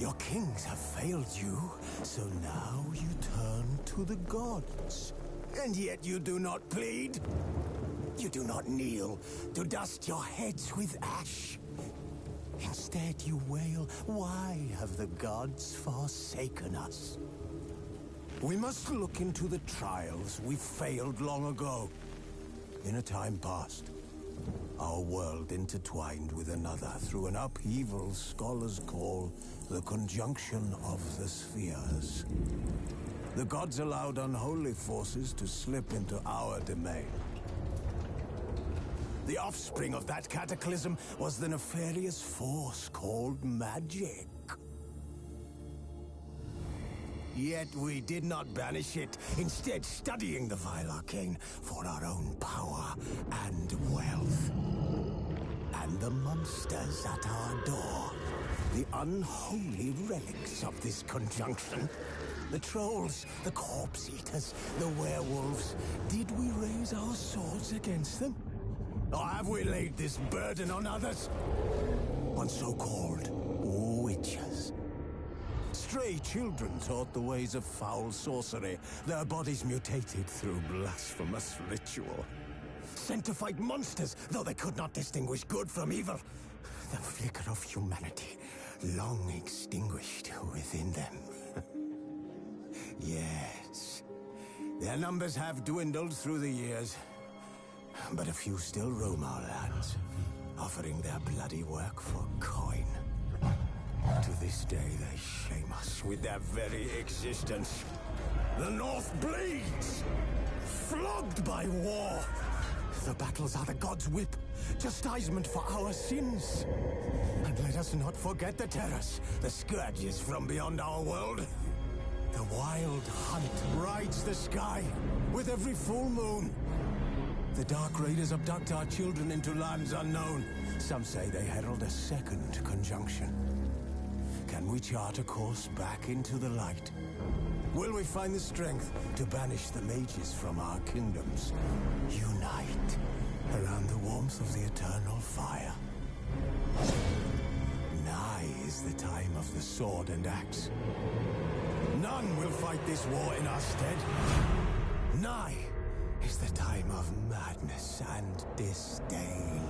Your kings have failed you, so now you turn to the gods. And yet you do not plead. You do not kneel to dust your heads with ash. Instead you wail, why have the gods forsaken us? We must look into the trials we failed long ago. In a time past, our world intertwined with another through an upheaval scholars call the conjunction of the spheres. The gods allowed unholy forces to slip into our domain. The offspring of that cataclysm was the nefarious force called magic. Yet we did not banish it, instead studying the vile arcane for our own power and wealth. And the monsters at our door, the unholy relics of this conjunction. The trolls, the corpse-eaters, the werewolves. Did we raise our swords against them? Or have we laid this burden on others? On so-called witches. Stray children taught the ways of foul sorcery, their bodies mutated through blasphemous ritual. Sent to fight monsters, though they could not distinguish good from evil. The flicker of humanity, long extinguished within them. Yes, their numbers have dwindled through the years, but a few still roam our lands, offering their bloody work for coin. To this day, they shame us with their very existence. The North bleeds, flogged by war. The battles are the gods' whip, chastisement for our sins. And let us not forget the terrors, the scourges from beyond our world. The wild hunt rides the sky with every full moon. The Dark Raiders abduct our children into lands unknown. Some say they herald a second conjunction. Can we chart a course back into the light? Will we find the strength to banish the mages from our kingdoms? Unite around the warmth of the eternal fire. Nigh is the time of the sword and axe. None will fight this war in our stead. Nigh is the time of madness and disdain.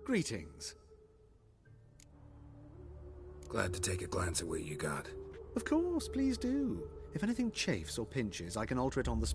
Greetings. Glad to take a glance at what you got. Of course, please do. If anything chafes or pinches, I can alter it on the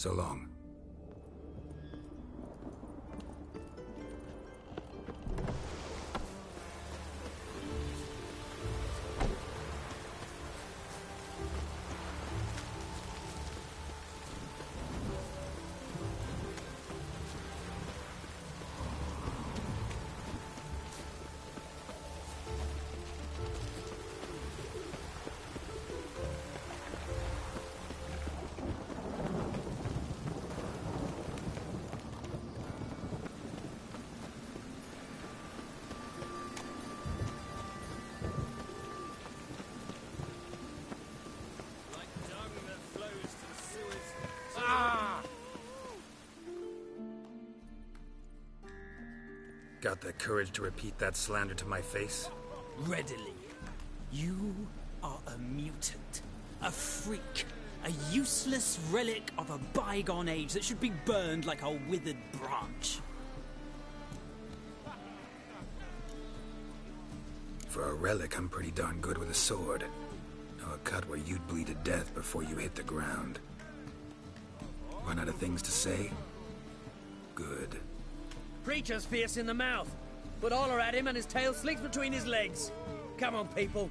So long. Got the courage to repeat that slander to my face? Readily. You are a mutant, a freak, a useless relic of a bygone age that should be burned like a withered branch. For a relic, I'm pretty darn good with a sword. Know a cut where you'd bleed to death before you hit the ground. Run out of things to say? Good. Creature's fierce in the mouth, but holler at him and his tail slicks between his legs. Come on, people.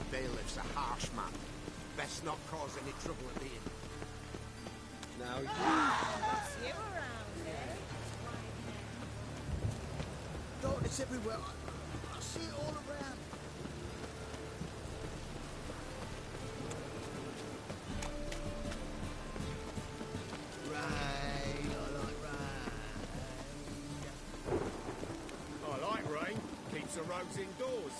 Bailiff's a harsh man. Best not cause any trouble at the inn. Now you... What's you around here? God, it's everywhere. I see it all around. The roads indoors.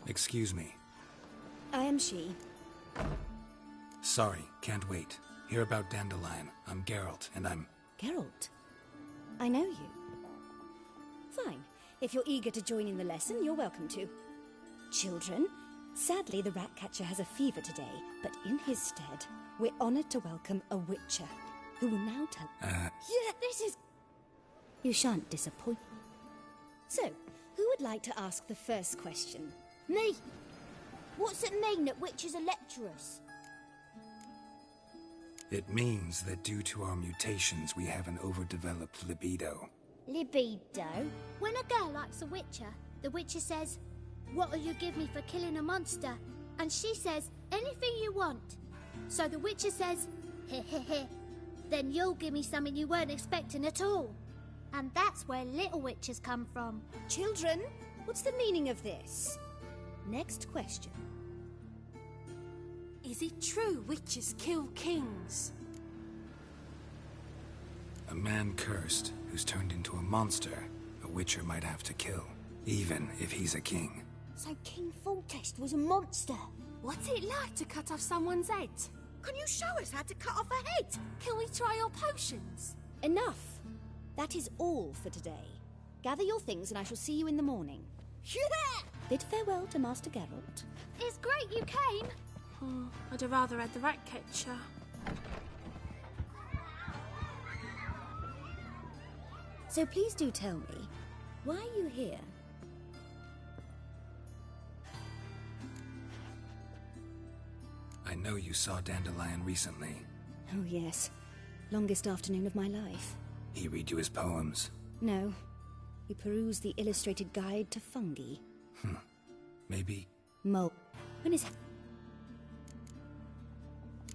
Excuse me. I am she. Sorry, can't wait. Hear about Dandelion. I'm Geralt, and I'm... Geralt? I know you. Fine. If you're eager to join in the lesson, you're welcome to. Children, sadly the Ratcatcher has a fever today, but in his stead, we're honoured to welcome a Witcher, who will now tell... Yeah, this is... You shan't disappoint me. So, who would like to ask the first question? Me! What's it mean that witches are lecturers? It means that due to our mutations, we have an overdeveloped libido. Libido? When a girl likes a witcher, the witcher says, "What'll you give me for killing a monster?" And she says, "Anything you want." So the witcher says, "Heh heh heh. Then you'll give me something you weren't expecting at all." And that's where little witches come from. Children, what's the meaning of this? Next question. Is it true witches kill kings? A man cursed who's turned into a monster, a witcher might have to kill, even if he's a king. So King Foltest was a monster. What's it like to cut off someone's head? Can you show us how to cut off a head? Can we try your potions? Enough. That is all for today. Gather your things and I shall see you in the morning. Yeah! Bid farewell to Master Geralt. It's great you came. Oh, I'd have rather had the Ratcatcher. So please do tell me, why are you here? I know you saw Dandelion recently. Oh yes, longest afternoon of my life. He read you his poems? No, he perused the illustrated guide to fungi. Maybe... When is...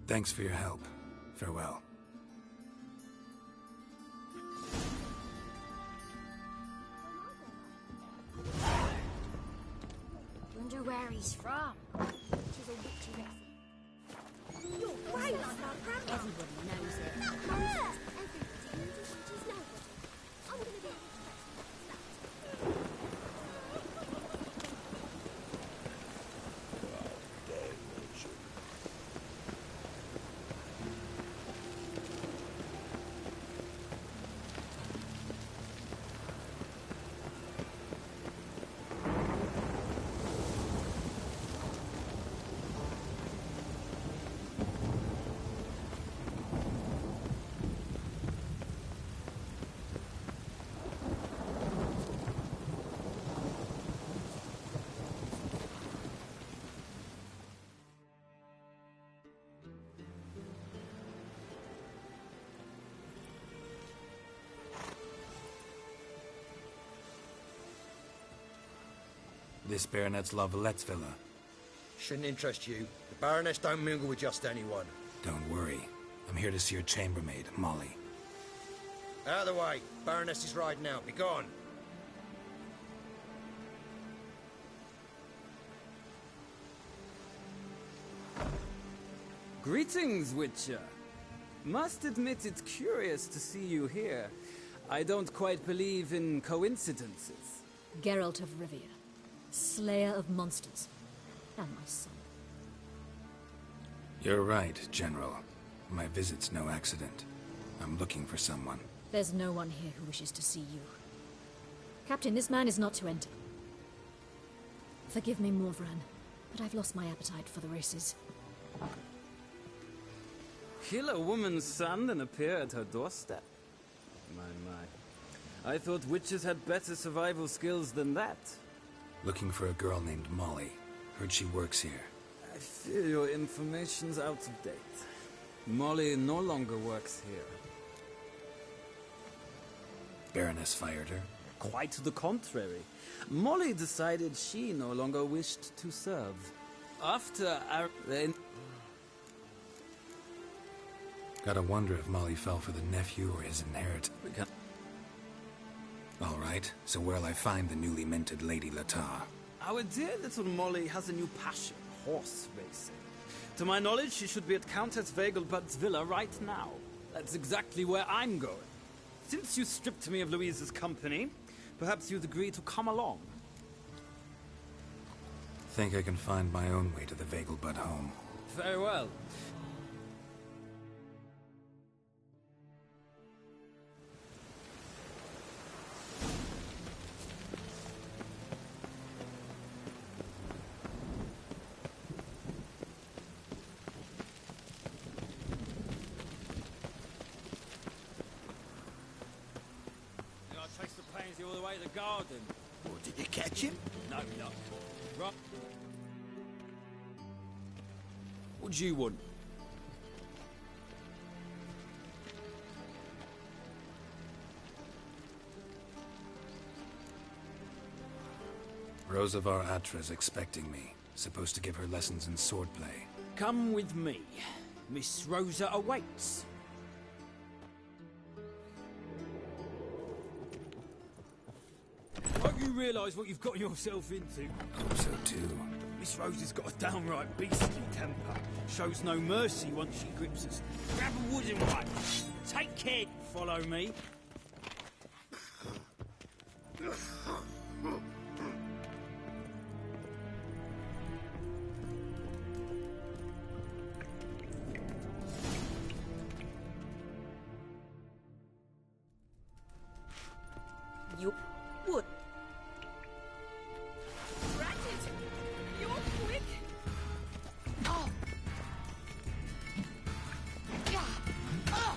Thanks for your help. Farewell. Wonder where he's from. She's a witchy reference. You're great like our grandma. Everybody knows it. Not her! Everybody knows witches know it. I'm gonna be... This Baronet's La Valette's villa. Shouldn't interest you. The Baroness don't mingle with just anyone. Don't worry. I'm here to see your chambermaid, Molly. Out of the way. Baroness is riding out. Be gone. Greetings, Witcher. Must admit it's curious to see you here. I don't quite believe in coincidences. Geralt of Rivia, slayer of monsters, and my son. You're right, General. My visit's no accident. I'm looking for someone. There's no one here who wishes to see you. Captain, this man is not to enter. Forgive me, Morvran, but I've lost my appetite for the races. Kill a woman's son and appear at her doorstep? My. I thought witches had better survival skills than that. Looking for a girl named Molly. Heard she works here. I fear your information's out of date. Molly no longer works here. Baroness fired her? Quite the contrary. Molly decided she no longer wished to serve. After Gotta wonder if Molly fell for the nephew or his inheritance. All right, so where'll I find the newly minted Lady Latar? Our dear little Molly has a new passion, horse racing. To my knowledge, she should be at Countess Vegelbud's villa right now. That's exactly where I'm going. Since you stripped me of Louise's company, perhaps you'd agree to come along. Think I can find my own way to the Vegelbud home. Very well. I chased the pansy all the way to the garden. Or did you catch him? No, no. Right. What do you want? Rosavar Atra's expecting me. Supposed to give her lessons in swordplay. Come with me. Miss Rosa awaits. Hope you realise what you've got yourself into. Hope so too. Miss Rosa's got a downright beastly temper. Shows no mercy once she grips us. Grab a wooden one. Take care. Follow me. You would. Ratchet! You're quick! Oh! Yeah! Oh!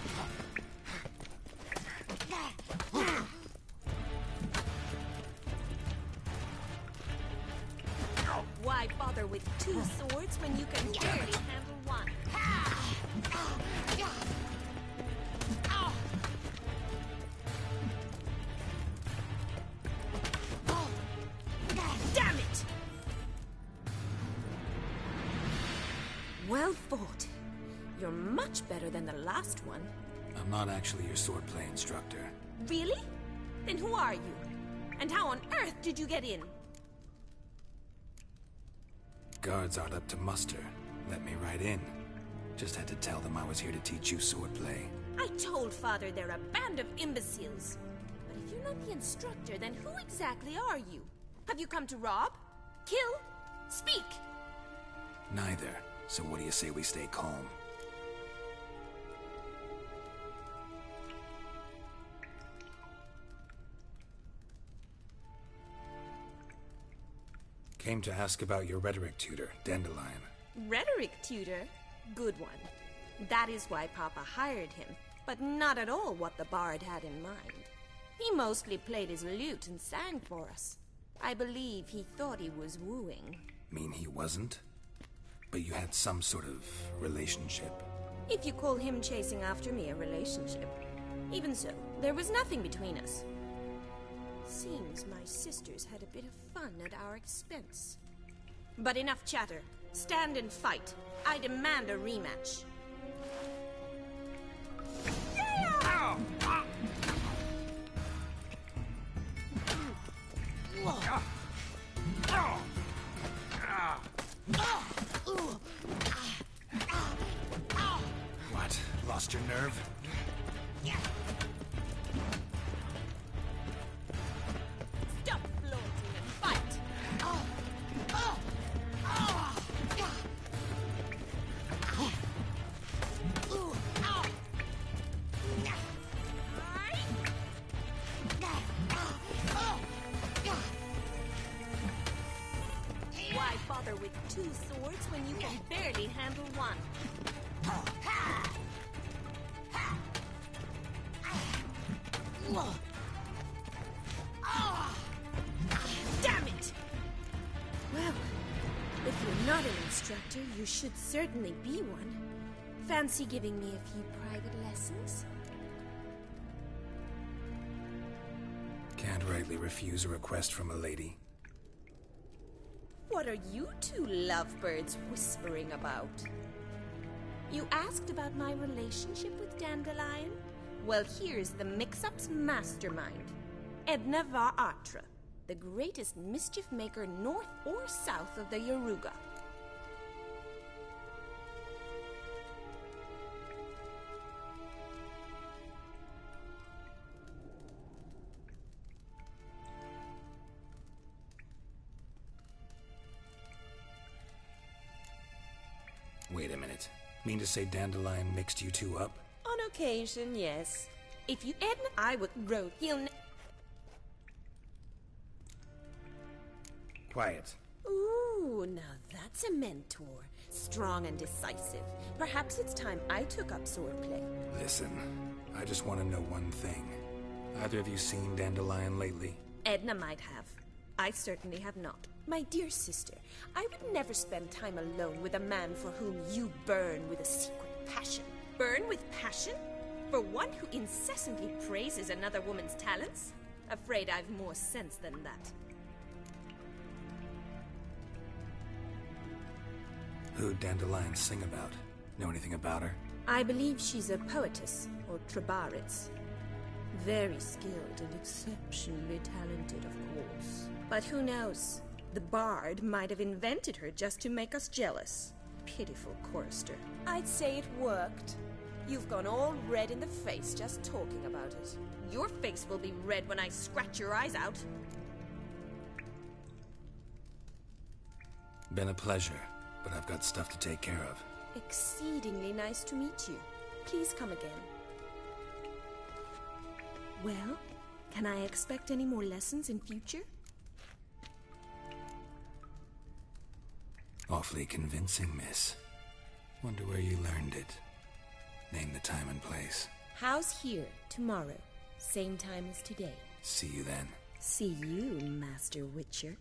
Why bother with two swords when you can barely handle one? Damn it! Well fought. You're much better than the last one. I'm not actually your swordplay instructor. Really? Then who are you? And how on earth did you get in? Guards aren't up to muster. Let me right in. Just had to tell them I was here to teach you swordplay. I told Father they're a band of imbeciles. But if you're not the instructor, then who exactly are you? Have you come to rob? Kill? Speak! Neither. So what do you say we stay calm? Came to ask about your rhetoric tutor, Dandelion. Rhetoric tutor? Good one. That is why Papa hired him, but not at all what the bard had in mind. He mostly played his lute and sang for us. I believe he thought he was wooing. Mean he wasn't? But you had some sort of relationship. If you call him chasing after me a relationship. Even so, there was nothing between us. Seems my sisters had a bit of fun at our expense. But enough chatter. Stand and fight. I demand a rematch. What? Lost your nerve? Stop floating and fight! Why bother with two swords when you can barely handle one? Damn it! Well, if you're not an instructor, you should certainly be one. Fancy giving me a few private lessons? Can't rightly refuse a request from a lady. What are you two lovebirds whispering about? You asked about my relationship with Dandelion? Well, here's the mix-up's mastermind. Edna var Atra, the greatest mischief maker north or south of the Yaruga. Wait a minute. Mean to say Dandelion mixed you two up? On occasion, yes. If you Edna, I would row. Quiet. Ooh, now that's a mentor. Strong and decisive. Perhaps it's time I took up swordplay. Listen, I just want to know one thing. Either of you seen Dandelion lately? Edna might have. I certainly have not. My dear sister, I would never spend time alone with a man for whom you burn with a secret passion. Burn with passion? For one who incessantly praises another woman's talents? Afraid I've more sense than that. Who'd Dandelion sing about? Know anything about her? I believe she's a poetess, or trabaritz. Very skilled and exceptionally talented, of course. But who knows? The bard might have invented her just to make us jealous. Pitiful chorister. I'd say it worked. You've gone all red in the face just talking about it. Your face will be red when I scratch your eyes out. Been a pleasure, but I've got stuff to take care of. Exceedingly nice to meet you. Please come again. Well, can I expect any more lessons in future? Awfully convincing, miss. Wonder where you learned it. Name the time and place. How's here, tomorrow? Same time as today. See you then. See you, Master Witcher.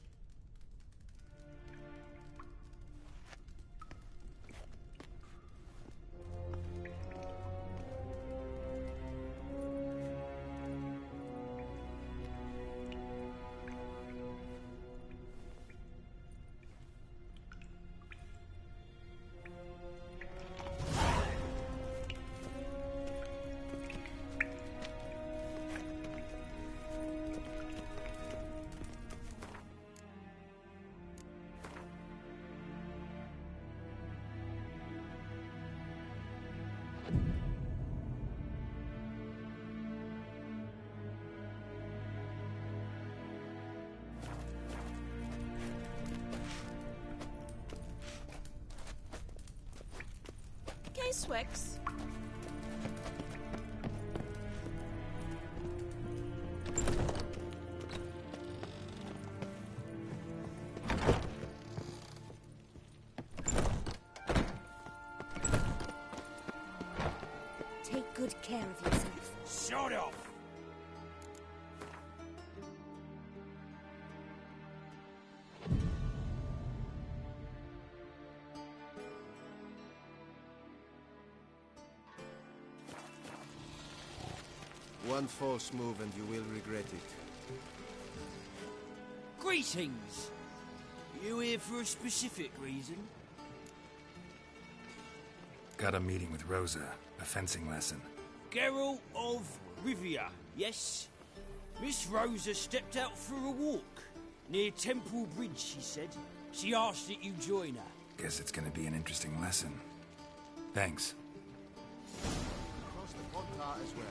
Swix. Take good care of yourself. Shut off! One false move and you will regret it. Greetings! You here for a specific reason? Got a meeting with Rosa. A fencing lesson. Geralt of Rivia, yes? Miss Rosa stepped out for a walk. Near Temple Bridge, she said. She asked that you join her. Guess it's gonna be an interesting lesson. Thanks. Across the Pontar as well.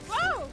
Whoa!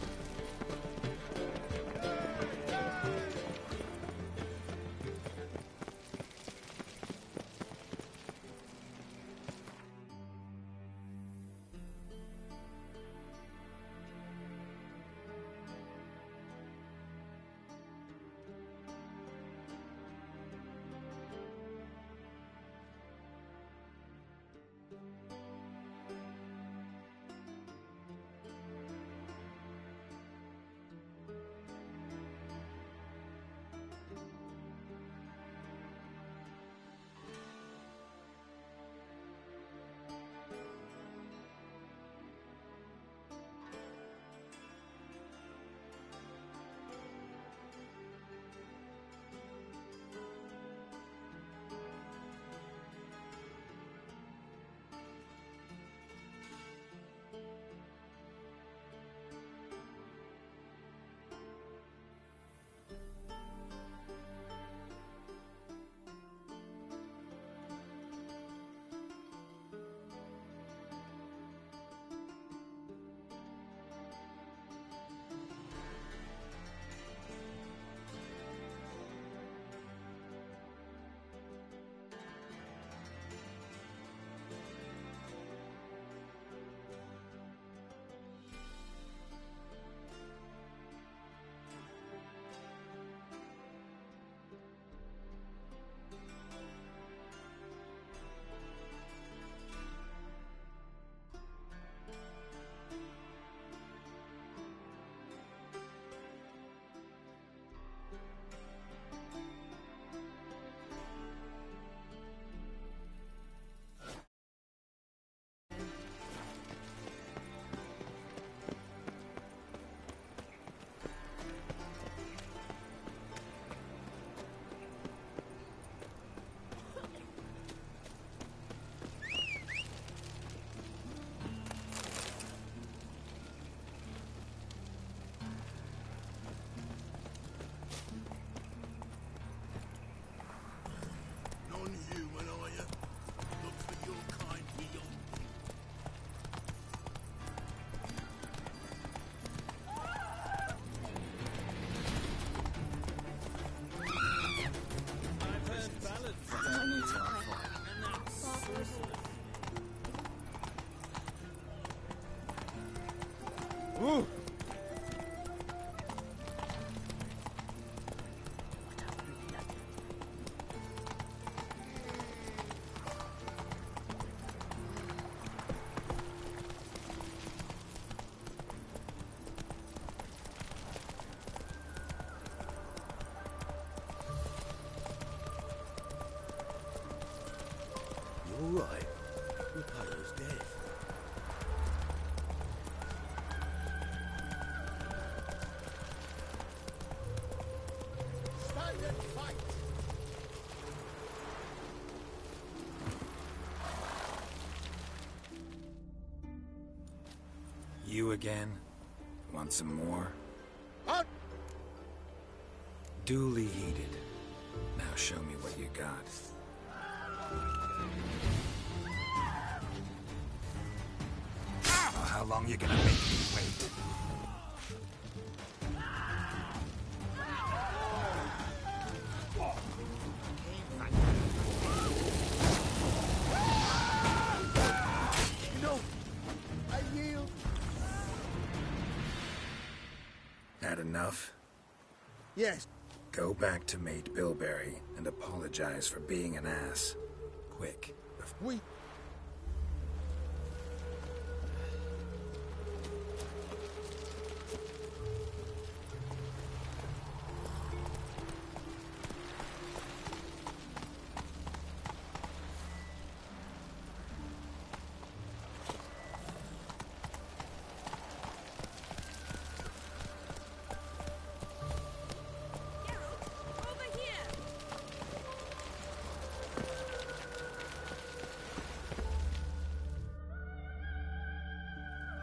and fight. You again? Want some more? What? Duly heated. Now show me what you got. Oh, how long you gonna make me wait? No! I yield! Had enough? Yes. Go back to Mate Bilberry and apologize for being an ass. Quick. We...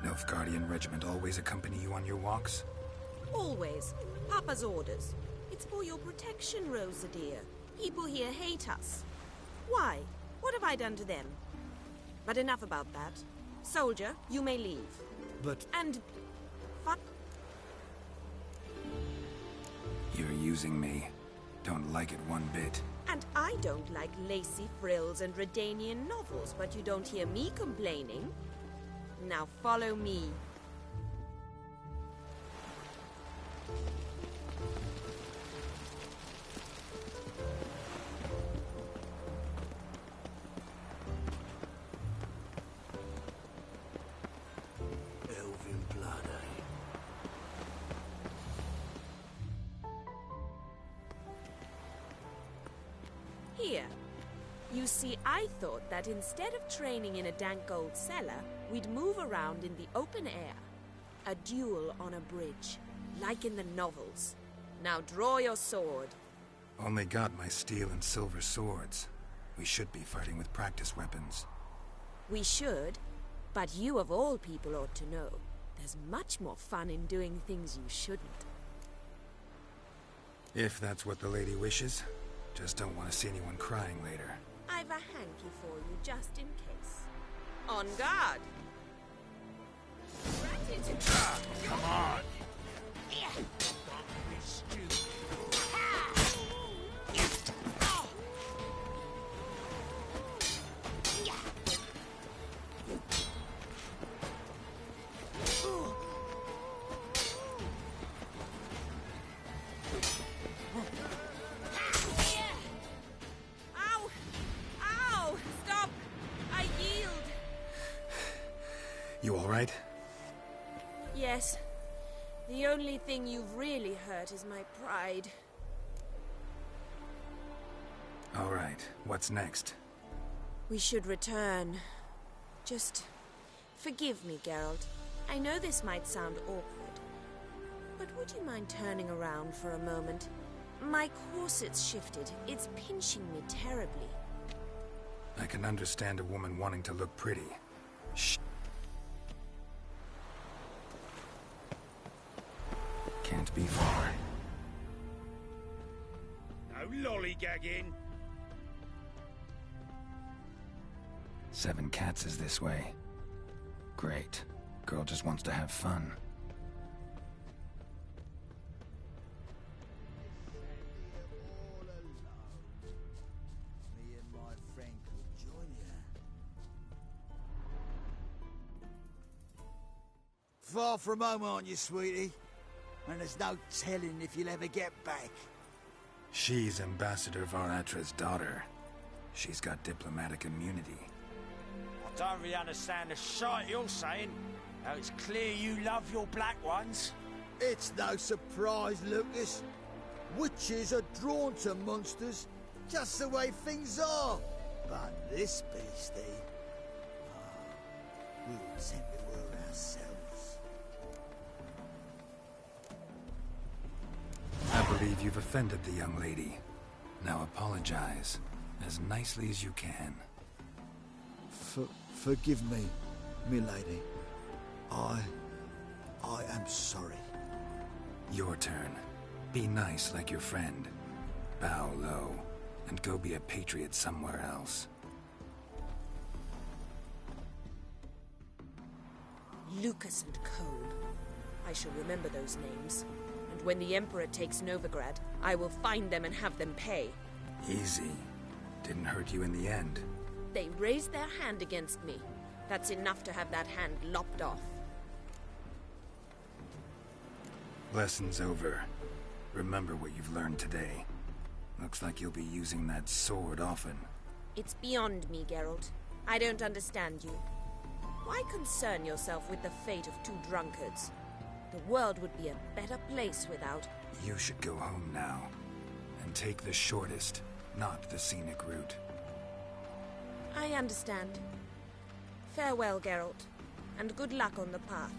Nilfgaardian regiment always accompany you on your walks? Always. Papa's orders. It's for your protection, Rosa dear. People here hate us. Why? What have I done to them? But enough about that. Soldier, you may leave. But... And... You're using me. Don't like it one bit. And I don't like lacy frills and Redanian novels, but you don't hear me complaining. Now follow me. Elven blood, Here. You see, I thought that instead of training in a dank old cellar, we'd move around in the open air. A duel on a bridge, like in the novels. Now draw your sword. Only got my steel and silver swords. We should be fighting with practice weapons. We should, but you of all people ought to know. There's much more fun in doing things you shouldn't. If that's what the lady wishes. Just don't want to see anyone crying later. I've a hanky for you, just in case. On guard! Come on! Ow! Ow! Stop! I yield! You alright? Yes. The only thing you've really hurt is my pride. Alright, what's next? We should return. Just forgive me, Geralt. I know this might sound awkward, but would you mind turning around for a moment? My corset's shifted. It's pinching me terribly. I can understand a woman wanting to look pretty. Shh. Can't be far. No lollygagging. 7 Cats is this way. Great. Girl just wants to have fun. Me and my friend could join you. Far from home, aren't you, sweetie? And there's no telling if you'll ever get back. She's Ambassador Varatra's daughter. She's got diplomatic immunity. I don't really understand the shite you're saying. Now it's clear you love your black ones. It's no surprise, Lucas. Witches are drawn to monsters, just the way things are. But this beastie... we were sent to her ourselves. I believe you've offended the young lady. Now apologize, as nicely as you can. Forgive me, milady. I am sorry. Your turn. Be nice like your friend. Bow low, and go be a patriot somewhere else. Lucas and Kolb. I shall remember those names. And when the Emperor takes Novigrad, I will find them and have them pay. Easy. Didn't hurt you in the end. They raised their hand against me. That's enough to have that hand lopped off. Lesson's over. Remember what you've learned today. Looks like you'll be using that sword often. It's beyond me, Geralt. I don't understand you. Why concern yourself with the fate of two drunkards? The world would be a better place without... You should go home now. And take the shortest, not the scenic route. I understand. Farewell, Geralt. And good luck on the path.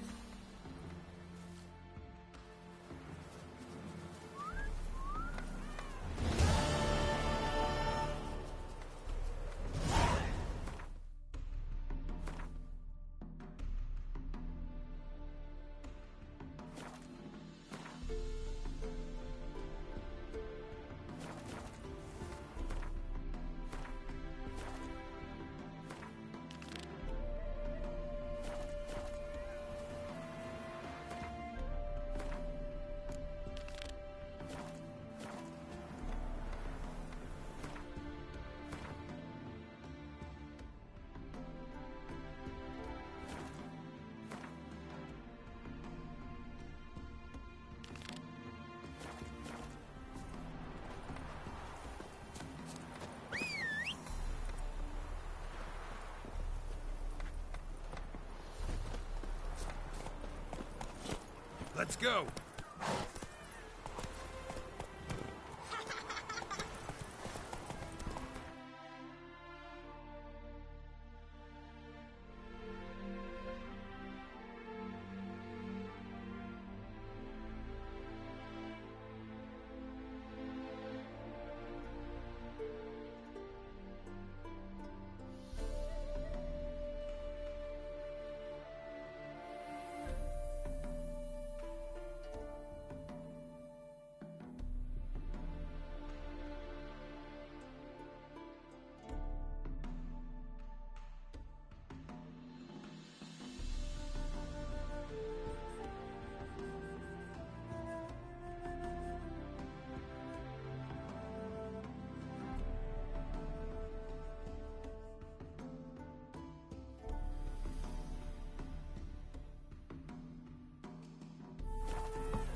Let's go.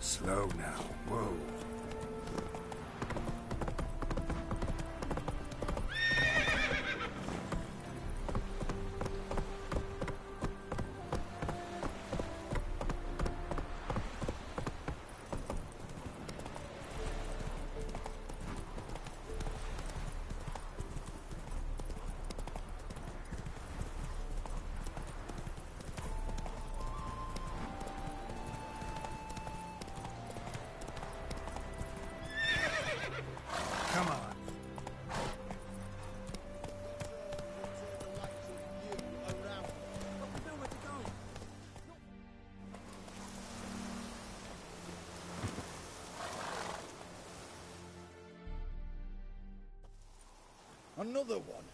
Slow now. Whoa. Come on. Another one.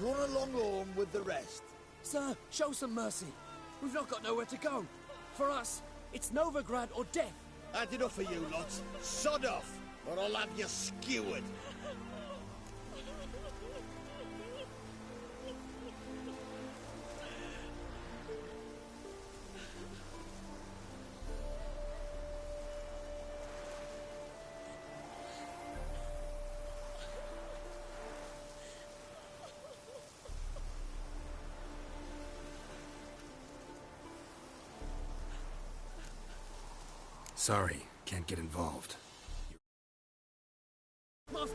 Run along home with the rest. Sir, show some mercy. We've not got nowhere to go. For us, it's Novigrad or death. Had enough of you lots. Sod off, or I'll have you skewered. Sorry, can't get involved. Long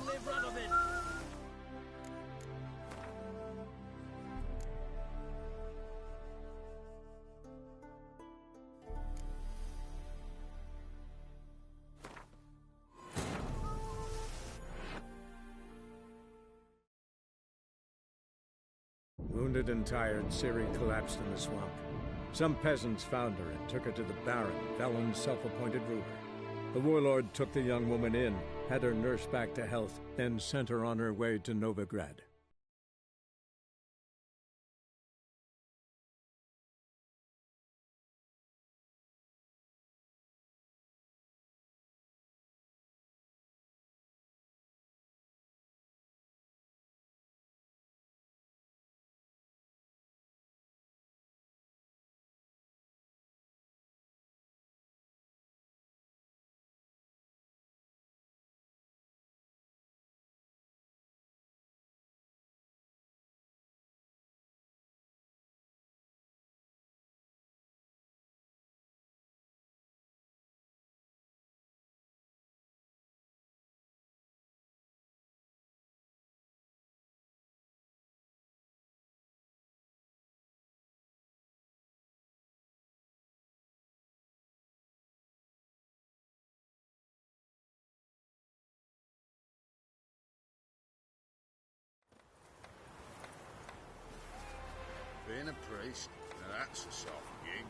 live Radovid! Wounded and tired, Ciri collapsed in the swamp. Some peasants found her and took her to the Baron, Velen's self-appointed ruler. The warlord took the young woman in, had her nursed back to health, then sent her on her way to Novigrad. Being a priest, now that's a soft gig.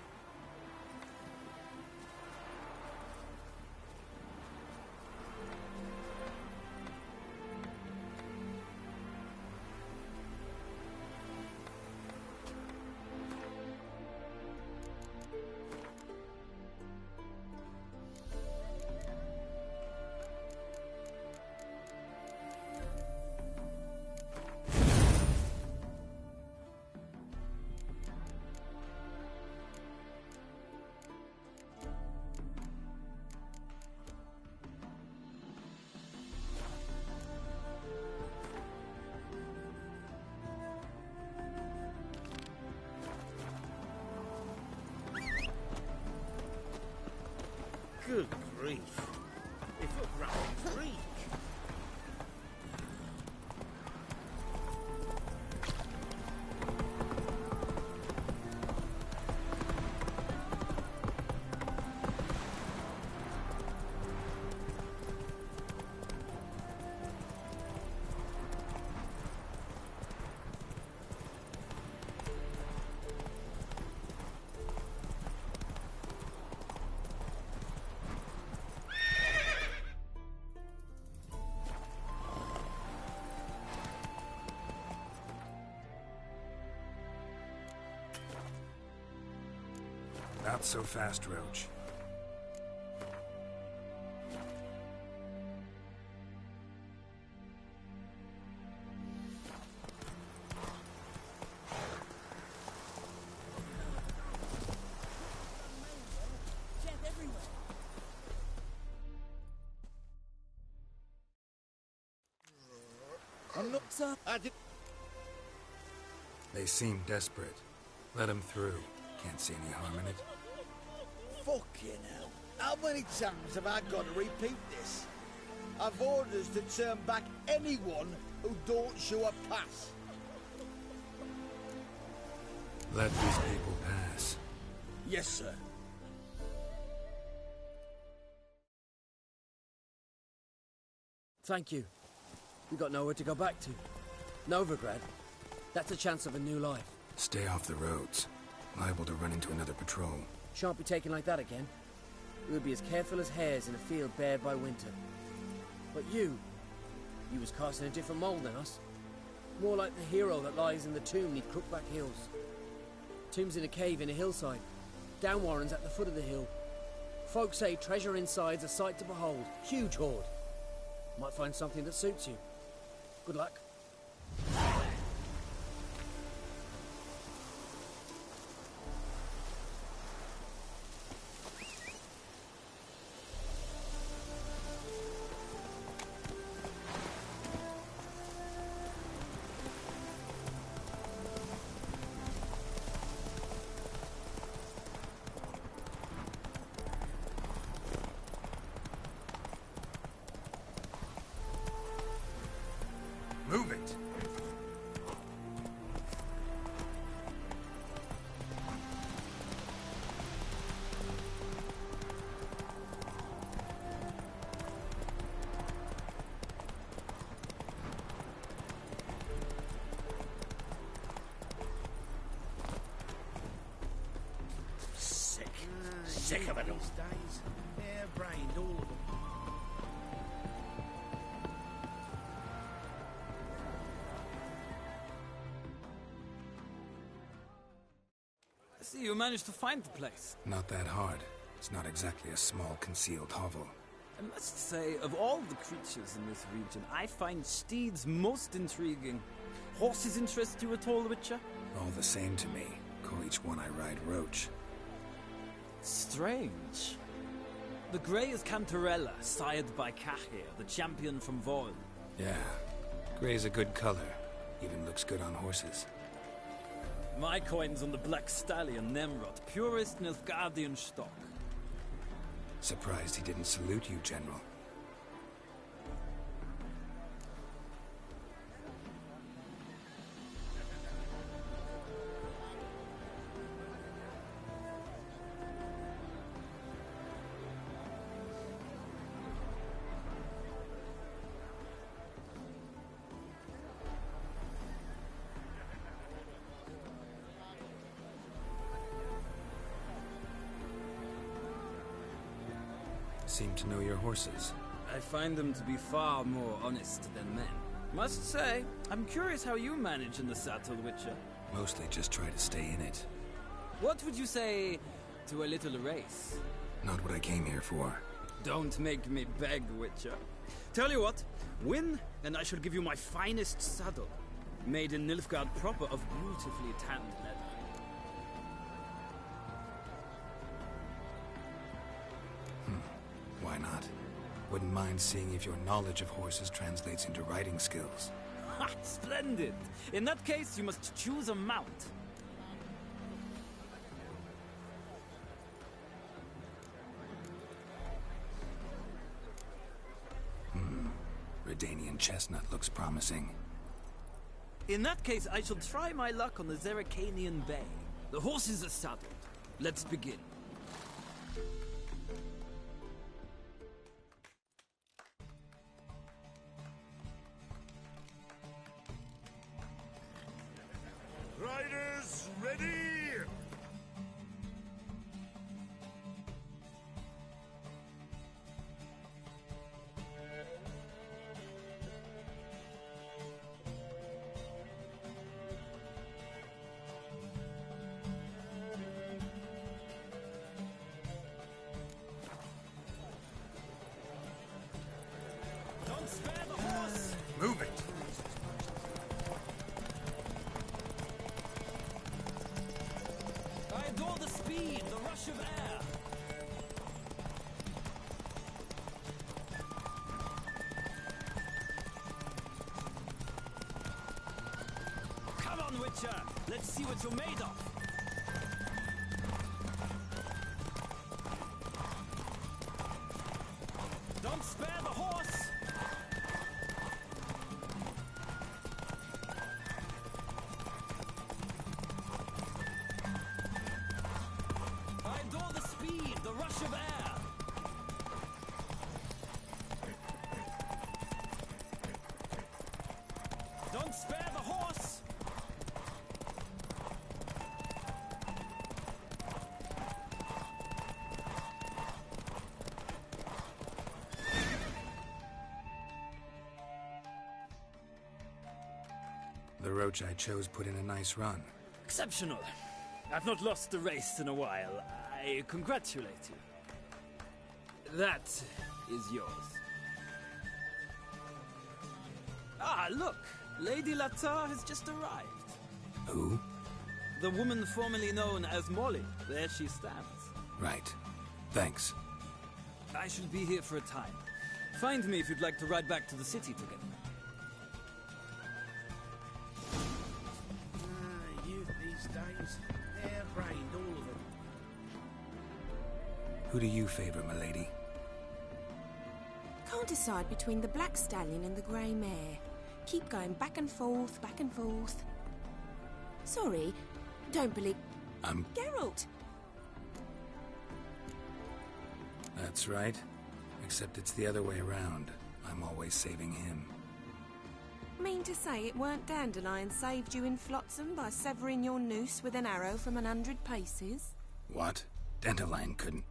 Good grief. If you're grabbing freak. Not so fast, Roach. I'm not, sir. They seem desperate. Let them through. Can't see any harm in it. Fucking hell. How many times have I got to repeat this? I've orders to turn back anyone who don't show a pass. Let these people pass. Yes, sir. Thank you. We got nowhere to go back to. Novigrad. That's a chance of a new life. Stay off the roads. Liable to run into another patrol. Shan't be taken like that again. We'll be as careful as hares in a field bared by winter. But you was cast in a different mould than us. More like the hero that lies in the tomb neath Crookback Hills. Tomb's in a cave in a hillside. Down Warren's at the foot of the hill. Folks say treasure inside's a sight to behold. Huge hoard. Might find something that suits you. Good luck. sick of it all. These days, hair-brained, all of them. I see you managed to find the place. Not that hard. It's not exactly a small, concealed hovel. I must say, of all the creatures in this region, I find steeds most intriguing. Horses interest you at all, Witcher? All the same to me. Call each one I ride Roach. Strange. The grey is Cantarella, sired by Cahir, the champion from Vorl. Yeah. Gray's a good color. Even looks good on horses. My coin's on the Black Stallion, Nemrod, purest Nilfgaardian stock. Surprised he didn't salute you, General. Seem to know your horses. I find them to be far more honest than men. Must say, I'm curious how you manage in the saddle, Witcher. Mostly just try to stay in it. What would you say to a little race? Not what I came here for. Don't make me beg, Witcher. Tell you what, win, and I shall give you my finest saddle. Made in Nilfgaard proper of beautifully tanned leather. Why not? Wouldn't mind seeing if your knowledge of horses translates into riding skills. Ha! Splendid! In that case, you must choose a mount. Redanian chestnut looks promising. In that case, I shall try my luck on the Zeracanian Bay. The horses are saddled. Let's begin. Riders, ready! Don't spare the horse! Move it! I adore the speed, the rush of air. Come on, Witcher. Let's see what you're made of. Don't spare the horse. I adore the speed, the rush of air. Don't spare the horse. The Roach I chose put in a nice run. Exceptional. I've not lost a race in a while. I congratulate you. That is yours. Ah, look! Lady Latar has just arrived. Who? The woman formerly known as Molly. There she stands. Right. Thanks. I shall be here for a time. Find me if you'd like to ride back to the city together. Youth these days, hair-brained, all of them. Who do you favor, milady? Can't decide between the Black Stallion and the Grey Mare. Keep going back and forth, back and forth. Sorry, don't believe... Geralt! That's right. Except it's the other way around. I'm always saving him. Mean to say it weren't Dandelion saved you in Flotsam by severing your noose with an arrow from 100 paces? What? Dandelion couldn't.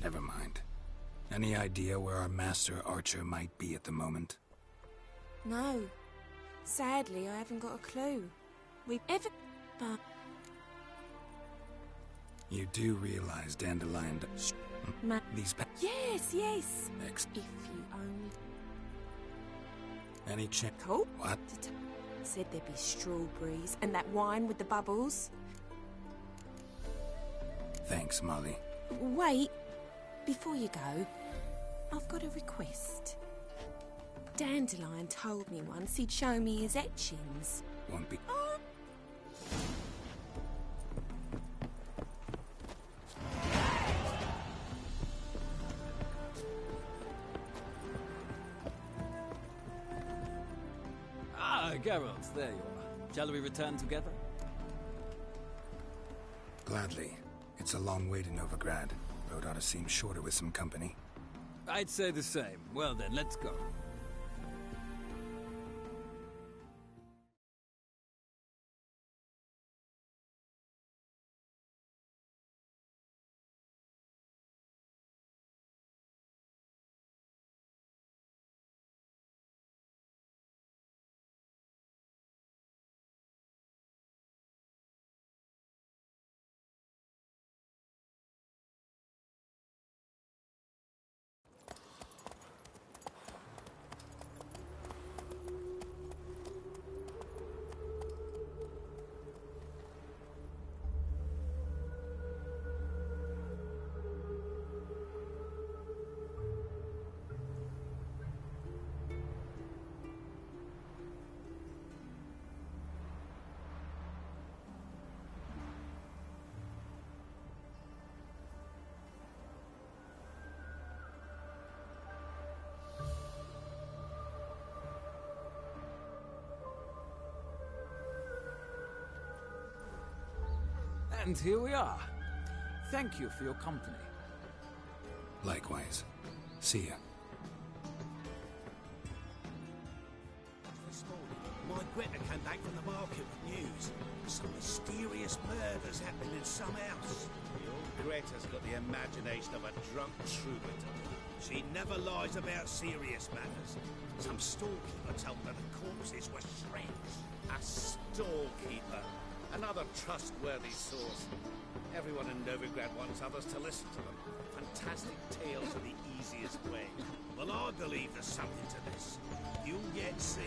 Never mind. Any idea where our master archer might be at the moment? No. Sadly, I haven't got a clue. We've ever... You do realize Dandelion... These... Yes, yes. If you only... Any chance? Cool. What? Said there'd be strawberries and that wine with the bubbles. Thanks, Molly. Wait. Before you go, I've got a request. Dandelion told me once he'd show me his etchings. Won't be... Ah, Geralt, there you are. Shall we return together? Gladly. It's a long way to Novigrad. Road ought to seem shorter with some company. I'd say the same. Well then, let's go. And here we are. Thank you for your company. Likewise. See ya. This morning, my Greta came back from the market with news. Some mysterious murders happening in some house. The old Greta's got the imagination of a drunk troubadour. She never lies about serious matters. Some storekeeper told her the corpses were shreds. A storekeeper? Another trustworthy source. Everyone in Novigrad wants others to listen to them. Fantastic tales are the easiest way. Well, I believe there's something to this. You'll yet see.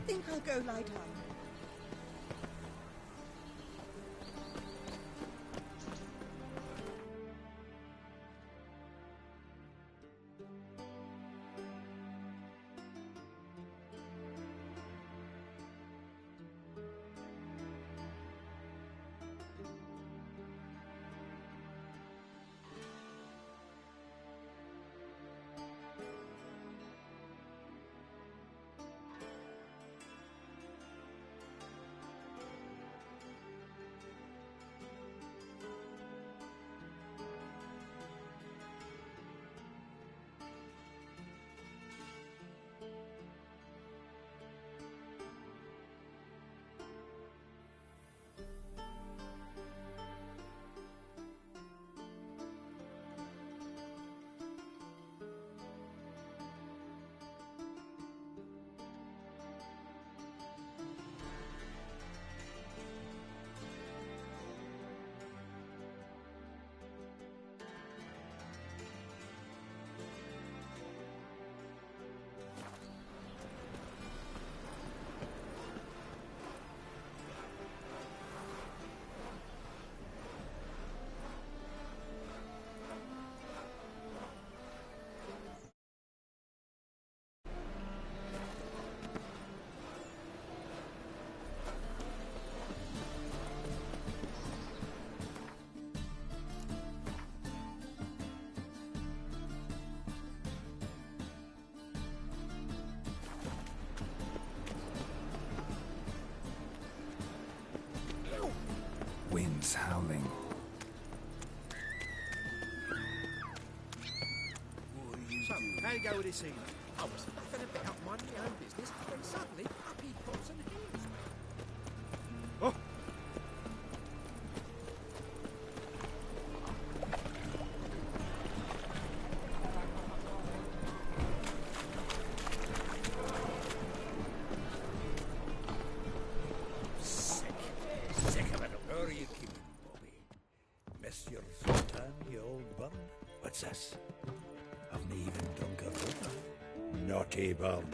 Think I'll go lie down. Winds howling. So, how you go with this evening? I was laughing a bit up minding my own business, when suddenly up he pops and hears. Oh! Sick of it. Where are you keeping, Bobby? Miss your sultan, you old bird? What's this? Haven't even drunk a river. Naughty bird.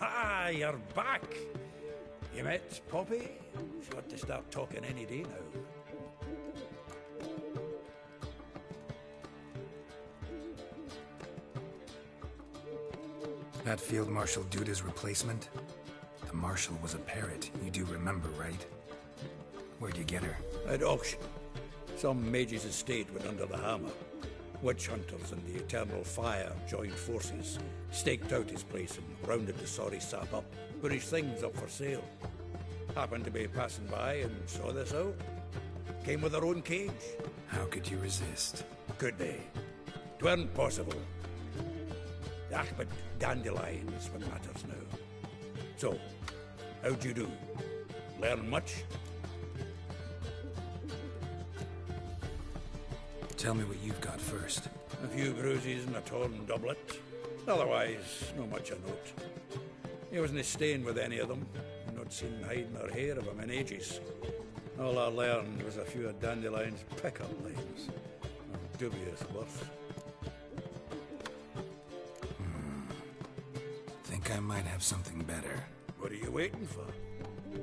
Ah, you're back! You met Poppy? She ought to start talking any day now. That Field Marshal Duda's replacement? The Marshal was a parrot, you do remember, right? Where'd you get her? At auction. Some mage's estate went under the hammer. Witch hunters and the Eternal Fire joined forces, staked out his place and rounded the sorry sap up, put his things up for sale. Happened to be passing by and saw this out. Came with their own cage. How could you resist? Could they? 'Tweren't possible. Ah, but dandelion is what matters now. So, how'd you do? Learn much? Tell me what you've got first. A few bruises and a torn doublet. Otherwise, no much of note. He wasn't staying with any of them. Not seen hide nor hair of him in ages. All I learned was a few of Dandelion's pick-up lines. Of dubious worth. Think I might have something better. What are you waiting for?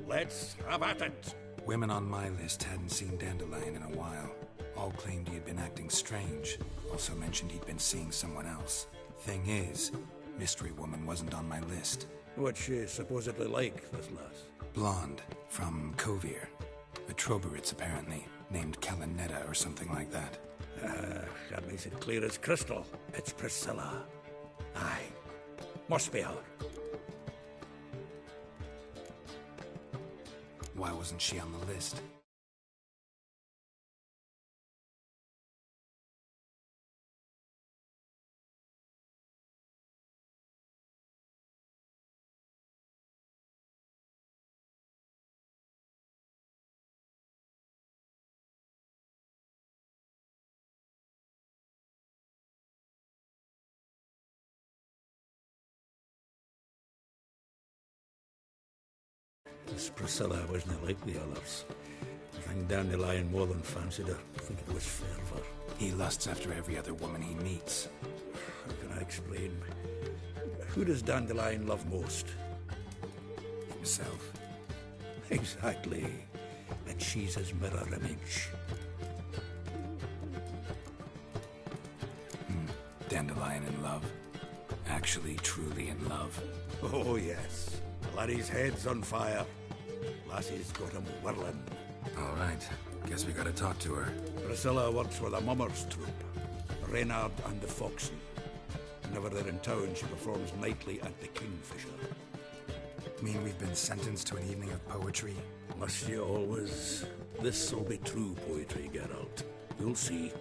Let's have at it! Women on my list hadn't seen Dandelion in a while. All claimed he had been acting strange. Also mentioned he'd been seeing someone else. Thing is, Mystery Woman wasn't on my list. What's she supposedly like, this lass? Blonde, from Kovir. A Troberitz, apparently, named Kalinetta or something like that. That makes it clear as crystal. It's Priscilla. Aye. Must be her. Why wasn't she on the list? This Priscilla wasn't like the others. I think Dandelion more than fancied her. I think it was fervour. He lusts after every other woman he meets. How can I explain? Who does Dandelion love most? Himself. Exactly. And she's his mirror image. Dandelion in love. Actually, truly in love. Oh, yes. Laddie's head's on fire. Lassie's got him whirling. All right. Guess we gotta talk to her. Priscilla works for the Mummers troupe. Reynard and the Foxen. Whenever they're in town, she performs nightly at the Kingfisher. Mean we've been sentenced to an evening of poetry? Must you always? This'll be true poetry, Geralt. You'll see.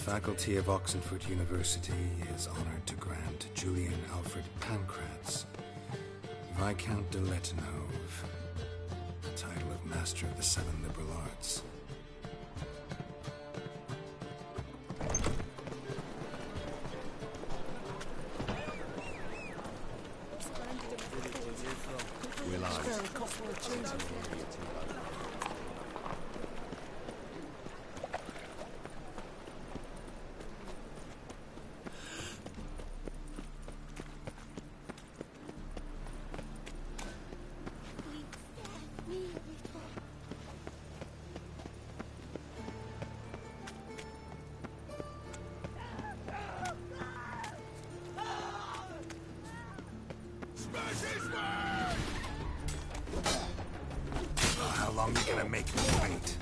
faculty of Oxenford University is honored to grant Julian Alfred Pancratz, Viscount de Letenhove, the title of Master of the Seven Liberal Arts. How long are you gonna make me wait?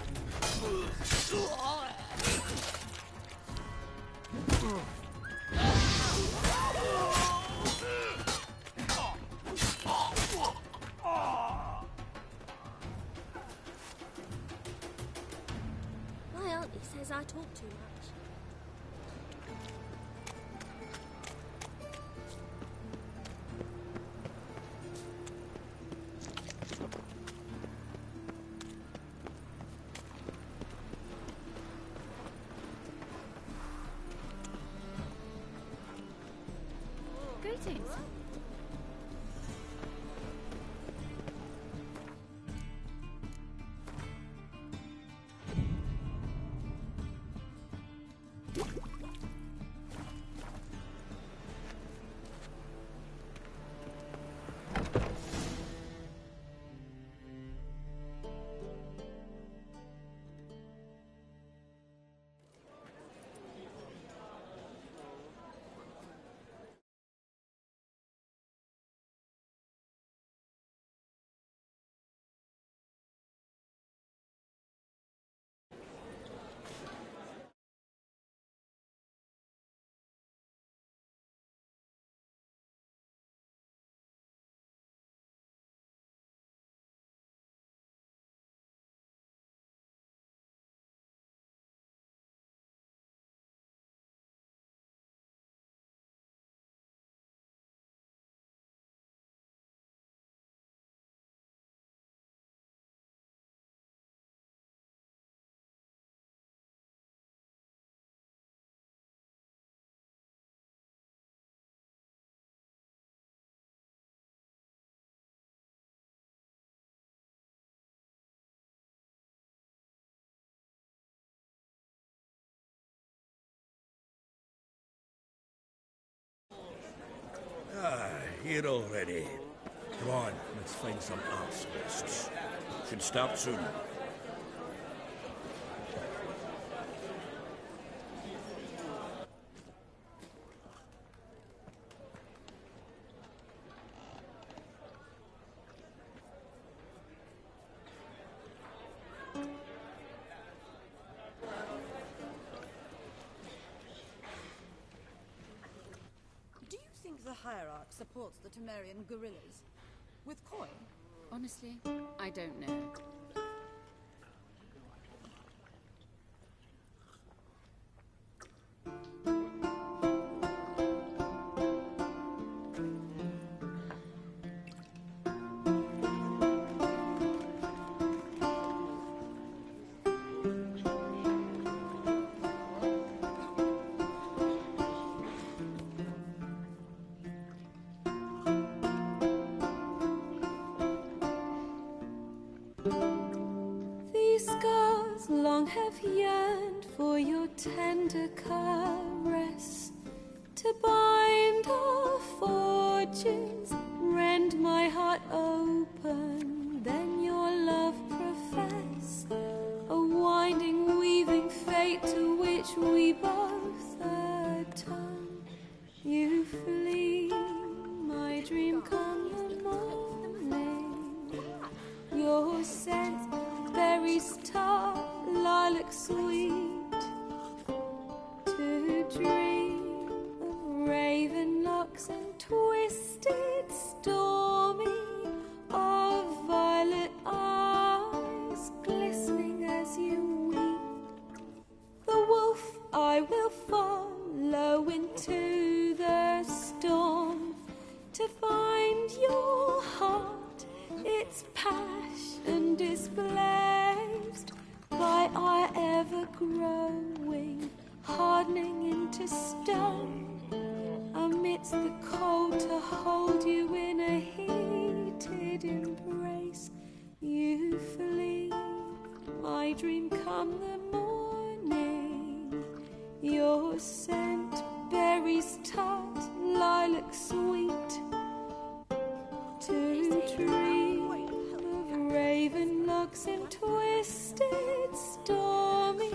My auntie says I talk too much. Greetings. Ah, here already. Come on, let's find some arts lists. Should start soon. Do you think the hierarch supports the Temerian guerrillas? With coin? Honestly, I don't know. These scars long have yearned for your tender caress, to bind our fortunes, rend my heart open, then your love profess, a winding, weaving fate to which we both atone. You flee, my dream come the morning, your scent berry star, lilac sweet, to dream of raven locks and twisted stormy, of violet eyes glistening as you weep. The wolf I will find your heart, its passion displaced by our ever-growing, hardening into stone. Amidst the cold to hold you in a heated embrace, you flee. My dream come the morning, your scent, berries tart, lilac sweet, to dream of raven locks and twisted, stormy,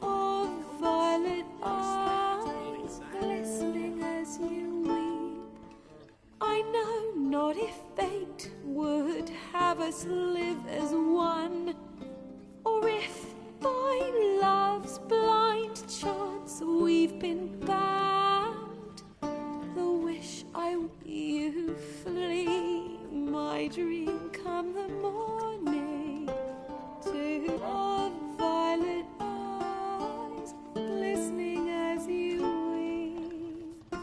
of violet eyes glistening as you weep. I know not if fate would have us live as one, or if by love's blind chance we've been bound. The wish you flee, my dream come the morning, to of violet eyes glistening as you weep.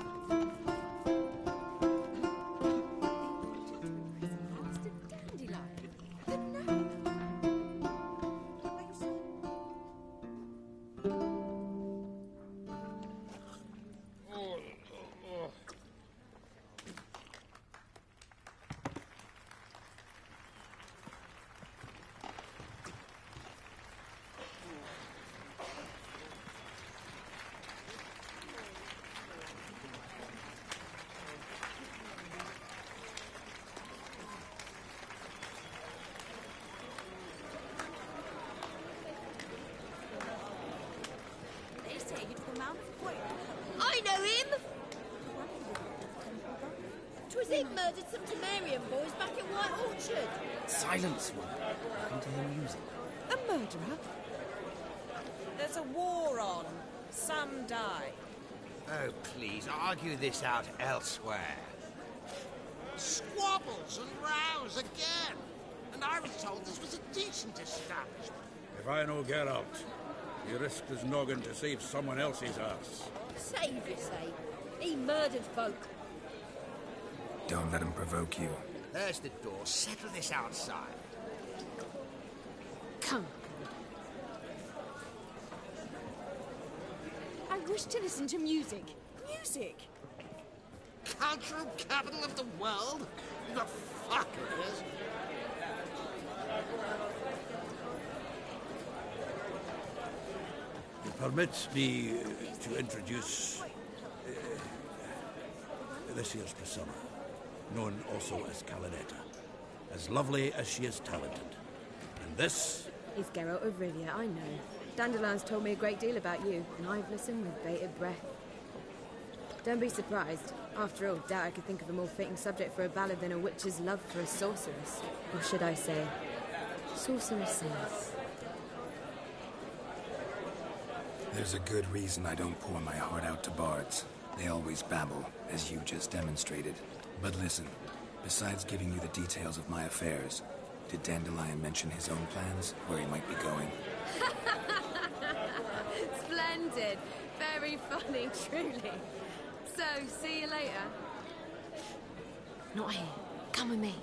I know him! 'Twas him murdered some Temerian boys back in White Orchard. Silence, woman. I can hear music. A murderer? There's a war on. Some die. Oh, please, argue this out elsewhere. Squabbles and rows again. And I was told this was a decent establishment. If I no get out, he risked his noggin to save someone else's ass. Save, you say? He murdered folk. Don't let him provoke you. There's the door. Settle this outside. Come. I wish to listen to music. Music! Cultural capital of the world? The fuck it is. Permit me to introduce this here's Priscilla, known also as Calinetta, as lovely as she is talented. And this is Geralt of Rivia, I know. Dandelion's told me a great deal about you, and I've listened with bated breath. Don't be surprised. After all, doubt I could think of a more fitting subject for a ballad than a witch's love for a sorceress. Or should I say, sorceresses. There's a good reason I don't pour my heart out to bards. They always babble, as you just demonstrated. But listen, besides giving you the details of my affairs, did Dandelion mention his own plans, where he might be going? Splendid. Very funny, truly. So, see you later. Not here. Come with me.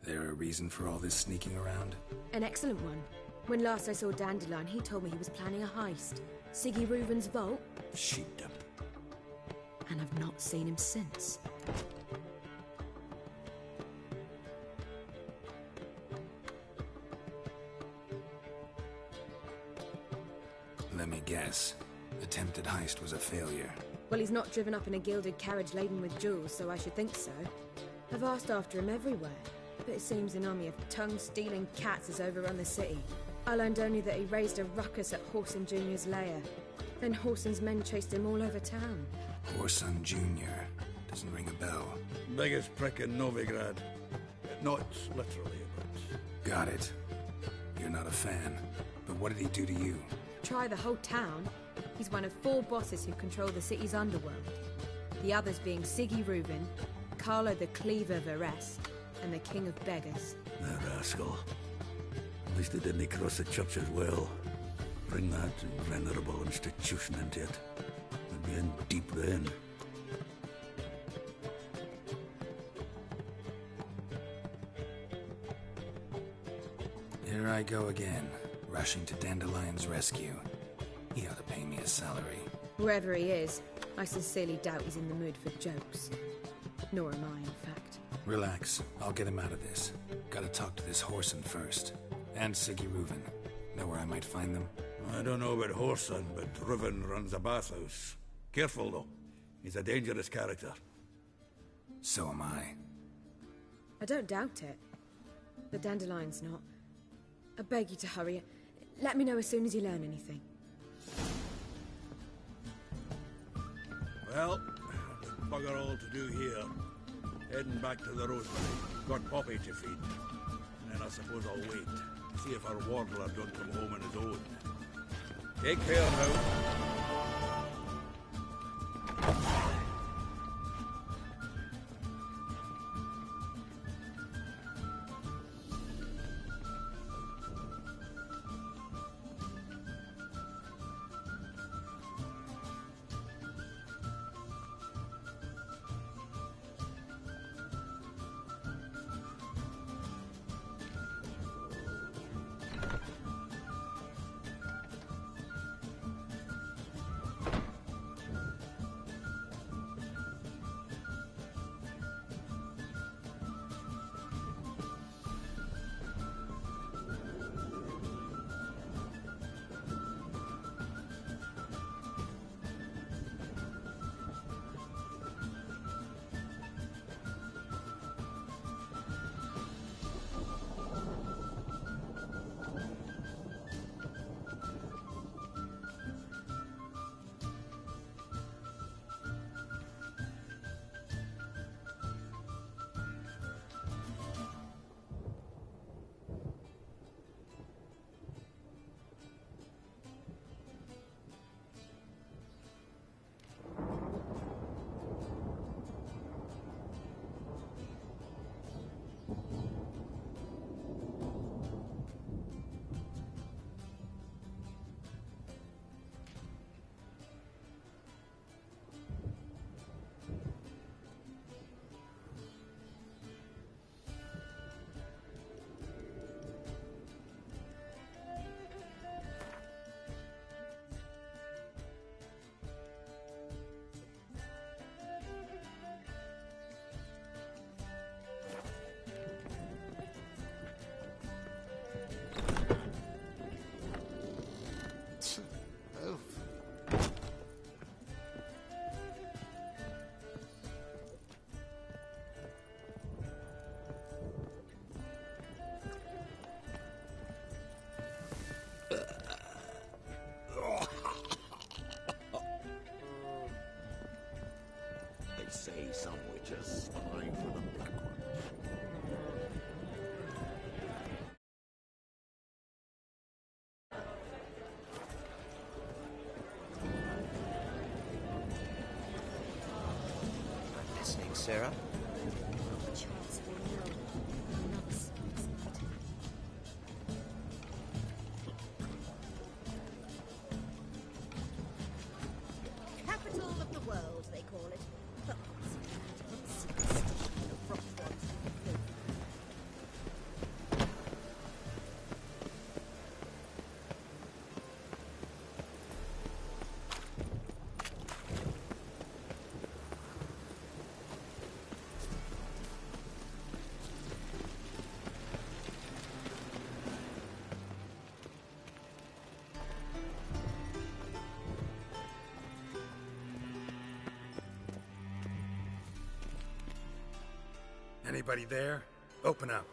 There a reason for all this sneaking around? An excellent one. When last I saw Dandelion, he told me he was planning a heist. Siggy Reuven's vault. Sheepdom. And I've not seen him since. Let me guess. Attempted heist was a failure. Well, he's not driven up in a gilded carriage laden with jewels, so I should think so. I've asked after him everywhere, but it seems an army of tongue-stealing cats has overrun the city. I learned only that he raised a ruckus at Whoreson Jr.'s lair. Then Whoreson's men chased him all over town. Whoreson Jr. Doesn't ring a bell. Biggest prick in Novigrad. Not literally, but... Got it. You're not a fan. But what did he do to you? Try the whole town. He's one of 4 bosses who control the city's underworld. The others being Siggy Reuven, Carlo the Cleaver Varese, and the King of Beggars. The rascal. At least they didn't cross the church as well. Bring that venerable institution into it. We'd be in deep then. Here I go again, rushing to Dandelion's rescue. He ought to pay me a salary. Whoever he is, I sincerely doubt he's in the mood for jokes. Nor am I, in fact. Relax, I'll get him out of this. Gotta talk to this Whoreson first. And Siggy Reuven. Know where I might find them? I don't know about Whoreson, but Reuven runs a bathhouse. Careful, though. He's a dangerous character. So am I. I don't doubt it. But Dandelion's not. I beg you to hurry. Let me know as soon as you learn anything. Well, there's bugger all to do here. Heading back to the Rosemary. Got Poppy to feed. And then I suppose I'll wait. See if our wardler don't come home on his own. Take care now. Say some witches spine for the big ones. I'm listening, Sarah. Capital of the world, they call it. Anybody there? Open up.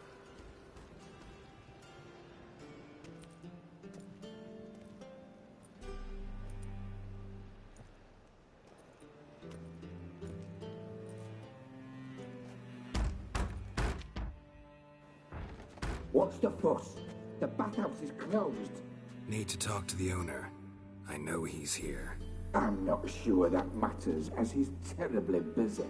What's the fuss? The bathhouse is closed. Need to talk to the owner. I know he's here. I'm not sure that matters, as he's terribly busy.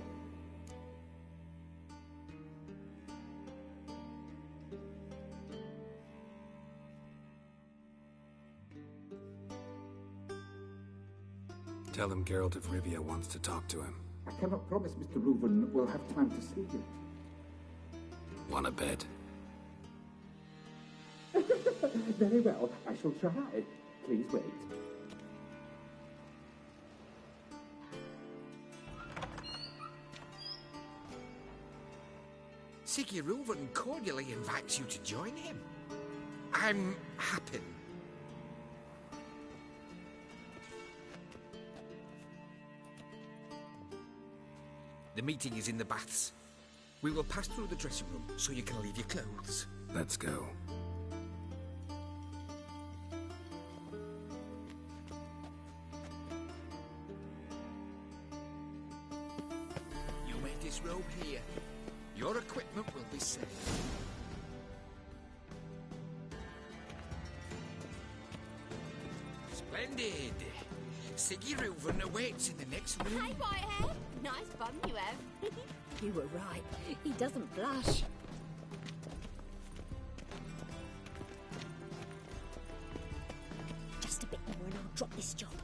Tell him Geralt of Rivia wants to talk to him. I cannot promise Mr. Reuven will have time to see you. Want a bed? Very well, I shall try. Please wait. Siggy Reuven cordially invites you to join him. I'm happy. The meeting is in the baths. We will pass through the dressing room so you can leave your clothes. Let's go. You may disrobe here. Your equipment will be safe. Splendid. Siggy Reuven awaits in the next room. Hey, Whitehead. Nice bum you have. You were right. He doesn't blush. Just a bit more and I'll drop this job.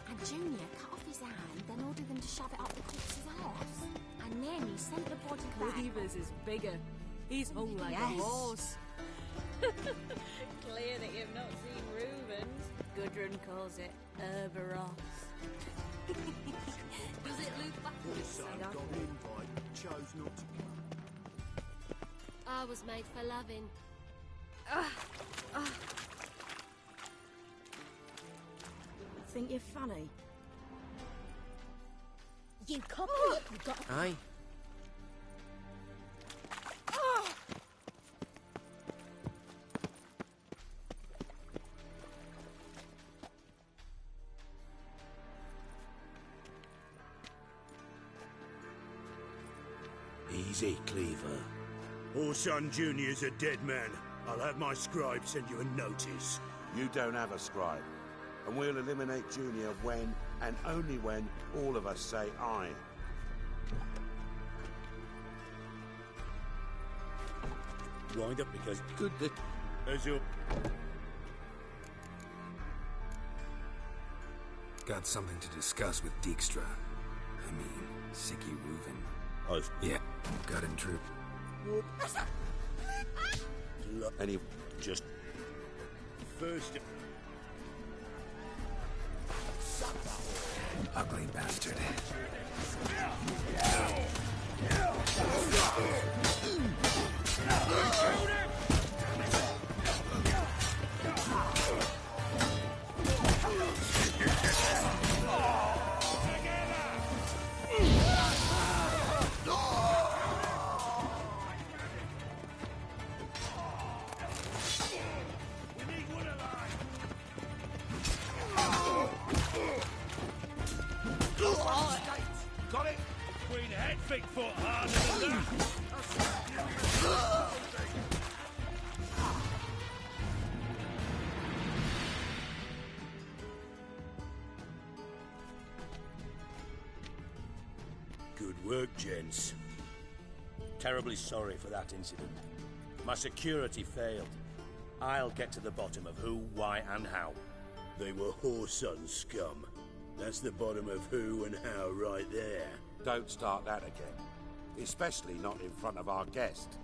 And Junior cut off his hand, then ordered them to shove it up the corpse's arse. And then he sent the body back. Cleaver's is bigger. He's whole like a horse. Clear that you've not seen Reuven's. Gudrun calls it Herberos. Does it look back? Son got an invite, chose not to come. I was made for loving. Think you're funny? You copy what you got. Aye. Easy, Cleaver. Orson Jr.'s a dead man. I'll have my scribe send you a notice. You don't have a scribe. And we'll eliminate Junior when, and only when, all of us say aye. Wind up because good that... As your... Got something to discuss with Dijkstra. I mean, Siggy Reuven. Yeah, got in troop. And he just... First... Ugly bastard. Got it? Queen head, big foot harder than that. Good work, gents. Terribly sorry for that incident. My security failed. I'll get to the bottom of who, why, and how. They were whoreson scum. That's the bottom of who and how right there. don't start that again. Especially not in front of our guest.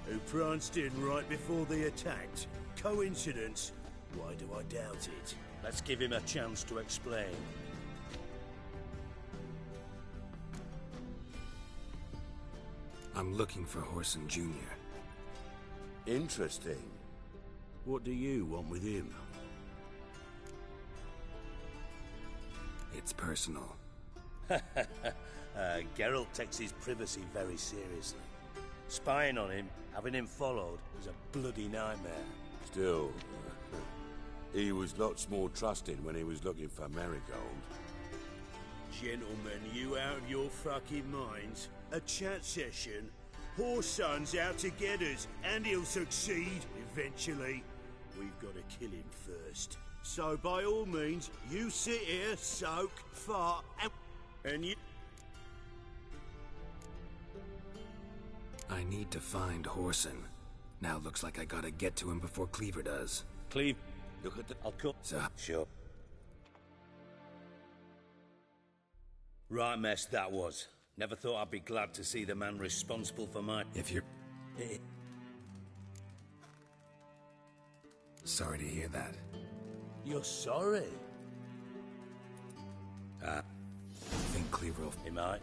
Who pranced in right before they attacked. Coincidence? Why do I doubt it? Let's give him a chance to explain. I'm looking for Whoreson Jr. Interesting. What do you want with him? It's personal. Geralt takes his privacy very seriously. Spying on him, having him followed, is a bloody nightmare. Still, he was lots more trusting when he was looking for Marigold. Gentlemen, you out of your fucking minds? A chat session? Whoreson's out to get us, and he'll succeed, eventually. We've got to kill him first. So by all means, you sit here, soak, fart, and you... I need to find Whoreson. Now looks like I gotta get to him before Cleaver does. Cleve, look at the... I'll cut. So... Sure. Right mess that was. Never thought I'd be glad to see the man responsible for my... If you're... Sorry to hear that. You're sorry? I think Cleaver will... He might.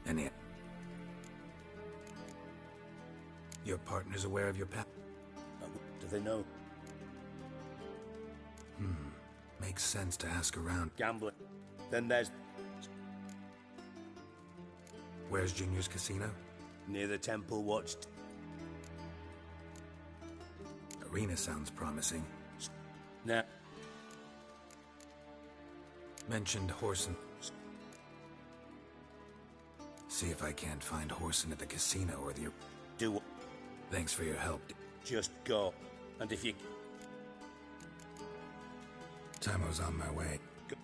Any... Your partner's aware of your past? Do they know? Makes sense to ask around. Gambling. Then there's... Where's Junior's casino? Near the temple watched. Arena sounds promising. Nah. Mentioned Horson. See if I can't find Horson at the casino or the... Do what? Thanks for your help. Just go. And if you... Tamo's on my way. Go.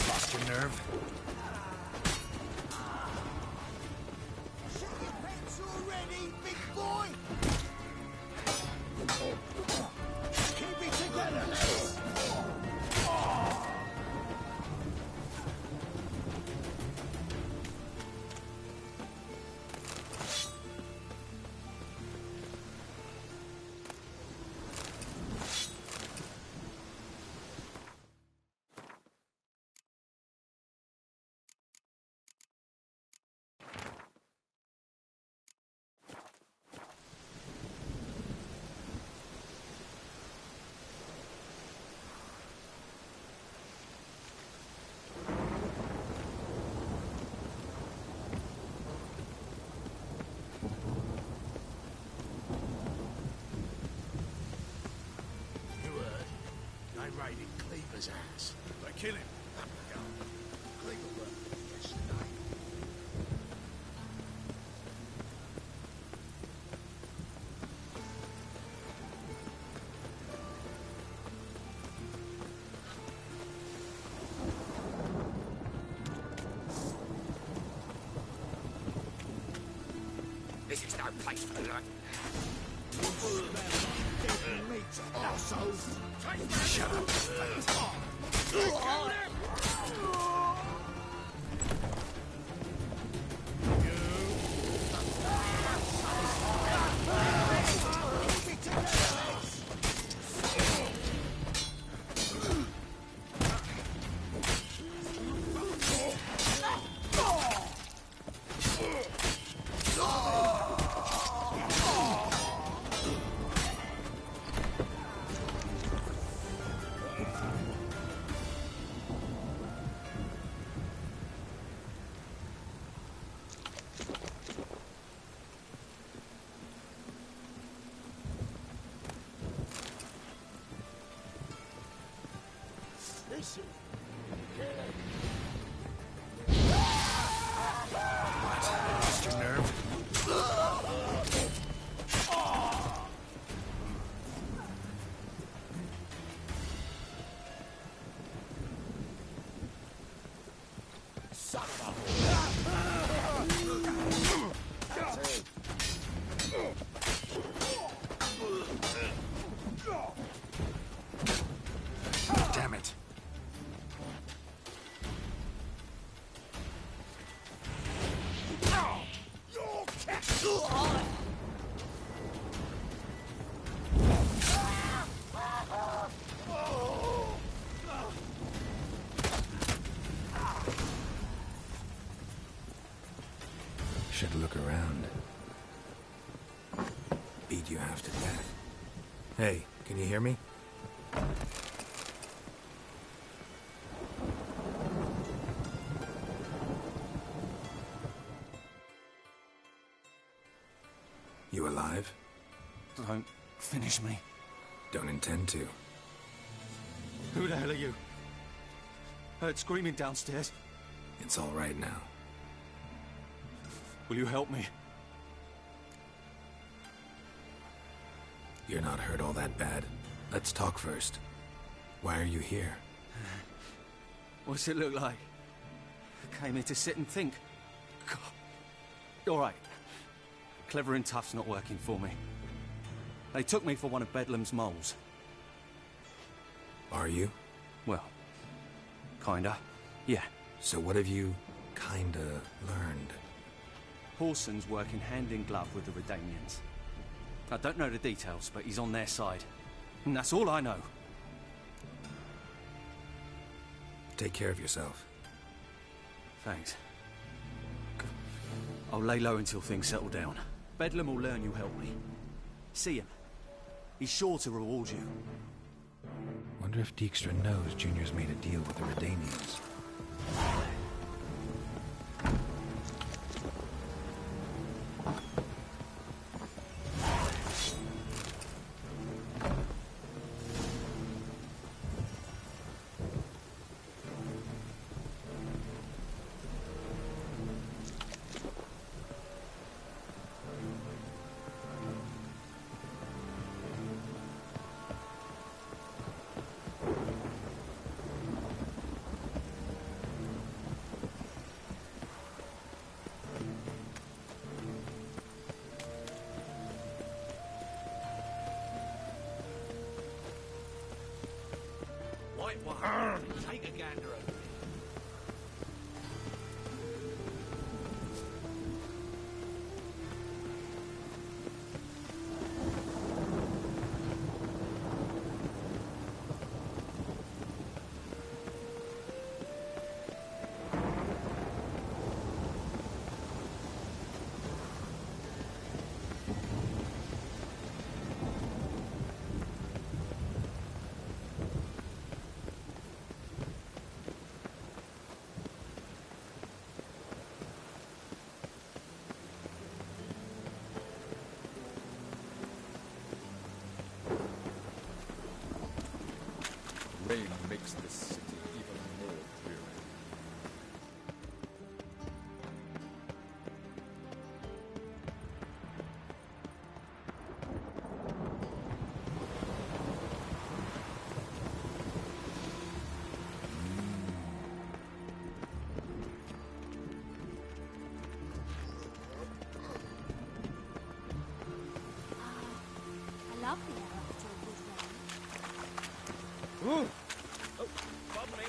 Lost your nerve? Shut your pants already, big boy! Keep it together! Raided Cleaver's house. They kill him. Cleaver worked yesterday. This is no place for the Shut up. Lost your nerve? Damn it. Should look around. Beat you half to death. Hey, can you hear me? You alive? Don't finish me. Don't intend to. Who the hell are you? Heard screaming downstairs. It's all right now. Will you help me? You're not hurt all that bad. Let's talk first. Why are you here? What's it look like? Came here to sit and think. God. All right. Clever and tough's not working for me. They took me for one of Bedlam's moles. Are you? Well, kinda. Yeah. So what have you kinda learned? Paulson's working hand in glove with the Redanians. I don't know the details, but he's on their side. And that's all I know. Take care of yourself. Thanks. I'll lay low until things settle down. Bedlam will learn you helped me. See him. He's sure to reward you. Wonder if Dijkstra knows Junior's made a deal with the Redanians. Take a gander over Rain makes this city even more dreary. I love the air after a good rain. Ooh. Oh, pardon me.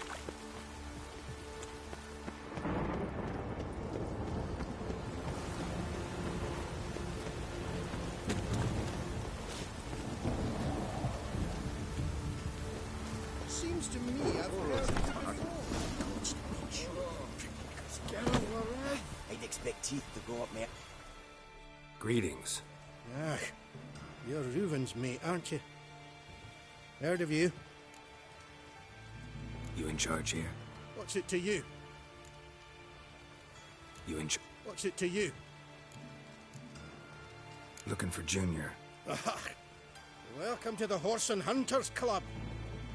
Seems to me I've heard it before. I'd expect teeth to go up, mate. Greetings. Ah, you're Reuven's mate, aren't you? Heard of you. You in charge here? What's it to you? You in charge? What's it to you? Looking for Junior. Welcome to the Horse and Hunters Club.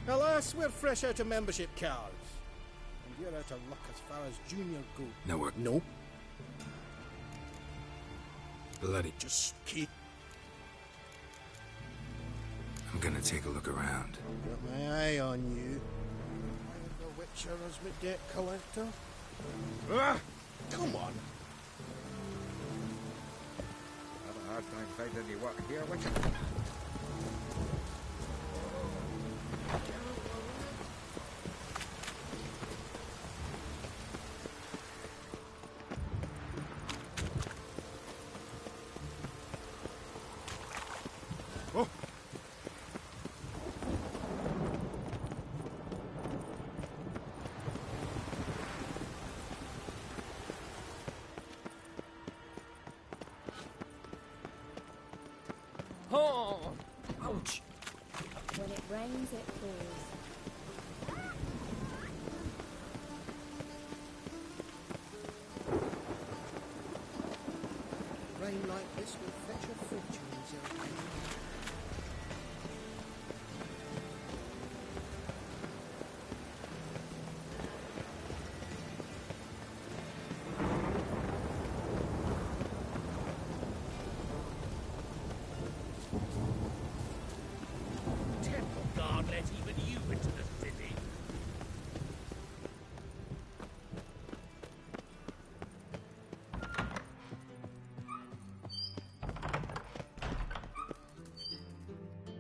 Alas, we're fresh out of membership cards. And you're out of luck as far as junior go. No work. No. Bloody. Just keep. I'm gonna take a look around. Got my eye on you. The Witcher as my debt collector. Come on. Have a hard time finding any work here, Witcher. Oh! Ouch! When it rains, it pours. Rain like this will fetch a fortune, Zero. Temple Guard let even you into the city.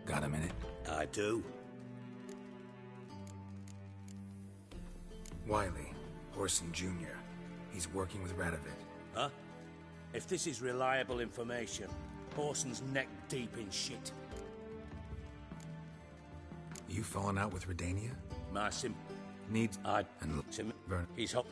Got a minute? I do. Wiley, Horson Jr. He's working with Radovid. Huh? If this is reliable information, Horson's neck deep in shit. You falling out with Redania? My sim... Needs... I... And... Vernon. He's hot.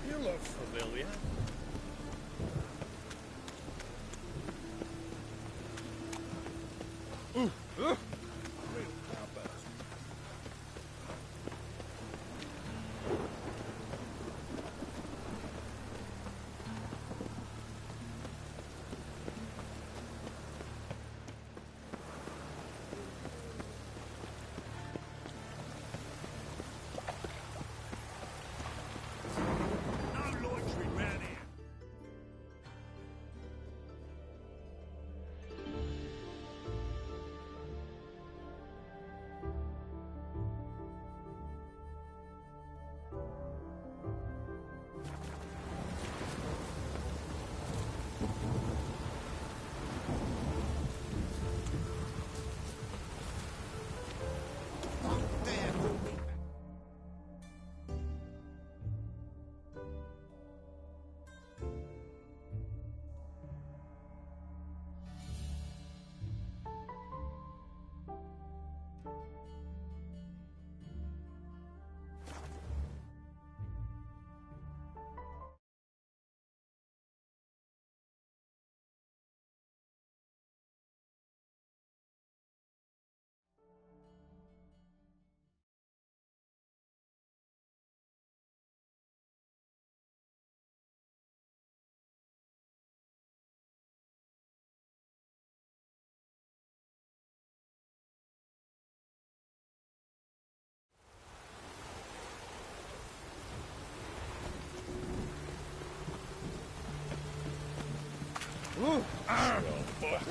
You look familiar. No loitering round here.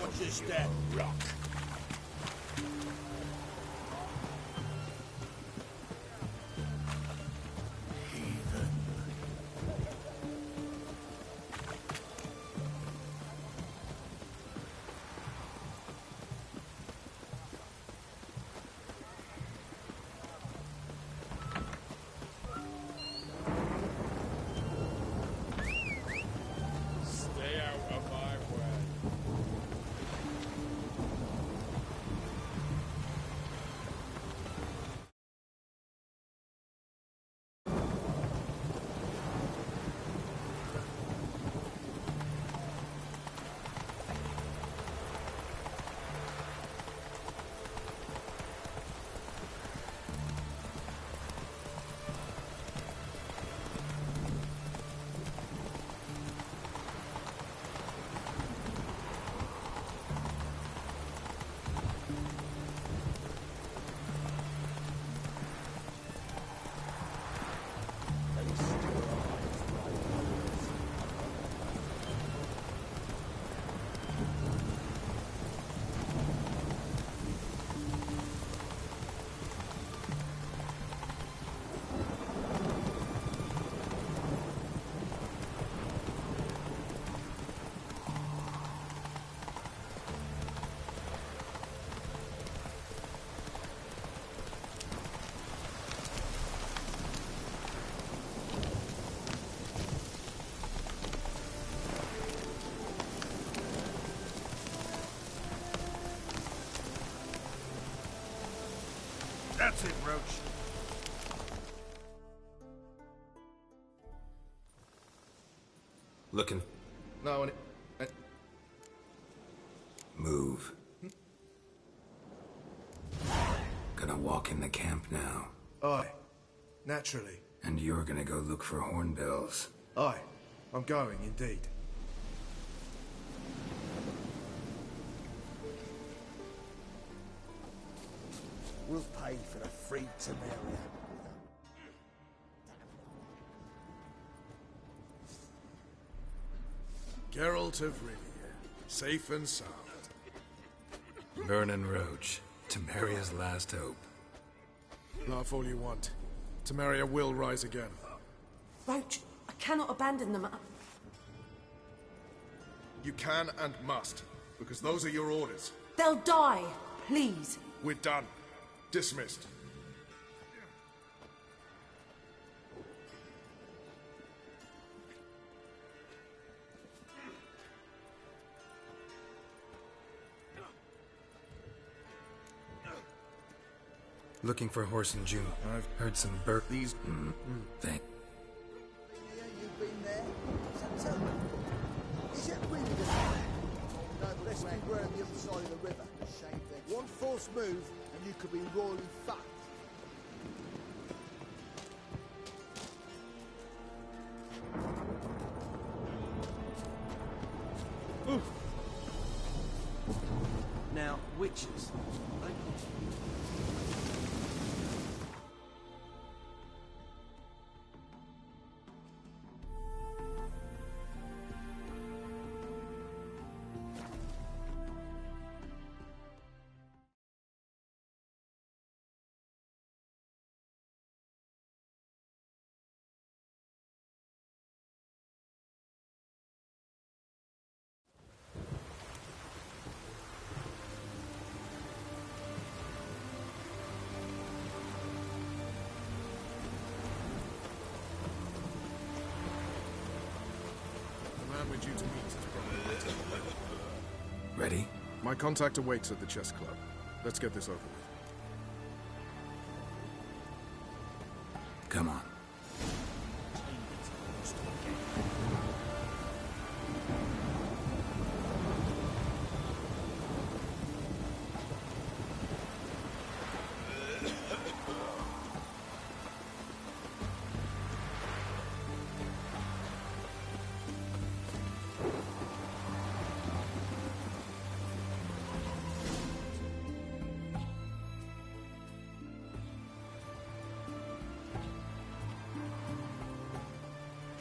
What's this step? Rock. Stay out of my way. Roach. Looking. No, Move. Gonna walk in the camp now. Aye. Naturally. And you're gonna go look for hornbills. Aye. I'm going, indeed. We'll pay for the free Temeria. Geralt of Rivia. Safe and sound. Vernon Roach. Temeria's last hope. Laugh all you want. Temeria will rise again. Roach, I cannot abandon them. You can and must, because those are your orders. They'll die. Please. We're done. Dismissed. Looking for Horse and June. I've heard some These. Thank. You've been there? So tell me, is it really the plan? No, but let's be we're on the other side of the river. Shame thing. One false move, and you could be royally fucked. Now, witches. We're due to meet. Ready? My contact awaits at the chess club. Let's get this over with. Come on.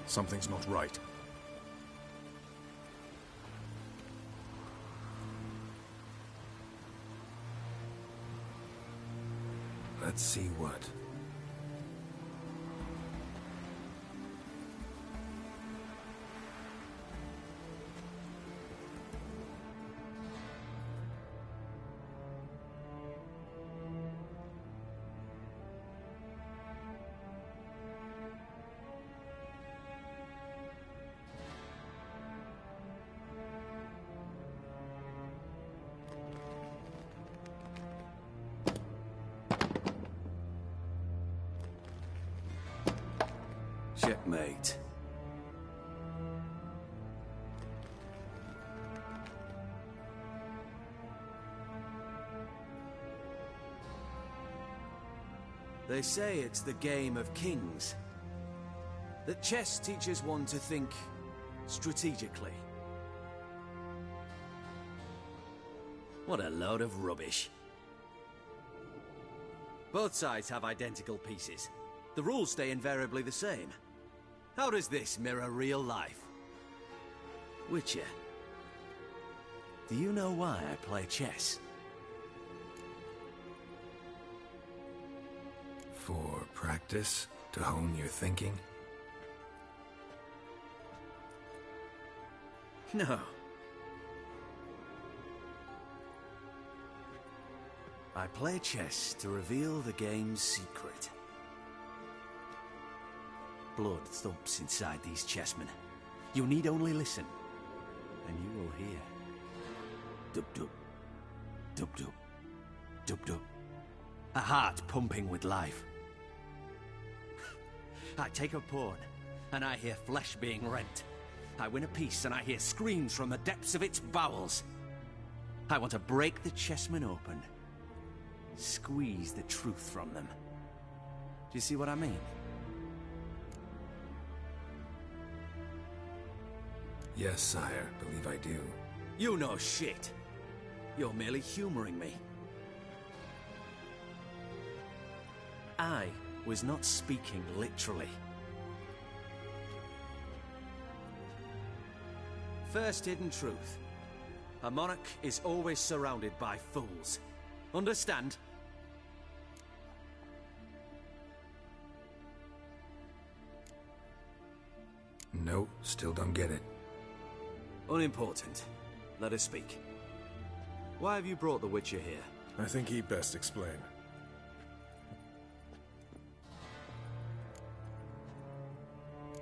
Something's not right. Let's see what. Checkmate. They say it's the game of kings. That chess teaches one to think strategically. What a load of rubbish. Both sides have identical pieces. The rules stay invariably the same. How does this mirror real life? Witcher, do you know why I play chess? For practice? To hone your thinking? No. I play chess to reveal the game's secret. Blood thumps inside these chessmen. You need only listen, and you will hear. Dub-dub. Dub-dub. Dub-dub. A heart pumping with life. I take a pawn, and I hear flesh being rent. I win a piece, and I hear screams from the depths of its bowels. I want to break the chessmen open. Squeeze the truth from them. Do you see what I mean? Yes, sire. Believe I do. You know shit. You're merely humoring me. I was not speaking literally. First hidden truth. A monarch is always surrounded by fools. Understand? No, still don't get it. Unimportant. Let us speak. Why have you brought the Witcher here? I think he'd best explain.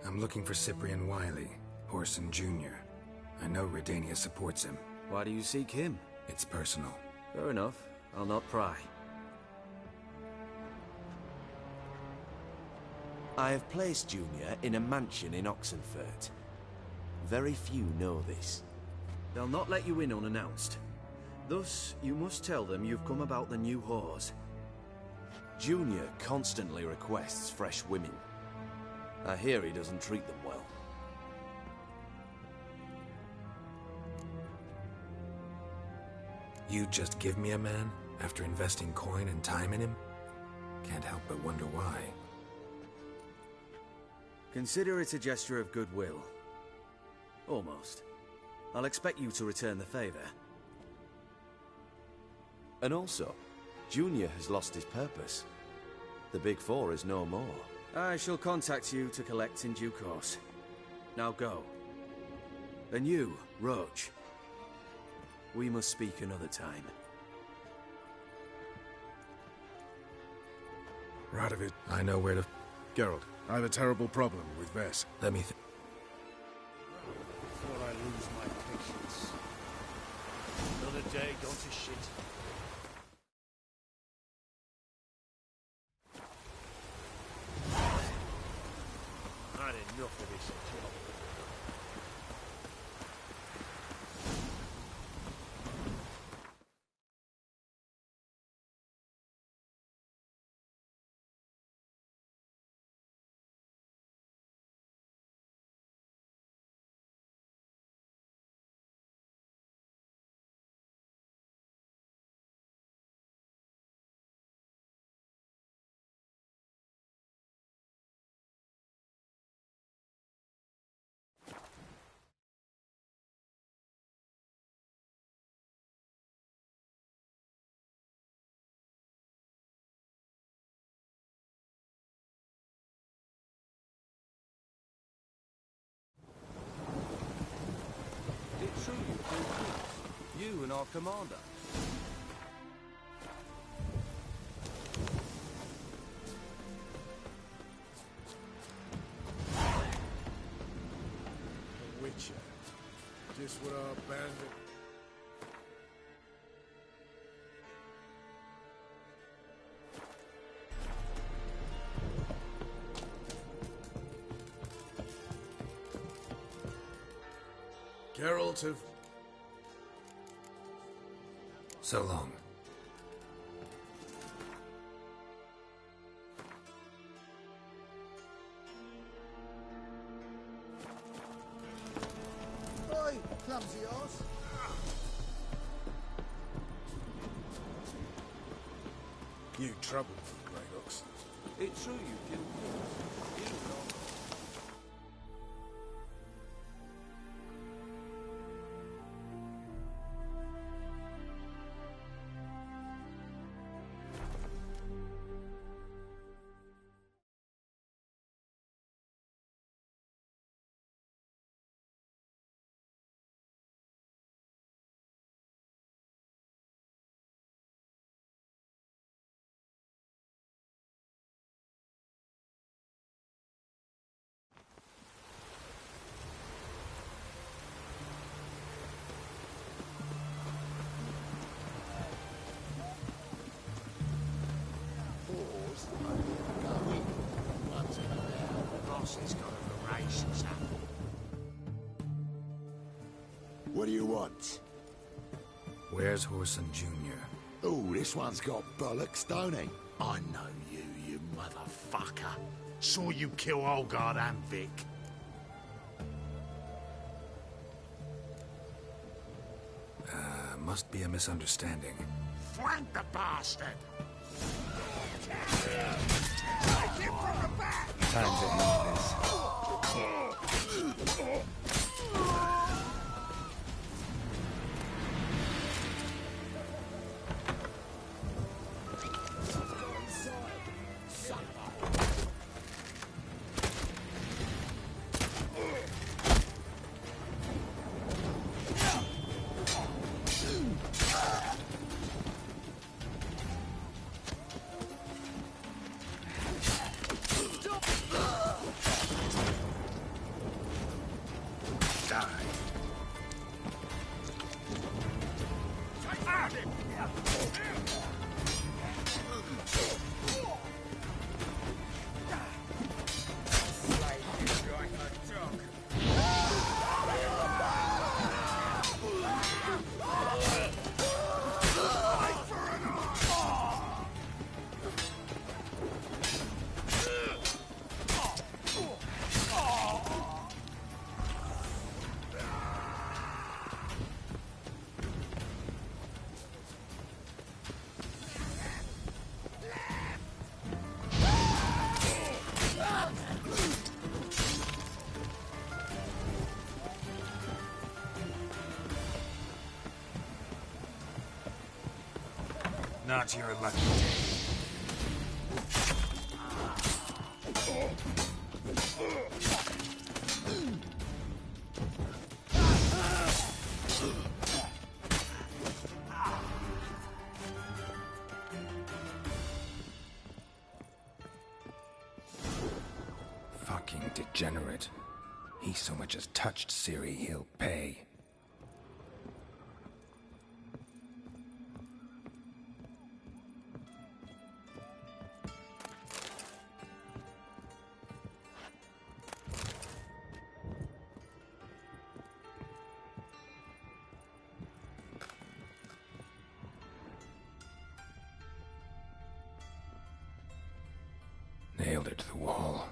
I'm looking for Cyprian Wiley, Horson Jr. I know Redania supports him. Why do you seek him? It's personal. Fair enough. I'll not pry. I have placed Junior in a mansion in Oxenfurt. Very few know this. They'll not let you in unannounced. Thus, you must tell them you've come about the new whores. Junior constantly requests fresh women. I hear he doesn't treat them well. You'd just give me a man after investing coin and time in him? Can't help but wonder why. Consider it a gesture of goodwill. Almost. I'll expect you to return the favor. And also, Junior has lost his purpose. The Big Four is no more. I shall contact you to collect in due course. Now go. And you, Roach. We must speak another time. Radovid. I know where to... Geralt, I have a terrible problem with Vess. Let me Before I lose my patience. Another day gone to shit. I had enough of this job. It's true you two troops. You and our commander. The Witcher. Just what our bandit... Geralt of... So long. Oi, clumsy arse. You troubled me, Grey Ox. It's true you killed do you want? Where's Horson Jr.? Oh, this one's got bollocks, don't he? I know you, you motherfucker. Saw you kill Olgard and Vic. Must be a misunderstanding. Flank the bastard! Take him from the back! Time to end this. Not your lucky day. Fucking degenerate. He so much as touched Ciri, he'll pay. Nailed it to the wall.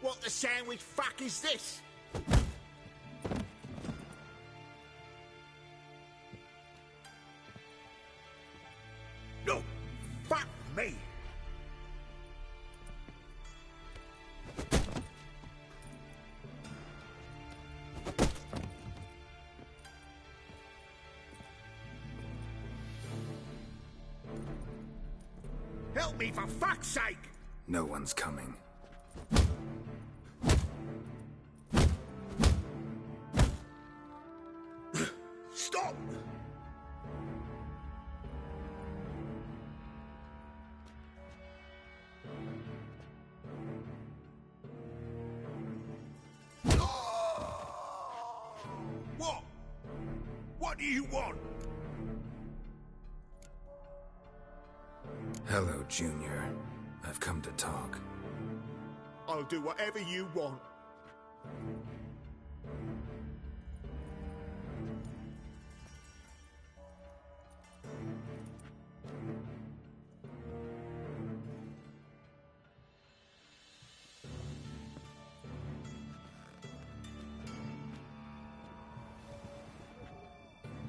What the sandwich fuck is this? No, fuck me. Help me for fuck's sake! No one's coming. Stop! What? What do you want? Hello, Junior. I've come to talk. I'll do whatever you want.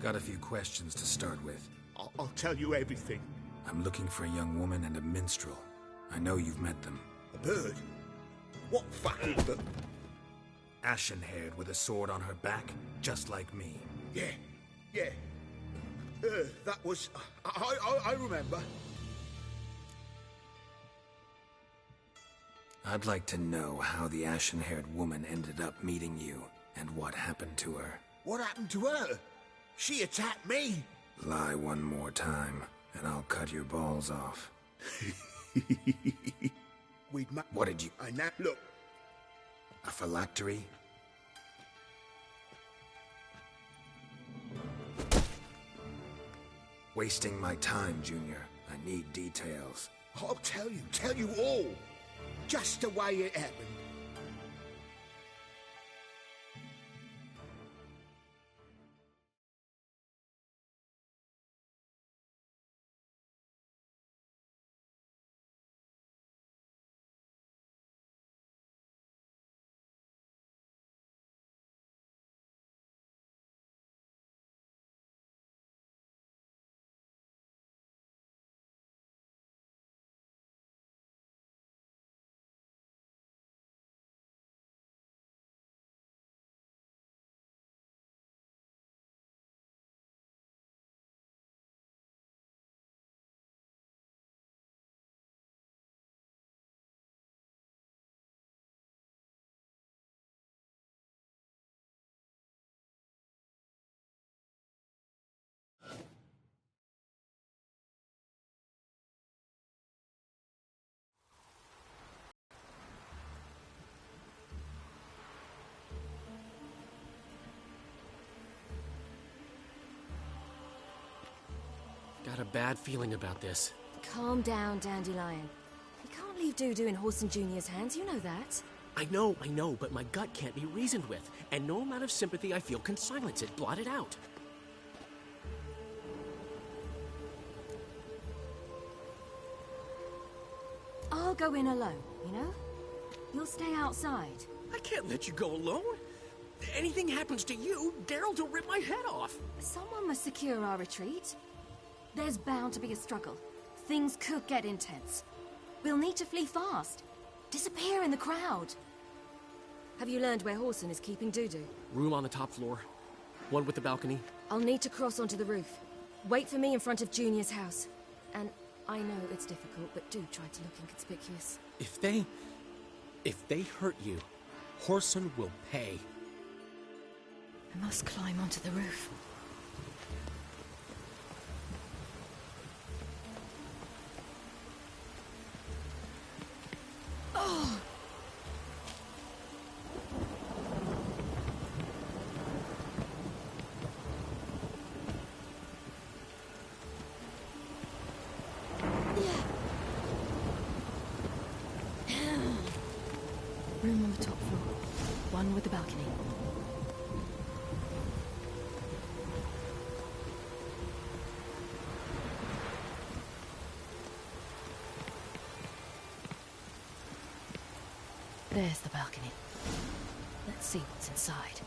Got a few questions to start with. I'll tell you everything. I'm looking for a young woman and a minstrel. I know you've met them. A bird? What fucking bird? Ashen-haired with a sword on her back, just like me. Yeah. That was... I remember. I'd like to know how the ashen-haired woman ended up meeting you, and what happened to her. What happened to her? She attacked me. Lie one more time, and I'll cut your balls off. What did you... Look. A phylactery? Wasting my time, Junior. I need details. I'll tell you all. Just the way it happened. Got a bad feeling about this. Calm down, Dandelion. You can't leave Dudu in Horson Jr.'s hands, you know that. I know, but my gut can't be reasoned with, and no amount of sympathy I feel can silence it, blot it out. I'll go in alone, you know? You'll stay outside. I can't let you go alone. Anything happens to you, Geralt will rip my head off. Someone must secure our retreat. There's bound to be a struggle. Things could get intense. We'll need to flee fast. Disappear in the crowd. Have you learned where Horson is keeping Dudu? Room on the top floor. One with the balcony. I'll need to cross onto the roof. Wait for me in front of Junior's house. And I know it's difficult, but do try to look inconspicuous. If they hurt you, Horson will pay. I must climb onto the roof. Oh! Room on the top floor. One with the balcony. There's the balcony. Let's see what's inside.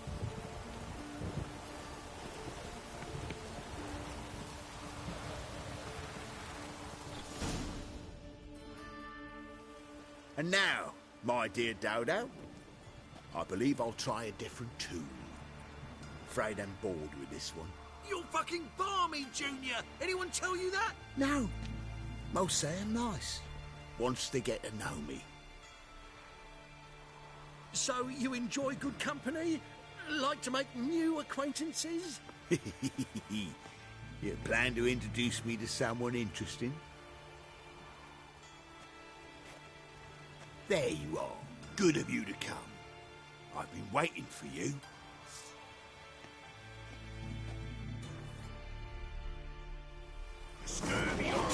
And now, my dear Dodo, I believe I'll try a different tune. Afraid I'm bored with this one. You're fucking balmy, Junior! Anyone tell you that? No. Most say I'm nice. Once they get to know me. So you enjoy good company? Like to make new acquaintances? You plan to introduce me to someone interesting? There you are. Good of you to come. I've been waiting for you. Scurvy on.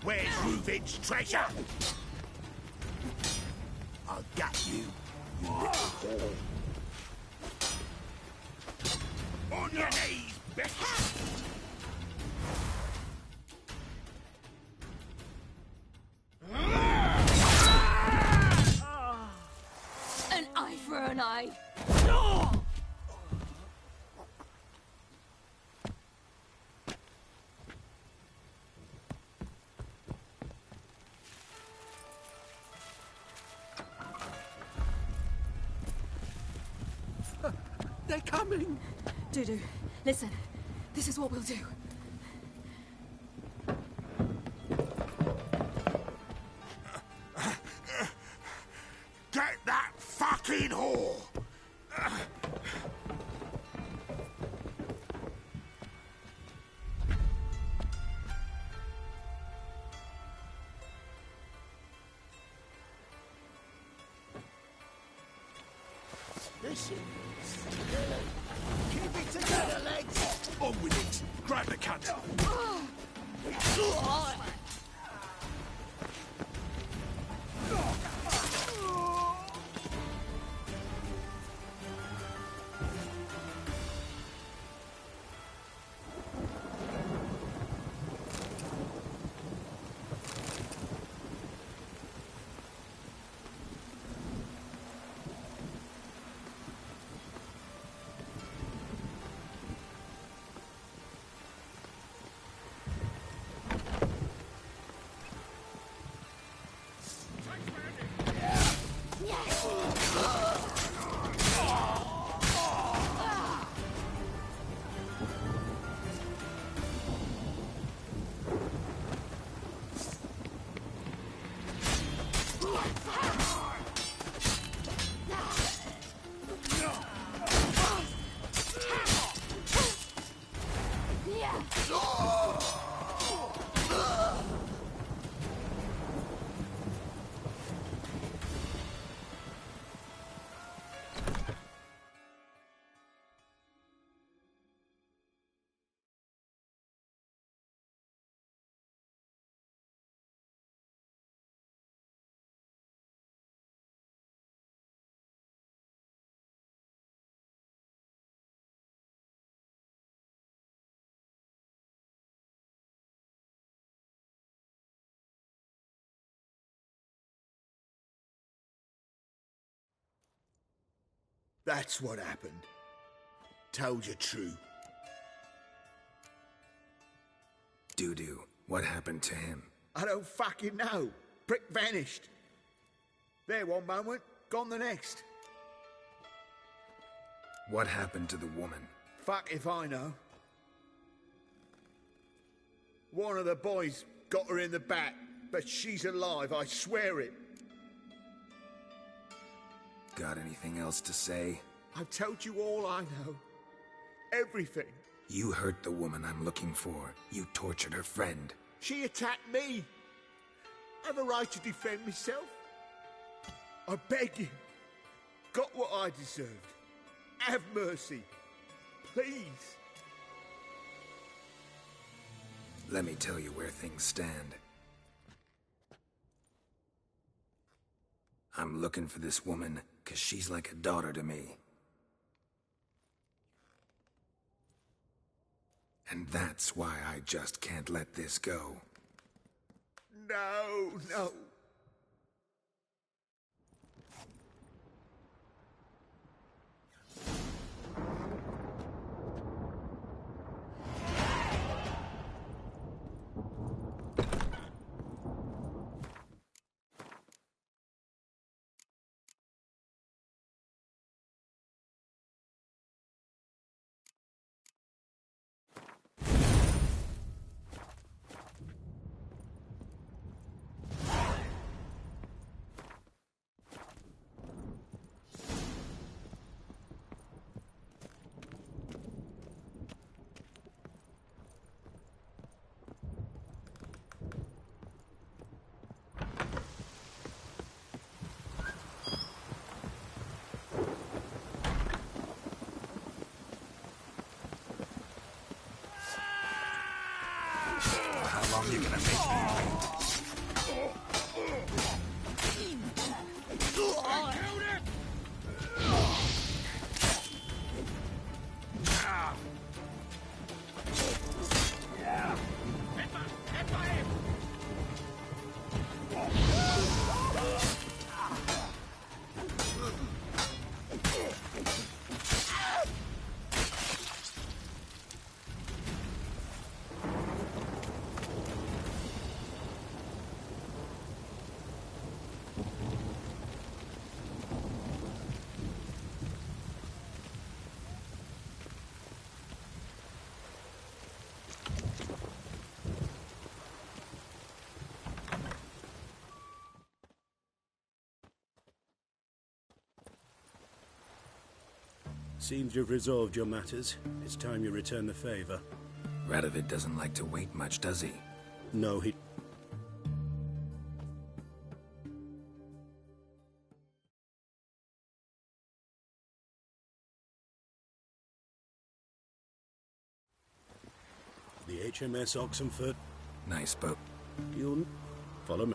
Where's Reuven's treasure? I'll get you, you little whore. On your knees, bitch! An eye for an eye. They're coming! Dudu, listen. This is what we'll do. mission. Keep it together, legs! On with it! Grab the cunt! That's what happened. Told you true. Doo-doo, what happened to him? I don't fucking know. Prick vanished. There one moment, gone the next. What happened to the woman? Fuck if I know. One of the boys got her in the back, but she's alive, I swear it. Got anything else to say? I've told you all I know. Everything. You hurt the woman I'm looking for. You tortured her friend. She attacked me. I have a right to defend myself. I beg you. Got what I deserved. Have mercy. Please. Let me tell you where things stand. I'm looking for this woman, 'cause she's like a daughter to me. And that's why I just can't let this go. No, no. How long are you gonna make me wait? Seems you've resolved your matters. It's time you return the favor. Radovid doesn't like to wait much, does he? No, he The HMS Oxenford. Nice boat. You'll follow me.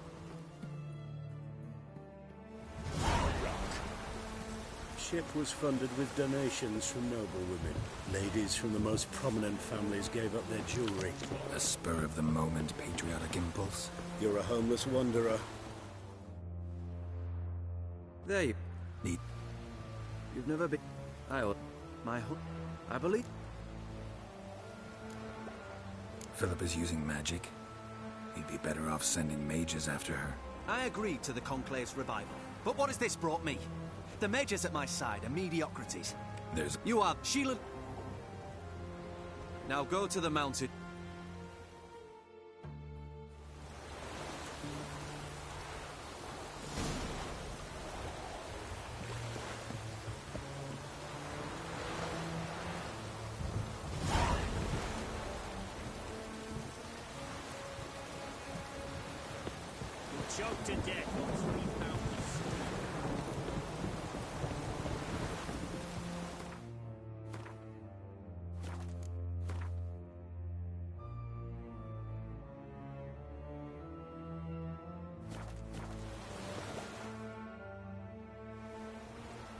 Ship was funded with donations from noble women. Ladies from the most prominent families gave up their jewelry. A spur-of-the-moment patriotic impulse? You're a homeless wanderer. There you... Neat. You've never been... I believe... Philip is using magic. He'd be better off sending mages after her. I agreed to the Conclave's revival. But what has this brought me? The mages at my side are mediocrities. You are Sheila... Now go to the mountain. Choked to death on 3 pounds.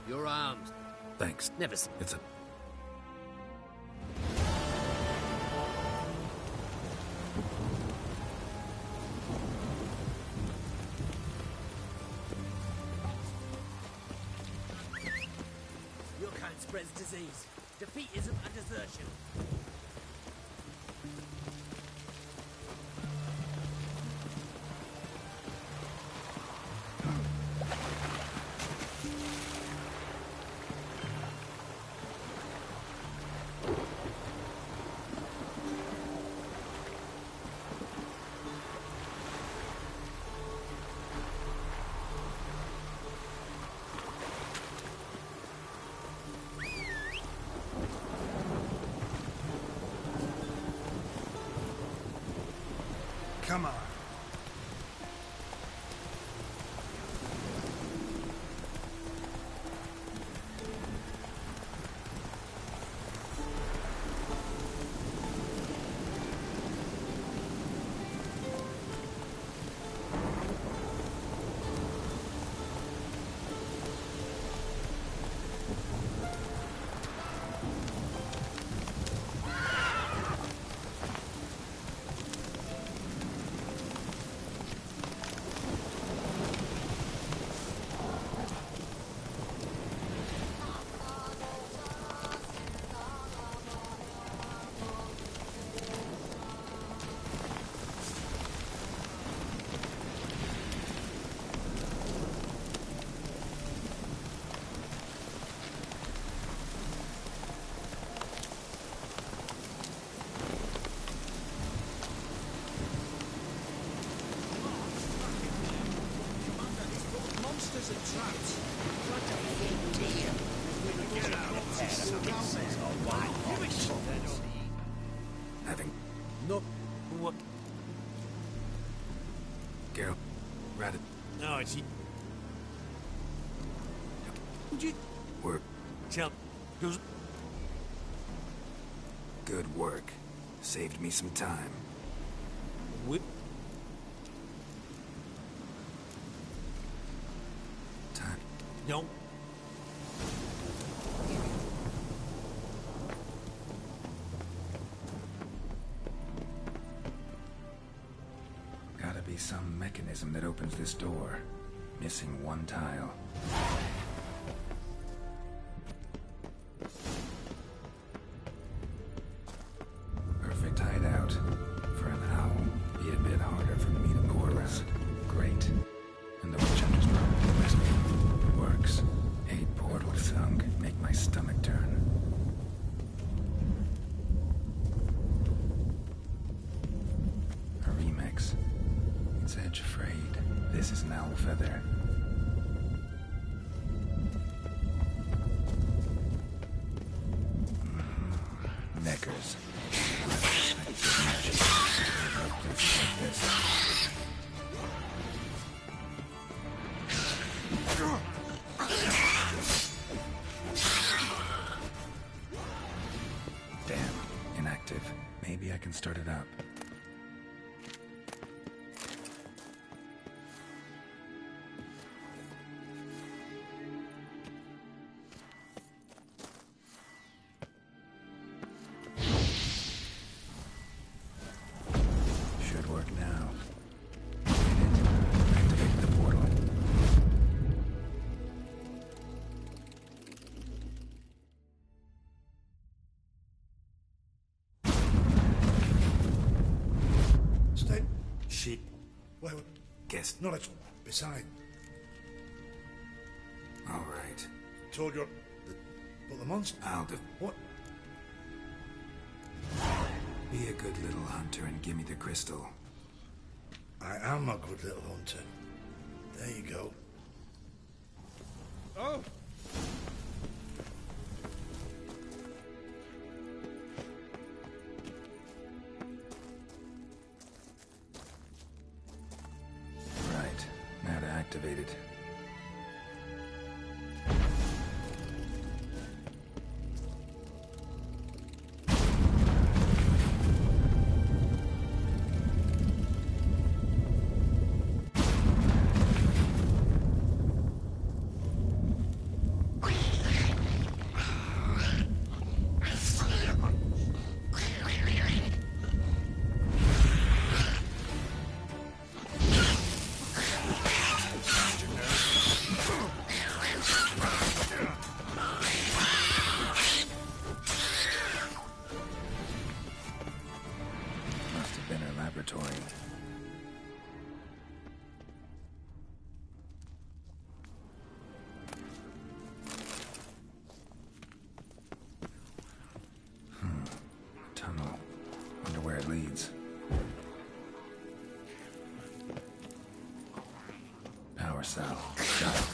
You're armed. Thanks. Never... It's a... Your kind spreads disease. Defeat isn't a desertion. Come on. Monsters and traps. What a big deal. We could get out of there. Having... No. What? Go. Rather... No, it's... Would you... Work. Tell... Goes... Good work. Saved me some time. Whip... Time. No. Gotta be some mechanism that opens this door. Missing one tile. Perfect hideout. For an owl. Be a bit harder for me to go around. Great. And the witch hunter's probably with me. Works. 8 portal thunk. Make my stomach turn. A remix. It's edge frayed. This is an owl feather. Neckers. Damn, inactive. active. Maybe I can start it up. Should work now. Activate the portal. Stay. Shit. Wait. Guess not at all. Beside. All right. Told you. But the monster. I'll do. What? Be a good little hunter and give me the crystal. I am a good little hunter. There you go. Oh! Right. Now to activate it. Must have been her laboratory. Tunnel. Wonder where it leads. Power cell. Got it.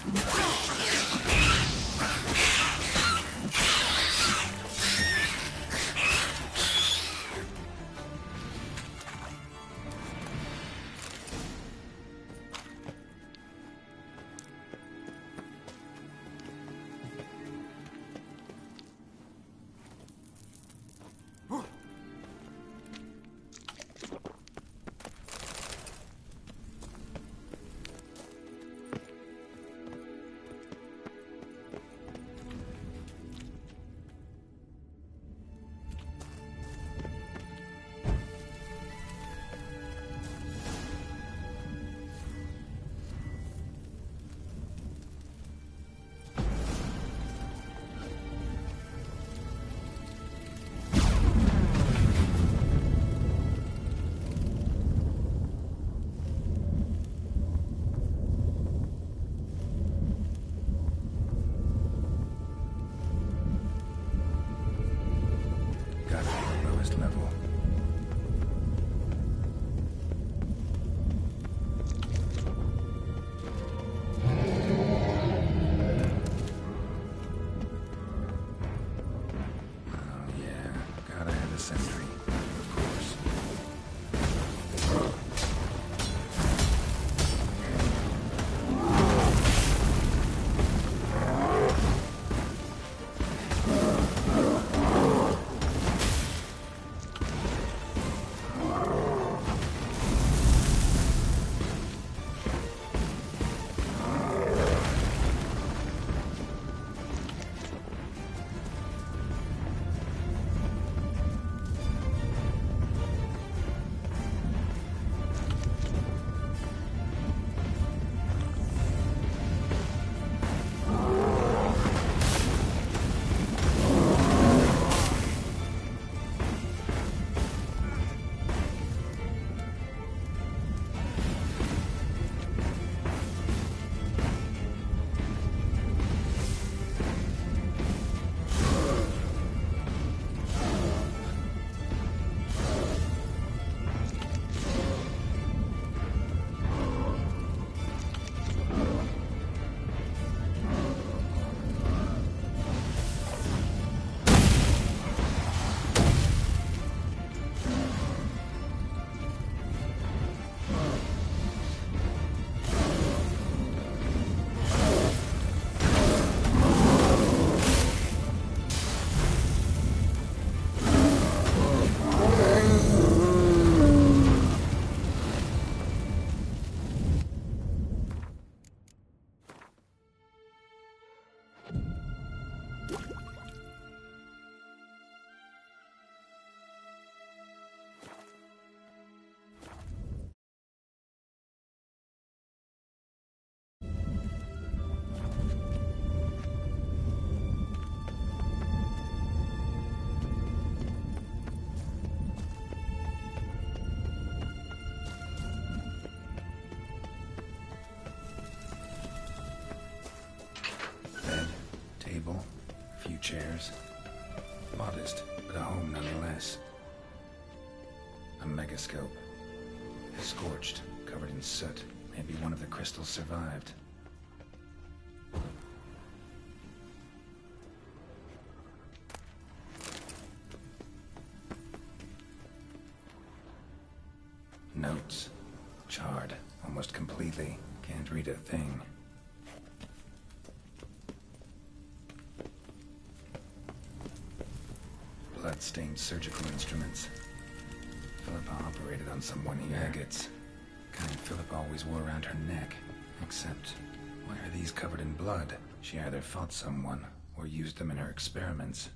Gotta be the lowest level. Oh yeah, gotta have a sentry. Of course. dress. A megascope. Scorched, covered in soot. Maybe one of the crystals survived. Notes. Charred, almost completely. Can't read a thing. Blood-stained surgical instruments. Philippa operated on someone he agates. Kind Philippa always wore around her neck. Except, why are these covered in blood? She either fought someone, or used them in her experiments.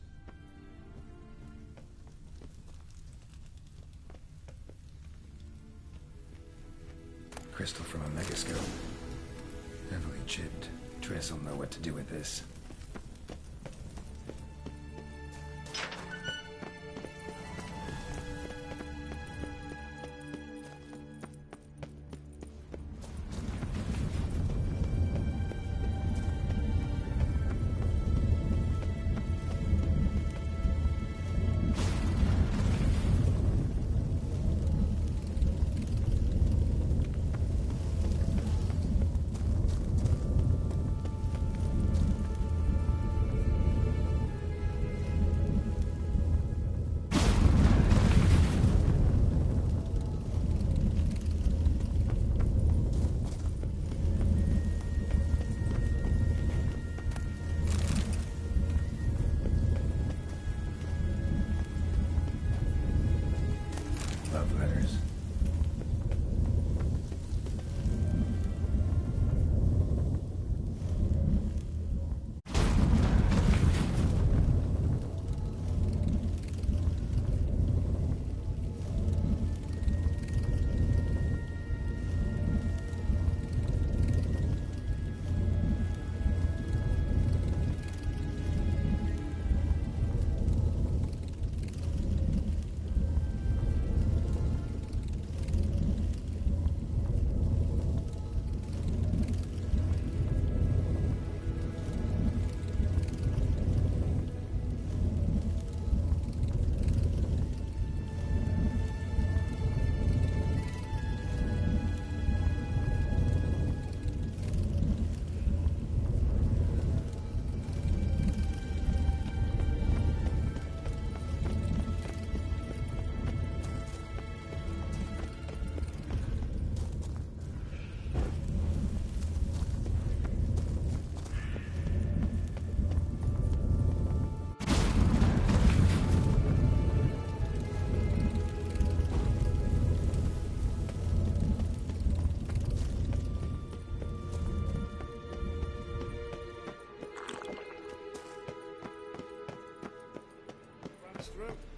Crystal from a megascope. Heavily chipped. Triss will know what to do with this. Love letters.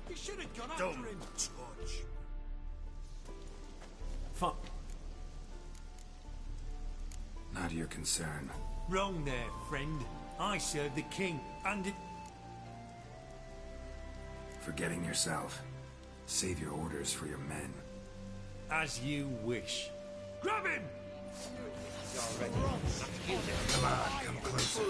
You should have gone after him, Touch. Fuck. Not your concern. Wrong there, friend. I served the king under... Forgetting yourself. Save your orders for your men. As you wish. Grab him! Come on, come closer.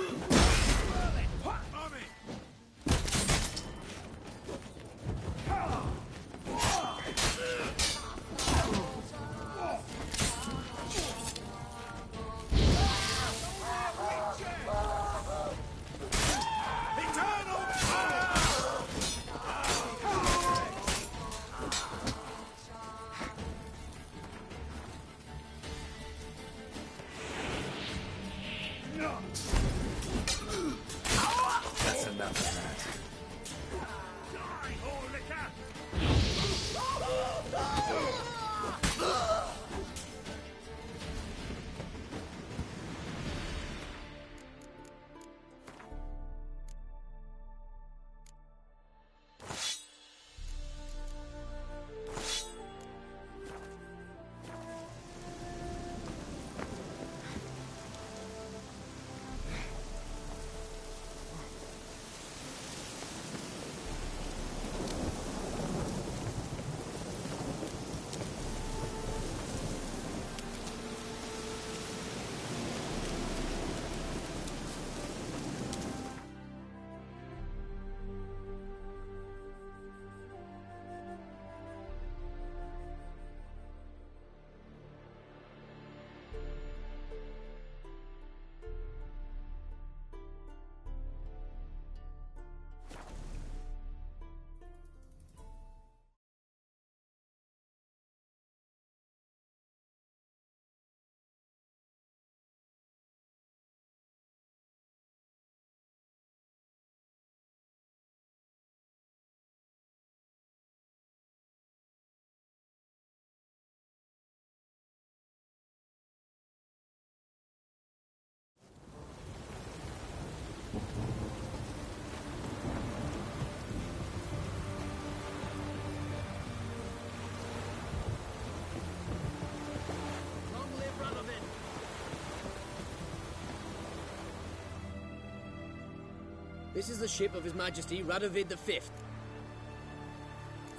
This is the ship of His Majesty Radovid V.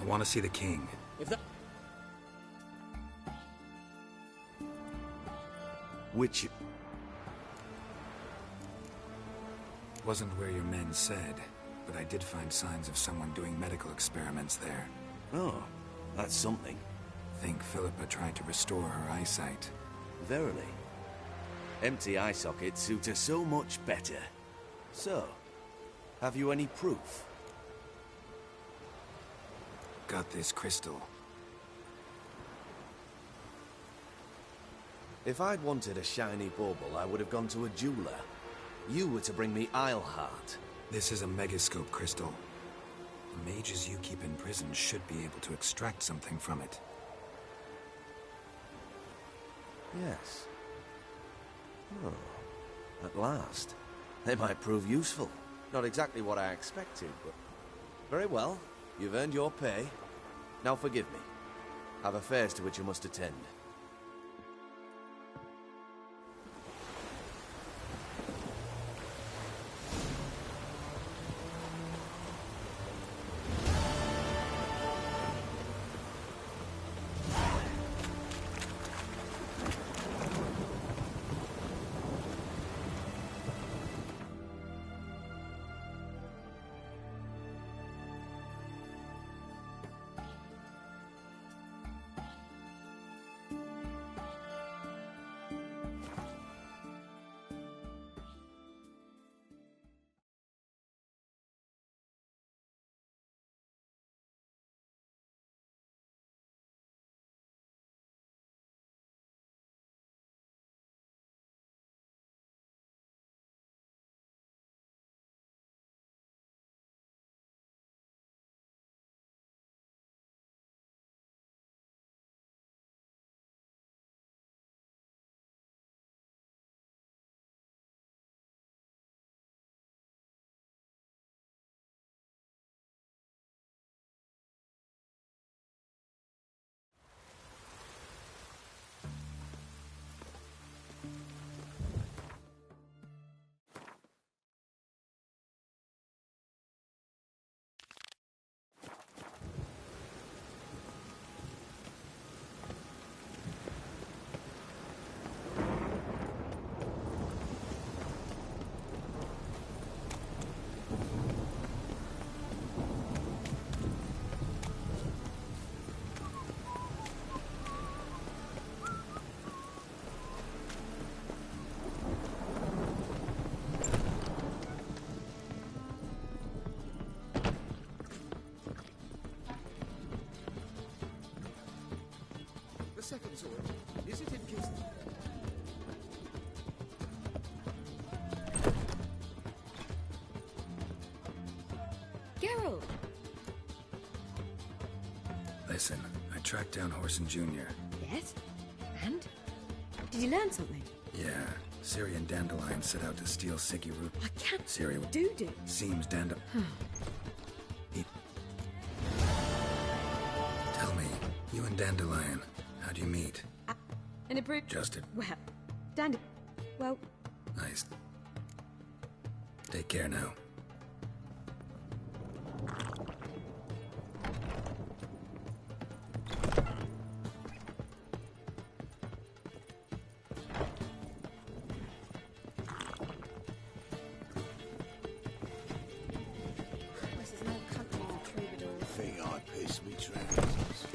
I want to see the king. If that... Which... Wasn't where your men said, but I did find signs of someone doing medical experiments there. Oh, that's something. Think Philippa tried to restore her eyesight. Verily. Empty eye sockets suit her so much better. So, have you any proof? Got this crystal. If I'd wanted a shiny bauble, I would have gone to a jeweler. You were to bring me Isleheart. This is a megascope crystal. The mages you keep in prison should be able to extract something from it. Yes. Oh, at last. They might prove useful. Not exactly what I expected, but... Very well. You've earned your pay. Now forgive me. I've affairs to which you must attend. The second sword. Is it in case... Geralt! Listen, I tracked down Horson Jr. Yes? And? Did you learn something? Yeah, Ciri and Dandelion set out to steal Siggy Root. I can't... Ciri... Do? Seems Tell me, you and Dandelion, how'd you meet? And it proved... Just it. Well, well... Nice. Take care now. This is no country for troubadours. Think I pissed me trousers.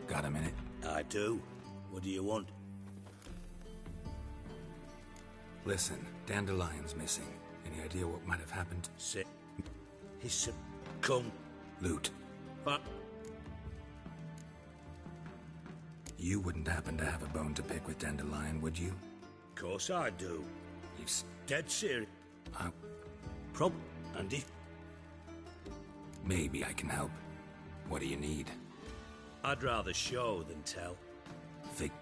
Got a minute? I do. What do you want? Listen, Dandelion's missing. Any idea what might have happened? He's succumbed. Loot. But you wouldn't happen to have a bone to pick with Dandelion, would you? Of course I do. He's dead serious. Andy? Maybe I can help. What do you need? I'd rather show than tell. Fig.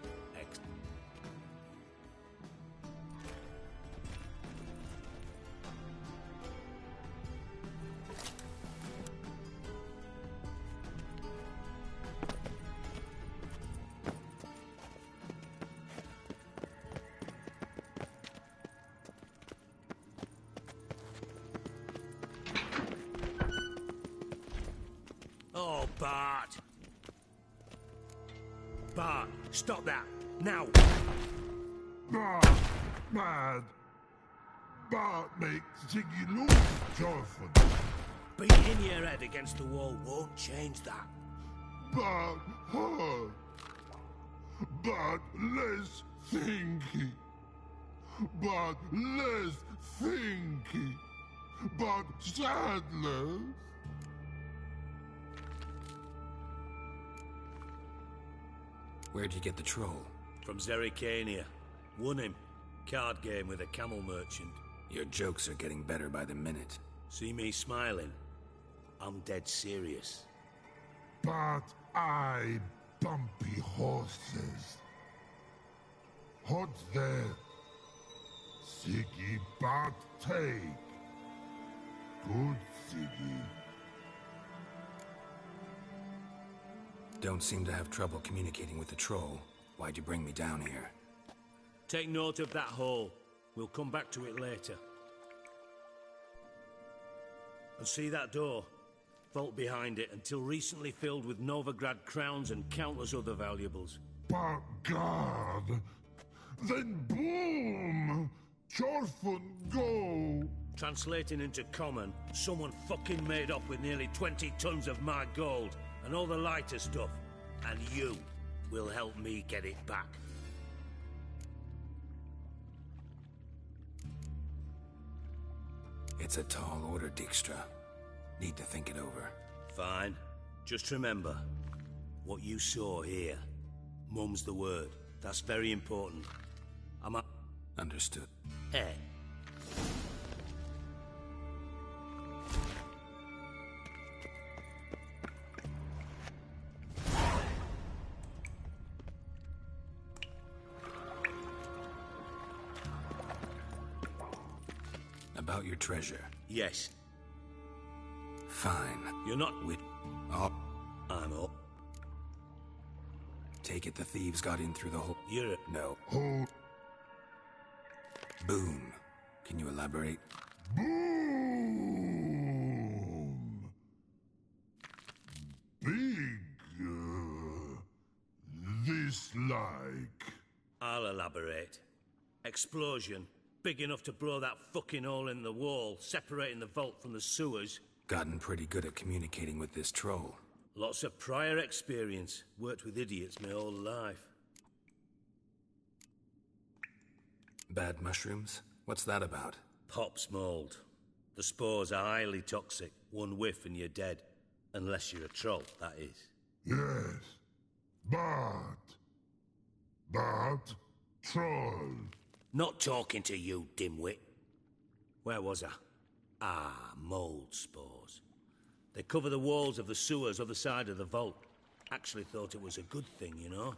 Oh, Bart! Bart, stop that! Now! Bart, mad. Bart makes Ziggy lose, Jonathan. Beating your head against the wall won't change that. Bart hurt. Bart less thinky. Bart less thinky. Bart sadness. Where'd you get the troll? From Zerrikania. Won him. Card game with a camel merchant. Your jokes are getting better by the minute. See me smiling? I'm dead serious. But I bumpy horses. What's there? Siggy Bart take. Good Siggy. Don't seem to have trouble communicating with the troll. Why'd you bring me down here? Take note of that hole. We'll come back to it later. And see that door? Vault behind it, until recently filled with Novigrad crowns and countless other valuables. But God! Then boom! Chorfun go! Translating into common, someone fucking made off with nearly 20 tons of my gold, and all the lighter stuff. And you will help me get it back. It's a tall order, Dijkstra. Need to think it over. Fine. Just remember, what you saw here. Mum's the word. That's very important. Understood. Eh. About your treasure. Yes. Fine. You're not with... Up. I'm up. Take it the thieves got in through the hole. You're... No. Hole. Boom. Can you elaborate? Boom! Big... this like... I'll elaborate. Explosion. Big enough to blow that fucking hole in the wall, separating the vault from the sewers. Gotten pretty good at communicating with this troll. Lots of prior experience. Worked with idiots my whole life. Bad mushrooms? What's that about? Pops mold. The spores are highly toxic. One whiff and you're dead. Unless you're a troll, that is. Yes. But... troll. Not talking to you, dimwit. Where was I? Ah, mold spores. They cover the walls of the sewers other side of the vault. Actually thought it was a good thing, you know?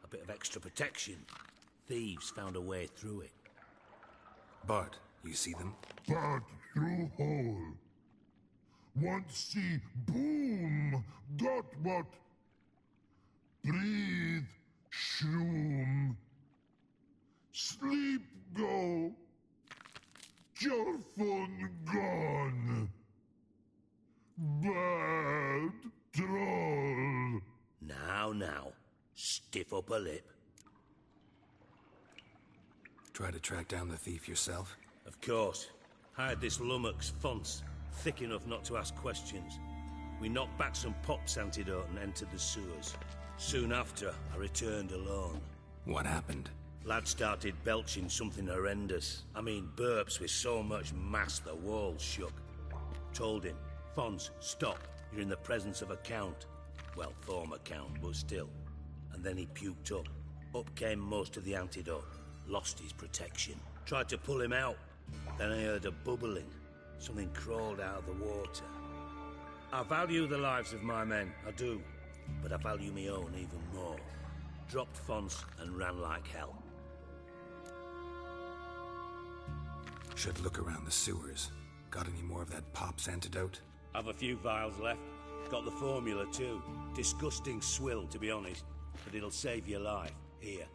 A bit of extra protection. Thieves found a way through it. Bart, you see them? Bart through hole. Want see boom. Got what? Breathe. Shroom. Sleep go. Your phone gone. Bad troll. Now. Stiff upper lip. Try to track down the thief yourself? Of course. Hired this lummox, Fonce. Thick enough not to ask questions. We knocked back some Pop's antidote and entered the sewers. Soon after, I returned alone. What happened? Lad started belching something horrendous. I mean, burps with so much mass the walls shook. Told him, Fons, stop. You're in the presence of a count. Well, former count, but still. And then he puked up. Up came most of the antidote. Lost his protection. Tried to pull him out. Then I heard a bubbling. Something crawled out of the water. I value the lives of my men, I do. But I value my own even more. Dropped Fons and ran like hell. Should look around the sewers. Got any more of that Pop's antidote? I've a few vials left. Got the formula too. Disgusting swill, to be honest. But it'll save your life. Here.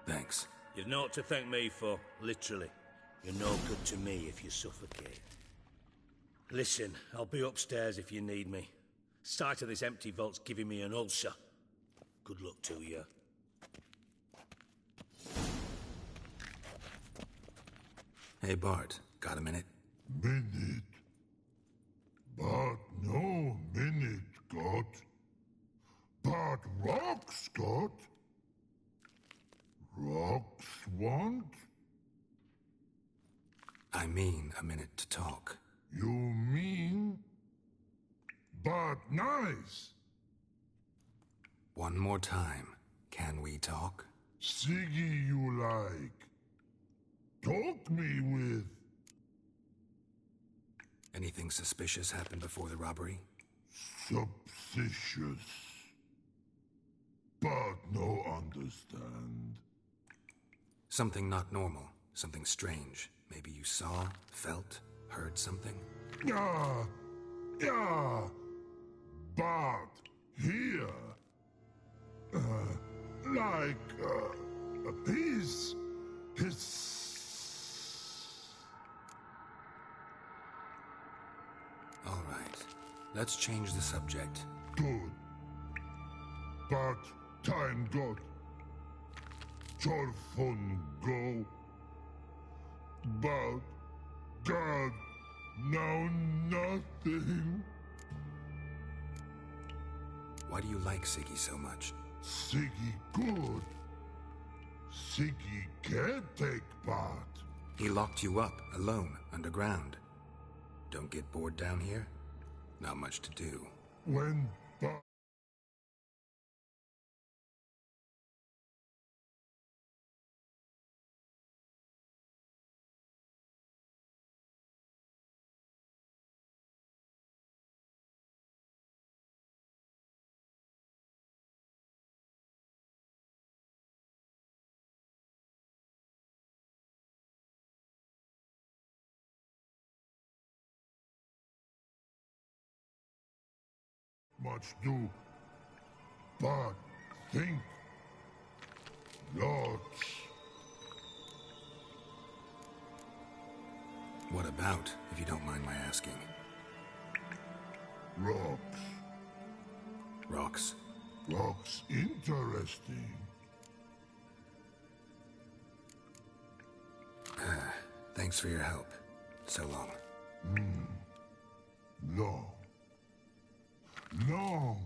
Thanks. You've naught to thank me for, literally. You're no good to me if you suffocate. Listen, I'll be upstairs if you need me. Sight of this empty vault's giving me an ulcer. Good luck to you. Hey, Bart. Got a minute? Minute. But no minute, got. But rocks, got. Rocks want? I mean a minute to talk. You mean? But nice. One more time. Can we talk? Siggy you like. Talk me with. Anything suspicious happened before the robbery? Suspicious. But no understand. Something not normal. Something strange. Maybe you saw, felt, heard something? Yeah. Yeah. But here. His. All right. Let's change the subject. Good. But time got. Charfon go. But God, now nothing. Why do you like Siggy so much? Siggy good. Siggy can't take part. He locked you up, alone, underground. Don't get bored down here? Not much to do. When much do, but think lots. What about, if you don't mind my asking? Rocks. Rocks? Rocks interesting. Thanks for your help. So long. Long. Long.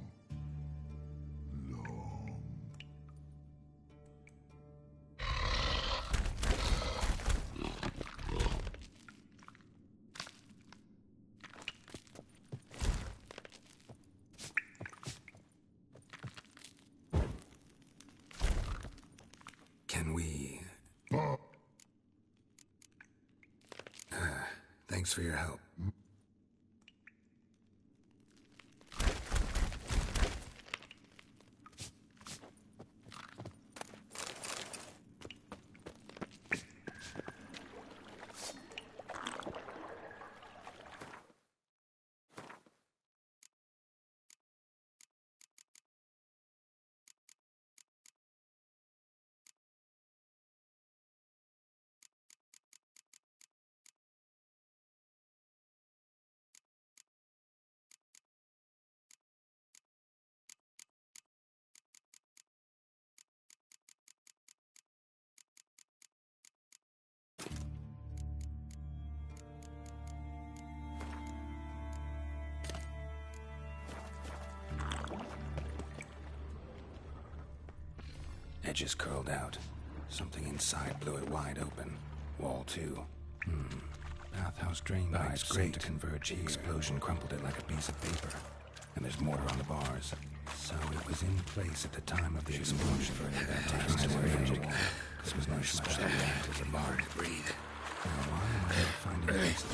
Can we... Thanks for your help. Edges curled out. Something inside blew it wide open. Wall 2. Bathhouse drain pipes seemed to converge here. The explosion crumpled it like a piece of paper. And there's mortar on the bars. So it was in place at the time of the explosion. This was no smudge that ran to the bar to breathe. Now why am I not finding this?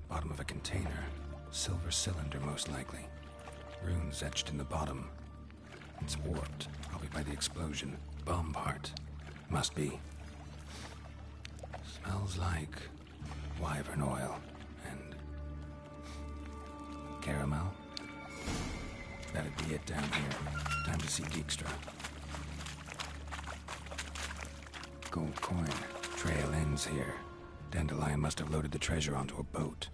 Bottom of a container. Silver cylinder, most likely. Runes etched in the bottom. It's warped, probably by the explosion. Bomb part. Must be. Smells like wyvern oil and caramel. That'd be it down here. Time to see Dijkstra. Gold coin. Trail ends here. Dandelion must have loaded the treasure onto a boat.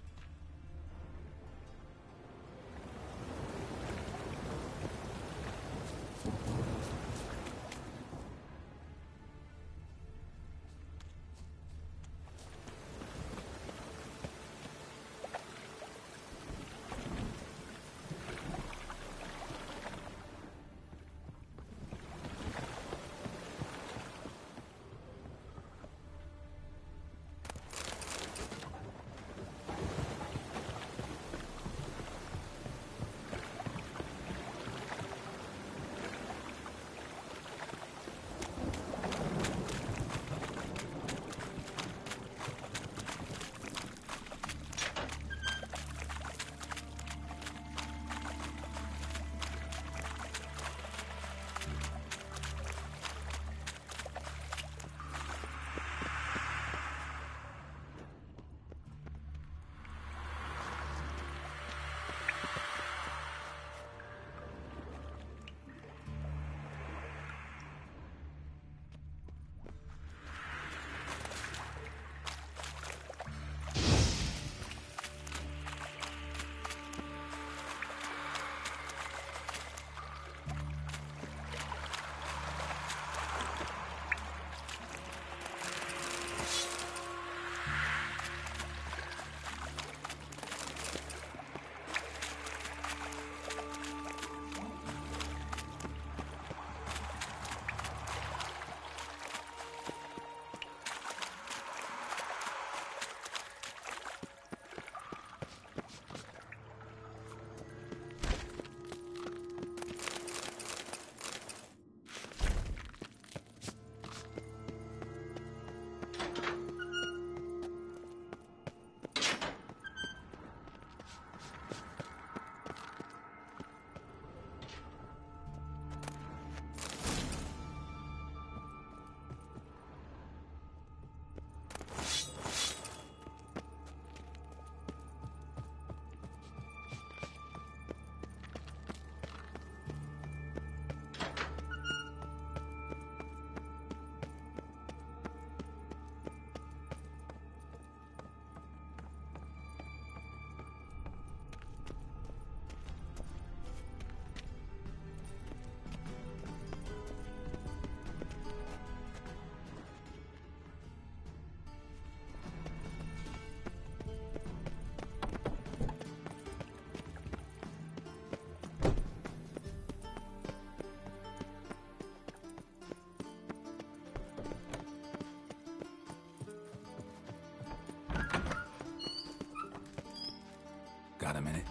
Got a minute?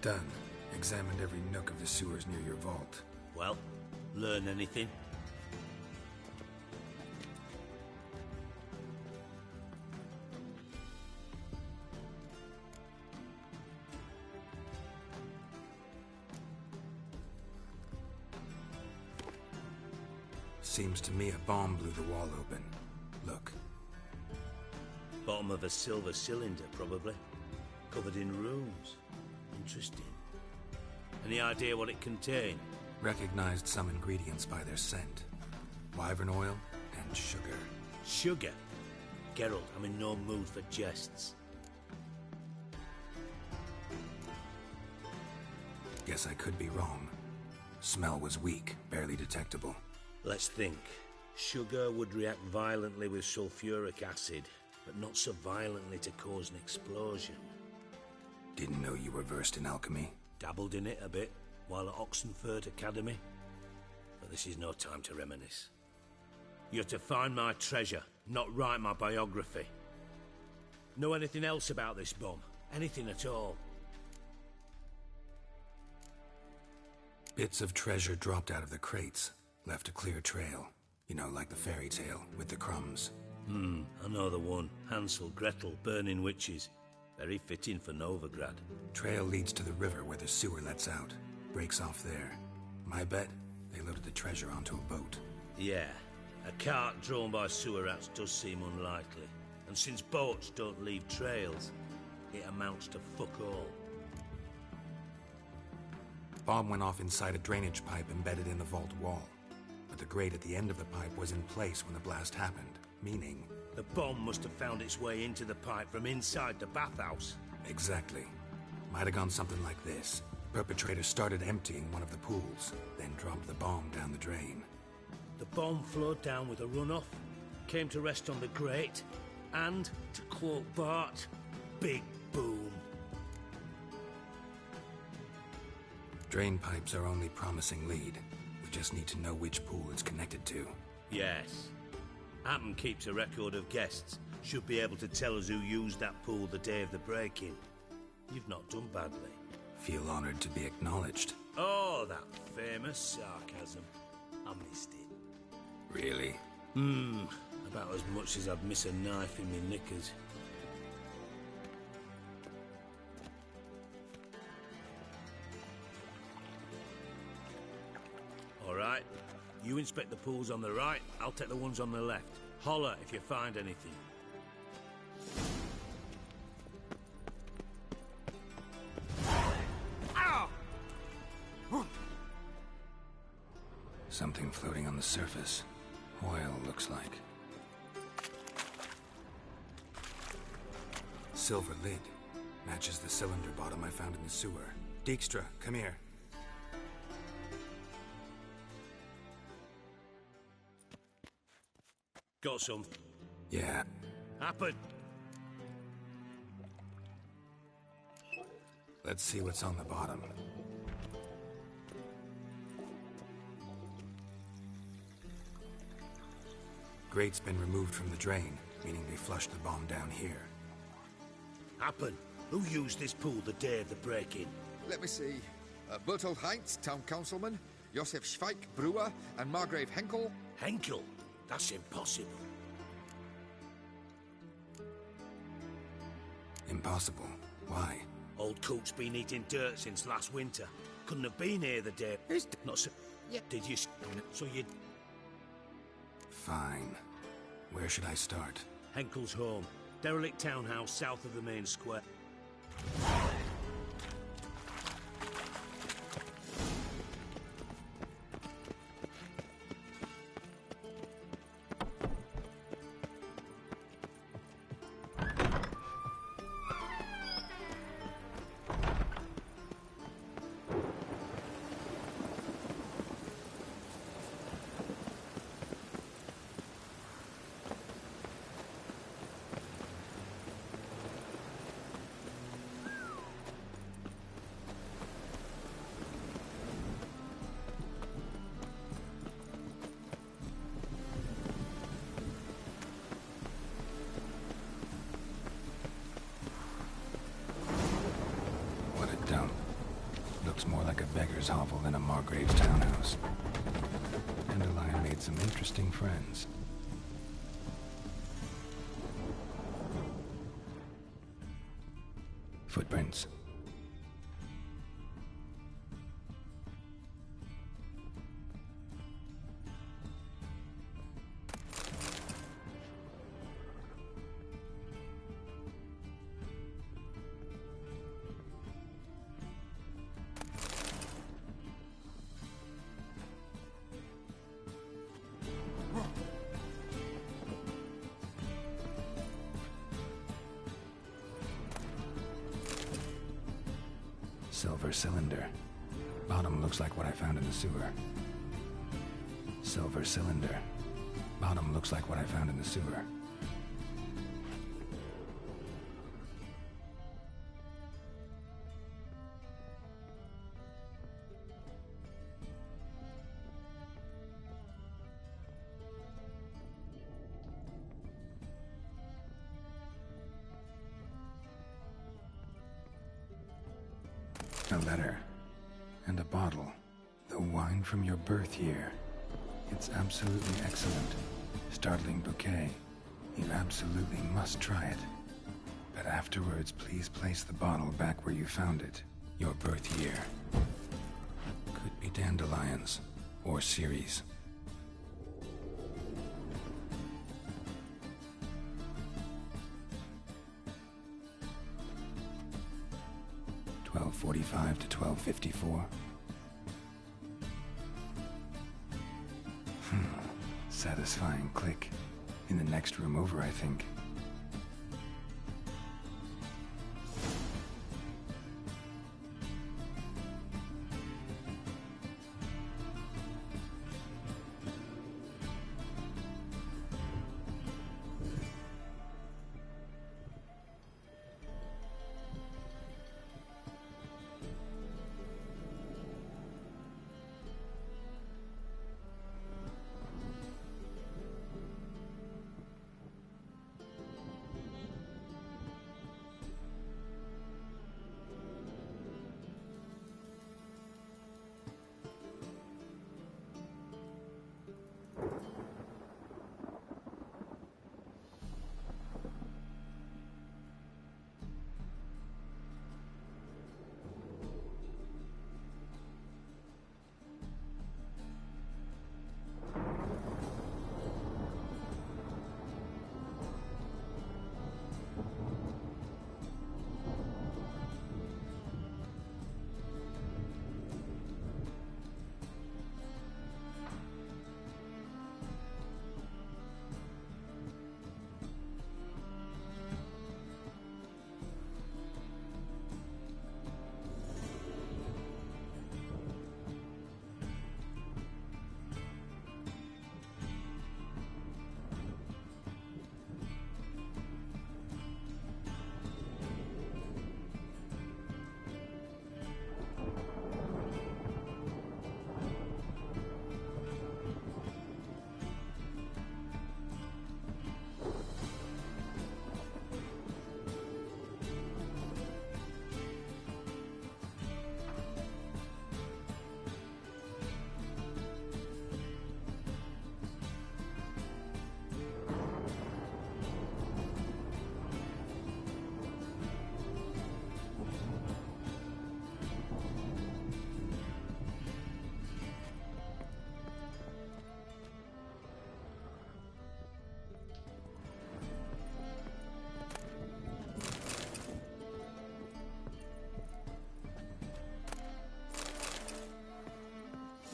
Done. Examined every nook of the sewers near your vault. Well, learn anything? Seems to me a bomb blew the wall open. Look. Bottom of a silver cylinder, probably. Covered in runes. Interesting. Any idea what it contained? Recognized some ingredients by their scent. Wyvern oil and sugar. Sugar? Geralt, I'm in no mood for jests. Guess I could be wrong. Smell was weak, barely detectable. Let's think. Sugar would react violently with sulfuric acid, but not so violently to cause an explosion. Didn't know you were versed in alchemy. Dabbled in it a bit while at Oxenford Academy. But this is no time to reminisce. You're to find my treasure, not write my biography. Know anything else about this bomb? Anything at all? Bits of treasure dropped out of the crates. Left a clear trail. You know, like the fairy tale, with the crumbs. I know the one. Hansel, Gretel, burning witches. Very fitting for Novigrad. Trail leads to the river where the sewer lets out. Breaks off there. My bet, they loaded the treasure onto a boat. Yeah. A cart drawn by sewer rats does seem unlikely. And since boats don't leave trails, it amounts to fuck all. Bomb went off inside a drainage pipe embedded in the vault wall. But the grate at the end of the pipe was in place when the blast happened, meaning... The bomb must have found its way into the pipe from inside the bathhouse. Exactly. Might have gone something like this. Perpetrator started emptying one of the pools, then dropped the bomb down the drain. The bomb flowed down with a runoff, came to rest on the grate, and, to quote Bart, big boom. Drain pipes are only promising lead. We just need to know which pool it's connected to. Yes. Appen keeps a record of guests. Should be able to tell us who used that pool the day of the break-in. You've not done badly. Feel honored to be acknowledged. Oh, that famous sarcasm. I missed it. Really? About as much as I'd miss a knife in my knickers. All right. You inspect the pools on the right, I'll take the ones on the left. Holler if you find anything. Ow! Something floating on the surface. Oil, looks like. Silver lid. Matches the cylinder bottom I found in the sewer. Dijkstra, come here. Got some? Yeah. Happen. Let's see what's on the bottom. Grate's been removed from the drain, meaning they flushed the bomb down here. Happen. Who used this pool the day of the break-in? Let me see. Bertold Heinz, town councilman, Josef Schweik, brewer, and Margrave Henkel. Henkel? That's impossible. Impossible? Why? Old Coot's been eating dirt since last winter. Couldn't have been here the day. Not so... Yeah. Did you... So you... Fine. Where should I start? Henkel's home. Derelict townhouse south of the main square. More like a beggar's hovel than a Margrave's townhouse. Dandelion made some interesting friends. Footprints. Silver cylinder. Bottom looks like what I found in the sewer. Silver cylinder. Bottom looks like what I found in the sewer. A letter. And a bottle. The wine from your birth year. It's absolutely excellent. Startling bouquet. You absolutely must try it. But afterwards, please place the bottle back where you found it. Your birth year. Could be dandelions. Or Ceres. $12:45 to $12:54. Satisfying click. In the next room over, I think.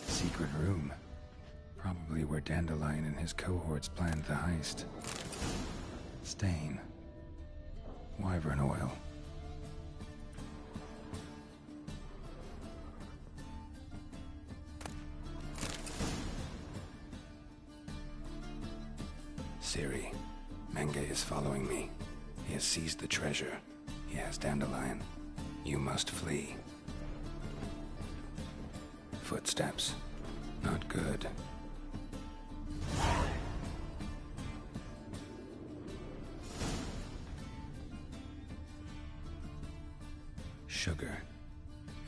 Secret room. Probably where Dandelion and his cohorts planned the heist. Stain. Wyvern oil. Siri, Menge is following me. He has seized the treasure. He has Dandelion. You must flee. Footsteps. Not good. Sugar.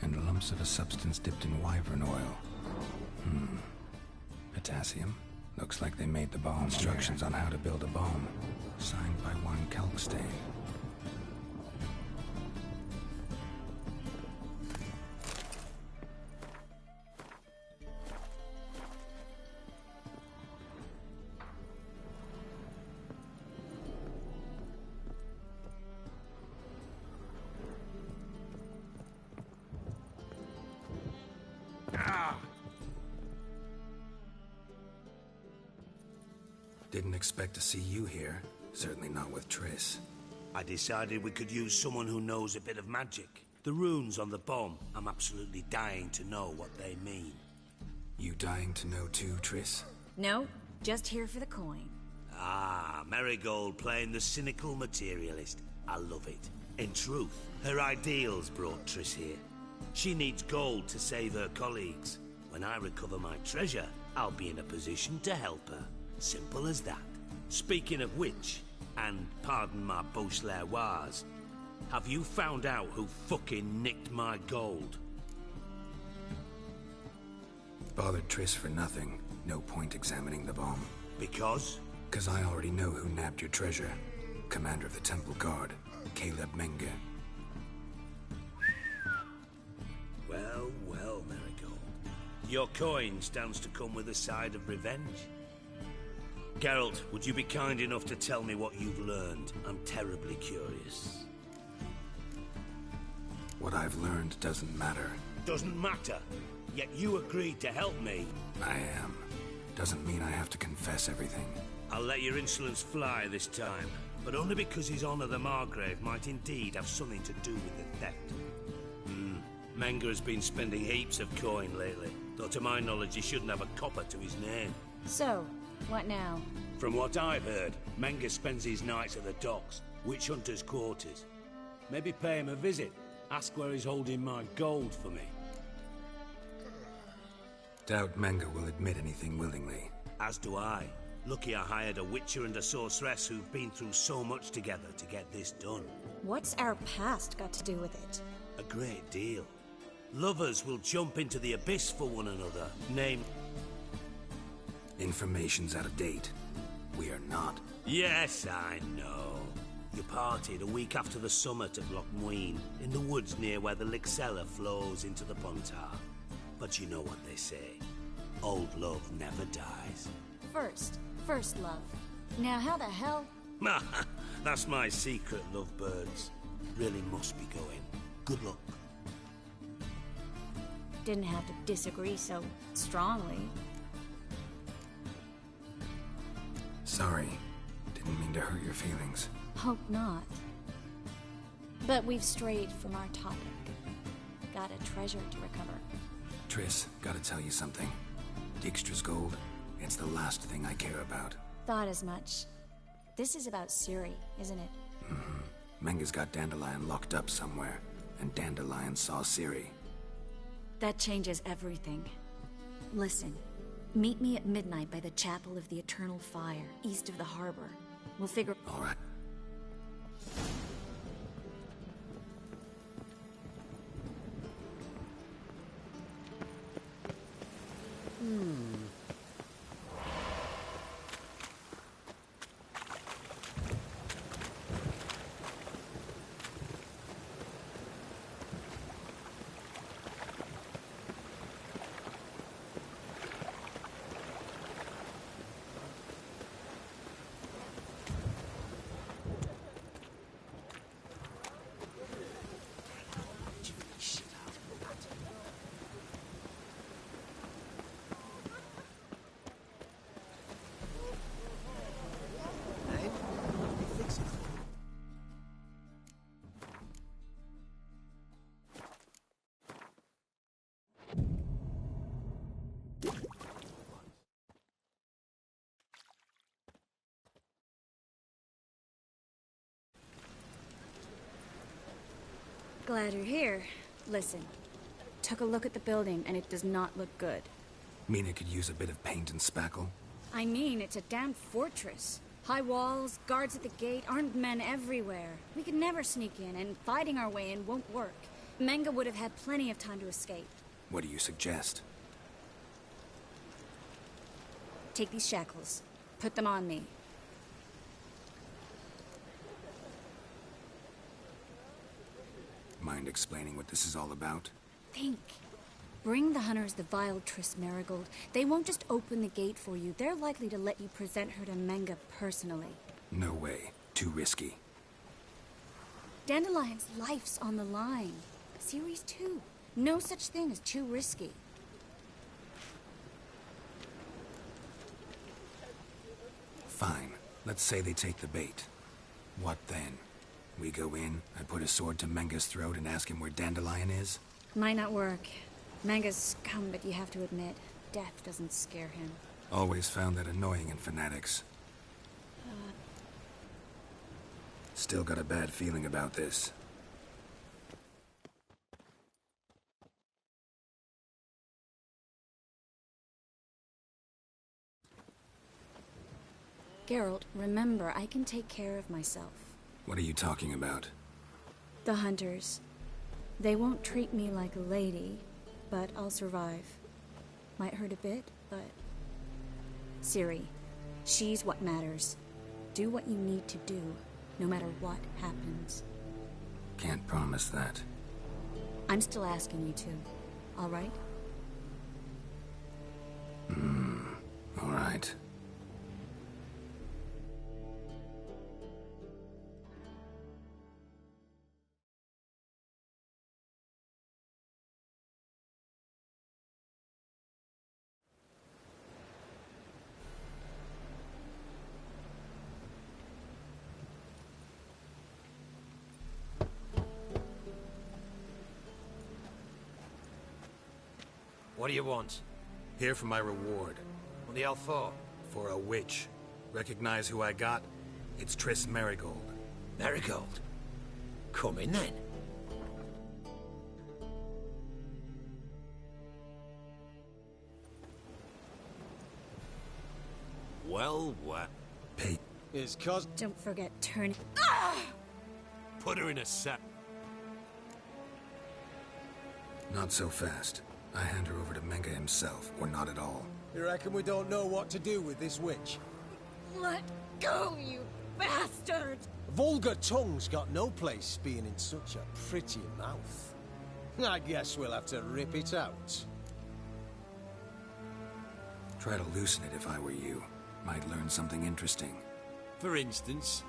And lumps of a substance dipped in wyvern oil. Potassium. Looks like they made the bomb. Instructions on how to build a bomb. Signed by one Kalkstain. Didn't expect to see you here. Certainly not with Triss. I decided we could use someone who knows a bit of magic. The runes on the bomb, I'm absolutely dying to know what they mean. You dying to know too, Triss? No, just here for the coin. Ah, Marigold playing the cynical materialist. I love it. In truth, her ideals brought Triss here. She needs gold to save her colleagues. When I recover my treasure, I'll be in a position to help her. Simple as that. Speaking of which, and pardon my Beauclervoise, have you found out who fucking nicked my gold? Bothered Triss for nothing. No point examining the bomb. Because? Because I already know who nabbed your treasure. Commander of the Temple Guard, Caleb Menge. Well, well, Marigold. Your coin stands to come with a side of revenge. Geralt, would you be kind enough to tell me what you've learned? I'm terribly curious. What I've learned doesn't matter. Doesn't matter? Yet you agreed to help me. I am. Doesn't mean I have to confess everything. I'll let your insolence fly this time, but only because His Honor the Margrave might indeed have something to do with the theft. Menge has been spending heaps of coin lately, though to my knowledge he shouldn't have a copper to his name. So, what now? From what I've heard, Menge spends his nights at the docks, witch hunters' quarters. Maybe pay him a visit. Ask where he's holding my gold for me. Doubt Menge will admit anything willingly. As do I. Lucky I hired a witcher and a sorceress who've been through so much together to get this done. What's our past got to do with it? A great deal. Lovers will jump into the abyss for one another. Name... Information's out of date. We are not. Yes, I know. You partied a week after the summit at Loch Muine, in the woods near where the Lixella flows into the Pontar. But you know what they say. Old love never dies. First love. Now how the hell... That's my secret, lovebirds. Really must be going. Good luck. Didn't have to disagree so strongly. Sorry. Didn't mean to hurt your feelings. Hope not. But we've strayed from our topic. Got a treasure to recover. Triss, gotta tell you something. Dijkstra's gold, it's the last thing I care about. Thought as much. This is about Ciri, isn't it? Menge's got Dandelion locked up somewhere, and Dandelion saw Ciri. That changes everything. Listen, meet me at midnight by the Chapel of the Eternal Fire, east of the harbor. We'll figure... All right. Glad you're here. Listen, took a look at the building and it does not look good. Mean it could use a bit of paint and spackle? I mean, it's a damn fortress. High walls, guards at the gate, armed men everywhere. We could never sneak in, and fighting our way in won't work. Menge would have had plenty of time to escape. What do you suggest? Take these shackles. Put them on me. Mind explaining what this is all about? Think. Bring the hunters the vile Triss Marigold. They won't just open the gate for you. They're likely to let you present her to Menge personally. No way. Too risky. Dandelion's life's on the line. Ciri's too. No such thing as too risky. Fine. Let's say they take the bait. What then? We go in, I put a sword to Menga's throat and ask him where Dandelion is? Might not work. Manga's scum, but you have to admit, death doesn't scare him. Always found that annoying in fanatics. Still got a bad feeling about this. Geralt, remember, I can take care of myself. What are you talking about? The hunters. They won't treat me like a lady, but I'll survive. Might hurt a bit, but... Ciri, she's what matters. Do what you need to do, no matter what happens. Can't promise that. I'm still asking you to, all right? All right. What do you want? Here for my reward. What the hell for? For a witch. Recognize who I got? It's Triss Merigold. Merigold? Come in then. Well, what? Pete. Is cause... Don't forget turning... Put her in a sack. Not so fast. I hand her over to Menga himself, or not at all. You reckon we don't know what to do with this witch? Let go, you bastard! Vulgar tongue's got no place being in such a pretty mouth. I guess we'll have to rip it out. Try to loosen it if I were you. Might learn something interesting. For instance?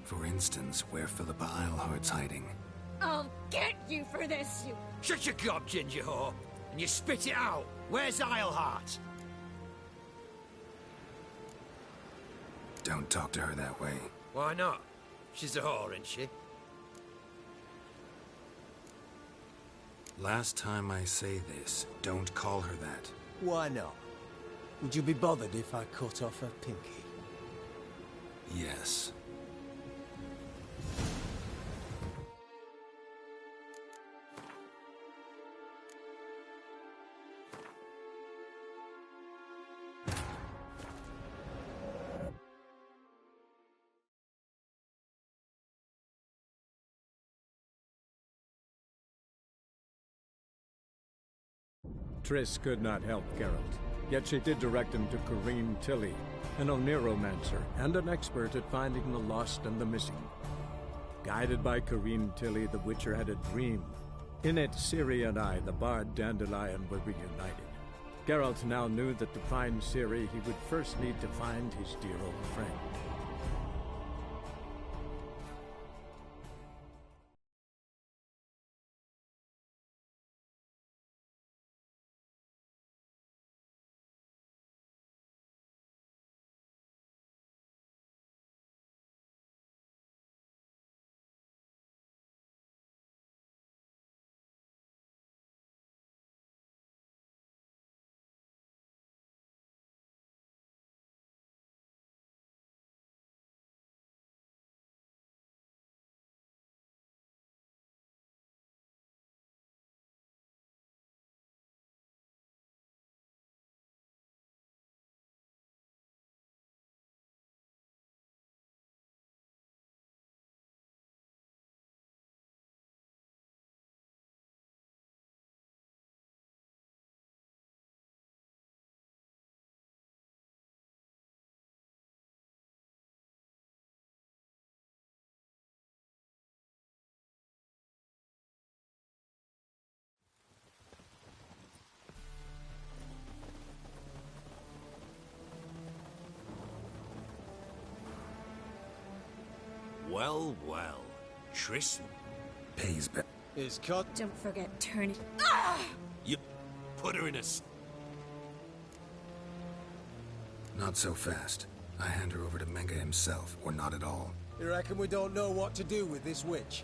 For instance, where Philippa Eilhart's hiding. I'll get you for this, you... Shut your gob, ginger whore, and you spit it out. Where's Eilhart? Don't talk to her that way. Why not? She's a whore, isn't she? Last time I say this, don't call her that. Why not? Would you be bothered if I cut off her pinky? Yes. Triss could not help Geralt, yet she did direct him to Corrine Tilly, an Oniromancer and an expert at finding the lost and the missing. Guided by Corrine Tilly, the Witcher had a dream. In it, Ciri and I, the bard Dandelion, were reunited. Geralt now knew that to find Ciri, he would first need to find his dear old friend. Well, well. Triss... Pays back. Is cut... Don't forget turning... You put her in a... Not so fast. I hand her over to Menga himself, or not at all. You reckon we don't know what to do with this witch?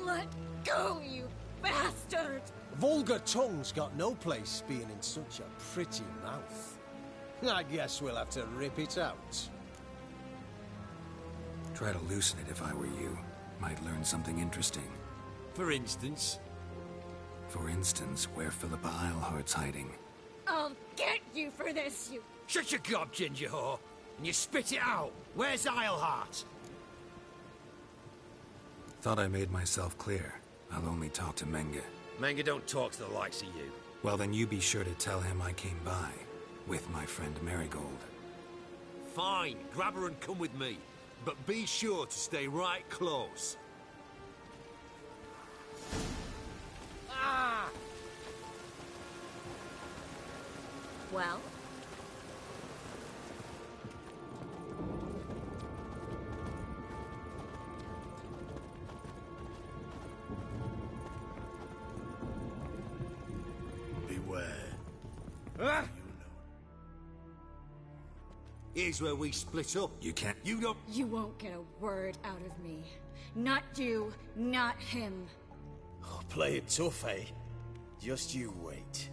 Let go, you bastard! Vulgar tongue's got no place being in such a pretty mouth. I guess we'll have to rip it out. Try to loosen it if I were you. Might learn something interesting. For instance? For instance, where Philippa Eilhart's hiding. I'll get you for this, you... Shut your gob, ginger whore, and you spit it out. Where's Eilhart? Thought I made myself clear. I'll only talk to Menge. Menge don't talk to the likes of you. Well, then you be sure to tell him I came by. With my friend Marigold. Fine, grab her and come with me. But be sure to stay right close. Ah! Well? Beware. Ah! Here's where we split up. You can't... You don't... You won't get a word out of me. Not you, not him. Oh, play it tough, eh? Just you wait.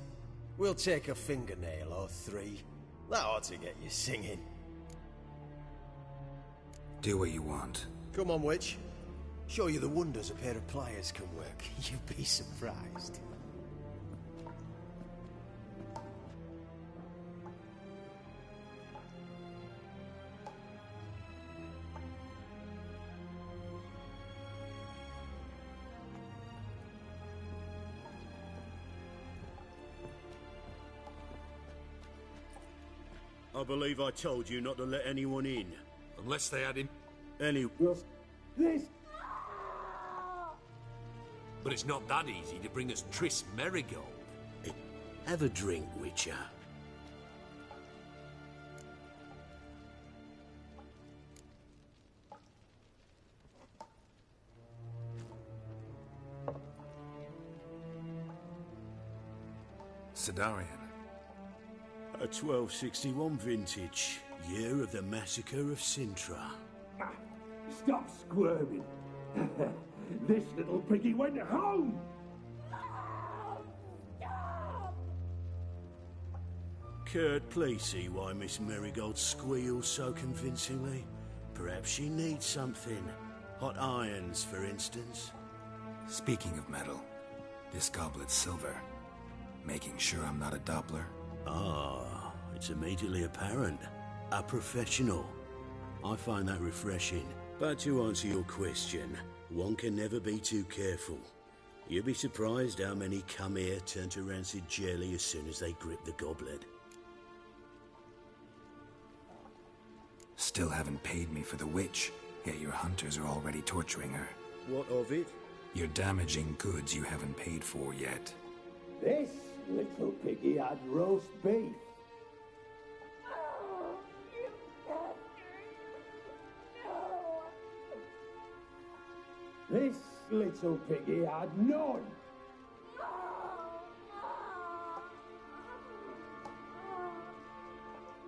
We'll take a fingernail or three. That ought to get you singing. Do what you want. Come on, witch. Show you the wonders a pair of pliers can work. You'd be surprised. I believe I told you not to let anyone in. Unless they had him... Any... This... But it's not that easy to bring us Triss Merigold. Have a drink, Witcher. Sidarian. A 1261 vintage, year of the massacre of Sintra. Stop squirming. This little piggy went home. Kurt, please see why Miss Marigold squeals so convincingly. Perhaps she needs something. Hot irons, for instance. Speaking of metal, this goblet's silver. Making sure I'm not a Doppler. Ah, it's immediately apparent. A professional. I find that refreshing. But to answer your question, one can never be too careful. You'd be surprised how many come here turn to rancid jelly as soon as they grip the goblet. Still haven't paid me for the witch, yet your hunters are already torturing her. What of it? You're damaging goods you haven't paid for yet. This little piggy had roast beef. This little piggy had none.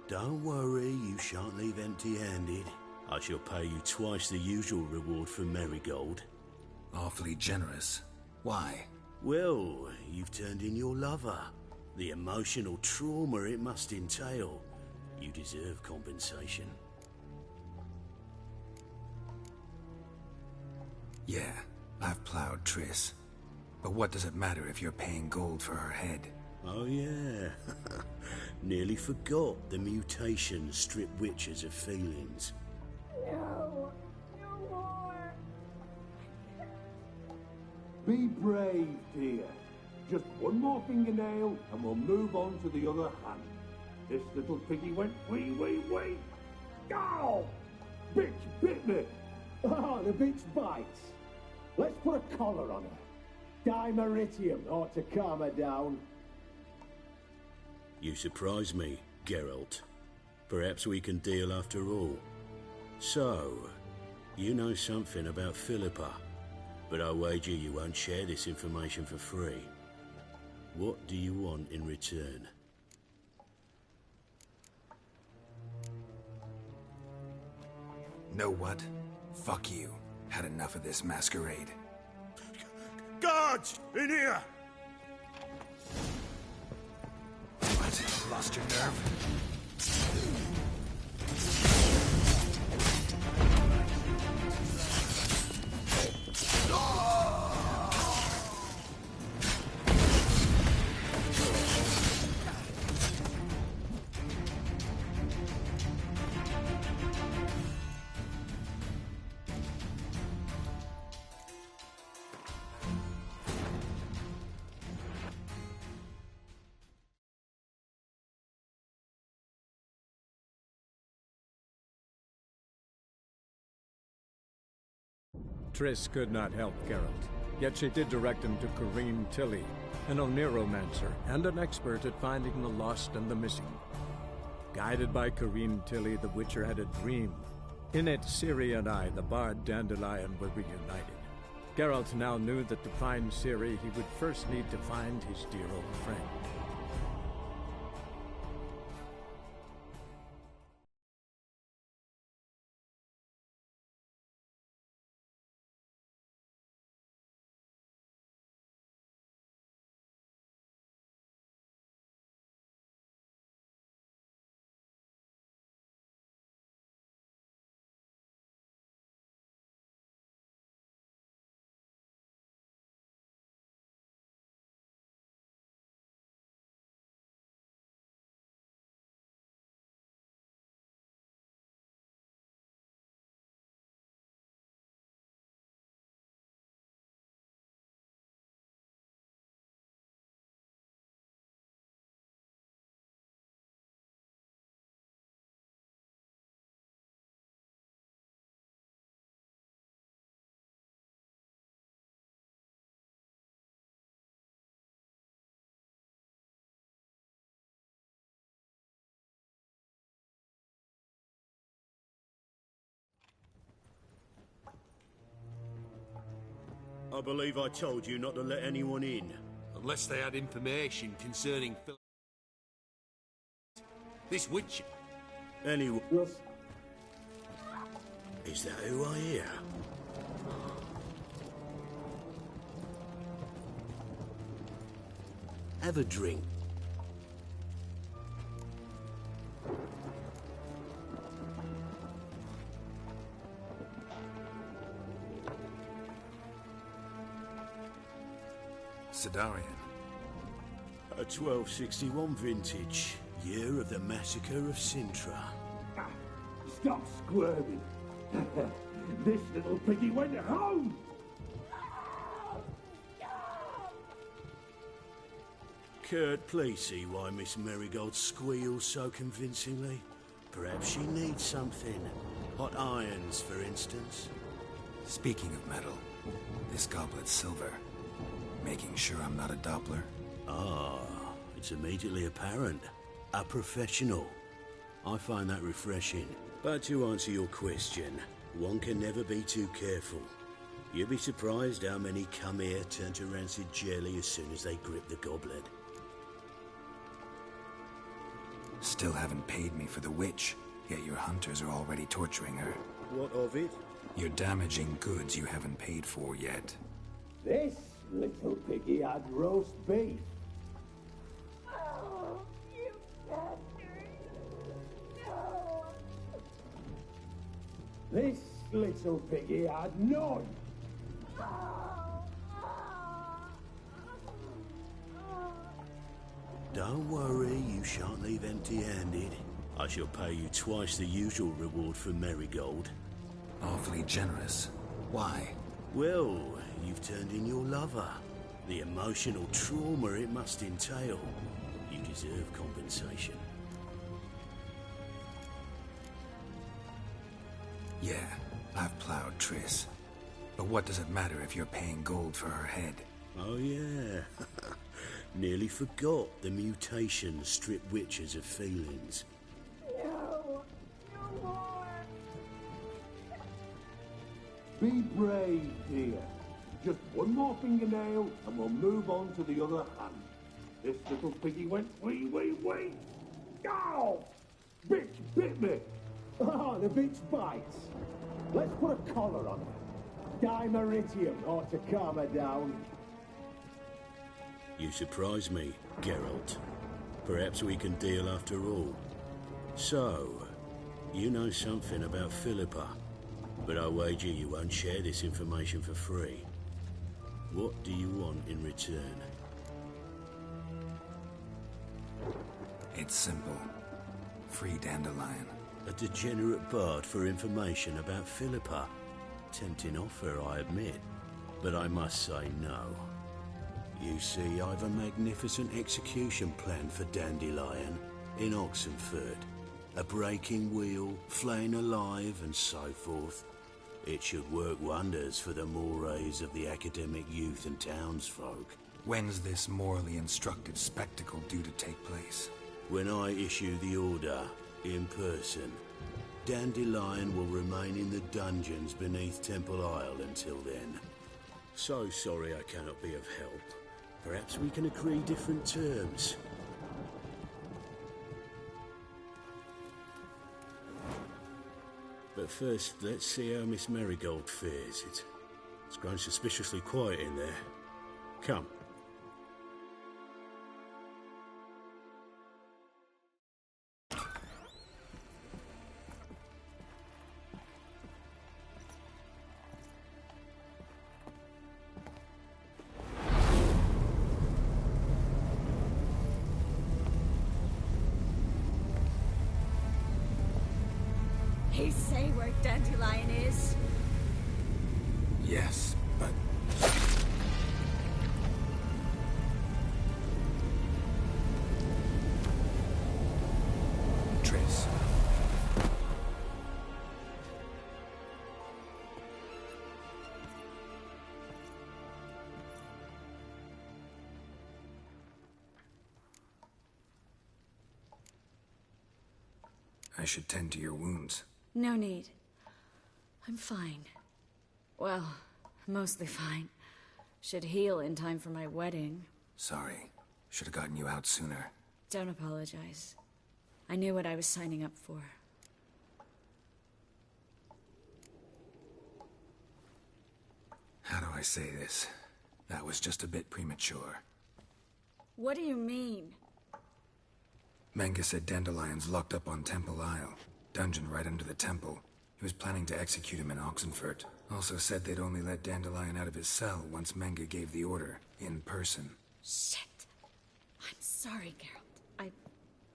Don't worry, you shan't leave empty-handed. I shall pay you twice the usual reward for Marigold. Awfully generous. Why? Well, you've turned in your lover. The emotional trauma it must entail. You deserve compensation. Yeah, I've plowed Triss. But what does it matter if you're paying gold for her head? Oh yeah. Nearly forgot the mutations strip witches of feelings. No, no more. Be brave, dear. Just one more fingernail and we'll move on to the other hand. This little piggy went wee, wee, wee. Ow! Bitch bit me. Ah, the bitch bites. Let's put a collar on her. Dimeritium ought to calm her down. You surprise me, Geralt. Perhaps we can deal after all. So, you know something about Philippa, but I wager you won't share this information for free. What do you want in return? Know what? Fuck you. Had enough of this masquerade. Guards! In here! What? Lost your nerve? Triss could not help Geralt, yet she did direct him to Kareem Tilly, an Oneiromancer and an expert at finding the lost and the missing. Guided by Kareem Tilly, the Witcher had a dream. In it, Ciri and I, the bard Dandelion, were reunited. Geralt now knew that to find Ciri, he would first need to find his dear old friend. I believe I told you not to let anyone in. Unless they had information concerning this Witcher. Anyway... Is that who I hear? Have a drink. Sidarian. A 1261 vintage, year of the massacre of Sintra. Stop squirming. This little piggy went home. Kurt, please see why Miss Marigold squeals so convincingly. Perhaps she needs something. Hot irons, for instance. Speaking of metal, this goblet's silver. Making sure I'm not a Doppler? Ah, it's immediately apparent. A professional. I find that refreshing. But to answer your question, one can never be too careful. You'll be surprised how many come here turn to rancid jelly as soon as they grip the goblet. Still haven't paid me for the witch, yet your hunters are already torturing her. What of it? You're damaging goods you haven't paid for yet. This little piggy had roast beef. Oh, you bastard. No. This little piggy had none. Don't worry, you shan't leave empty-handed. I shall pay you twice the usual reward for Marigold. Awfully generous. Why? Well, you've turned in your lover. The emotional trauma it must entail. You deserve compensation. Yeah, I've plowed Triss. But what does it matter if you're paying gold for her head? Oh yeah. Nearly forgot the mutations strip witches of feelings. No. No more. Be brave, dear. Just one more fingernail and we'll move on to the other hand. This little piggy went wee. Ow! Bitch bit me! Ah, the bitch bites. Let's put a collar on her. Dimeritium ought to calm her down. You surprise me, Geralt. Perhaps we can deal after all. So, you know something about Philippa, but I wager you won't share this information for free. What do you want in return? It's simple. Free Dandelion. A degenerate bard for information about Philippa. Tempting offer, I admit, but I must say no. You see, I've a magnificent execution plan for Dandelion in Oxenford. A breaking wheel, flaying alive, and so forth. It should work wonders for the mores of the academic youth and townsfolk. When's this morally instructive spectacle due to take place? When I issue the order, in person. Dandelion will remain in the dungeons beneath Temple Isle until then. So sorry I cannot be of help. Perhaps we can agree different terms. But first, let's see how Miss Marigold fares. It's grown suspiciously quiet in there. Come. He say where Dandelion is? Yes, but... Triss. I should tend to your wounds. No need. I'm fine. Well, mostly fine. Should heal in time for my wedding. Sorry. Should have gotten you out sooner. Don't apologize. I knew what I was signing up for. How do I say this? That was just a bit premature. What do you mean? Menga said Dandelion's locked up on Temple Isle. Dungeon right under the temple. He was planning to execute him in Oxenford. Also said they'd only let Dandelion out of his cell once Menga gave the order, in person. Shit. I'm sorry, Geralt. I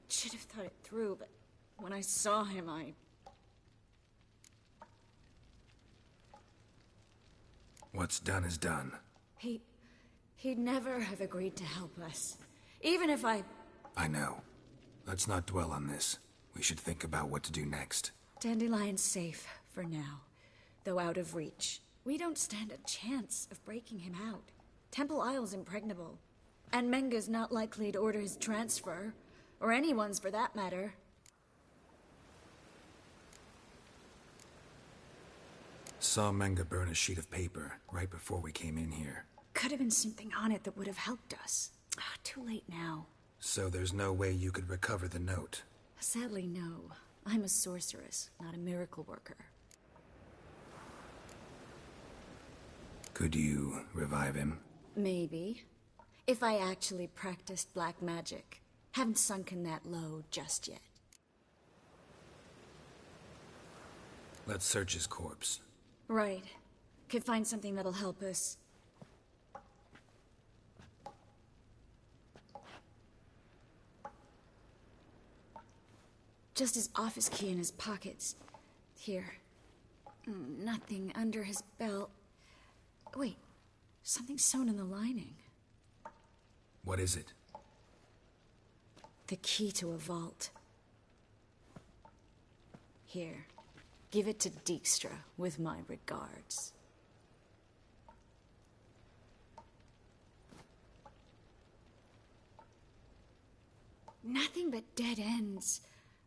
should have thought it through, but when I saw him, What's done is done. He'd never have agreed to help us. Even if I know. Let's not dwell on this. We should think about what to do next. Dandelion's safe, for now. Though out of reach. We don't stand a chance of breaking him out. Temple Isle's impregnable. And Menga's not likely to order his transfer. Or anyone's, for that matter. Saw Menga burn a sheet of paper right before we came in here. Could have been something on it that would have helped us. Too late now. So there's no way you could recover the note? Sadly, no. I'm a sorceress, not a miracle worker. Could you revive him? Maybe. If I actually practiced black magic. Haven't sunken that low just yet. Let's search his corpse. Right. Could find something that'll help us. Just his office key in his pockets. Here. Nothing under his belt. Wait. Something sewn in the lining. What is it? The key to a vault. Here. Give it to Dijkstra with my regards. Nothing but dead ends.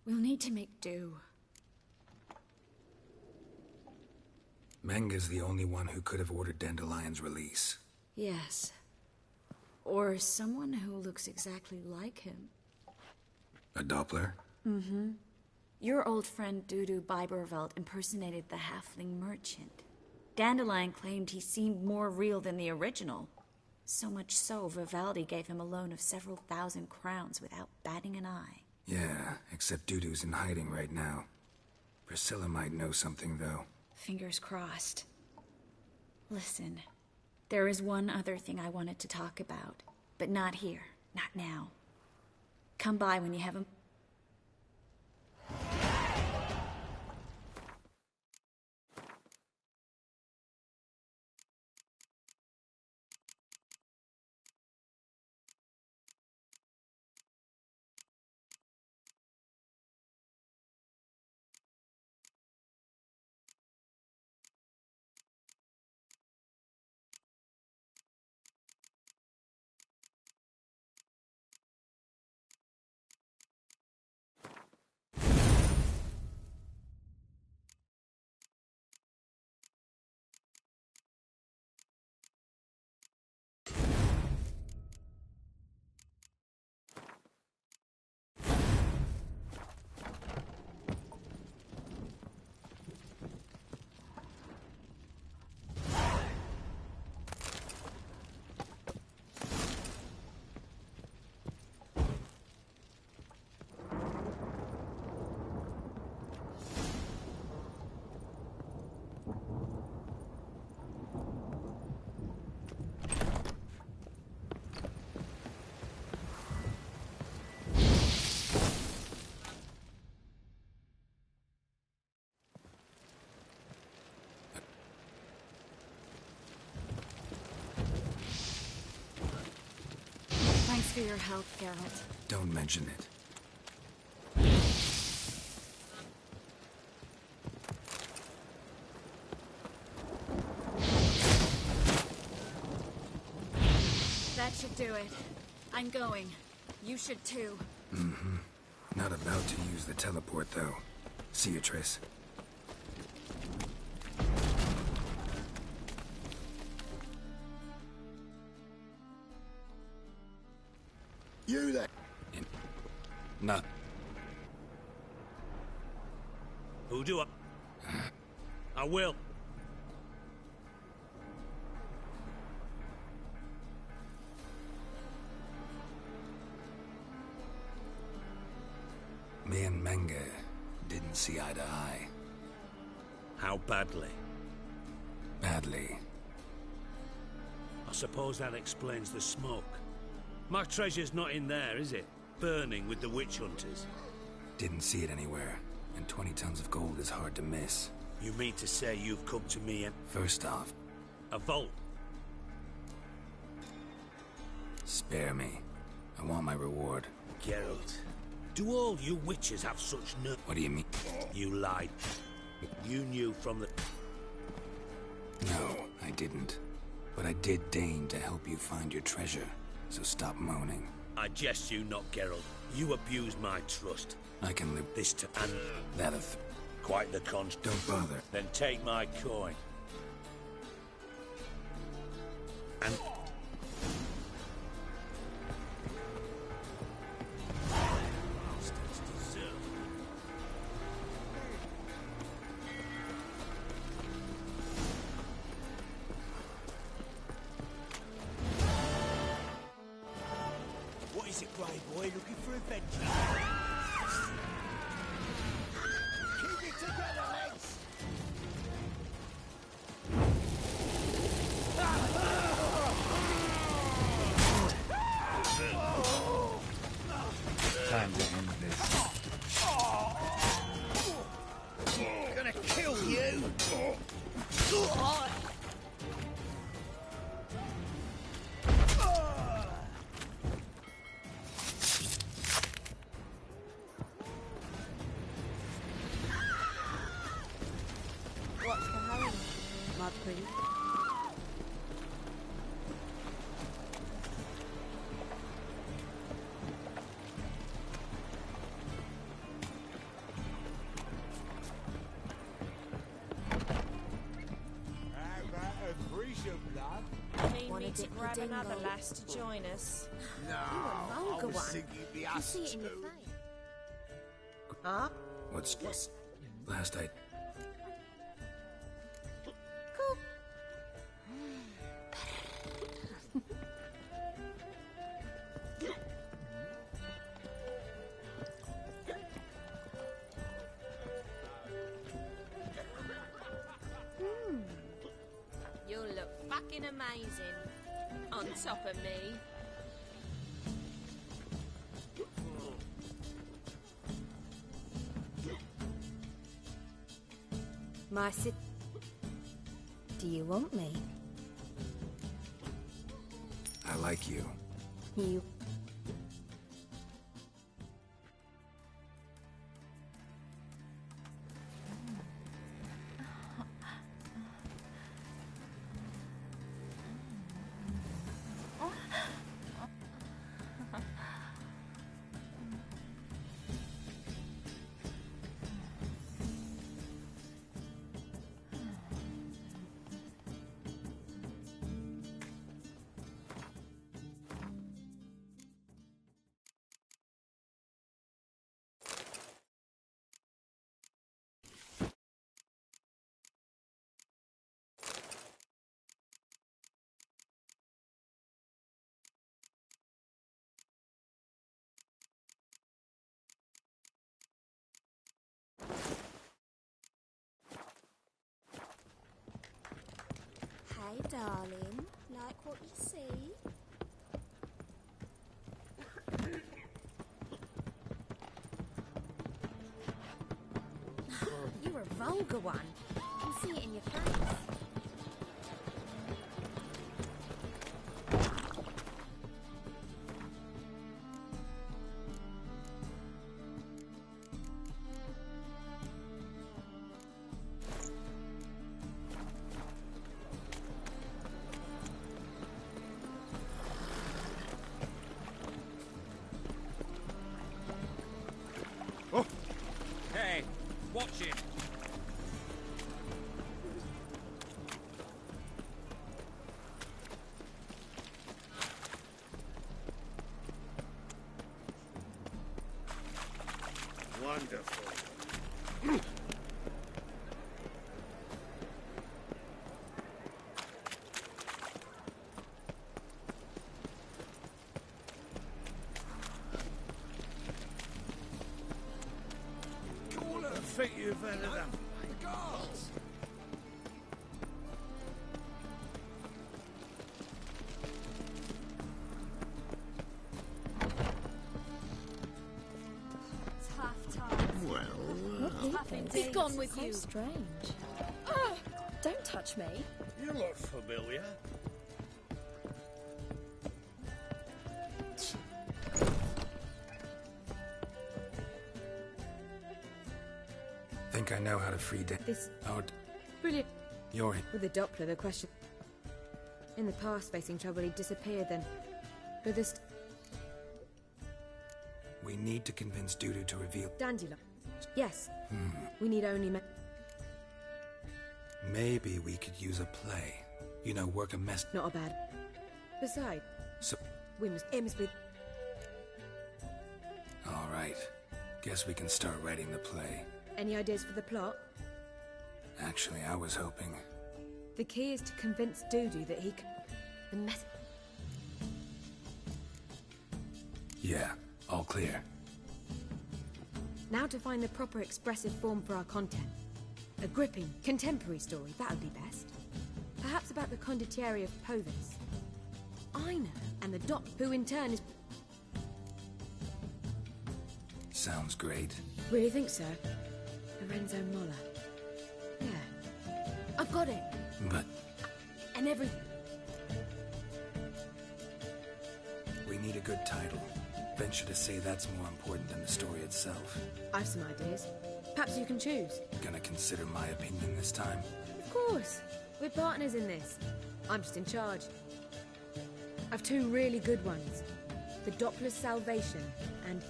We'll need to make do. Menga's the only one who could have ordered Dandelion's release. Yes. Or someone who looks exactly like him. A Doppler? Mm-hmm. Your old friend Dudu Biberveld impersonated the halfling merchant. Dandelion claimed he seemed more real than the original. So much so, Vivaldi gave him a loan of several thousand crowns without batting an eye. Yeah, except Dudu's in hiding right now. Priscilla might know something, though. Fingers crossed. Listen, there is one other thing I wanted to talk about, but not here, not now. Come by when you have a... Thanks for your help, Geralt. Don't mention it. That should do it. I'm going. You should too. Mm-hmm. Not about to use the teleport, though. See you, Triss. You there? Not. Who do I will. Me and Menge didn't see eye to eye. How badly? Badly. I suppose that explains the smoke. My treasure's not in there, is it? Burning with the witch hunters. Didn't see it anywhere, and 20 tons of gold is hard to miss. You mean to say you've come to me and... First off... A vault? Spare me. I want my reward. Geralt, do all you witches have such nerve? What do you mean? You lied. You knew from the... No, I didn't. But I did deign to help you find your treasure. So stop moaning. I jest you not, Geralt. You abused my trust. I can live this to and that quite the const. Don't bother. Then take my coin. And What is it, Grey Boy? Looking for adventure? Keep it together, lads! Time to end this. Gonna kill you! What's the hurry, my pretty? Need to grab another lass to join us. No, You a vulgar I was one. thinking it'd be You us see it in your two. face. Huh? What's... Last I... You'll look fucking amazing on top of me. My sit. Do you want me? I like you. You... Hey, darling. Like what you see? You're a vulgar one. I can see it in your face. Oh! Hey, watch it! Wonderful. All of the feet you've had of them. The guards! Tough times. What Tough Be indeed. gone with So you. strange. Don't touch me. You look familiar. Think I know how to free This... Oh, Brilliant. you're... With the Doppler, the question... In the past, facing trouble, he disappeared then. But this... We need to convince Dudu to reveal... Dandelion. Yes. We need only... Maybe we could use a play. You know, work a mess... Not a it. Besides, So... it must be... All right. Guess we can start writing the play. Any ideas for the plot? Actually, I was hoping... The key is to convince Dudu that he can... The mess... Yeah, all clear. Now to find the proper expressive form for our content. A gripping, contemporary story, that would be best. Perhaps about the condottieri of Povis. I know, and the doc, who in turn is... Sounds great. Really think so? Lorenzo Molla. Yeah. I've got it! But And everything. we need a good title. Venture to say that's more important than the story itself. I've some ideas. Perhaps you can choose. Gonna consider my opinion this time? Of course. We're partners in this. I'm just in charge. I've two really good ones. The Doppler's Salvation and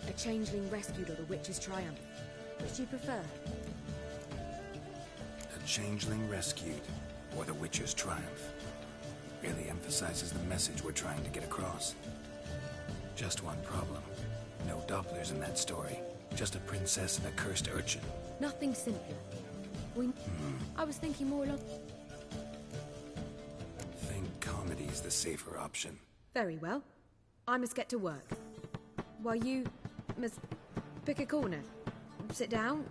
A Changeling Rescued or The Witch's Triumph. Which do you prefer? A Changeling Rescued, or The Witcher's Triumph. Really emphasizes the message we're trying to get across. Just one problem. No Dopplers in that story. Just a princess and a cursed urchin. Nothing simpler. I was thinking more along... Think comedy's the safer option. Very well. I must get to work. While you must pick a corner. Sit down,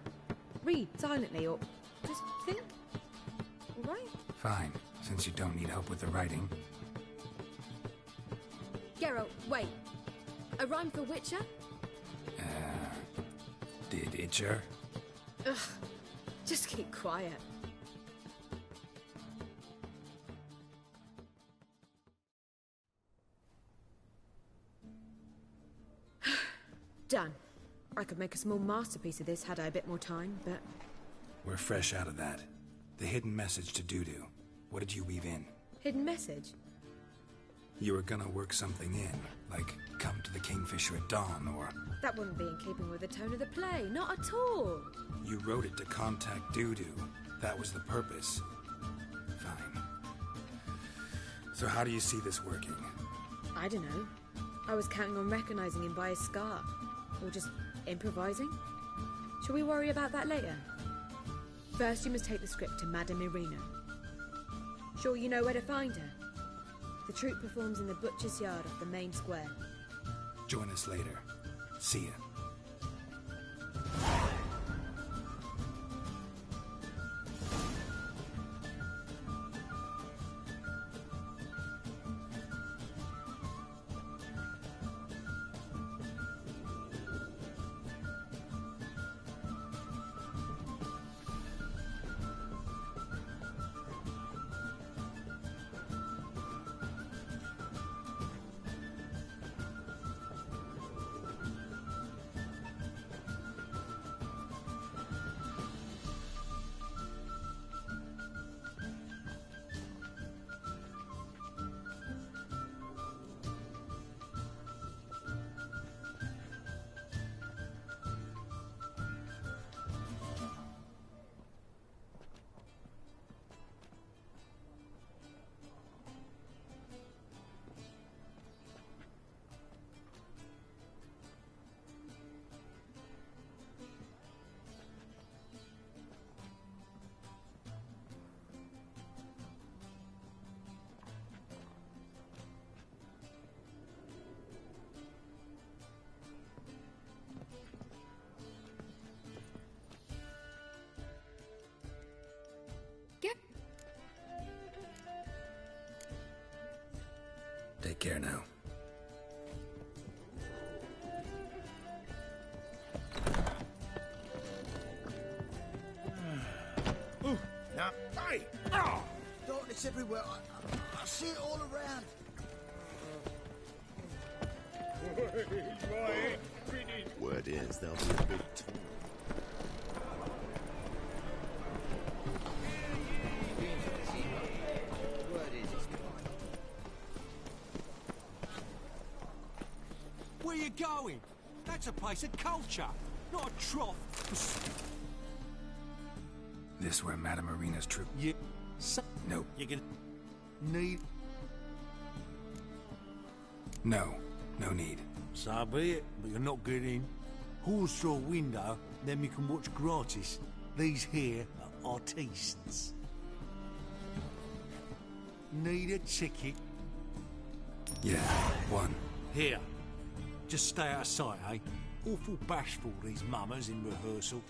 read silently, or just think. All right? Fine, since you don't need help with the writing. Geralt, wait. A rhyme for Witcher? Did Itcher? Ugh. Just keep quiet. Done. I could make a small masterpiece of this had I a bit more time, but... We're fresh out of that. The hidden message to Dudu. What did you weave in? Hidden message? You were gonna work something in, like come to the Kingfisher at dawn, or... That wouldn't be in keeping with the tone of the play, not at all. You wrote it to contact Dudu. That was the purpose. Fine. So how do you see this working? I don't know. I was counting on recognizing him by his scar. Or just improvising. Shall we worry about that later? First, you must take the script to Madame Irina. Sure you know where to find her? The troupe performs in the butcher's yard off the main square. Join us later. See ya. Take care now. Ooh, now, hey! Oh! Darkness everywhere. I see it all around. Word is there'll be a big tour. Where you going? That's a place of culture, not a trough. This where Madame Irina's troop... Yeah. Nope. You're gonna... need... No. No need. So be it, but you're not getting in. Horse through a window, then you can watch gratis. These here are artistes. Need a ticket? Yeah, one. Here. Just stay out of sight, eh? Awful bashful, these mummers in rehearsal.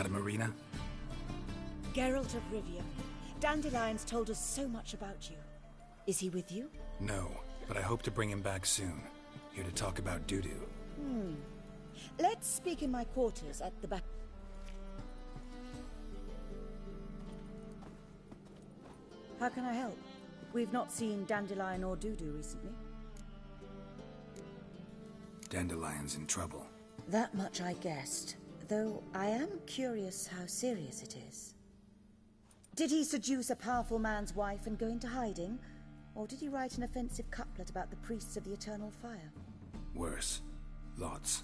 Madame Marina? Geralt of Rivia. Dandelion's told us so much about you. Is he with you? No, but I hope to bring him back soon. Here to talk about Dudu. Let's speak in my quarters at the back. How can I help? We've not seen Dandelion or Dudu recently. Dandelion's in trouble. That much I guessed, though I am curious how serious it is. Did he seduce a powerful man's wife and go into hiding? Or did he write an offensive couplet about the priests of the eternal fire? Worse. Lots.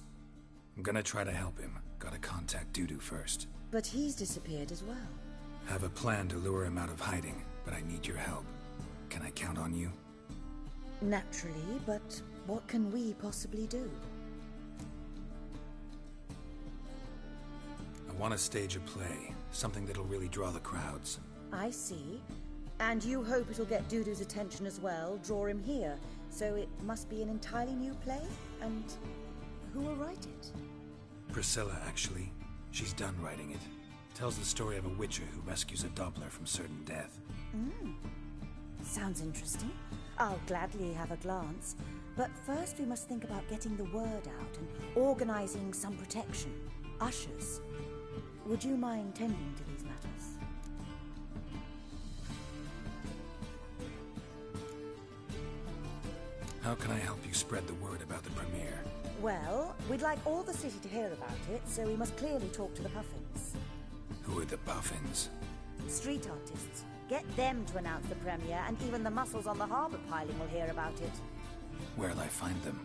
I'm gonna try to help him. Gotta contact Dudu first. But he's disappeared as well. Have a plan to lure him out of hiding, but I need your help. Can I count on you? Naturally, but what can we possibly do? I want to stage a play. Something that'll really draw the crowds. I see. And you hope it'll get Dudu's attention as well, draw him here. So it must be an entirely new play? And who will write it? Priscilla, actually. She's done writing it. Tells the story of a witcher who rescues a Doppler from certain death. Sounds interesting. I'll gladly have a glance. But first we must think about getting the word out and organizing some protection. Ushers. Would you mind tending to these matters? How can I help you spread the word about the premiere? Well, we'd like all the city to hear about it, so we must clearly talk to the Puffins. Who are the Puffins? Street artists. Get them to announce the premiere, and even the muscles on the harbour piling will hear about it. Where'll I find them?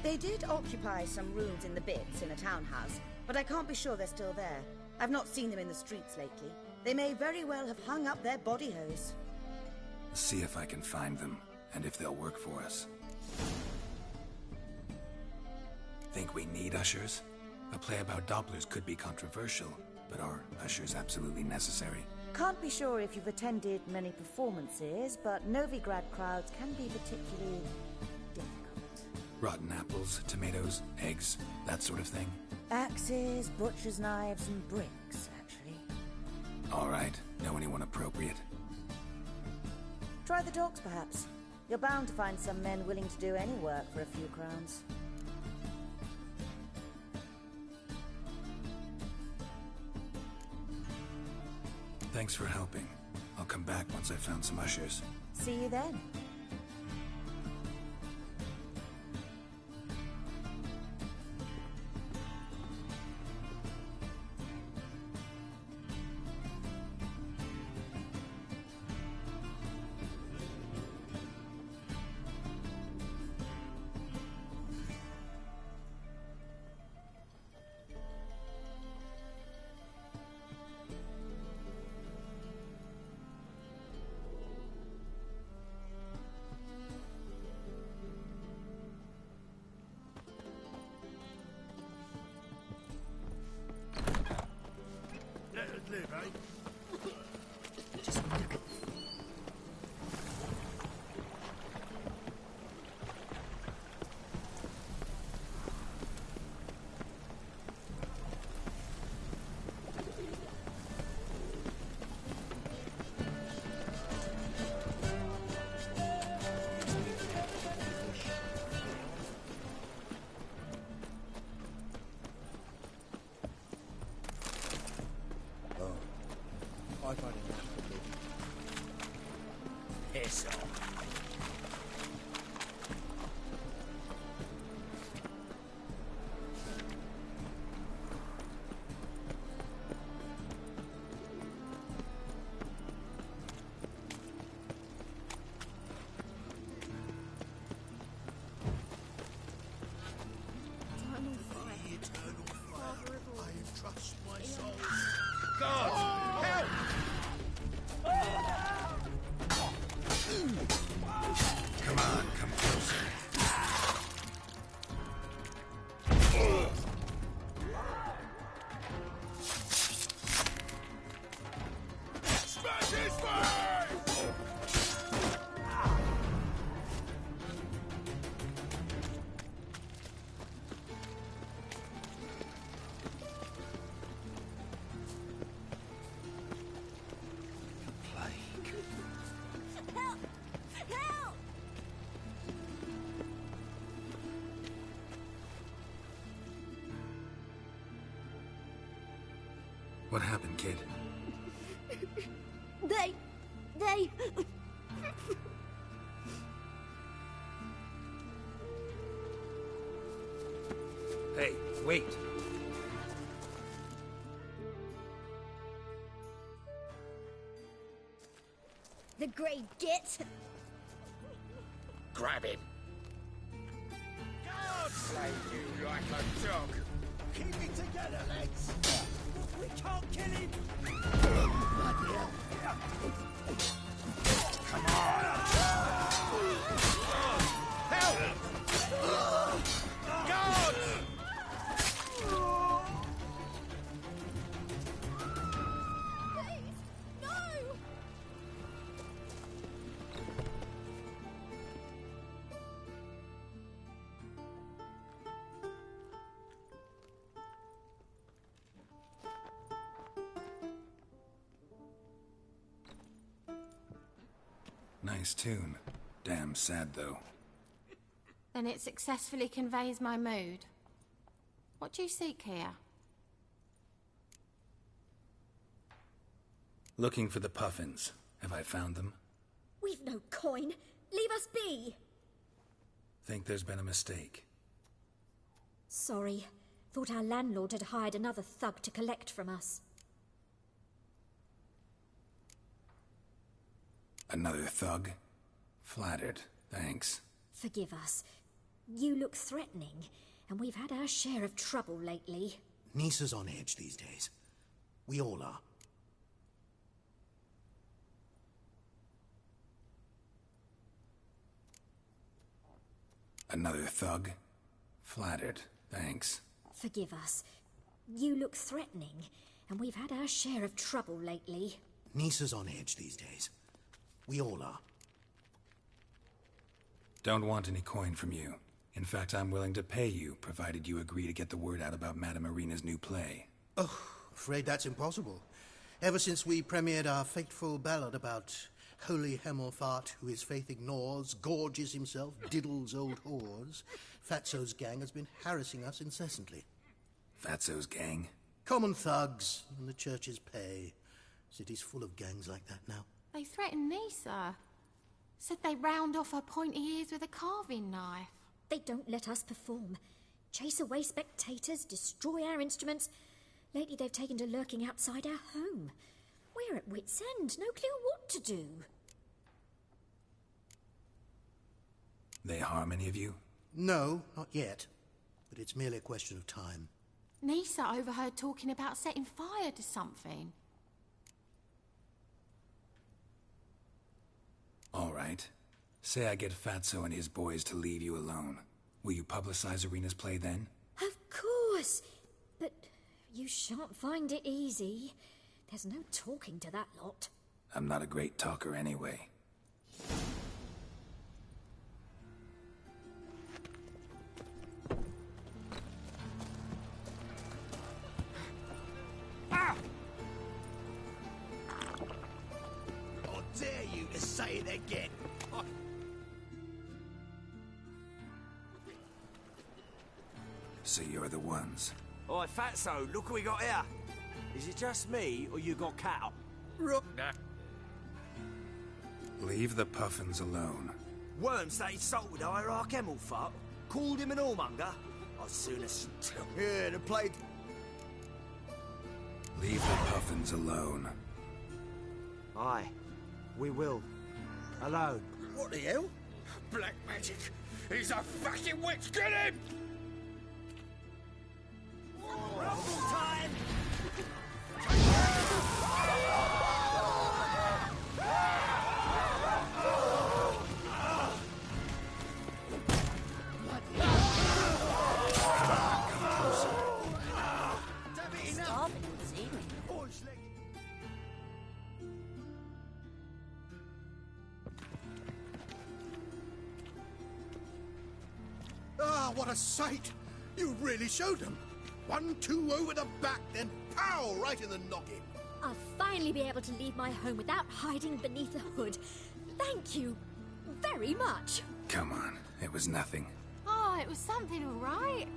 They did occupy some rooms in the bits in a townhouse, but I can't be sure they're still there. I've not seen them in the streets lately. They may very well have hung up their body hose. See if I can find them, and if they'll work for us. Think we need ushers? A play about Dopplers could be controversial, but are ushers absolutely necessary? Can't be sure if you've attended many performances, but Novigrad crowds can be particularly difficult. Rotten apples, tomatoes, eggs, that sort of thing? Axes, butcher's knives, and bricks, actually. All right. Know anyone appropriate? Try the dogs, perhaps. You're bound to find some men willing to do any work for a few crowns. Thanks for helping. I'll come back once I've found some ushers. See you then. What happened, kid? They... Hey, wait. The grey git. Grab him. God slay you like a dog. Keep it together, lads. We can't kill him. Come on. Help! God! Nice tune. Damn sad, though. Then it successfully conveys my mood. What do you seek here? Looking for the puffins. Have I found them? We've no coin. Leave us be. Think there's been a mistake. Sorry. Thought our landlord had hired another thug to collect from us. Another thug? Flattered. Thanks. Forgive us. You look threatening, and we've had our share of trouble lately. Nisa's on edge these days. We all are. Another thug? Flattered. Thanks. Forgive us. You look threatening, and we've had our share of trouble lately. Nisa's on edge these days. We all are. Don't want any coin from you. In fact, I'm willing to pay you, provided you agree to get the word out about Madame Irina's new play. Oh, afraid that's impossible. Ever since we premiered our fateful ballad about holy Hemelfart, who his faith ignores, gorges himself, diddles old whores, Fatso's gang has been harassing us incessantly. Fatso's gang? Common thugs in the church's pay. City's full of gangs like that now. They threatened Nisa. Said they round off her pointy ears with a carving knife. They don't let us perform. Chase away spectators, destroy our instruments. Lately they've taken to lurking outside our home. We're at wit's end, no clue what to do. They harm any of you? No, not yet. But it's merely a question of time. Nisa overheard talking about setting fire to something. All right. Say I get Fatso and his boys to leave you alone. Will you publicize Irina's play then? Of course. But you shan't find it easy. There's no talking to that lot. I'm not a great talker anyway. Ah! How dare you to say it again? So you're the ones. Oi, Fatso, look what we got here. Is it just me, or you got cattle? Leave the puffins alone. Worms that insulted Hierarch Hemelfart, called him an whoremonger. I'd sooner still. Yeah, the played. Leave the puffins alone. Aye, we will. Alone. What the hell? Black magic! He's a fucking witch! Get him! Rumble time! Ah, what a sight! You really showed them. 1-2 over the back, then pow! Right in the noggin. I'll finally be able to leave my home without hiding beneath a hood. Thank you very much. Come on, it was nothing. Oh, it was something, all right.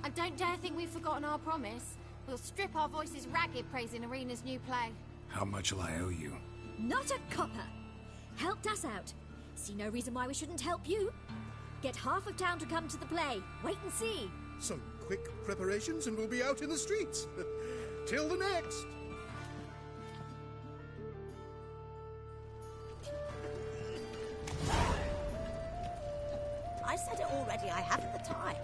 I don't dare think we've forgotten our promise. We'll strip our voices ragged praising Arena's new play. How much will I owe you? Not a copper. Helped us out. See no reason why we shouldn't help you. Get half of town to come to the play. Wait and see. Some quick preparations and we'll be out in the streets. Till the next. I said it already, I haven't the time.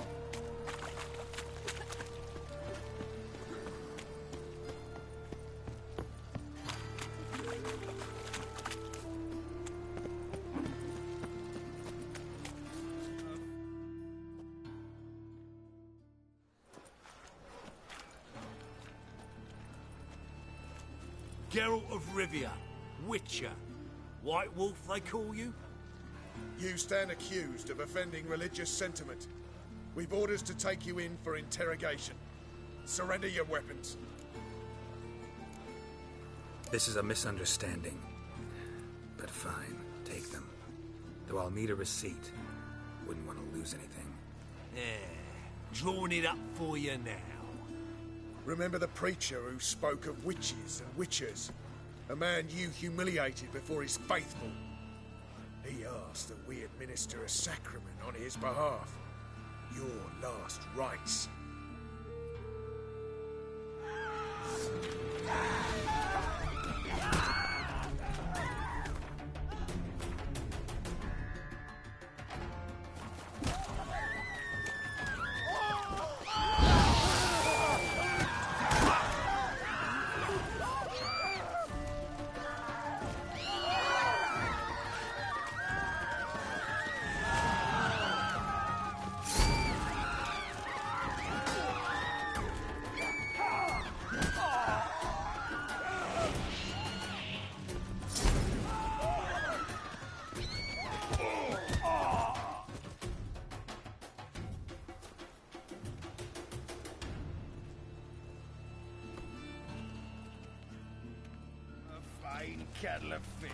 Geralt of Rivia, Witcher. White Wolf, they call you? You stand accused of offending religious sentiment. We've orders to take you in for interrogation. Surrender your weapons. This is a misunderstanding. But fine, take them. Though I'll need a receipt. Wouldn't want to lose anything. Yeah, drawing it up for you now. Remember the preacher who spoke of witches and witchers? A man you humiliated before his faithful. He asked that we administer a sacrament on his behalf. Your last rites. Kettle of fish.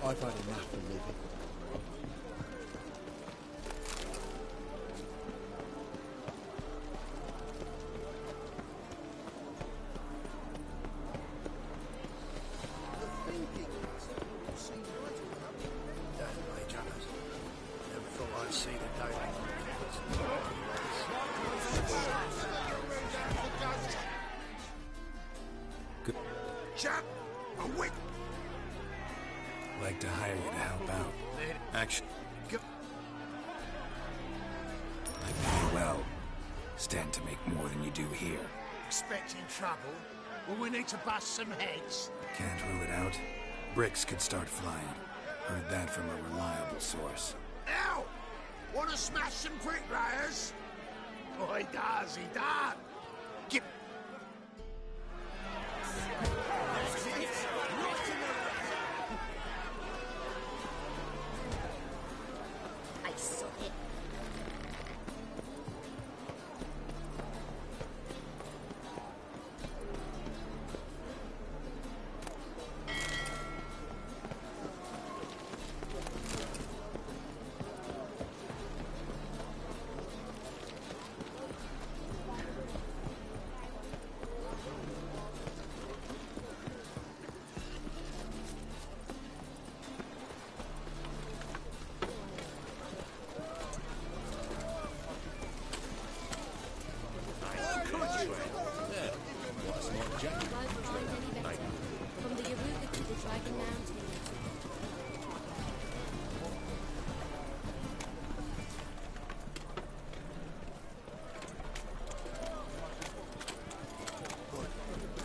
I've had enough of living. Never thought I'd see the day. Good. Chap, a wit. Like to hire you to help out. Action. I pay well. Stand to make more than you do here. Expecting trouble? Well, we need to bust some heads. Can't rule it out. Bricks could start flying. Heard that from a reliable source. Ow! Want to smash some bricklayers? Oh, he does, he does. Give... I saw it.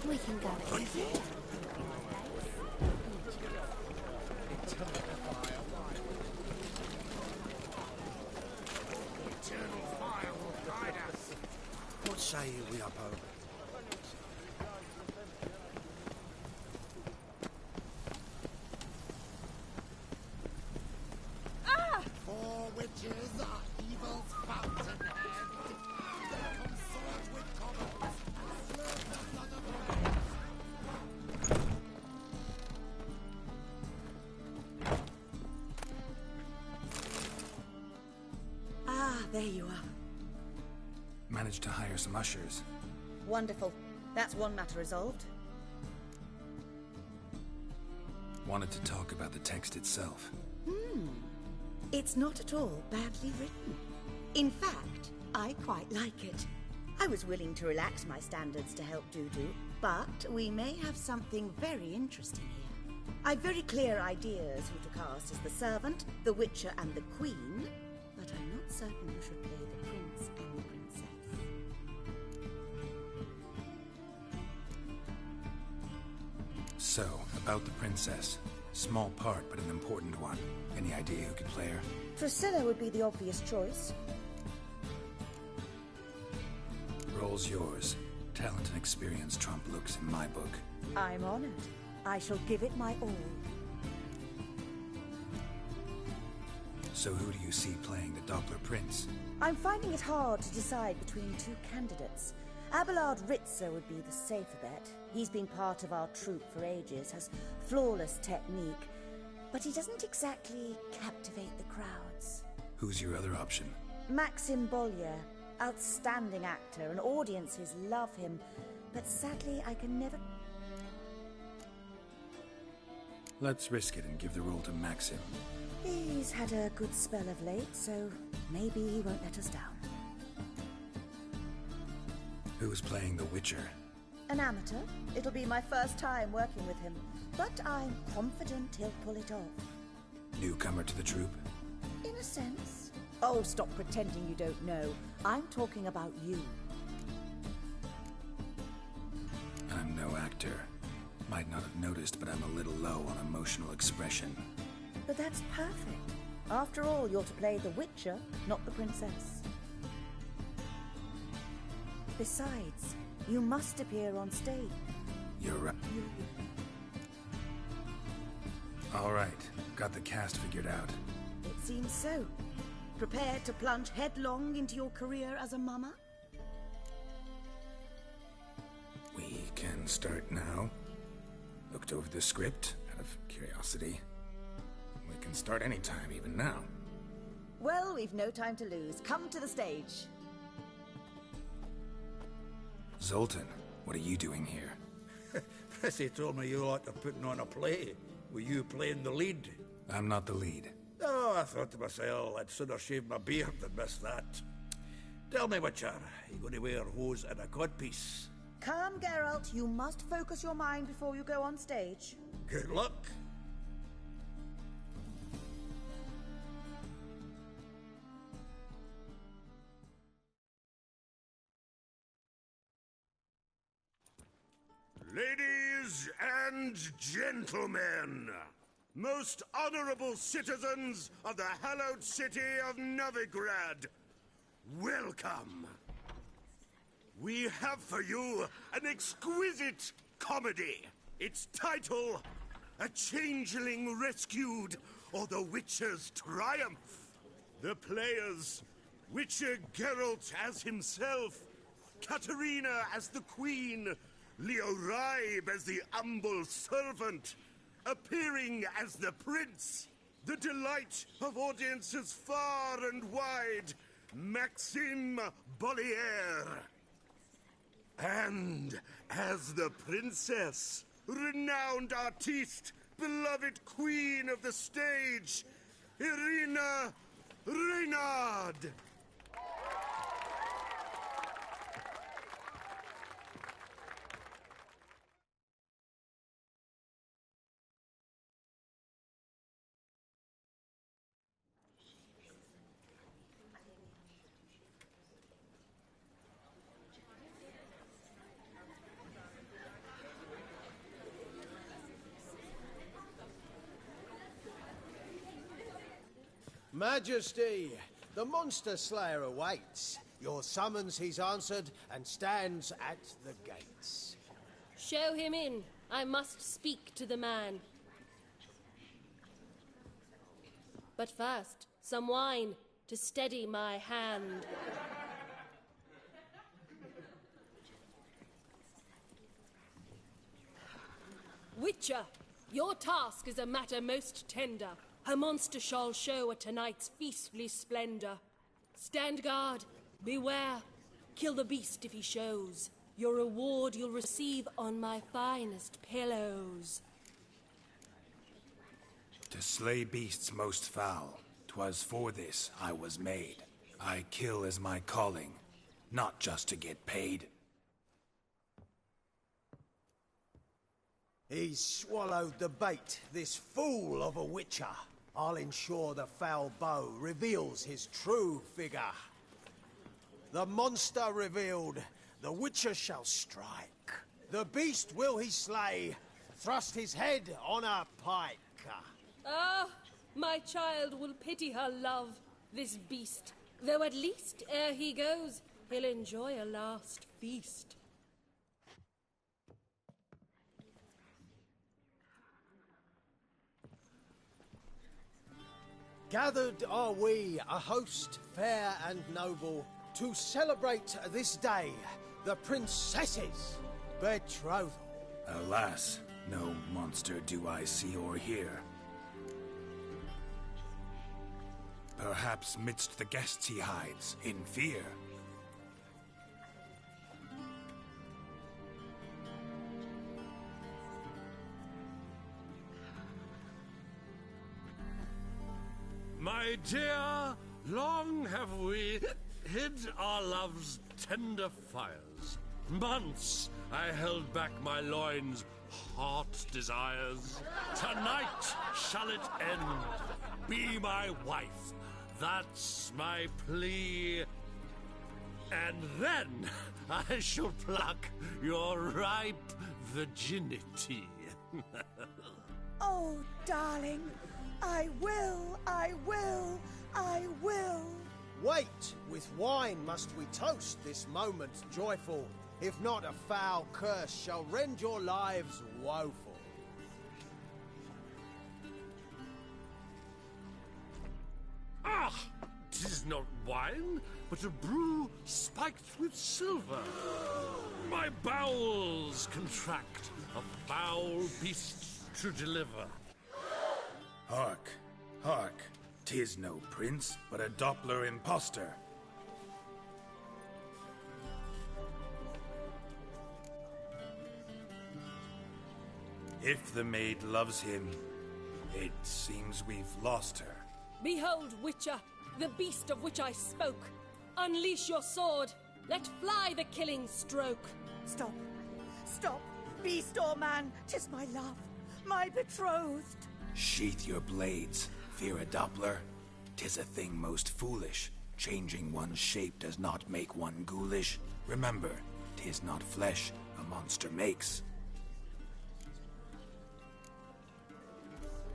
We can go in. Eternal fire will guide us. What say you we up over? Four witches are evil's fountainhead. They consort with commons, slurp the blood of Ah, there you are. Managed to hire some ushers. Wonderful. That's one matter resolved. Wanted to talk about the text itself. It's not at all badly written. In fact, I quite like it. I was willing to relax my standards to help Dudu, but we may have something very interesting here. I've very clear ideas who to cast as the servant, the witcher, and the queen, but I'm not certain who should play the prince and the princess. So, about the princess. Small part, but an important one. Any idea who could play her? Priscilla would be the obvious choice. Role's yours. Talent and experience trump looks in my book. I'm honored. I shall give it my all. So who do you see playing the Doppler Prince? I'm finding it hard to decide between two candidates. Abelard Ritzer would be the safer bet. He's been part of our troupe for ages, has flawless technique, but he doesn't exactly captivate the crowds. Who's your other option? Maxim Bollier, outstanding actor, and audiences love him, but sadly I can never... Let's risk it and give the role to Maxim. He's had a good spell of late, so maybe he won't let us down. Who's playing the Witcher? An amateur. It'll be my first time working with him, but I'm confident he'll pull it off. Newcomer to the troupe? In a sense. Oh, stop pretending you don't know. I'm talking about you. I'm no actor. Might not have noticed, but I'm a little low on emotional expression. But that's perfect. After all, you're to play the Witcher, not the princess. Besides, you must appear on stage. You're right. All right, got the cast figured out. It seems so. Prepared to plunge headlong into your career as a mama? We can start now. Looked over the script, out of curiosity. We can start anytime, even now. Well, we've no time to lose. Come to the stage. Zoltan, what are you doing here? Prissy told me you ought to putting on a play. Were you playing the lead? I'm not the lead. Oh, I thought to myself, I'd sooner shave my beard than miss that. Tell me, Witcher, you going to wear hose and a codpiece? Come, Geralt. You must focus your mind before you go on stage. Good luck. Ladies and gentlemen, most honorable citizens of the hallowed city of Novigrad, welcome We have for you an exquisite comedy. Its title, A Changeling Rescued, or The Witcher's Triumph. The players, Witcher Geralt as himself, Katarina as the Queen, Leo Ribe as the humble servant, appearing as the Prince, the delight of audiences far and wide, Maxime Bollier. And as the Princess, renowned artiste, beloved Queen of the stage, Irina Reynard. Majesty, the Monster Slayer awaits. Your summons he's answered and stands at the gates. Show him in. I must speak to the man. But first, some wine to steady my hand. Witcher, your task is a matter most tender. A monster shall show at tonight's feastly splendor. Stand guard, beware, kill the beast if he shows. Your reward you'll receive on my finest pillows. To slay beasts most foul, 'twas for this I was made. I kill as my calling, not just to get paid. He's swallowed the bait, this fool of a witcher. I'll ensure the foul bow reveals his true figure. The monster revealed, the witcher shall strike. The beast will he slay, thrust his head on a pike. Ah, my child will pity her love, this beast. Though at least, ere he goes, he'll enjoy a last feast. Gathered are we, a host fair and noble, to celebrate this day, the princess's betrothal. Alas, no monster do I see or hear. Perhaps midst the guests he hides, in fear. My dear, long have we hid our love's tender fires. Months I held back my loins' hot desires. Tonight shall it end. Be my wife, that's my plea. And then I shall pluck your ripe virginity. Oh, darling, I will, I will, I will. Wait, with wine must we toast this moment joyful. If not, a foul curse shall rend your lives woeful. Ah! 'Tis not wine, but a brew spiked with silver. My bowels contract, a foul beast to deliver. Hark, hark, 'tis no prince, but a Doppler impostor. If the maid loves him, it seems we've lost her. Behold, Witcher, the beast of which I spoke. Unleash your sword. Let fly the killing stroke. Stop. Stop. Beast or man, 'tis my love, my betrothed. Sheath your blades, fear a Doppler. 'Tis a thing most foolish. Changing one's shape does not make one ghoulish. Remember, 'tis not flesh a monster makes,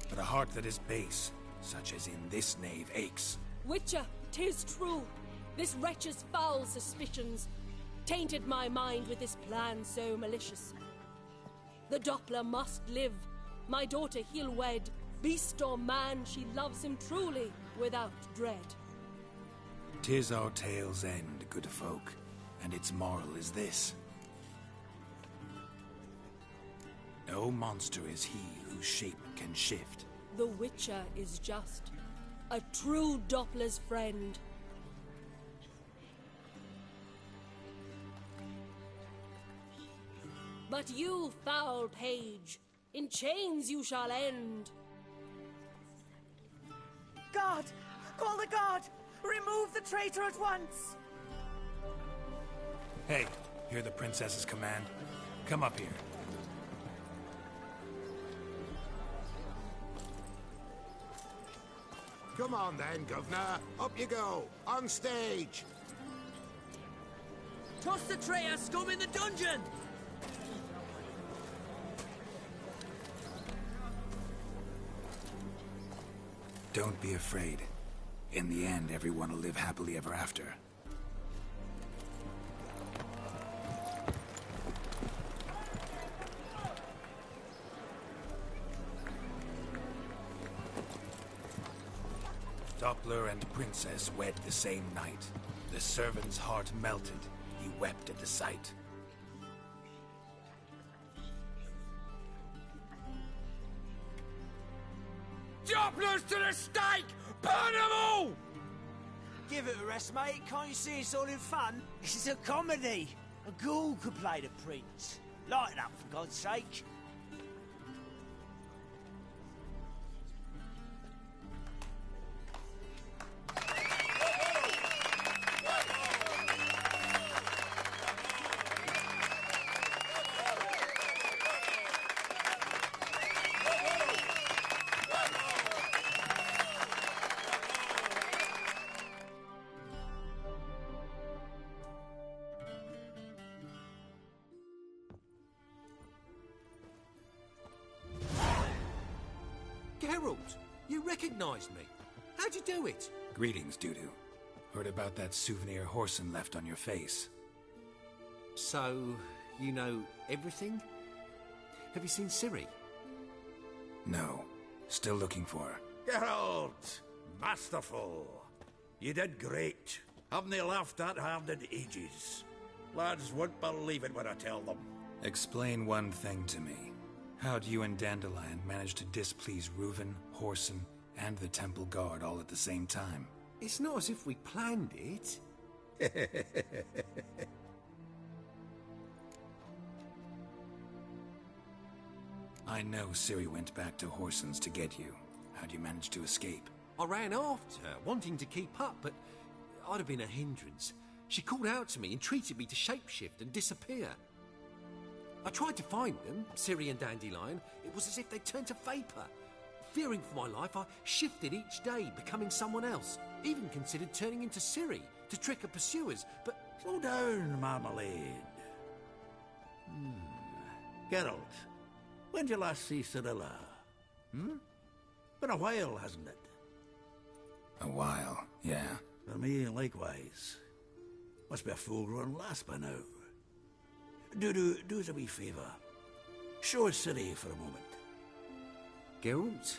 but a heart that is base, such as in this knave aches. Witcher, 'tis true. This wretch's foul suspicions. tainted my mind with this plan so malicious. The Doppler must live. My daughter he'll wed. Beast or man, she loves him truly, without dread. 'Tis our tale's end, good folk, and its moral is this. No monster is he whose shape can shift. The Witcher is just a true Doppler's friend. But you, foul page, in chains you shall end. Guard! Call the guard! Remove the traitor at once! Hey, hear the princess's command? Come up here. Come on then, Governor. Up you go. On stage. Toss the traitor scum in the dungeon! Don't be afraid. In the end, everyone will live happily ever after. Doppler and Princess wed the same night. The servant's heart melted. He wept at the sight. Dopplers to the stake! Burn them all! Give it a rest, mate. Can't you see it's all in fun? This is a comedy. A ghoul could play the prince. Lighten up, for God's sake. Geralt, you recognized me. How'd you do it? Greetings, Dudu. Heard about that souvenir Whoreson left on your face. So, you know everything? Have you seen Ciri? No. Still looking for her. Geralt! Masterful. You did great. Haven't they laughed that hard in ages? Lads won't believe it when I tell them. Explain one thing to me. How'd you and Dandelion manage to displease Reuven, Whoreson, and the Temple Guard all at the same time? It's not as if we planned it. I know Ciri went back to Whoreson's to get you. How'd you manage to escape? I ran after her, wanting to keep up, but I'd have been a hindrance. She called out to me, entreated me to shapeshift and disappear. I tried to find them, Ciri and Dandelion. It was as if they'd turned to vapour. Fearing for my life, I shifted each day, becoming someone else. Even considered turning into Ciri to trick her pursuers, but... Slow down, Marmalade. Geralt, when did you last see Cirilla? Been a while, hasn't it? A while, yeah. For me, likewise. Must be a full-grown lass by now. Do us a wee favour. Show us Ciri for a moment. Geralt?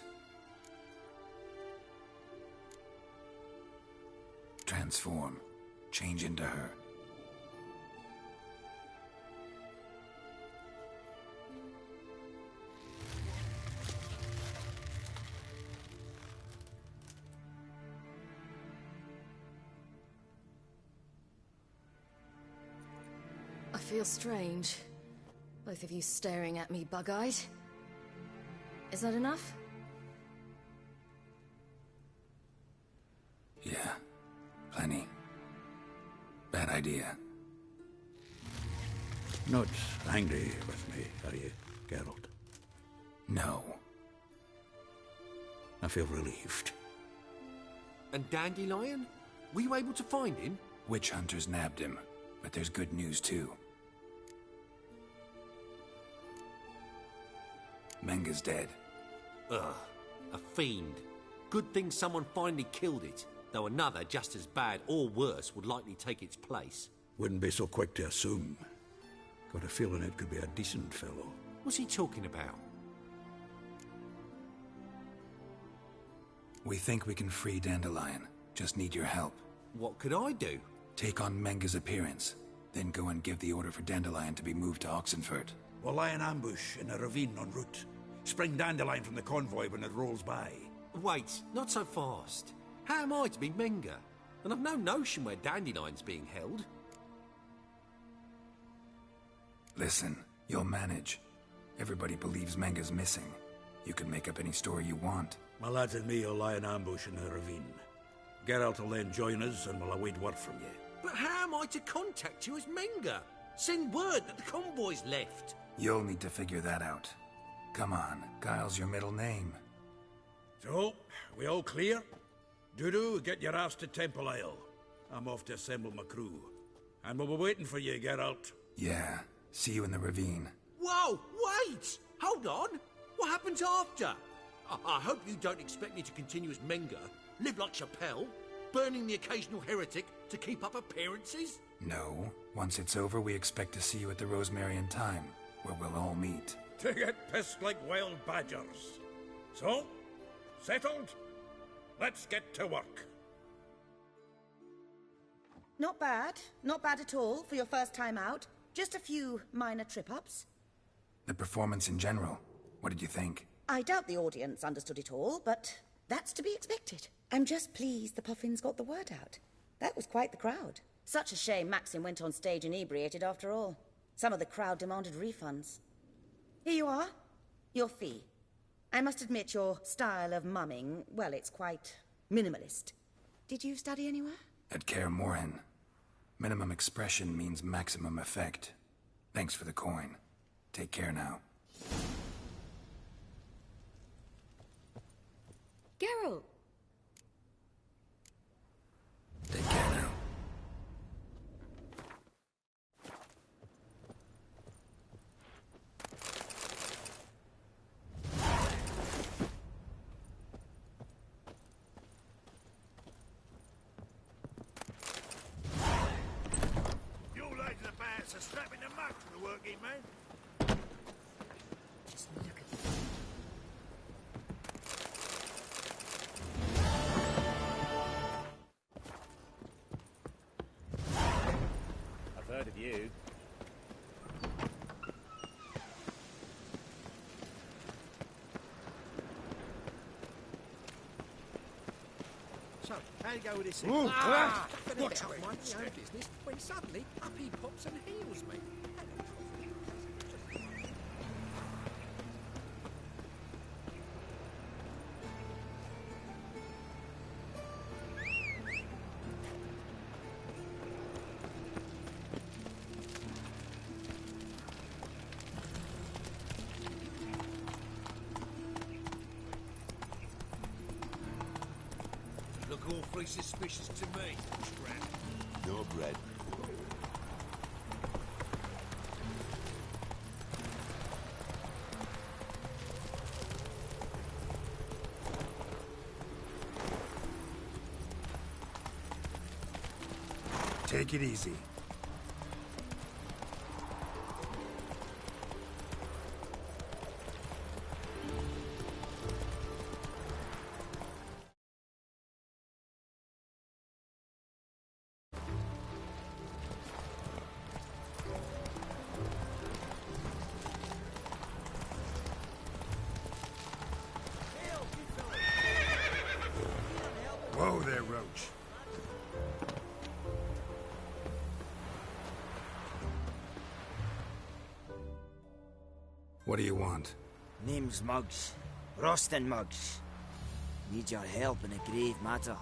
Transform. Change into her. I feel strange. Both of you staring at me bug-eyed. Is that enough? Yeah. Plenty. Bad idea. Not angry with me, are you, Geralt? No. I feel relieved. And Dandelion? Were you able to find him? Witch hunters nabbed him, but there's good news too. Menga's dead. Ugh, a fiend. Good thing someone finally killed it, though another just as bad or worse would likely take its place. Wouldn't be so quick to assume. Got a feeling it could be a decent fellow. What's he talking about? We think we can free Dandelion. Just need your help. What could I do? Take on Menga's appearance. Then go and give the order for Dandelion to be moved to Oxenford. We'll lie in ambush in a ravine en route. Spring Dandelion from the convoy when it rolls by. Wait, not so fast. How am I to be Menga? And I've no notion where Dandelion's being held. Listen, you'll manage. Everybody believes Menga's missing. You can make up any story you want. My lads and me will lie in ambush in the ravine. Geralt will then join us and we'll await word from you. But how am I to contact you as Menga? Send word that the convoy's left. You'll need to figure that out. Come on, Guile's your middle name. So, we all clear? Dudu, get your ass to Temple Isle. I'm off to assemble my crew. And we'll be waiting for you, Geralt. Yeah, see you in the ravine. Whoa, wait! Hold on! What happens after? I hope you don't expect me to continue as Menga, live like Chappelle, burning the occasional heretic to keep up appearances? No. Once it's over, we expect to see you at the Rosemary in Time, where we'll all meet. To get pissed like wild badgers. So, settled? Let's get to work. Not bad. Not bad at all for your first time out. Just a few minor trip-ups. The performance in general, what did you think? I doubt the audience understood it all, but that's to be expected. I'm just pleased the Puffins got the word out. That was quite the crowd. Such a shame Maxim went on stage inebriated after all. Some of the crowd demanded refunds. Here you are. Your fee. I must admit your style of mumming, well, it's quite minimalist. Did you study anywhere? At Kaer Morhen. Minimum expression means maximum effect. Thanks for the coin. Take care now. Geralt! Take care now. You lads in the pants are strapping the muck for the working man. Just look at them. I've heard of you. So, how you go with this? Ooh, Ah! Watch out, mind my own business, when suddenly up he pops and heals me. Look awfully suspicious to me, Scrap. No bread. Take it easy. Whoa there, Roach. What do you want? Name's Muggs. Rostin Muggs. Need your help in a grave matter.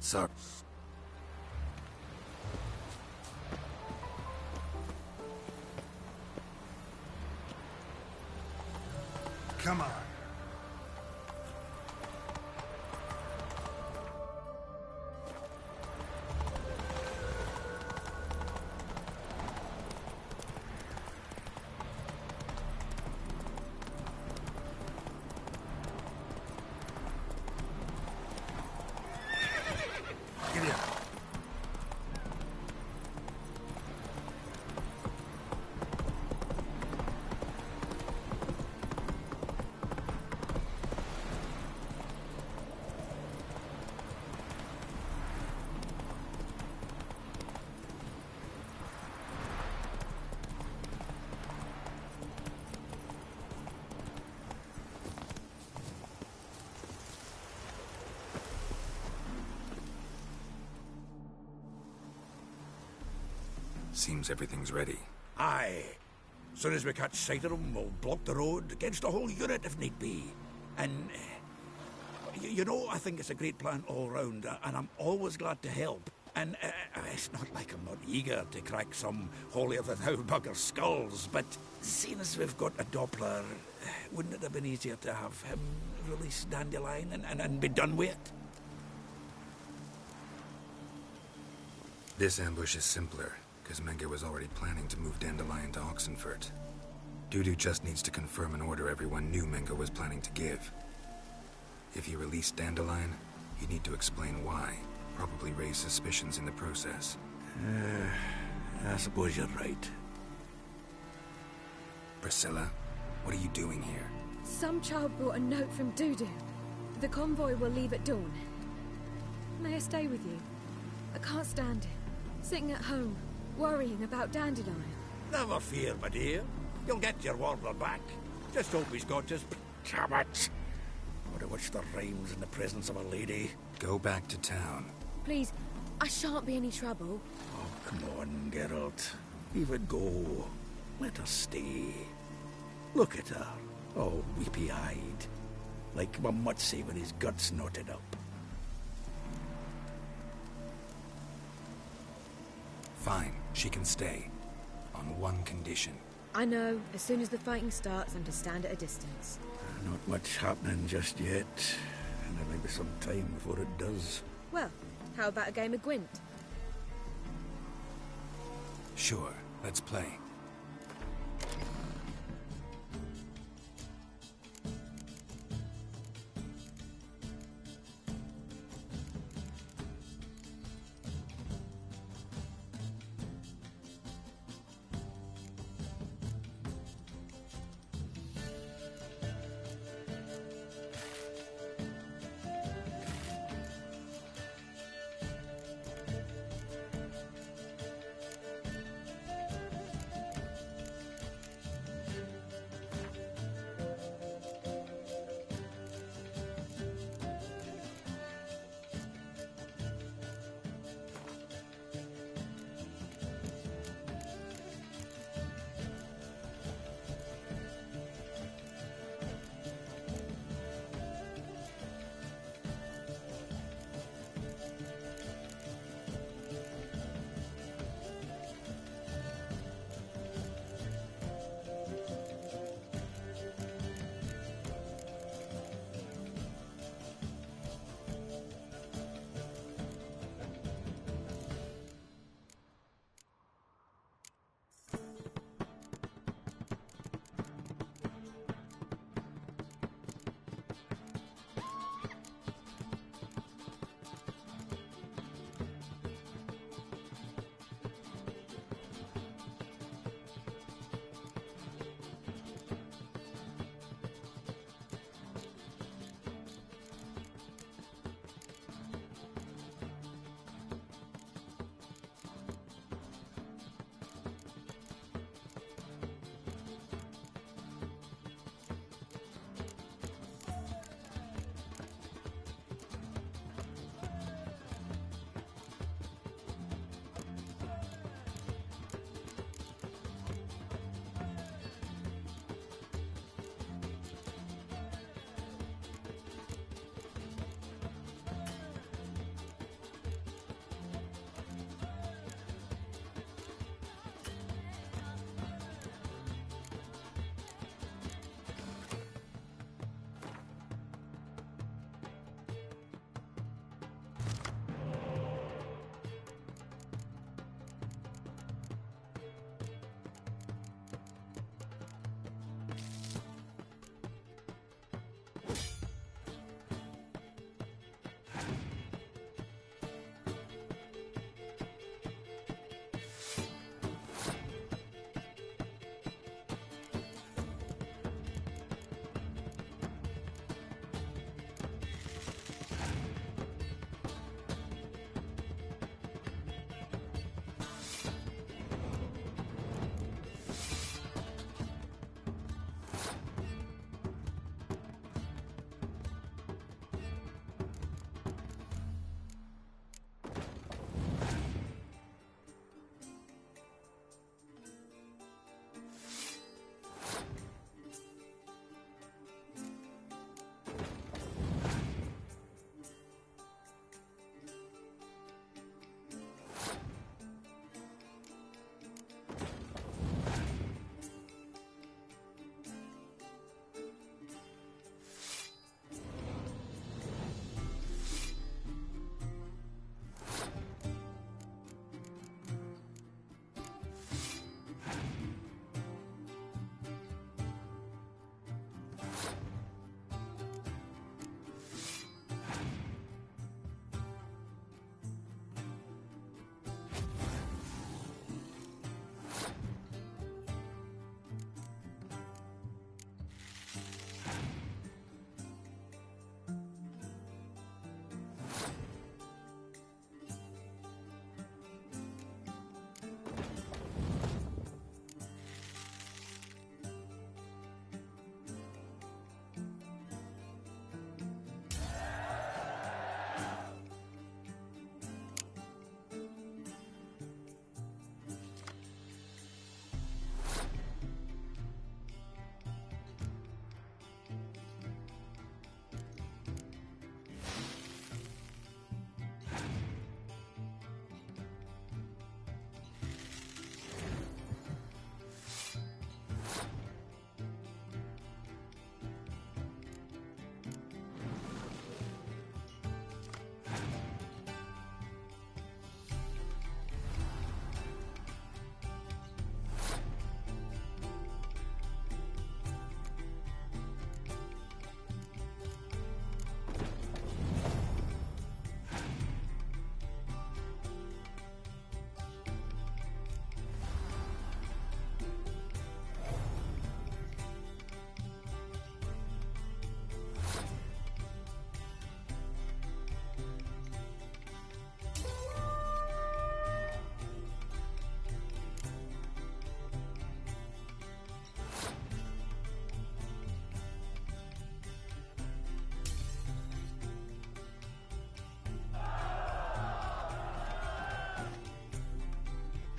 Sir. Come on. Give you Seems everything's ready. Aye. Soon as we catch sight of them, we'll block the road against the whole unit if need be. And, you know, I think it's a great plan all round, and I'm always glad to help. And it's not like I'm not eager to crack some holier-than-thou bugger's skulls, but seeing as we've got a Doppler, wouldn't it have been easier to have him release Dandelion and be done with it? This ambush is simpler, because Menge was already planning to move Dandelion to Oxenfurt. Dudu just needs to confirm an order everyone knew Menge was planning to give. If he released Dandelion, he'd need to explain why. Probably raise suspicions in the process. I suppose you're right. Priscilla, what are you doing here? Some child brought a note from Dudu. The convoy will leave at dawn. May I stay with you? I can't stand it. Sitting at home, worrying about Dandelion. Never fear, my dear. You'll get your warbler back. Just hope he's got his... Damn it! Would have watched the rhymes in the presence of a lady. Go back to town. Please, I shan't be any trouble. Oh, come on, Geralt. Leave it go. Let her stay. Look at her, all weepy-eyed. Like my Mutsy with his guts knotted up. Fine, she can stay. On one condition. I know, as soon as the fighting starts, I'm to stand at a distance. Not much happening just yet. And there may be some time before it does. Well, how about a game of Gwent? Sure, let's play.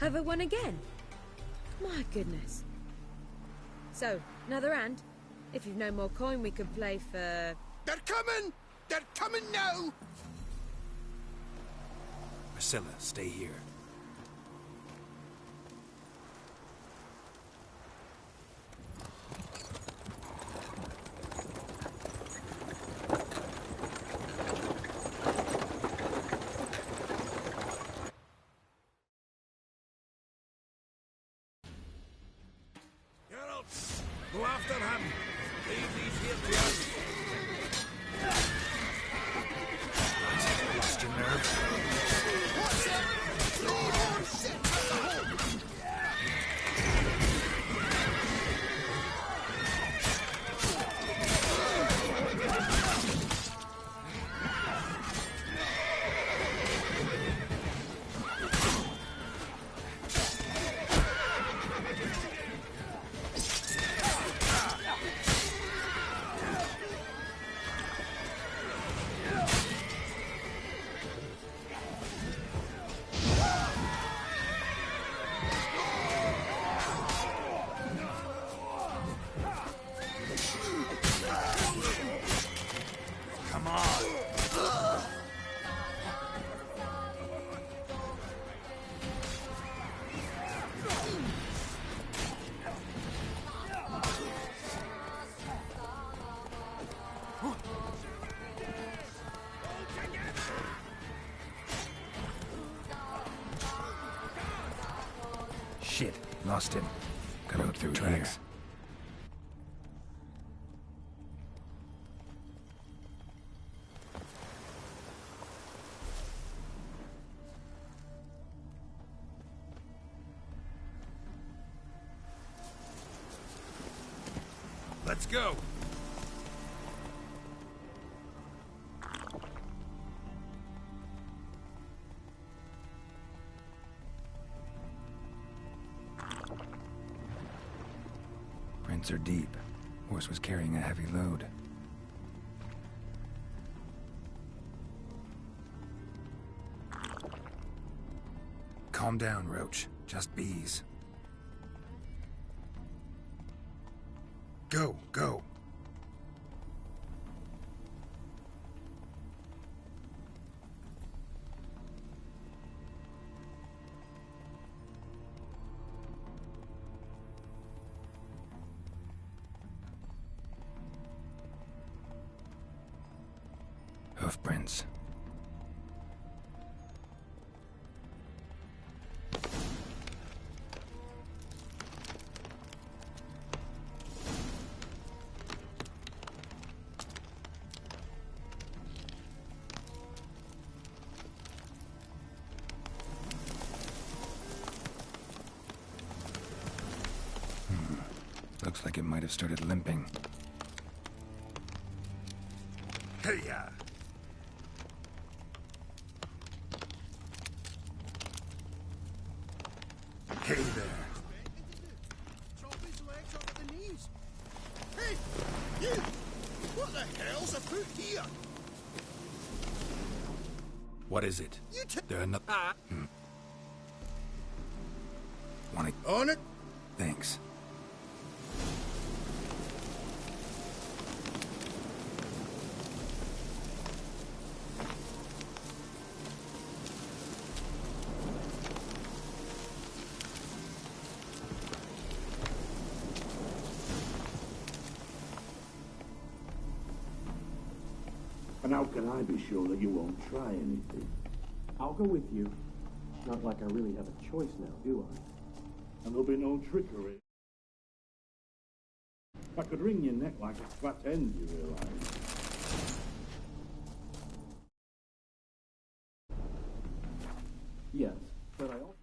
Over one again? My goodness. So, another hand? If you've no more coin, we could play for... They're coming! They're coming now! Priscilla, stay here. Go after him. Leave these here to us. Lost your nerve? What's that? Oh, shit! Shit, lost him. Gotta go through here. Let's go. Prints are deep. Horse was carrying a heavy load. Calm down, Roach. Just bees. Go, go. Hoofprints. Looks like it might have started limping. Hey-ya! Hey there. Chop his legs off at the knees. Hey, you! What the hell's afoot here? What is it? They're another. Want it? On it? Thanks. And how can I be sure that you won't try anything? I'll go with you. Not like I really have a choice now, do I? And there'll be no trickery. I could wring your neck like a fat end, you realize? Yes, but I also...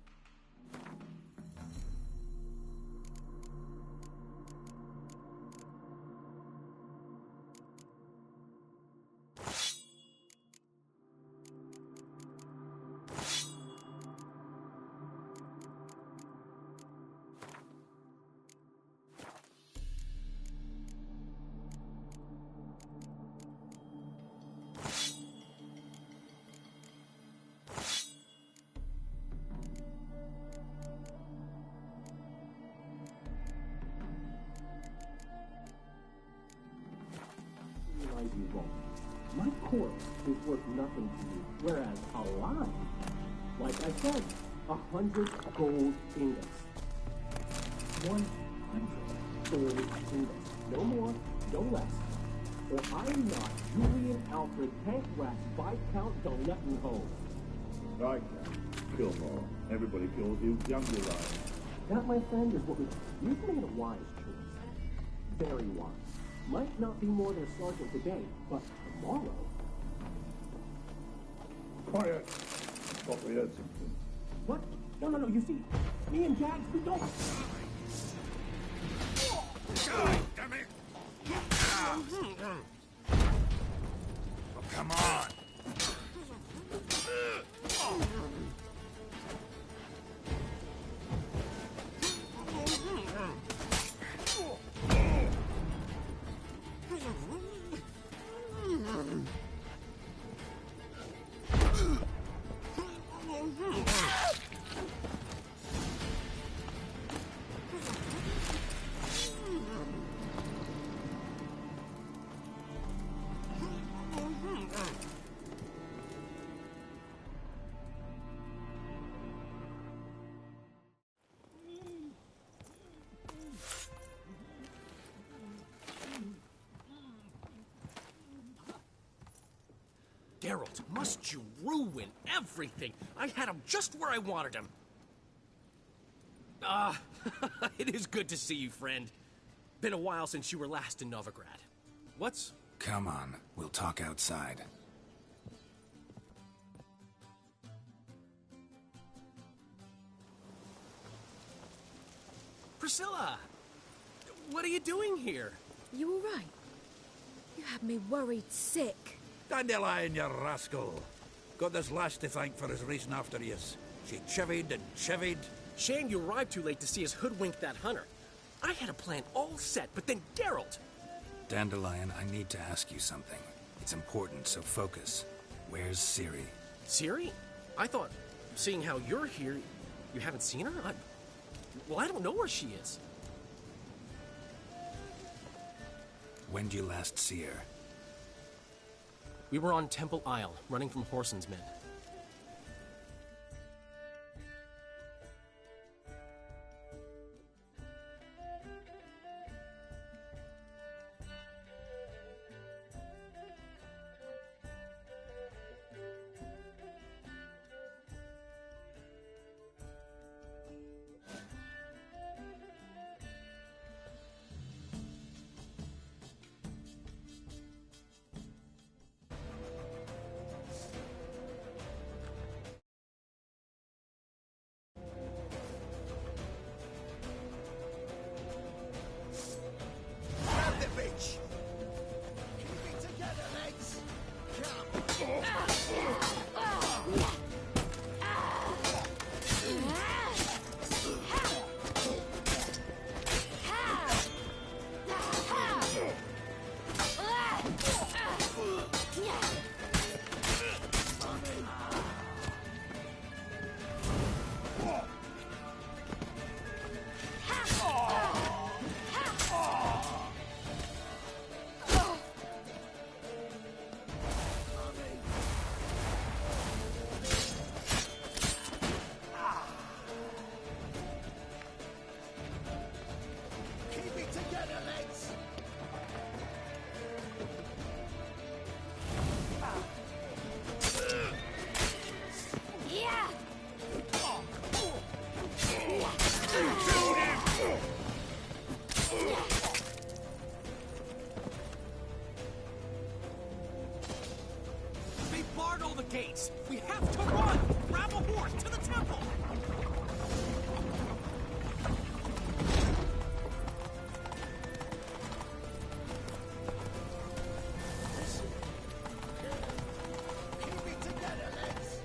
My corpse is worth nothing to you, whereas alive, like I said, 100 gold ingots. 100 gold ingots. No more, no less. Or I'm not Julian Alfred Pancras Viscount de Lettenhove. Viscount, kill more. Everybody kills you, younger life. That, my friend, is what we... You've made a wise choice. Very wise. Might not be more than a sergeant today, but tomorrow... Quiet. Thought we heard something. What? No. You see, me and Jags, we don't... God damn it! Oh, come on! Geralt, must you ruin everything? I had him just where I wanted him. It is good to see you, friend. Been a while since you were last in Novigrad. What's... Come on, we'll talk outside. Priscilla! What are you doing here? You all right? You had me worried sick. Dandelion, you rascal. Got this lass to thank for his racing after yous. She chivied and chivied. Shame you arrived too late to see us hoodwink that hunter. I had a plan all set, but then Geralt... Dandelion, I need to ask you something. It's important, so focus. Where's Ciri? Ciri? I thought, seeing how you're here, you haven't seen her? Well, I don't know where she is. When did you last see her? We were on Temple Isle, running from Whoreson's men. Gates. We have to run! Grab a horse to the temple! Keep it together, lads!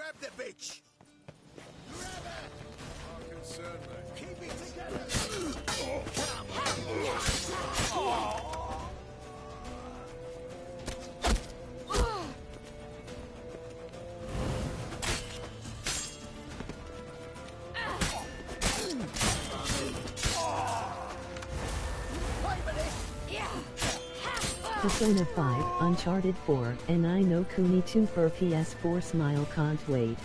Grab the bitch! Grab her! Not concerned, mate. Keep it together! Persona 5, Uncharted 4, and I know Kuni 2 for PS4 Smile can't wait.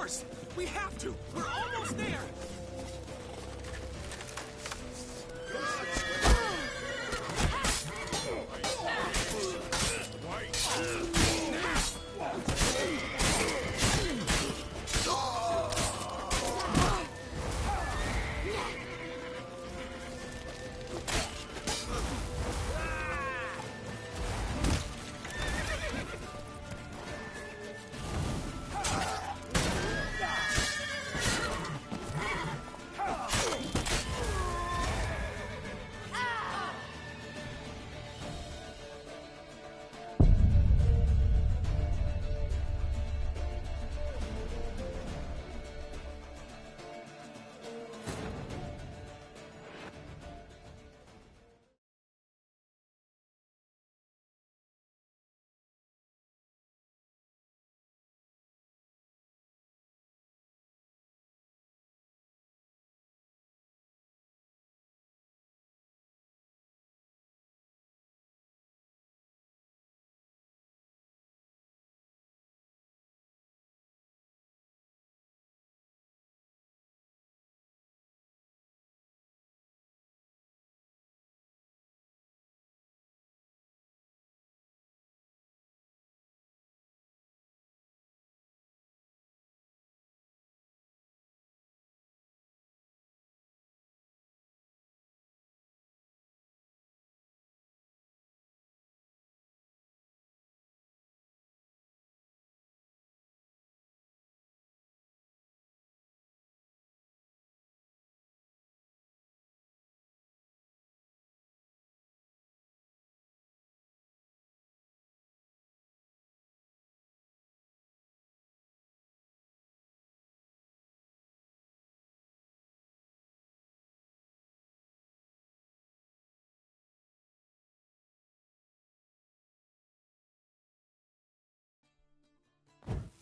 horse! We have to! We're almost there!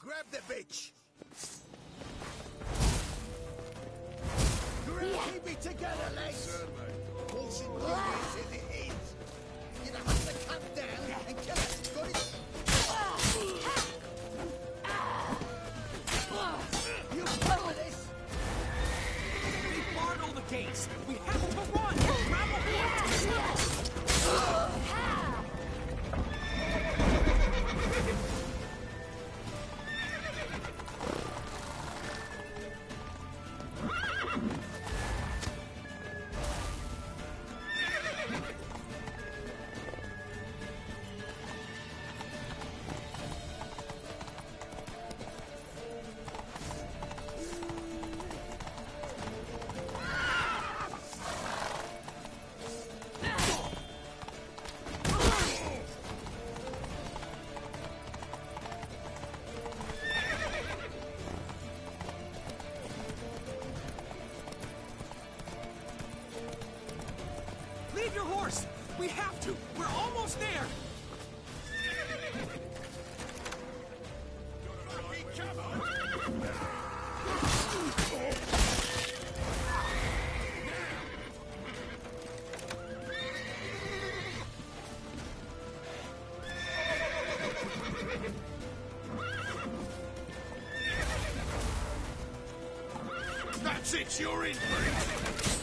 Grab the bitch! Keep it together, lads! Horse and buggies in the heat! You don't have to come down and kill us, got it? You cover this! They barred all the gates! We have to run! Grab a horse! Leave your horse! We have to! We're almost there! That's it, you're in for it!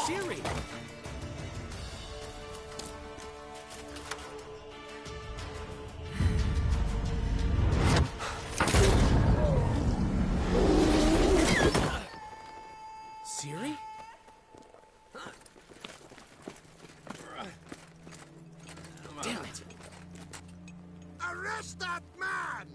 Siri! Siri? Damn it! Arrest that man!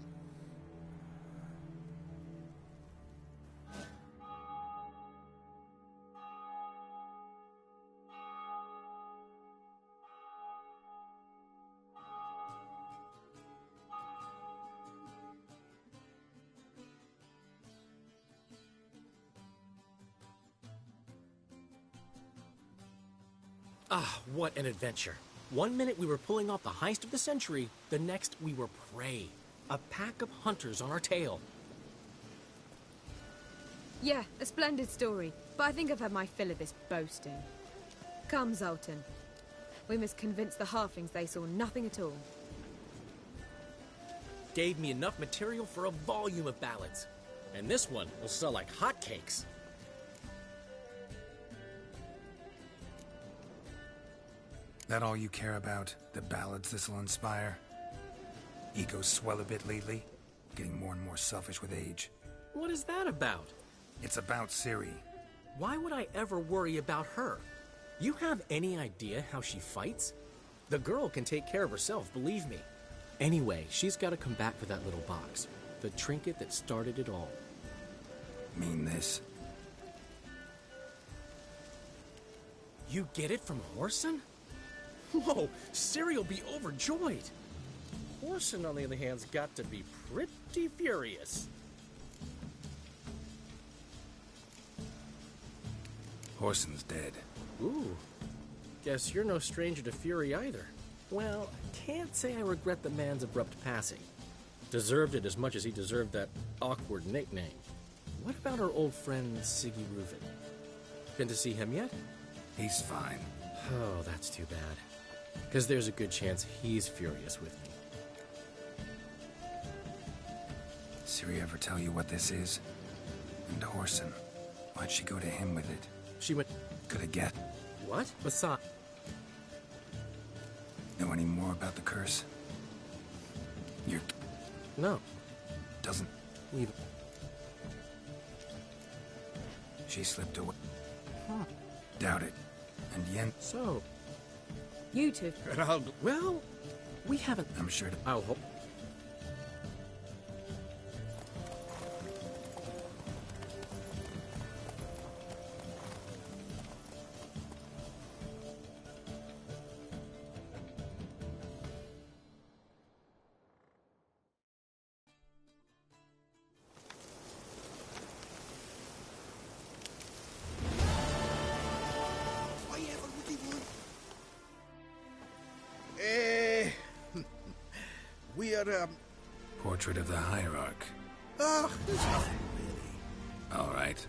Ah, what an adventure. One minute we were pulling off the heist of the century, the next we were prey. A pack of hunters on our tail. Yeah, a splendid story, but I think I've had my fill of this boasting. Come, Zoltan. We must convince the halflings they saw nothing at all. Gave me enough material for a volume of ballads. And this one will sell like hotcakes. That all you care about? The ballads this'll inspire? Egos swell a bit lately? Getting more and more selfish with age. What is that about? It's about Ciri. Why would I ever worry about her? You have any idea how she fights? The girl can take care of herself, believe me. Anyway, she's got to come back for that little box. The trinket that started it all. Mean this? You get it from Whoreson? Whoa, Ciri will be overjoyed. Whoreson, on the other hand, has got to be pretty furious. Whoreson's dead. Ooh, guess you're no stranger to fury either. Well, I can't say I regret the man's abrupt passing. Deserved it as much as he deserved that awkward nickname. What about our old friend Siggy Reuven? Been to see him yet? He's fine. Oh, that's too bad. Because there's a good chance he's furious with me. Ciri ever tell you what this is? And Whoreson, why'd she go to him with it? She went... Could it get? What? Besides... Know any more about the curse? You're... No. Doesn't... Even... She slipped away. Huh. Doubt it. And Yen... So... You two... Well, we haven't... I'm sure to... I'll hope... We're, Portrait of the Hierarch. oh, there's nothing really. All right.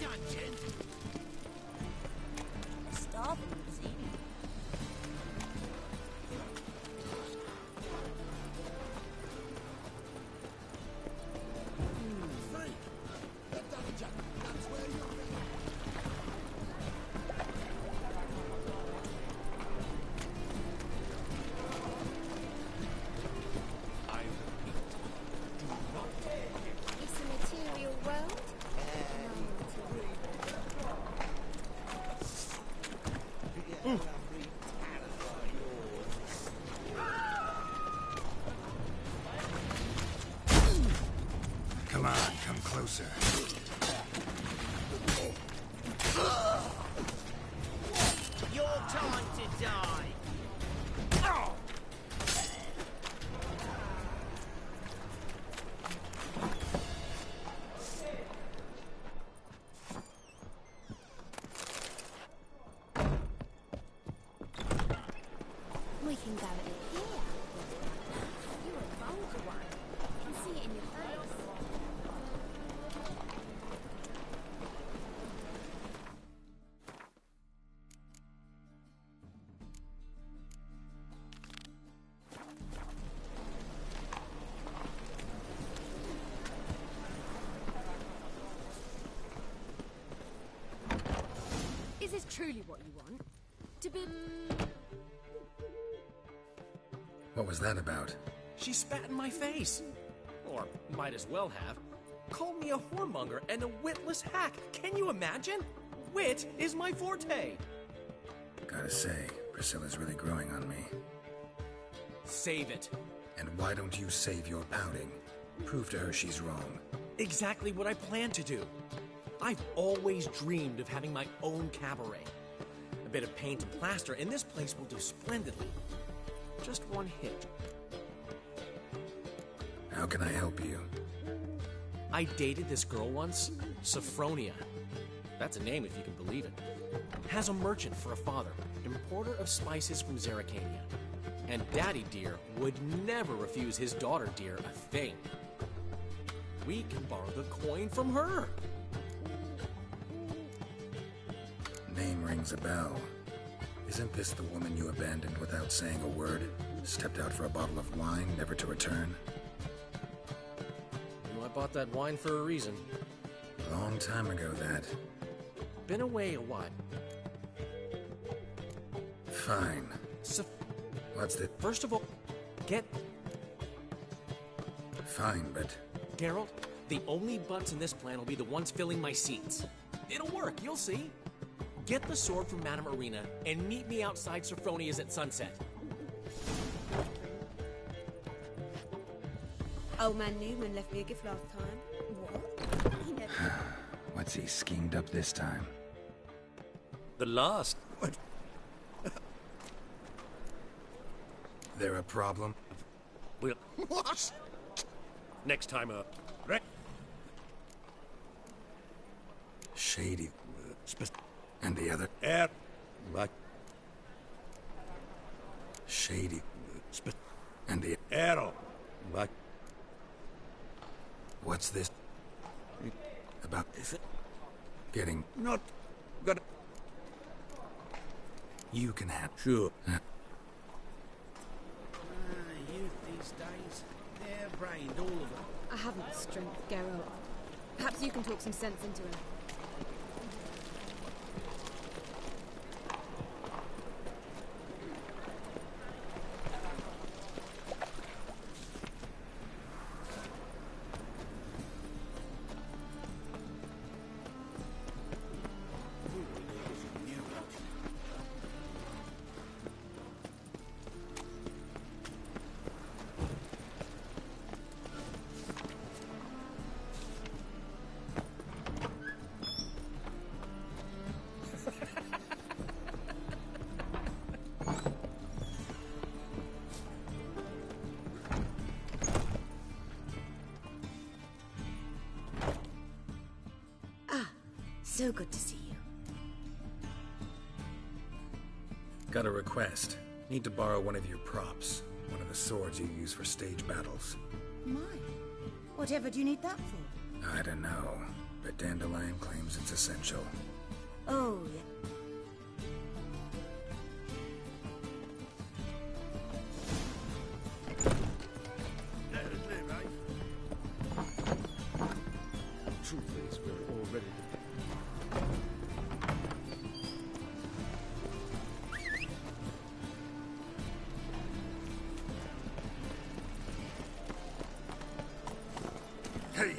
dungeon. Starving, was he? It's a material world. Come on, come closer. Your time to die. We can go in here. You're a vulgar one. I can see it in your face. Is this truly what you want? To be... What was that about? She spat in my face. Or might as well have. Called me a whoremonger and a witless hack. Can you imagine? Wit is my forte. Gotta say, Priscilla's really growing on me. Save it. And why don't you save your pouting? Prove to her she's wrong. Exactly what I plan to do. I've always dreamed of having my own cabaret. A bit of paint and plaster, and this place will do splendidly. Just one hit. How can I help you? I dated this girl once, Sophronia. That's a name if you can believe it. Has a merchant for a father, importer of spices from Zeracania. And Daddy Dear would never refuse his daughter Dear a thing. We can borrow the coin from her. Name rings a bell. Isn't this the woman you abandoned without saying a word? Stepped out for a bottle of wine, never to return? I bought that wine for a reason. Long time ago, that. Been away a while. Fine. So, what's the... First of all, get... Fine, but... Geralt, the only butts in this plan will be the ones filling my seats. It'll work, you'll see. Get the sword from Madame Arena and meet me outside Sophronia's at sunset. Old man Newman left me a gift last time. What? He never... What's he schemed up this time? The last... What? There a problem? We'll... What? Next time up. Right. Shady. And the other? What? Shady. And the... Errol. What? What's this? About... Is it? Getting... Not... Got... You can have... Sure. Youth these days, they're brained, all of them. I haven't the strength, Geralt. Perhaps you can talk some sense into him. So good to see you. Got a request. Need to borrow one of your props. One of the swords you use for stage battles. My. Whatever do you need that for? I don't know. but Dandelion claims it's essential. Oh, yeah. Let us live, eh? Truth is, we're all ready to... Hey,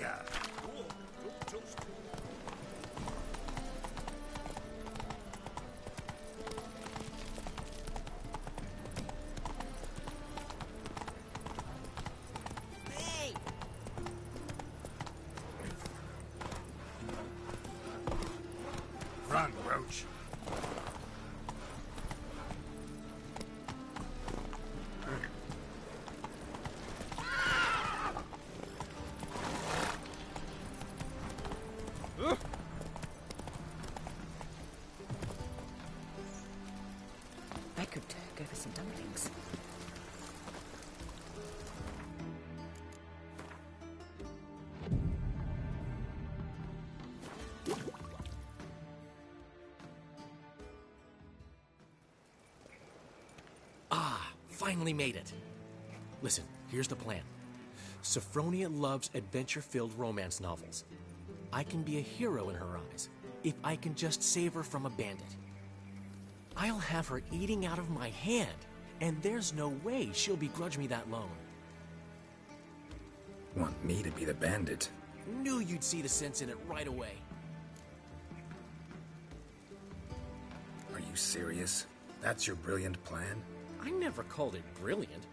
Run, Roach. I could go for some dumplings. Finally made it. Listen, here's the plan. Sophronia loves adventure-filled romance novels. I can be a hero in her eyes if I can just save her from a bandit. I'll have her eating out of my hand, and there's no way she'll begrudge me that loan. Want me to be the bandit? Knew you'd see the sense in it right away. Are you serious? That's your brilliant plan? I never called it brilliant,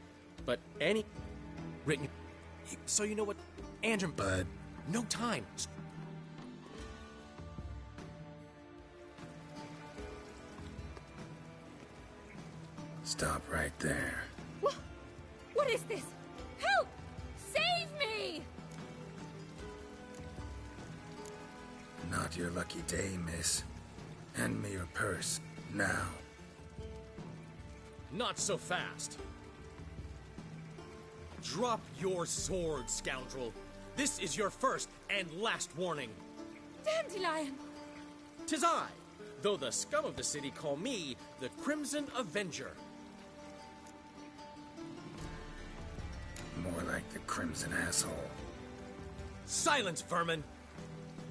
but any... written... So you know what, Andrew... But... No time. Stop right there. What is this? Help! Save me! Not your lucky day, miss. Hand me your purse, now. Not so fast. Drop your sword, scoundrel. This is your first and last warning. Dandelion! 'Tis I, though the scum of the city call me the Crimson Avenger. More like the Crimson Asshole. Silence, vermin!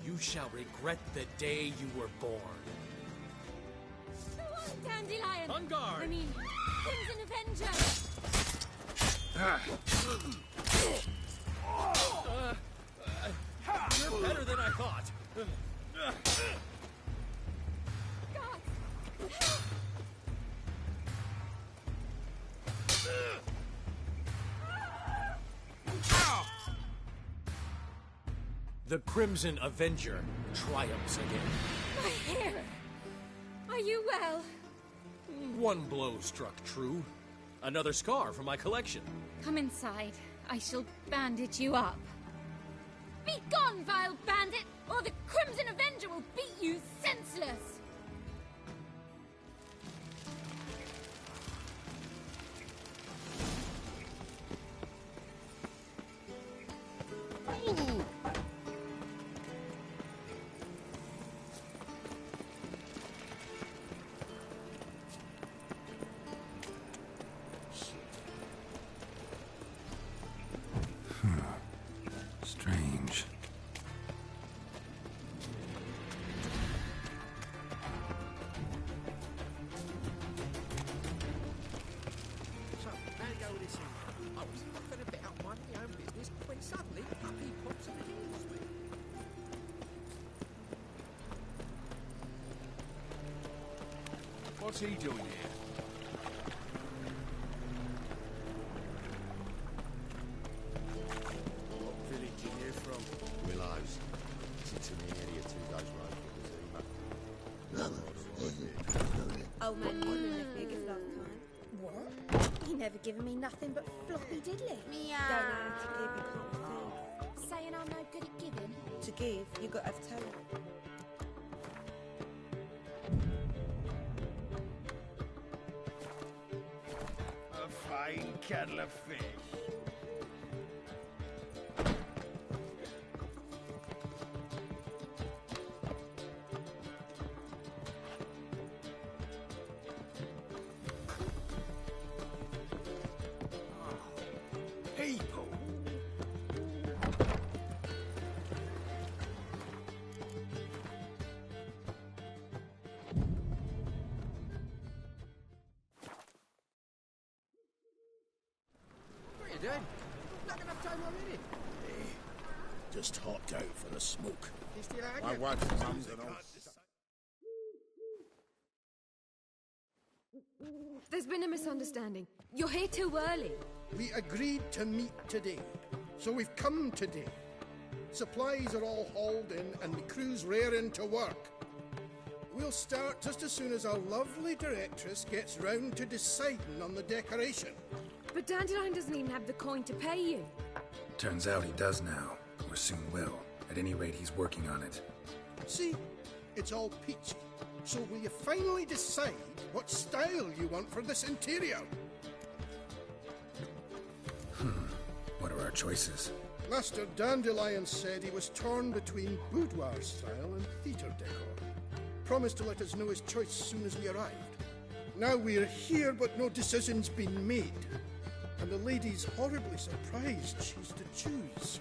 You shall regret the day you were born. Go on, Dandelion! On guard! I mean, Crimson Avenger! You're better than I thought. The Crimson Avenger triumphs again. My hair! Are you well? One blow struck true. Another scar from my collection. Come inside. I shall bandage you up. Be gone, vile bandit, or the Crimson Avenger will beat you senseless! Strange. So, how go this in? I was laughing about minding my own business when suddenly up he pops and heals me. What's he doing here? What village are you from? Willows. Sits in the area 2 days' road from the Old man Newman left me a gift last time. What? He never given me nothing but floppy diddly. Meow. Don't know how to give, you can't think. Saying I'm no good at giving? To give, you got to have talent. A fine kettle of fish. Dad. Not enough time already. Just hopped out for the smoke. You still My arguing? wife's mum's an old... There's been a misunderstanding. You're here too early. We agreed to meet today, so we've come today. Supplies are all hauled in and the crew's raring to work. We'll start just as soon as our lovely directress gets round to deciding on the decoration. But Dandelion doesn't even have the coin to pay you. Turns out he does now, or soon will. At any rate, he's working on it. See, it's all peachy. So will you finally decide what style you want for this interior? What are our choices? Master Dandelion said he was torn between boudoir style and theatre decor. Promised to let us know his choice as soon as we arrived. Now we're here, but no decision's been made. And the lady's horribly surprised she's to choose.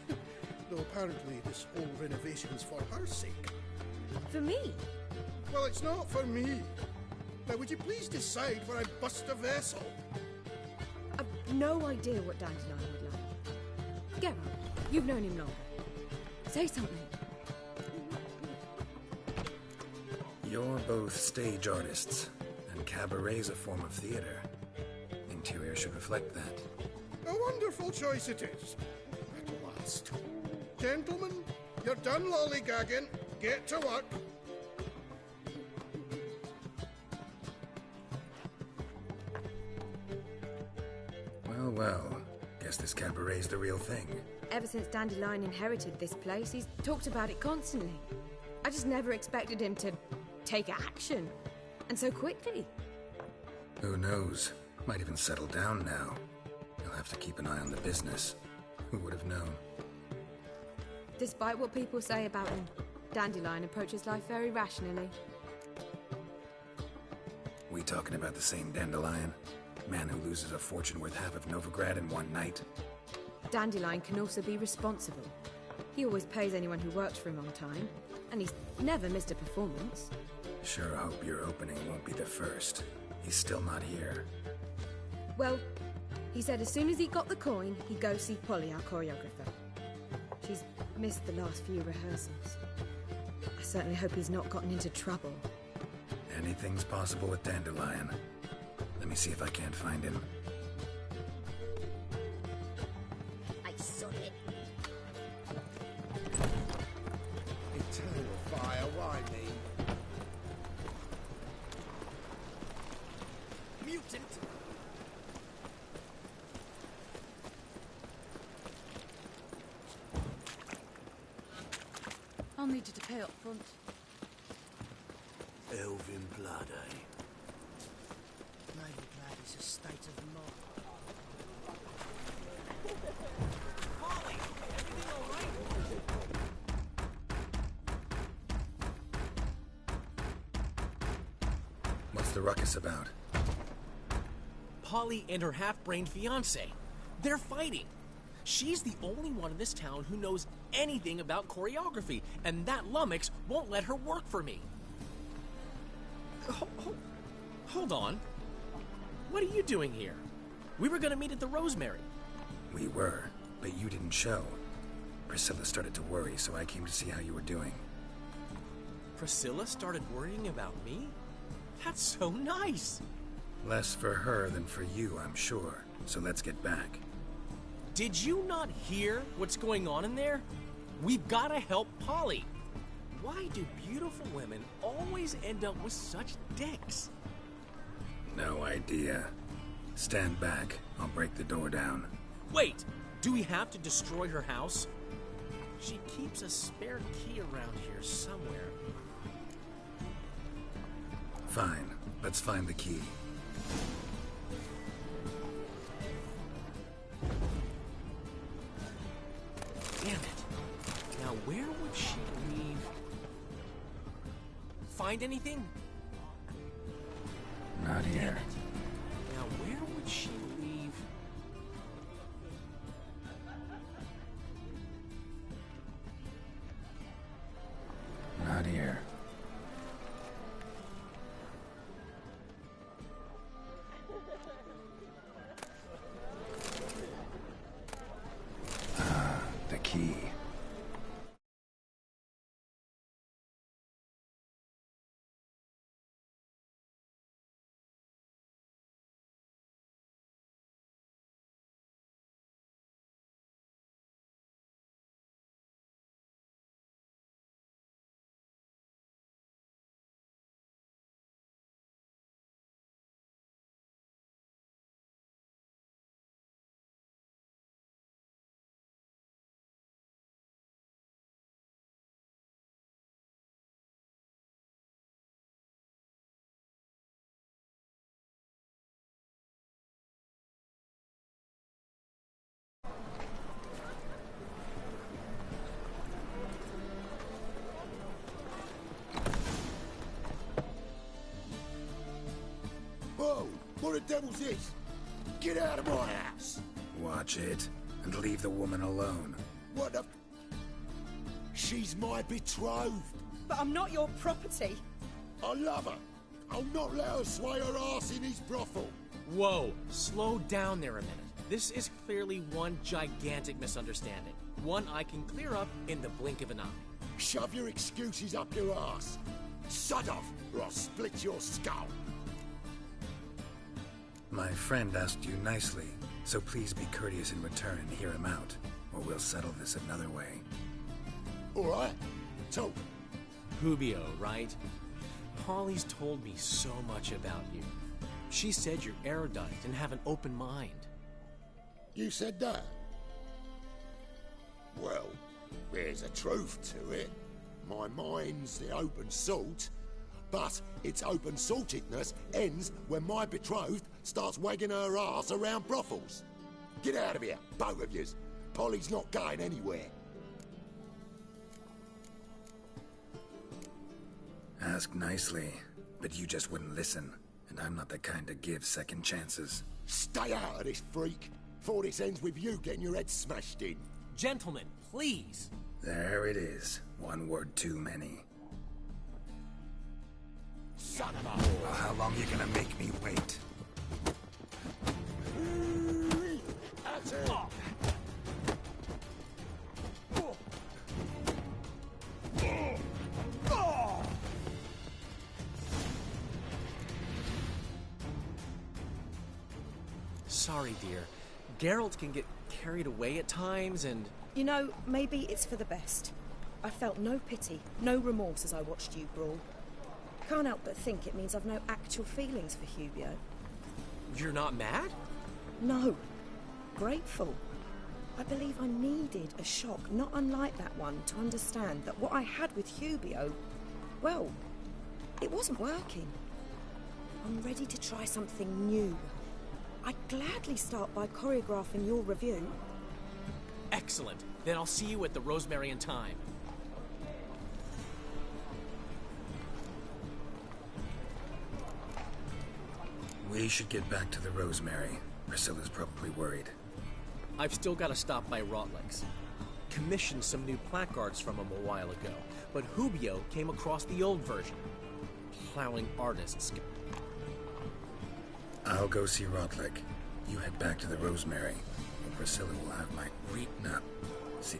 Though apparently this whole renovation's for her sake. For me? Well, it's not for me. Now, would you please decide where I bust a vessel? I've no idea what Dandelion would like. Geralt, you've known him longer. Say something. You're both stage artists, and cabaret's a form of theater. Interior should reflect that. A wonderful choice it is. At last. Gentlemen, you're done lollygagging. Get to work. Well, guess this cabaret's the real thing. Ever since Dandelion inherited this place, he's talked about it constantly. I just never expected him to take action. And so quickly. Who knows? Might even settle down now. You'll have to keep an eye on the business. Who would have known? Despite what people say about him, Dandelion approaches life very rationally. We talking about the same Dandelion? Man who loses a fortune worth half of Novigrad in one night? Dandelion can also be responsible. He always pays anyone who works for him on time, and he's never missed a performance. Sure hope your opening won't be the first. He's still not here. Well, he said as soon as he got the coin, he'd go see Polly, our choreographer. She's missed the last few rehearsals. I certainly hope he's not gotten into trouble. Anything's possible with Dandelion. Let me see if I can't find him. I saw it. Eternal fire, why me? Mutant! I'll need you to pay up front. Elven blood, eh? Novigrad is a state of mind. Polly! Everything all right? What's the ruckus about? Polly and her half-brained fiancé. They're fighting. She's the only one in this town who knows anything about choreography, and that lummox won't let her work for me. Hold on. What are you doing here? We were gonna meet at the Rosemary. We were, but you didn't show. Priscilla started to worry, so I came to see how you were doing. Priscilla started worrying about me? That's so nice. Less for her than for you, I'm sure. So let's get back. Did you not hear what's going on in there? We've gotta help Polly. Why do beautiful women always end up with such dicks? No idea. Stand back. I'll break the door down. Wait! Do we have to destroy her house? She keeps a spare key around here somewhere. Fine. Let's find the key. Damn it. Now where would she leave? Find anything? Not here. Now where would she leave? Not here. the devil's this? Get out of my house! Watch it, and leave the woman alone. What the... She's my betrothed. But I'm not your property. I love her. I'll not let her sway her ass in his brothel. Whoa, slow down there a minute. This is clearly one gigantic misunderstanding. One I can clear up in the blink of an eye. Shove your excuses up your ass. Sod off, or I'll split your skull. My friend asked you nicely, so please be courteous in return and hear him out, or we'll settle this another way. All right, talk. Hubio, right? Polly's told me so much about you. She said you're erudite and have an open mind. You said that? Well, there's a truth to it. My mind's the open salt, but its open saltedness ends when my betrothed starts wagging her ass around brothels. Get out of here, both of yous. Polly's not going anywhere. Ask nicely, but you just wouldn't listen, and I'm not the kind to give second chances. Stay out of this, freak, before this ends with you getting your head smashed in. Gentlemen, please. There it is. One word too many. Son of a... Well, how long you gonna make me wait? That's it. Sorry, dear. Geralt can get carried away at times and... You know, maybe it's for the best. I felt no pity, no remorse as I watched you brawl. Can't help but think it means I've no actual feelings for Hubio. You're not mad? No. Grateful. I believe I needed a shock not unlike that one to understand that what I had with Hubio, well, it wasn't working. I'm ready to try something new. I'd gladly start by choreographing your review. Excellent. Then I'll see you at the Rosemary and Thyme. We should get back to the Rosemary. Priscilla's probably worried. I've still got to stop by Rotlick's. Commissioned some new placards from him a while ago, but Hubio came across the old version. Plowing artists. I'll go see Rotlick. You head back to the Rosemary, and Priscilla will have my beaten up. See.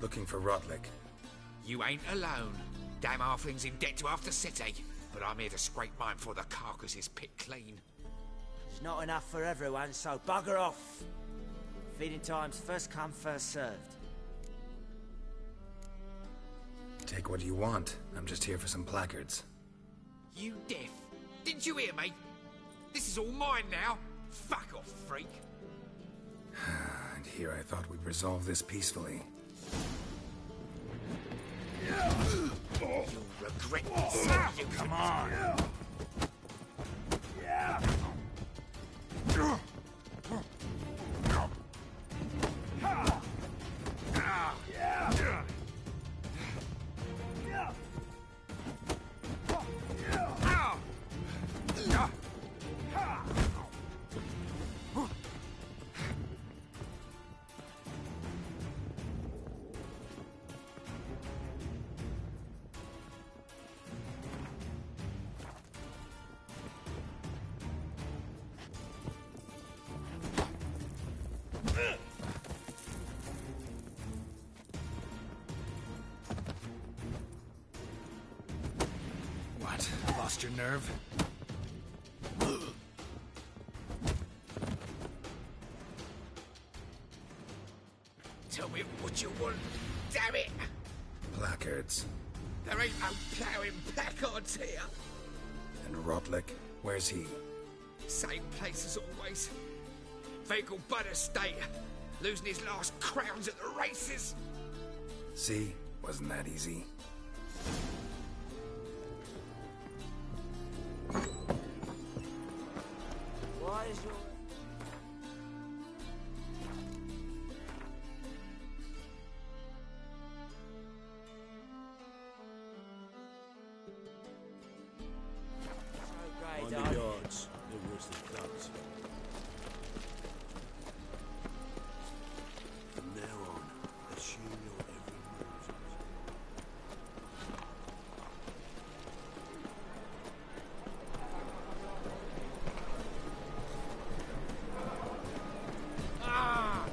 Looking for Rotlick. You ain't alone. Damn halfling's in debt to half the city. But I'm here to scrape mine before the carcass is picked clean. There's not enough for everyone, so bugger off. Feeding time's first come, first served. Take what you want. I'm just here for some placards. You deaf? Didn't you hear me? This is all mine now. Fuck off, freak. And here I thought we'd resolve this peacefully. You'll regret this. You come on. lost your nerve? Tell me what you want, damn it! Placards. There ain't no ploughing placards here. And Rotlick, where's he? Same place as always. Vehicle bud estate. Losing his last crowns at the races. See? Wasn't that easy? Why is your... On the yards, they're worse than clubs. From now on, assume your every move. Ah!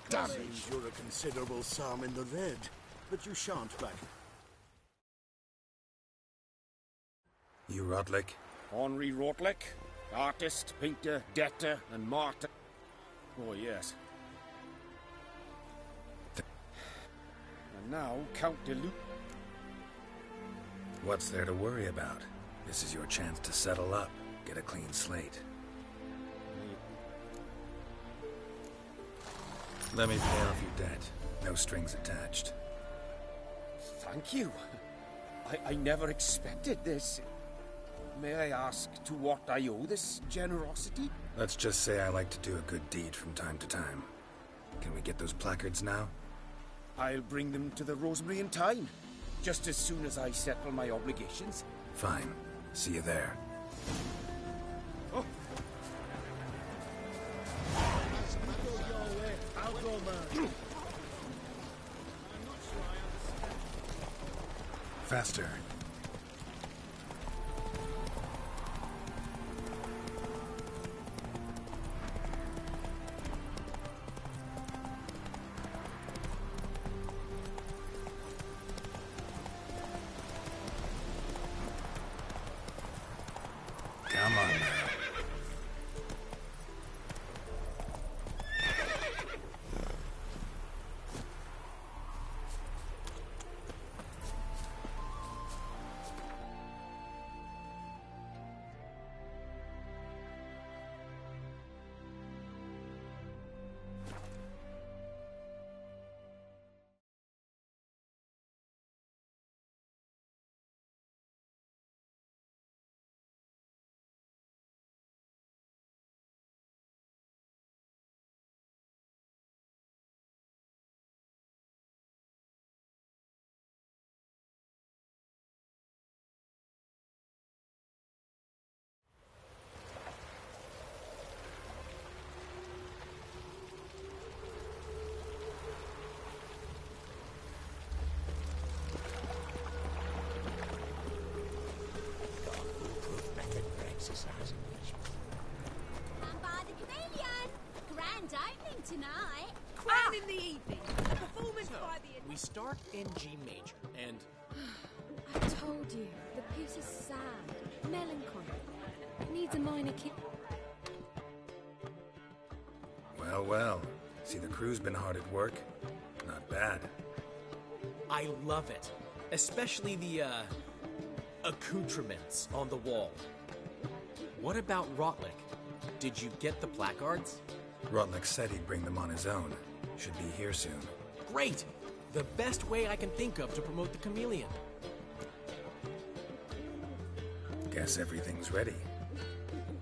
Damage, you're a considerable sum in the red, but you shan't back. You Rotlick? Henri Rotlick, artist, painter, debtor, and martyr. Oh, yes. And now, Count de Luc. What's there to worry about? This is your chance to settle up, get a clean slate. Let me pay off your debt. No strings attached. Thank you. I never expected this. May I ask to what I owe this generosity? Let's just say I like to do a good deed from time to time. Can we get those placards now? I'll bring them to the Rosemary in time, just as soon as I settle my obligations. Fine. See you there. Oh. Faster. Come on now. And by the chameleon! Grand opening tonight! Crown in the evening. A performance by the... We start in G major, and... I told you, the piece is sad, melancholy. It needs a minor kick. Well, well. See, the crew's been hard at work. Not bad. I love it. Especially the, accoutrements on the wall. What about Rotlick? Did you get the placards? Rotlick said he'd bring them on his own. Should be here soon. Great! The best way I can think of to promote the chameleon. Guess everything's ready.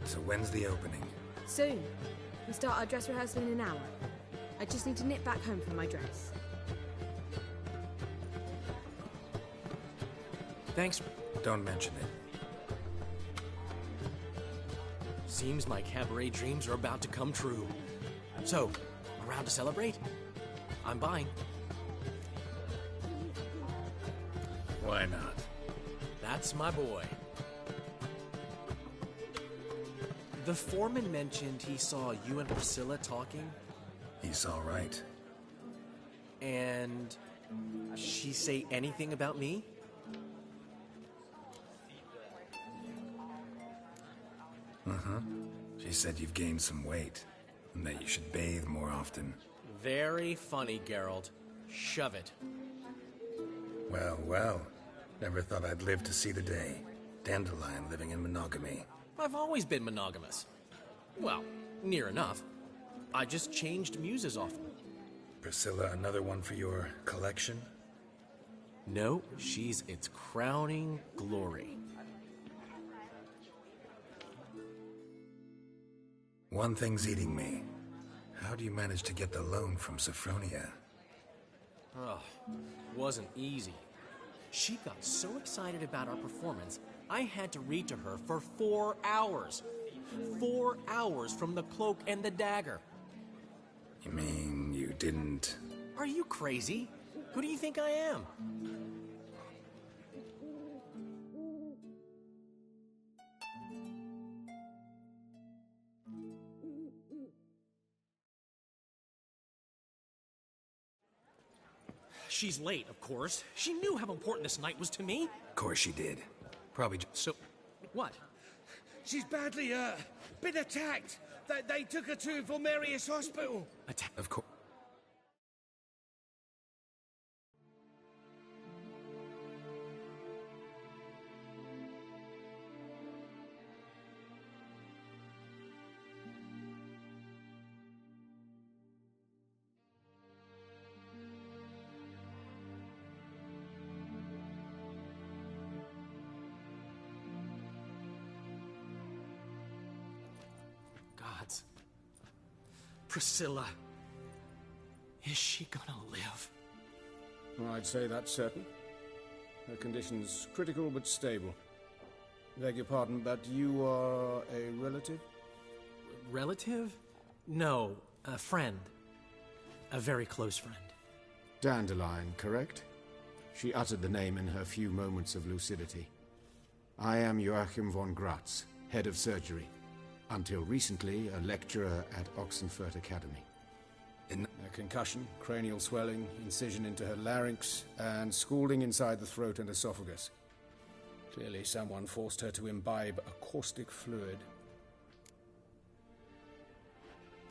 So when's the opening? Soon. We start our dress rehearsal in an hour. I just need to nip back home for my dress. Thanks. Don't mention it. Seems my cabaret dreams are about to come true. So, around to celebrate? I'm buying. Why not? That's my boy. The foreman mentioned he saw you and Priscilla talking. He's all right. And she say anything about me? Uh-huh. She said you've gained some weight, and that you should bathe more often. Very funny, Geralt. Shove it. Well, well. Never thought I'd live to see the day. Dandelion living in monogamy. I've always been monogamous. Well, near enough. I just changed muses often. Priscilla, another one for your collection? No, she's its crowning glory. One thing's eating me. How do you manage to get the loan from Sophronia? Oh, wasn't easy. She got so excited about our performance, I had to read to her for 4 hours. 4 hours from the Cloak and the Dagger. You mean you didn't... Are you crazy? Who do you think I am? She's late, of course. She knew how important this night was to me. Of course she did. Probably So, what? She's badly, been attacked. They took her to Vulmerius Hospital. Of course. Gods. Priscilla. Is she gonna live? I'd say that's certain. Her condition's critical but stable. Beg your pardon, but you are a relative? Relative? No, a friend. A very close friend. Dandelion, correct? She uttered the name in her few moments of lucidity. I am Joachim von Gratz, head of surgery. Until recently, a lecturer at Oxenfurt Academy. A concussion, cranial swelling, incision into her larynx, and scalding inside the throat and esophagus. Clearly someone forced her to imbibe a caustic fluid.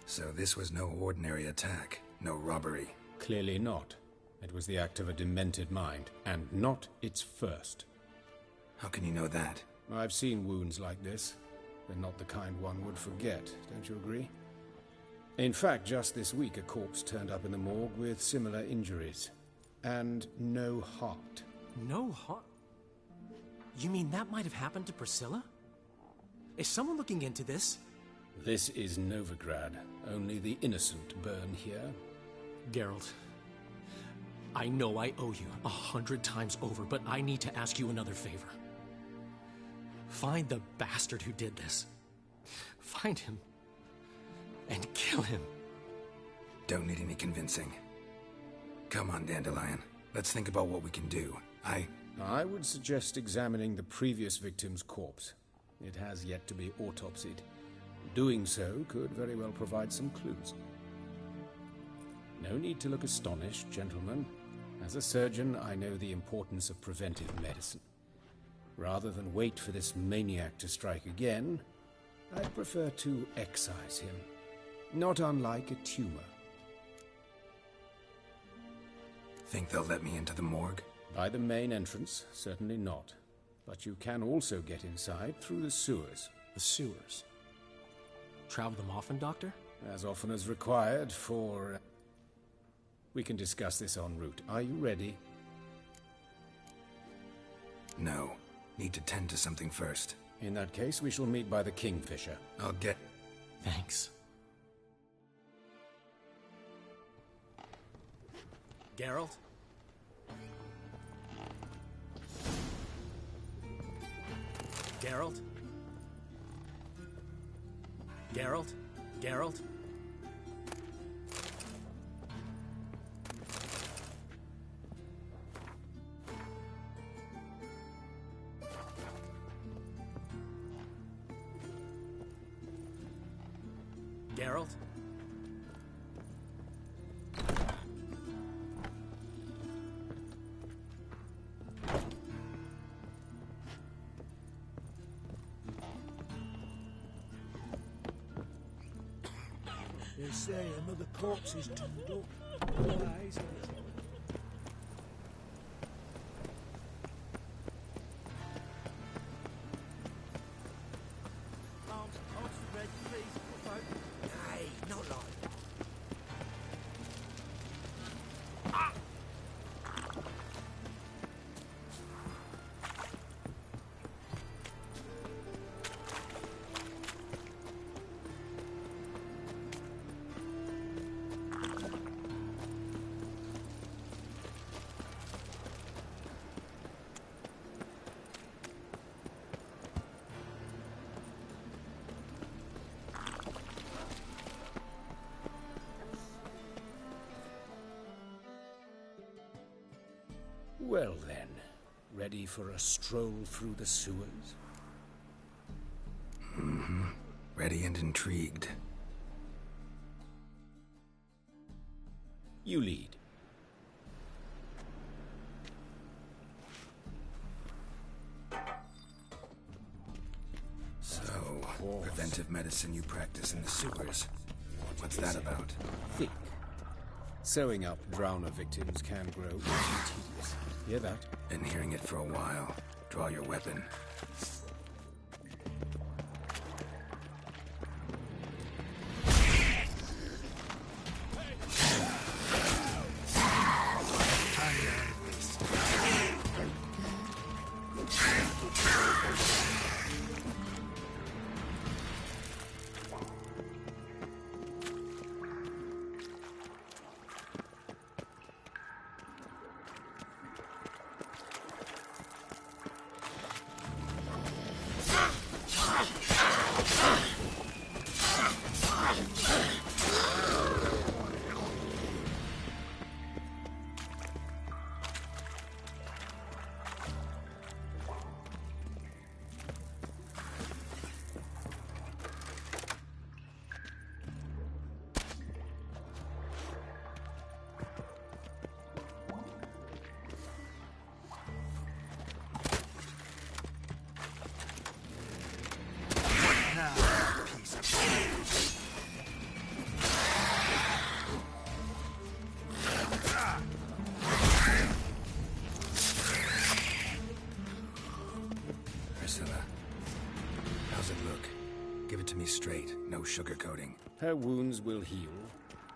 So this was no ordinary attack, no robbery. Clearly not. It was the act of a demented mind, and not its first. How can you know that? I've seen wounds like this. They're not the kind one would forget, don't you agree? In fact, just this week a corpse turned up in the morgue with similar injuries. And no heart. No heart? You mean that might have happened to Priscilla? Is someone looking into this? This is Novigrad. Only the innocent burn here. Geralt, I know I owe you 100 times over, but I need to ask you another favor. Find the bastard who did this. Find him. And kill him. Don't need any convincing. Come on, Dandelion. Let's think about what we can do. I would suggest examining the previous victim's corpse. It has yet to be autopsied. Doing so could very well provide some clues. No need to look astonished, gentlemen. As a surgeon, I know the importance of preventive medicine. Rather than wait for this maniac to strike again, I'd prefer to excise him. Not unlike a tumor. Think they'll let me into the morgue? By the main entrance, certainly not. But you can also get inside through the sewers. The sewers? Travel them often, Doctor? As often as required for... We can discuss this en route. Are you ready? No. Need to tend to something first. In that case, we shall meet by the Kingfisher. I'll get... Thanks. Geralt? Geralt? Geralt? Geralt? Geralt? They say another corpse is turned up. Why is it? Arms for red, please. Hey, not like Well then, ready for a stroll through the sewers? Mm-hmm. Ready and intrigued. You lead. So, preventive medicine you practice in the sewers. What's that about? Think. Sewing up drowner victims can grow tedious. Hear that? Been hearing it for a while. Draw your weapon. Straight, no sugarcoating. Her wounds will heal,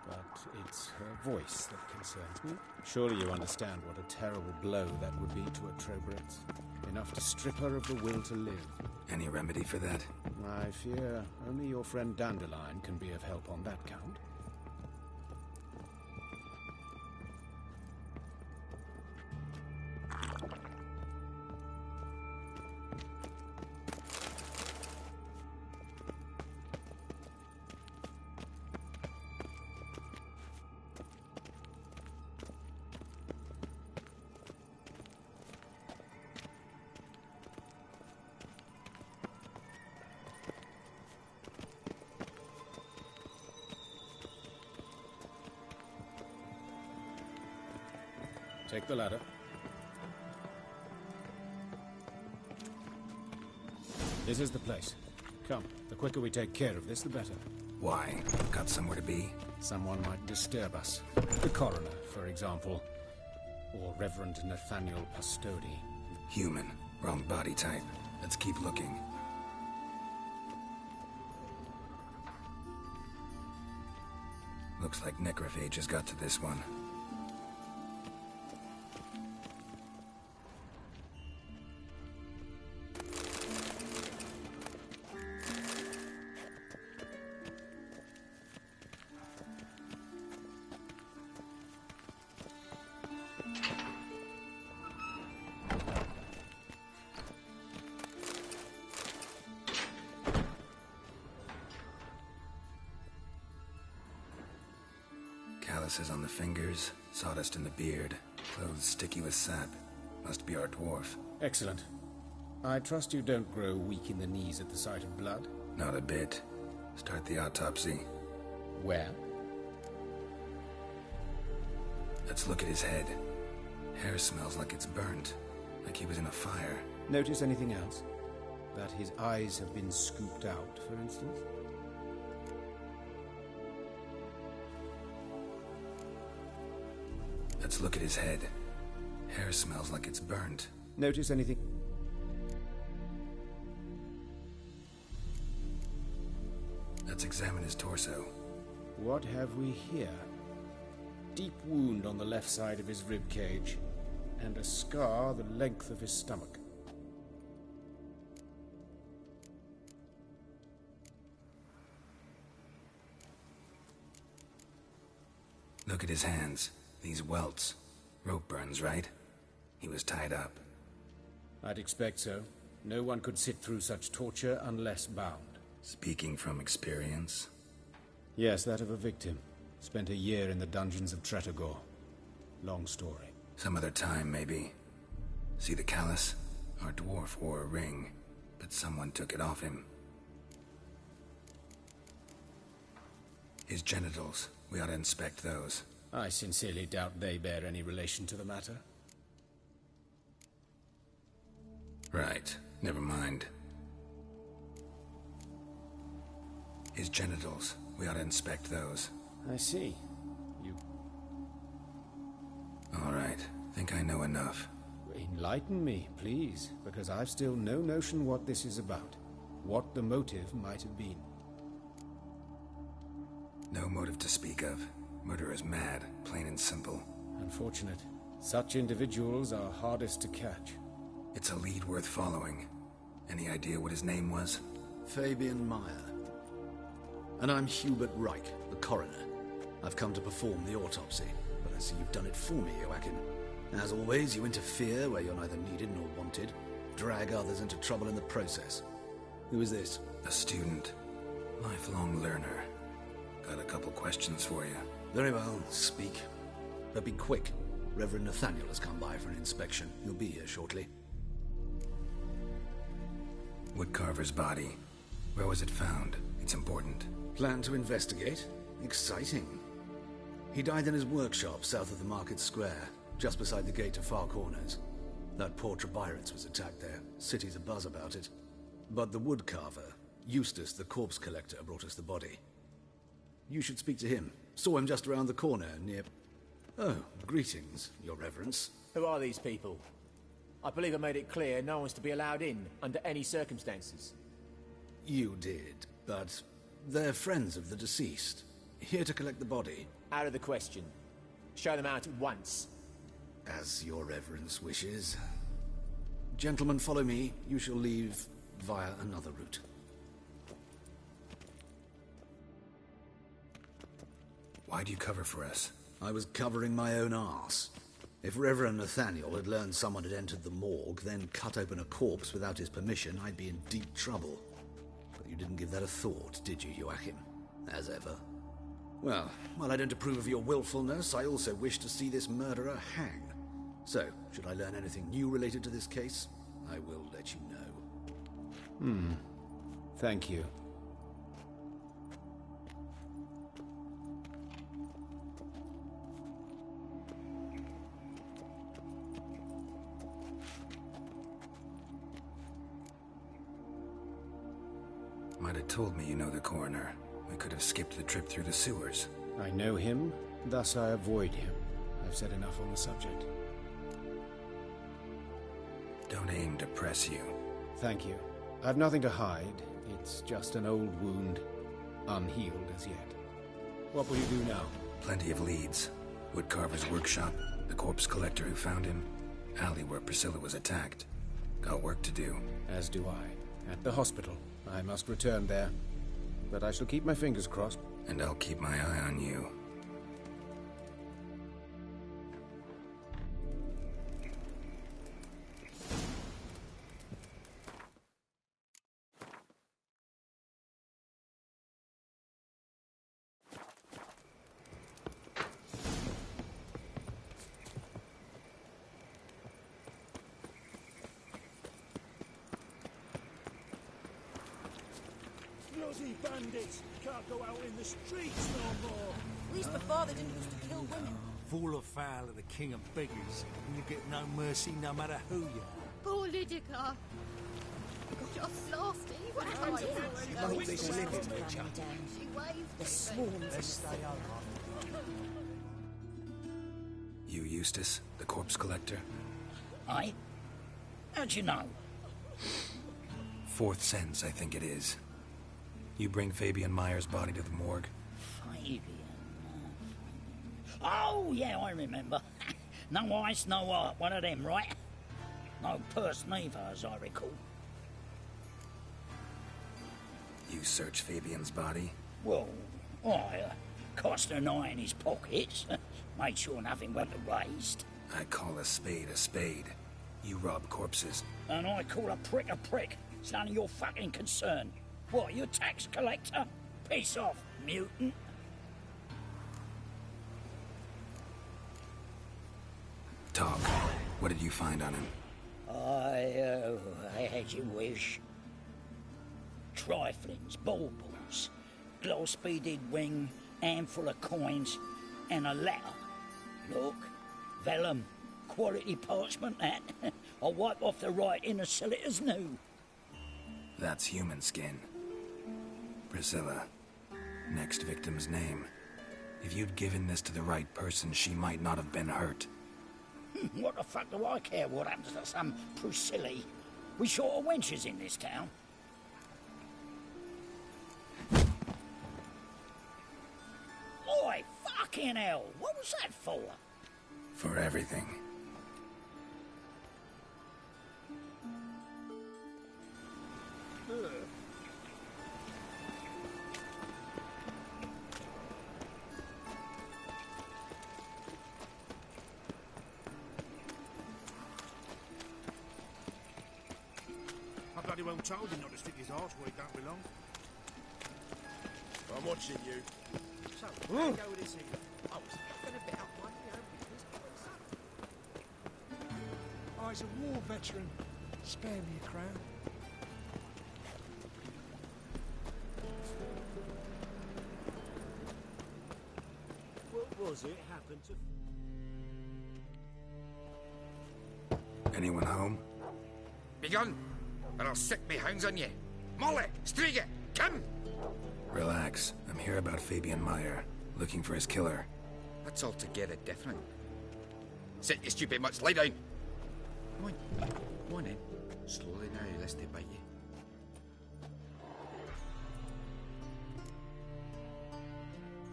but it's her voice that concerns me. Surely you understand what a terrible blow that would be to a Trobritz. Enough to strip her of the will to live. Any remedy for that? I fear only your friend Dandelion can be of help on that count. Take the ladder. This is the place. Come, the quicker we take care of this, the better. Why? Got somewhere to be? Someone might disturb us. The coroner, for example. Or Reverend Nathaniel Pastodi. Human. Wrong body type. Let's keep looking. Looks like necrophages got to this one. Calluses on the fingers, sawdust in the beard, clothes sticky with sap. Must be our dwarf. Excellent. I trust you don't grow weak in the knees at the sight of blood? Not a bit. Start the autopsy. Where? Let's look at his head. Hair smells like it's burnt, like he was in a fire. Notice anything else? That his eyes have been scooped out, for instance? Let's look at his head. Hair smells like it's burnt. Notice anything? Let's examine his torso. What have we here? Deep wound on the left side of his rib cage, and a scar the length of his stomach. Look at his hands. These welts. Rope burns, right? He was tied up. I'd expect so. No one could sit through such torture unless bound. Speaking from experience? Yes, that of a victim. Spent a year in the dungeons of Tretogor. Long story. Some other time, maybe. See the callus? Our dwarf wore a ring, but someone took it off him. His genitals. We ought to inspect those. I sincerely doubt they bear any relation to the matter. Right. Never mind. His genitals. We ought to inspect those. I see. You... All right. Think I know enough. Enlighten me, please, because I've still no notion what this is about. What the motive might have been. No motive to speak of. Murderer's mad, plain and simple. Unfortunate. Such individuals are hardest to catch. It's a lead worth following. Any idea what his name was? Fabian Meyer. And I'm Hubert Reich, the coroner. I've come to perform the autopsy, but I see you've done it for me, Joachim. As always, you interfere where you're neither needed nor wanted. Drag others into trouble in the process. Who is this? A student. Lifelong learner. Got a couple questions for you. Very well, speak. But be quick. Reverend Nathaniel has come by for an inspection. He'll be here shortly. Woodcarver's body. Where was it found? It's important. Plan to investigate? Exciting. He died in his workshop south of the market square, just beside the gate to Far Corners. That poor Trebirans was attacked there. City's abuzz about it. But the woodcarver, Eustace the corpse collector, brought us the body. You should speak to him. Saw him just around the corner near... Oh, greetings, your reverence. Who are these people? I believe I made it clear no one's to be allowed in under any circumstances. You did, but they're friends of the deceased. Here to collect the body. Out of the question. Show them out at once. As your reverence wishes. Gentlemen, follow me. You shall leave via another route. Why do you cover for us? I was covering my own arse. If Reverend Nathaniel had learned someone had entered the morgue, then cut open a corpse without his permission, I'd be in deep trouble. But you didn't give that a thought, did you, Joachim? As ever. Well, while I don't approve of your willfulness, I also wish to see this murderer hang. So, should I learn anything new related to this case, I will let you know. Thank you. Might have told me you know the coroner. We could have skipped the trip through the sewers. I know him, thus I avoid him. I've said enough on the subject. Don't aim to press you. Thank you. I've nothing to hide. It's just an old wound, unhealed as yet. What will you do now? Plenty of leads. Woodcarver's workshop, the corpse collector who found him, alley where Priscilla was attacked. Got work to do. As do I. At the hospital. I must return there. But I shall keep my fingers crossed. And I'll keep my eye on you. Bloody bandits! Can't go out in the streets no more! At least before they didn't used to kill women. Fall afoul of the king of beggars, and you get no mercy no matter who you are. Poor Lydica. God, you're nasty. What happened to her? Won't this living, Witcher? She waved The at me. swarms. Let's stay over. You, Eustace, the corpse collector? Aye? How'd you know? Fourth sense, I think it is. You bring Fabian Meyer's body to the morgue? Fabian. Oh, yeah, I remember. No eyes, no heart, one of them, right? No purse neither, as I recall. You search Fabian's body? Well, I cast an eye in his pockets, made sure nothing went to waste. I call a spade a spade. You rob corpses. And I call a prick a prick. It's none of your fucking concern. What, you a tax collector? Piss off, mutant. Talk. What did you find on him? I had your wish. Triflings, baubles, gloss-beaded ring, handful of coins, and a letter. Look, vellum, quality parchment, that. I'll wipe off the writing and sell it as new. That's human skin. Priscilla. Next victim's name. If you'd given this to the right person, she might not have been hurt. What the fuck do I care what happens to some Priscilla? We short of wenches in this town. Oi, fucking hell! What was that for? For everything. I bloody well told him not to stick his arse where it don't belong. I'm watching you. So, how go with this here? I was fucking about my own business. I's a war veteran. Spare me a crown. What was it happened to... Anyone home? Begone, or I'll sick me hounds on you. Molly, Striga, come! Relax. I'm here about Fabian Meyer, looking for his killer. That's altogether different. Sit, you stupid mutts, lie down. Come on then. Slowly now, lest they bite you.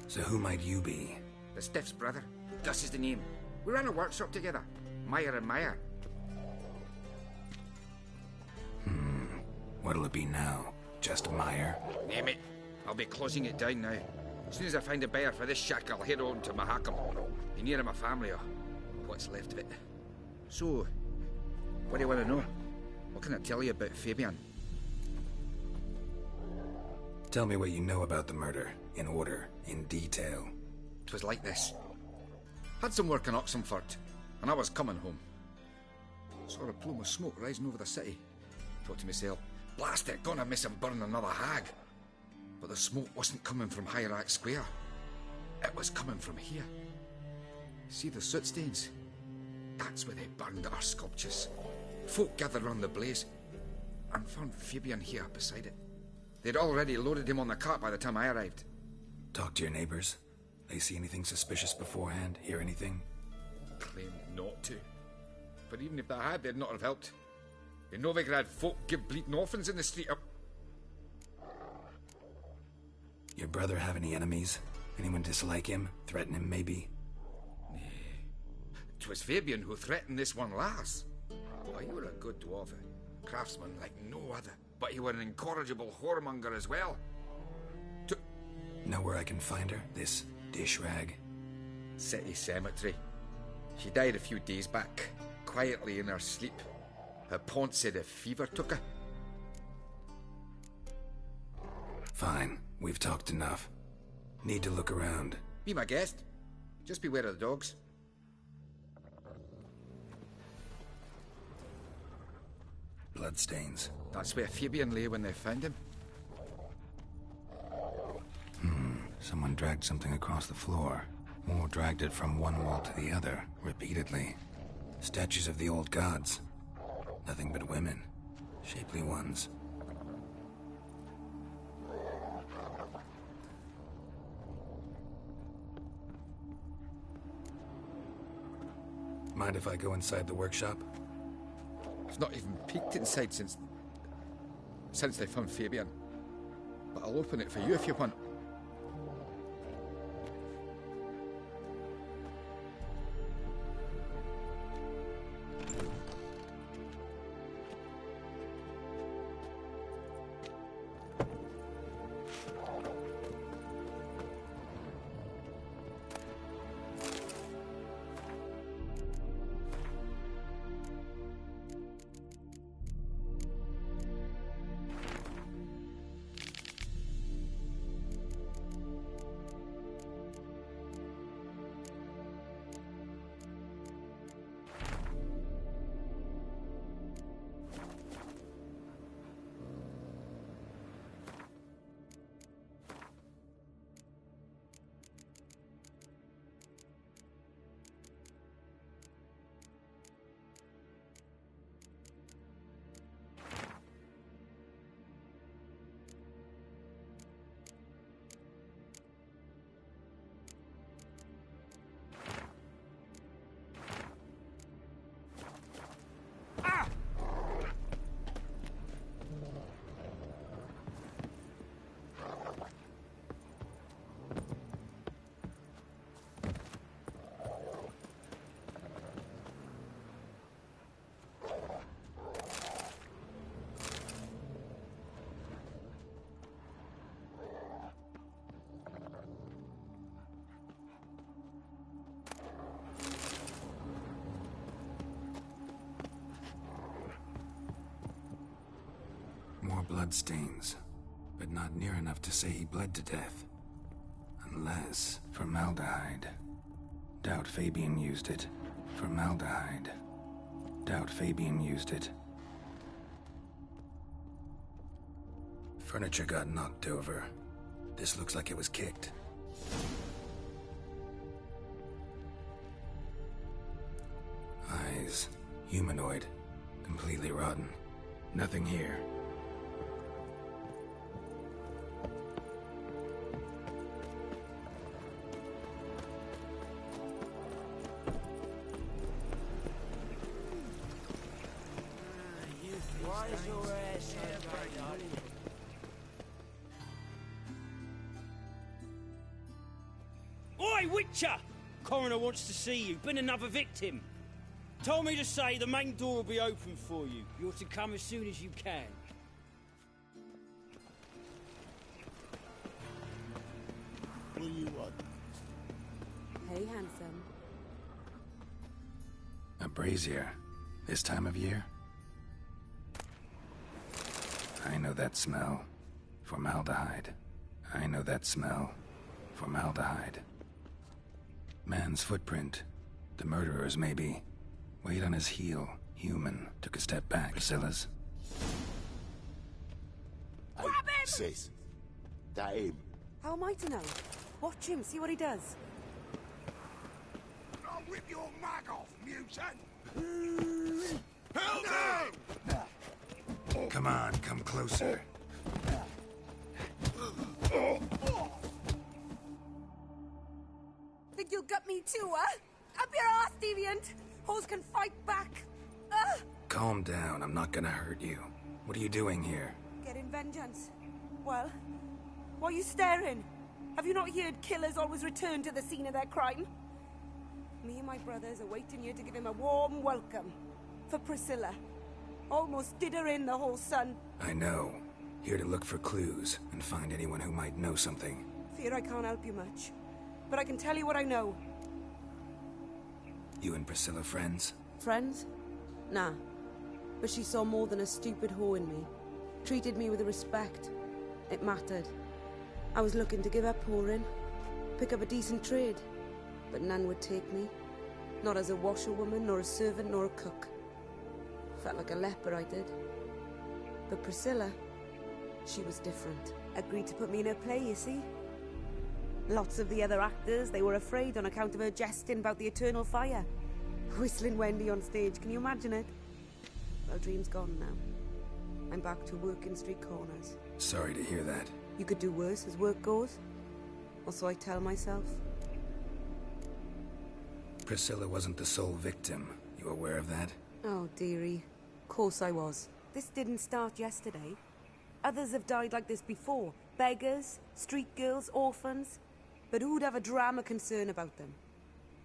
So who might you be? The Stiff's brother. Gus is the name. We ran a workshop together. Meyer and Meyer. What'll it be now? Just Meyer? Name it. I'll be closing it down now. As soon as I find a buyer for this shack, I'll head on to Mahakam. Be near my family, or what's left of it. So, what do you want to know? What can I tell you about Fabian? Tell me what you know about the murder, in order, in detail. 'Twas like this. Had some work in Oxenford, and I was coming home. Saw a plume of smoke rising over the city. Thought to myself, blast it, gonna miss him burn another hag. But the smoke wasn't coming from Hierarch Square. It was coming from here. See the soot stains? That's where they burned our sculptures. Folk gathered round the blaze and found Fabian here beside it. They'd already loaded him on the cart by the time I arrived. Talk to your neighbors. They see anything suspicious beforehand? Hear anything? Claimed not to. But even if they had, they'd not have helped. In Novigrad, folk give bleating orphans in the street up. Your brother have any enemies? Anyone dislike him? Threaten him, maybe? 'Twas Fabian who threatened this one last. Oh, he were a good dwarf, a craftsman like no other. But he were an incorrigible whoremonger as well. Know where I can find her? This dish rag? City cemetery. She died a few days back, quietly in her sleep. Her pont said a fever took her. Fine, we've talked enough. Need to look around. Be my guest. Just beware of the dogs. Bloodstains. That's where Fabian lay when they found him. Someone dragged something across the floor. Or dragged it from one wall to the other, repeatedly. Statues of the old gods. Nothing but women. Shapely ones. Mind if I go inside the workshop? I've not even peeked inside since they found Fabian. But I'll open it for you if you want. Bloodstains, but not near enough to say he bled to death. Unless formaldehyde. Doubt Fabian used it. Formaldehyde. Doubt Fabian used it. Furniture got knocked over. This looks like it was kicked. Eyes. Humanoid. Completely rotten. Nothing here. Oi, Witcher! Coroner wants to see you. Been another victim. Told me to say the main door will be open for you. You're to come as soon as you can. What do you want? Hey, handsome. A brazier. This time of year? I know that smell. Formaldehyde. I know that smell. Formaldehyde. Man's footprint. The murderer's, maybe. Weight on his heel. Human. Took a step back. Priscilla's. Grab him! Sis. That him. How am I to know? Watch him, see what he does. I'll rip your mag off, mutant! Help me! Come on, come closer. me too, huh? Up your ass, deviant! Hoes can fight back! Calm down, I'm not gonna hurt you. What are you doing here? Getting vengeance. Well, why are you staring? Have you not heard killers always return to the scene of their crime? Me and my brothers are waiting here to give him a warm welcome. For Priscilla. Almost did her in, the whole son. I know. Here to look for clues and find anyone who might know something. Fear I can't help you much. But I can tell you what I know. You and Priscilla friends? Friends? Nah. But she saw more than a stupid whore in me. Treated me with respect. It mattered. I was looking to give up whoring. Pick up a decent trade. But none would take me. Not as a washerwoman, nor a servant, nor a cook. Felt like a leper, I did. But Priscilla, she was different. Agreed to put me in her play, you see? Lots of the other actors, they were afraid on account of her jesting about the eternal fire. Whistling Wendy on stage, can you imagine it? Well, dream's gone now. I'm back to working street corners. Sorry to hear that. You could do worse as work goes. Or so I tell myself. Priscilla wasn't the sole victim. You aware of that? Oh, dearie. Course I was. This didn't start yesterday. Others have died like this before. Beggars, street girls, orphans. But who'd have a drama concern about them?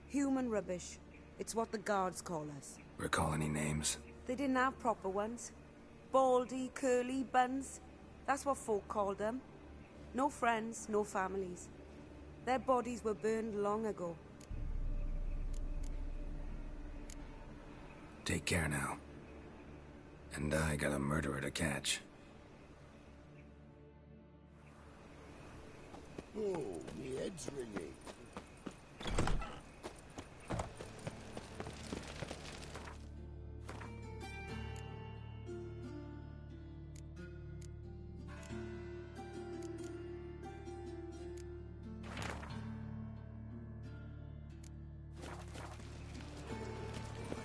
Human rubbish. It's what the guards call us. Recall any names? They didn't have proper ones. Baldy, curly, buns. That's what folk called them. No friends, no families. Their bodies were burned long ago. Take care now. And I got a murderer to catch. Oh, me head's ringing.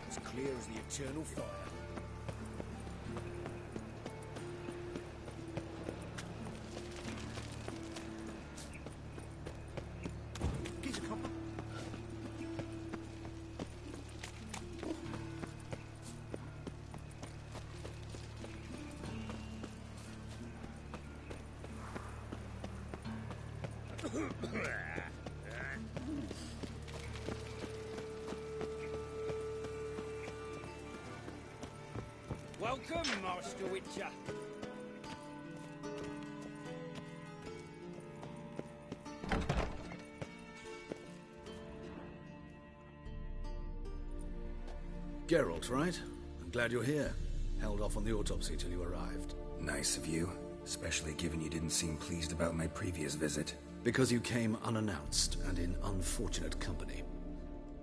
As clear as the eternal fire. Welcome, Master Witcher. Geralt, right? I'm glad you're here. Held off on the autopsy till you arrived. Nice of you, especially given you didn't seem pleased about my previous visit. Because you came unannounced and in unfortunate company.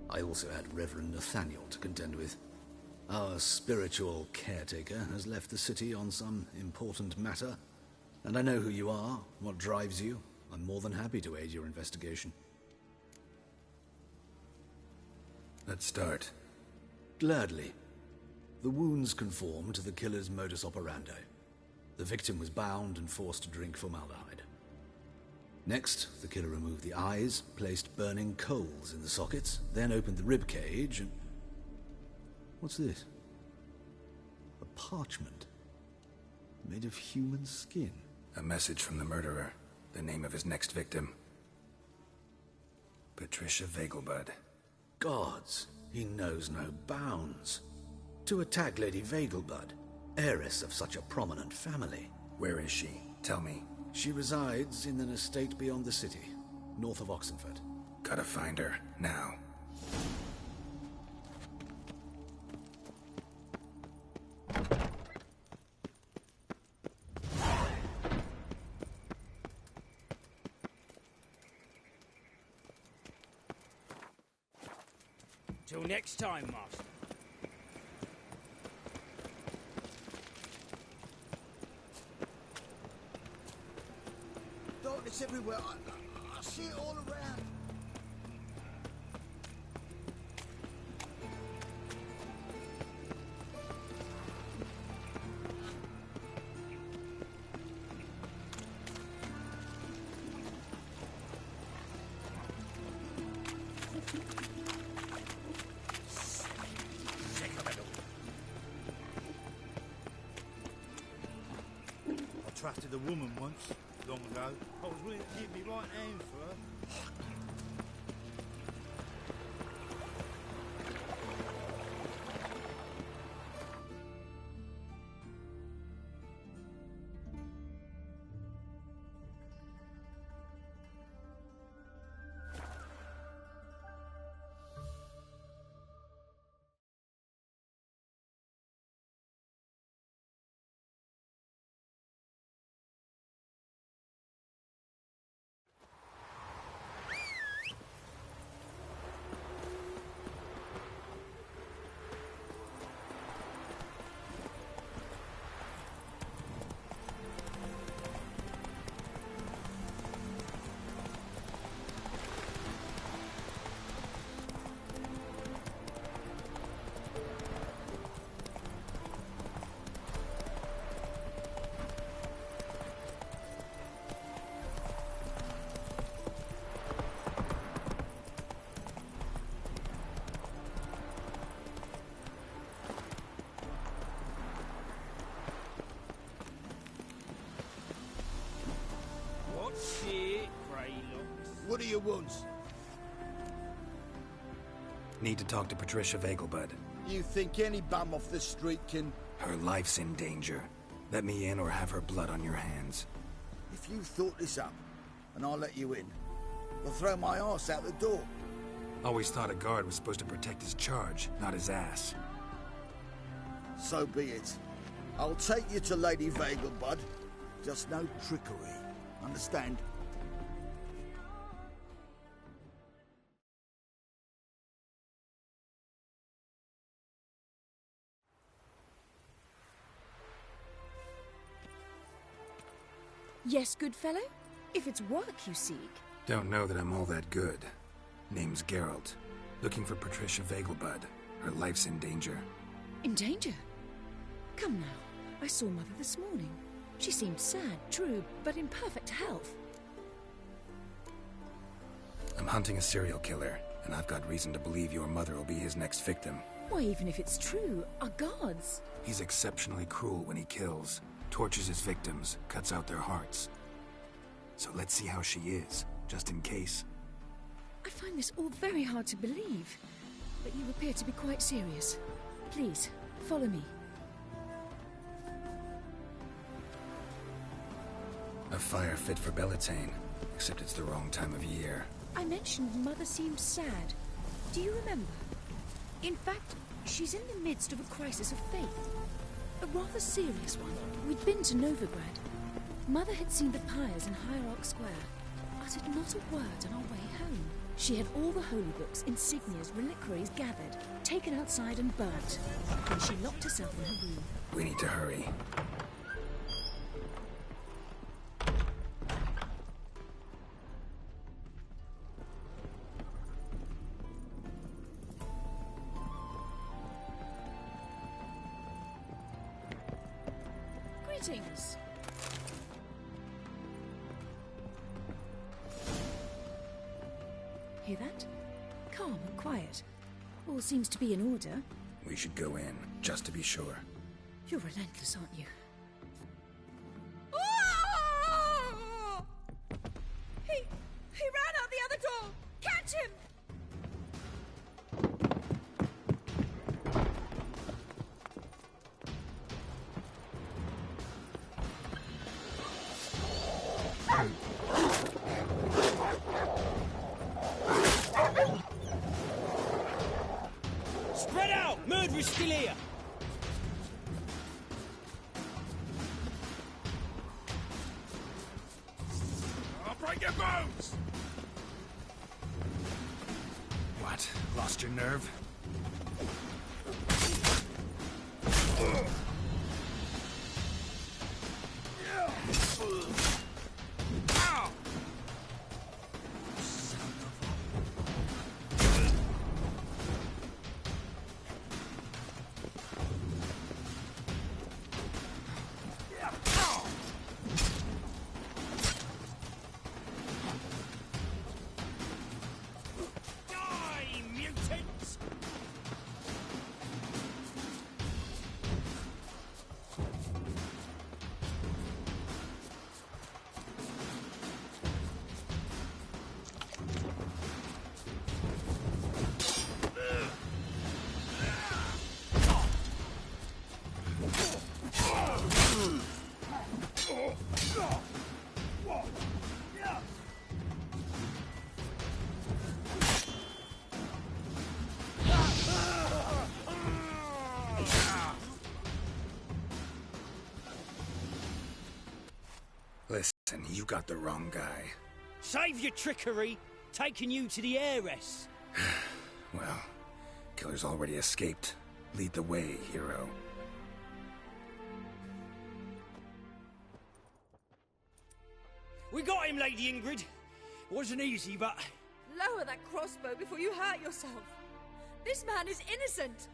I also had Reverend Nathaniel to contend with. Our spiritual caretaker has left the city on some important matter, and I know who you are, what drives you. I'm more than happy to aid your investigation. Let's start. Gladly. The wounds conform to the killer's modus operandi. The victim was bound and forced to drink formaldehyde. Next, the killer removed the eyes, placed burning coals in the sockets, then opened the rib cage and... What's this? A parchment. Made of human skin. A message from the murderer. The name of his next victim. Patricia Vegelbud. Gods, he knows no bounds. To attack Lady Vegelbud, heiress of such a prominent family. Where is she? Tell me. She resides in an estate beyond the city, north of Oxenford. Gotta find her, now. Till next time, Master. Darkness everywhere. I see it all around. trusted a woman once, long ago. I was willing to give me right hand for her. What do you want? Need to talk to Patricia Vegelbud. You think any bum off the street can... Her life's in danger. Let me in or have her blood on your hands. If you thought this up, and I'll let you in, I'll throw my arse out the door. Always thought a guard was supposed to protect his charge, not his ass. So be it. I'll take you to Lady Vegelbud. Just no trickery. Understand? Yes, good fellow? If it's work you seek. Don't know that I'm all that good. Name's Geralt. Looking for Patricia Vegelbud. Her life's in danger. In danger? Come now. I saw Mother this morning. She seemed sad, true, but in perfect health. I'm hunting a serial killer, and I've got reason to believe your mother will be his next victim. Why, even if it's true, our gods. He's exceptionally cruel when he kills, tortures his victims, cuts out their hearts. So let's see how she is, just in case. I find this all very hard to believe, but you appear to be quite serious. Please, follow me. A fire fit for Bellatane, except it's the wrong time of year. I mentioned Mother seemed sad. Do you remember? In fact, she's in the midst of a crisis of faith. A rather serious one. We'd been to Novigrad. Mother had seen the pyres in Hierarch Square, uttered not a word on our way home. She had all the holy books, insignias, reliquaries gathered, taken outside and burnt. Then she locked herself in her room. We need to hurry. Greetings. Hear that? Calm and quiet. All seems to be in order. We should go in, just to be sure. You're relentless, aren't you? He ran out the other door! Catch him! Spread out! Murderer's still here! I'll break your bones! What? Lost your nerve? You got the wrong guy. Save your trickery, taking you to the heiress. Well, killer's already escaped. Lead the way, hero. We got him, Lady Ingrid. Wasn't easy, but... Lower that crossbow before you hurt yourself. This man is innocent.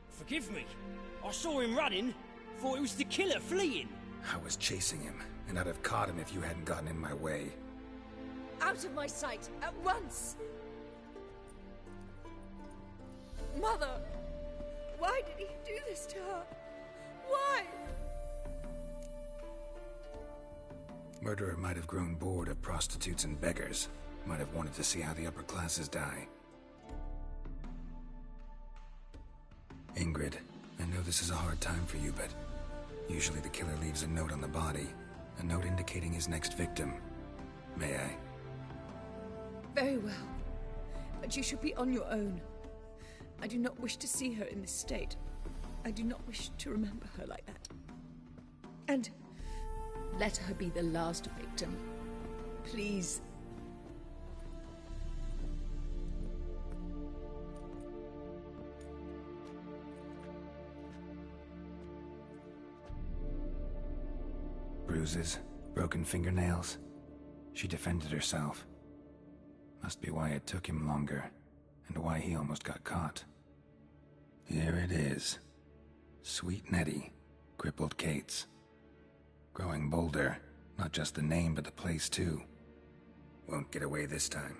Forgive me. I saw him running. Thought it was the killer fleeing. I was chasing him, and I'd have caught him if you hadn't gotten in my way. Out of my sight, at once! Mother! Why did he do this to her? Why? Murderer might have grown bored of prostitutes and beggars. Might have wanted to see how the upper classes die. Ingrid, I know this is a hard time for you, but usually the killer leaves a note on the body. A note indicating his next victim. May I? Very well. But you should be on your own. I do not wish to see her in this state. I do not wish to remember her like that. And let her be the last victim. Please. Bruises, broken fingernails. She defended herself. Must be why it took him longer, and why he almost got caught. Here it is. Sweet Nettie, crippled Kate's. Growing bolder, not just the name but the place too. Won't get away this time.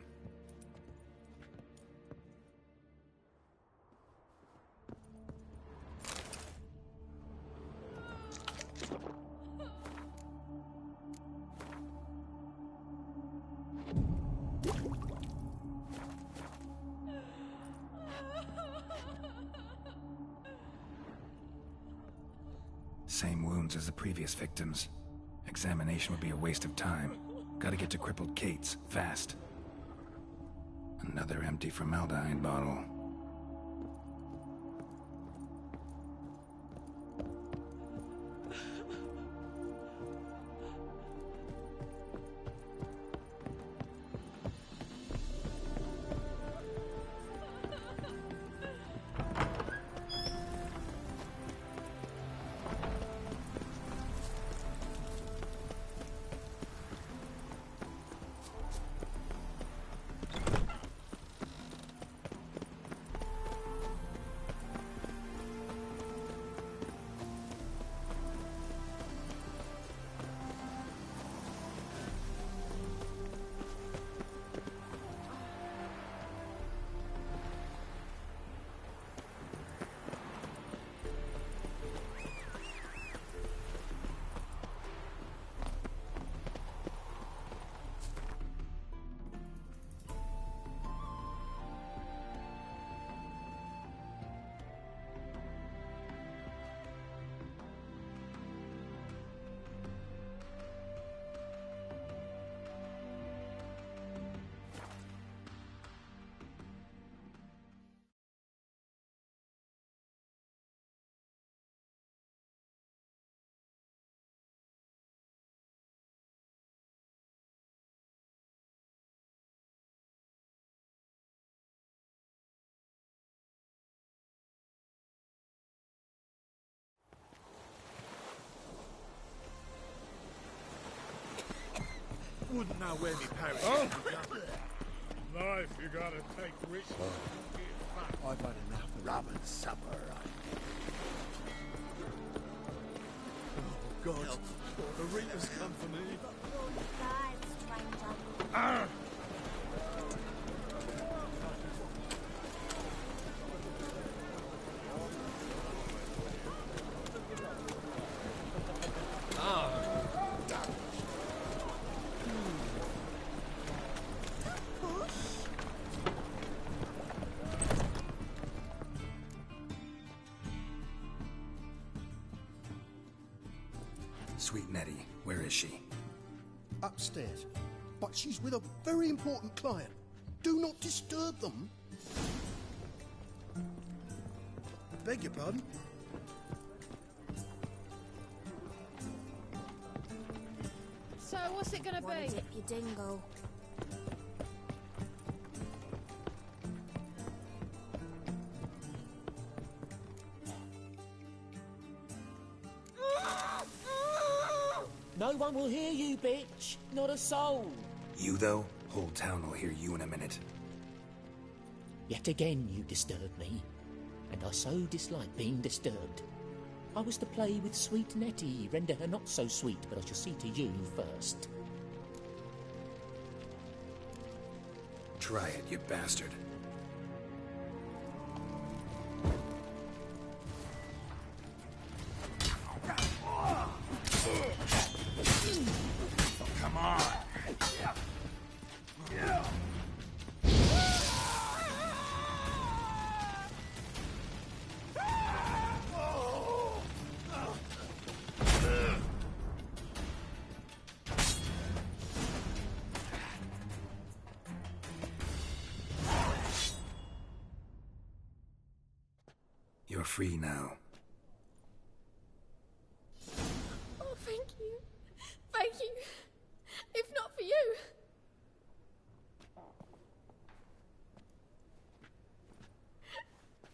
Same wounds as the previous victims. Examination would be a waste of time. Gotta get to crippled Kate's, fast. Another empty formaldehyde bottle. Wouldn't know where me parachute Life you gotta take risks. I've had enough rum and supper. Oh, God. The Rita's come for me. Ah! Sweet Nettie, where is she? Upstairs. But she's with a very important client. Do not disturb them. Beg your pardon? So, What's it gonna Wanna be? tip your dingle. No one will hear you, bitch. Not a soul. You, though? Whole town will hear you in a minute. Yet again you disturb me, and I so dislike being disturbed. I was to play with sweet Nettie, render her not so sweet, but I shall see to you first. Try it, you bastard. Come on. You're free now. Oh, thank you. Thank you. If not for you.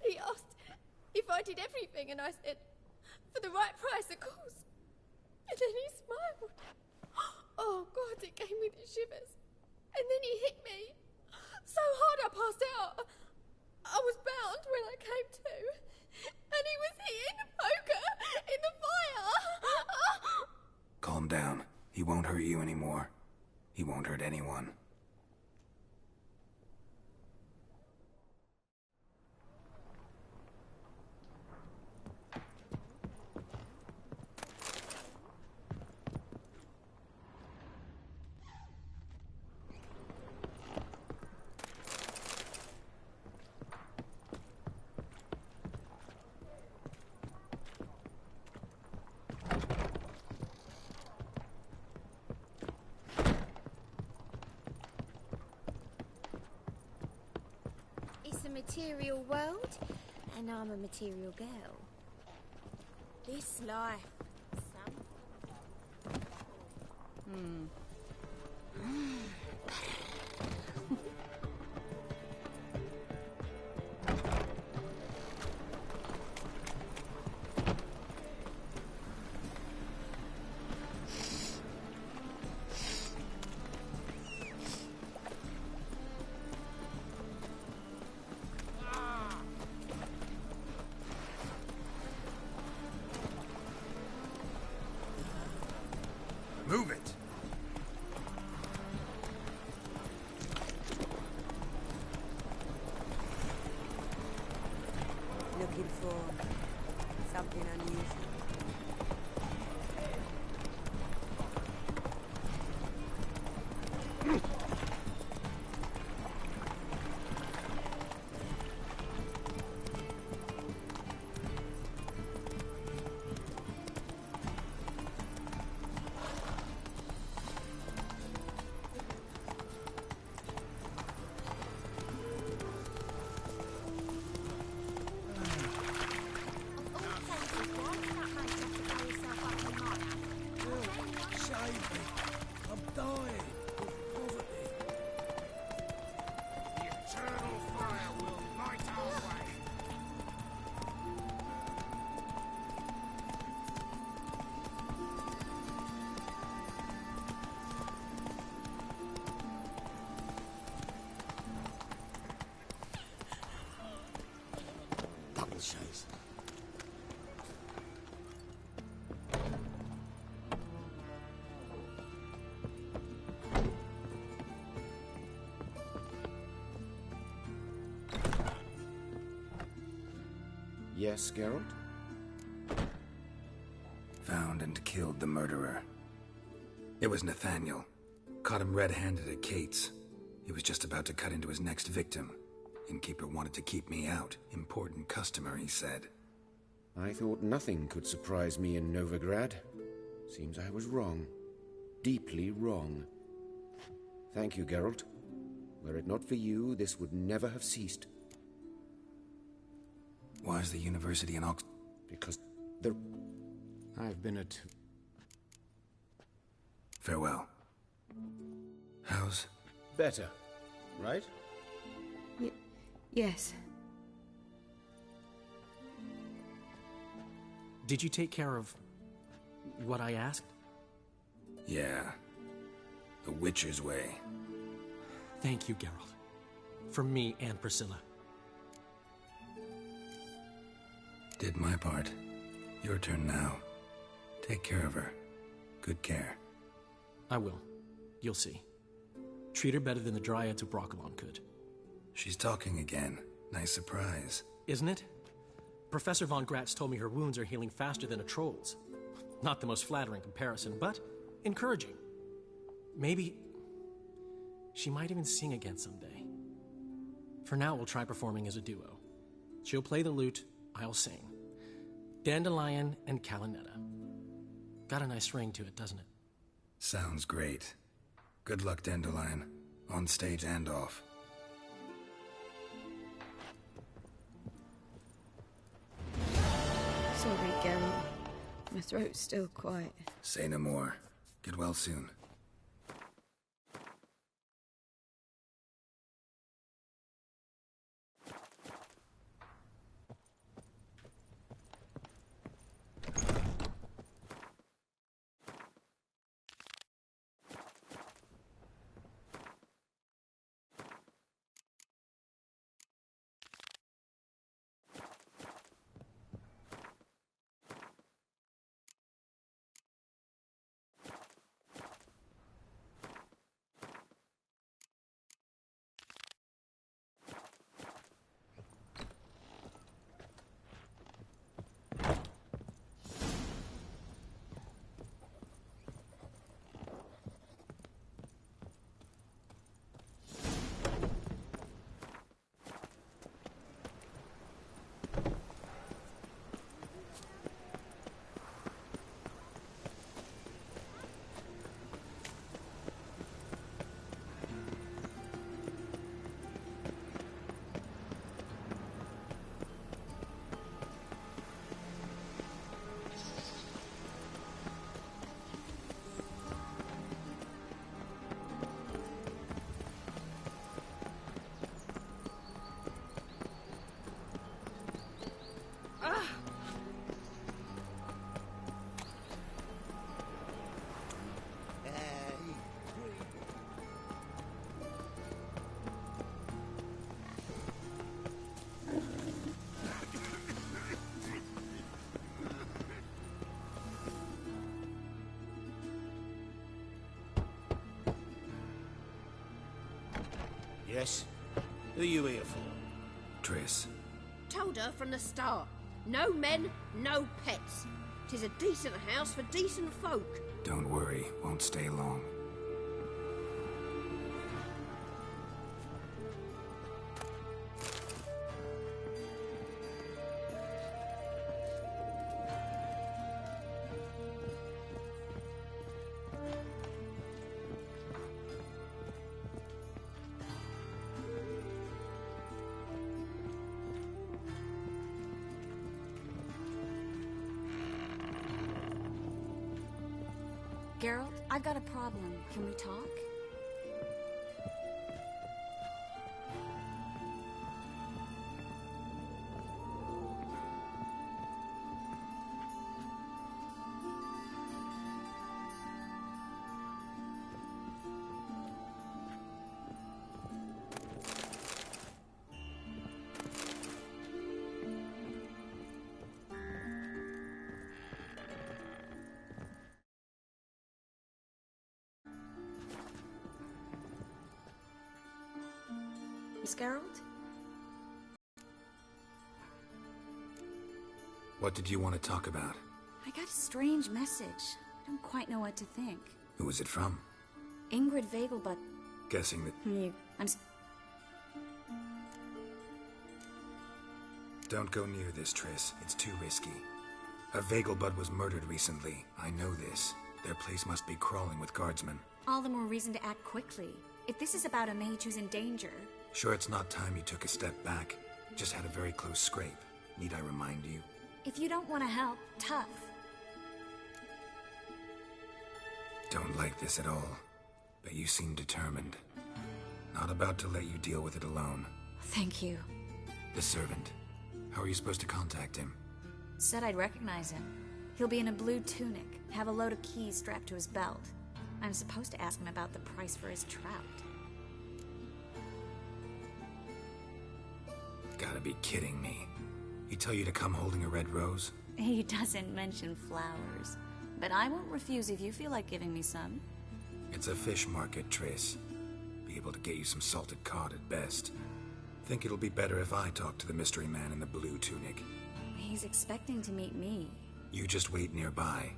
He asked if I did everything, and I said, for the right price, of course. And then he smiled. Oh, God, it gave me the shivers. And then he hit me so hard I passed out. I was bound when I came to. And he was hitting the poker in the fire. Calm down. He won't hurt you anymore. He won't hurt anyone. It's a material world, and I'm a material girl. This life, son. Move it! Looking for something unusual. Save me. I'm dying of poverty. The eternal fire will light our way. Double chase. Yes, Geralt? Found and killed the murderer. It was Nathaniel. Caught him red-handed at Kate's. He was just about to cut into his next victim. Innkeeper wanted to keep me out. Important customer, he said. I thought nothing could surprise me in Novigrad. Seems I was wrong. Deeply wrong. Thank you, Geralt. Were it not for you, this would never have ceased. Why is the university in Ox... Because there... I've been at... Farewell. How's... Better, right? Yes. Did you take care of what I asked? Yeah. The Witcher's way. Thank you, Geralt. From me and Priscilla. Did my part. Your turn now. Take care of her. Good care. I will. You'll see. Treat her better than the Dryads of Broccolon could. She's talking again. Nice surprise. Isn't it? Professor von Gratz told me her wounds are healing faster than a troll's. Not the most flattering comparison, but encouraging. Maybe she might even sing again someday. For now, we'll try performing as a duo. She'll play the lute, I'll sing. Dandelion and Calinetta. Got a nice ring to it, doesn't it? Sounds great. Good luck, Dandelion. On stage and off. Sorry, Geralt. My throat's still quiet. Say no more. Get well soon. Yes? Who are you here for? Triss. Told her from the start. No men, no pets. 'Tis a decent house for decent folk. Don't worry, won't stay long. Geralt, I've got a problem. Can we talk? Miss Geralt? What did you want to talk about? I got a strange message. I don't quite know what to think. Who was it from? Ingrid Vegelbud. Guessing that... I'm... Don't go near this, Triss. It's too risky. A Vegelbud was murdered recently. I know this. Their place must be crawling with guardsmen. All the more reason to act quickly. If this is about a mage who's in danger... Sure it's not time you took a step back. Just had a very close scrape. Need I remind you? If you don't want to help, tough. Don't like this at all. But you seem determined. Not about to let you deal with it alone. Thank you. The servant. How are you supposed to contact him? Said I'd recognize him. He'll be in a blue tunic, have a load of keys strapped to his belt. I'm supposed to ask him about the price for his trout. Gotta be kidding me. He tell you to come holding a red rose? He doesn't mention flowers. But I won't refuse if you feel like giving me some. It's a fish market, Trace. Be able to get you some salted cod at best. Think it'll be better if I talk to the mystery man in the blue tunic. He's expecting to meet me. You just wait nearby.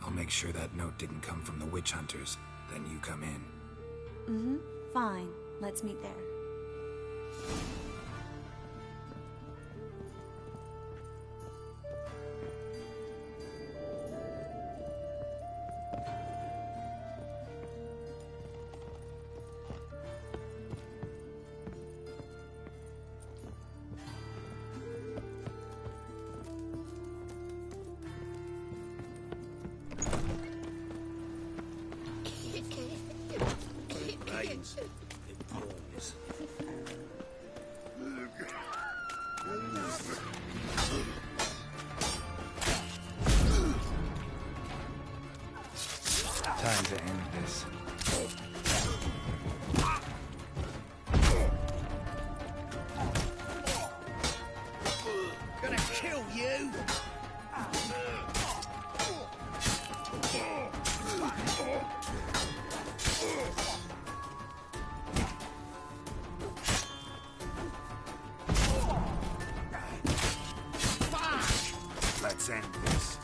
I'll make sure that note didn't come from the witch hunters. Then you come in. Mm-hmm. Fine. Let's meet there. It pours. Time to end this. Gonna kill you! Let's end this.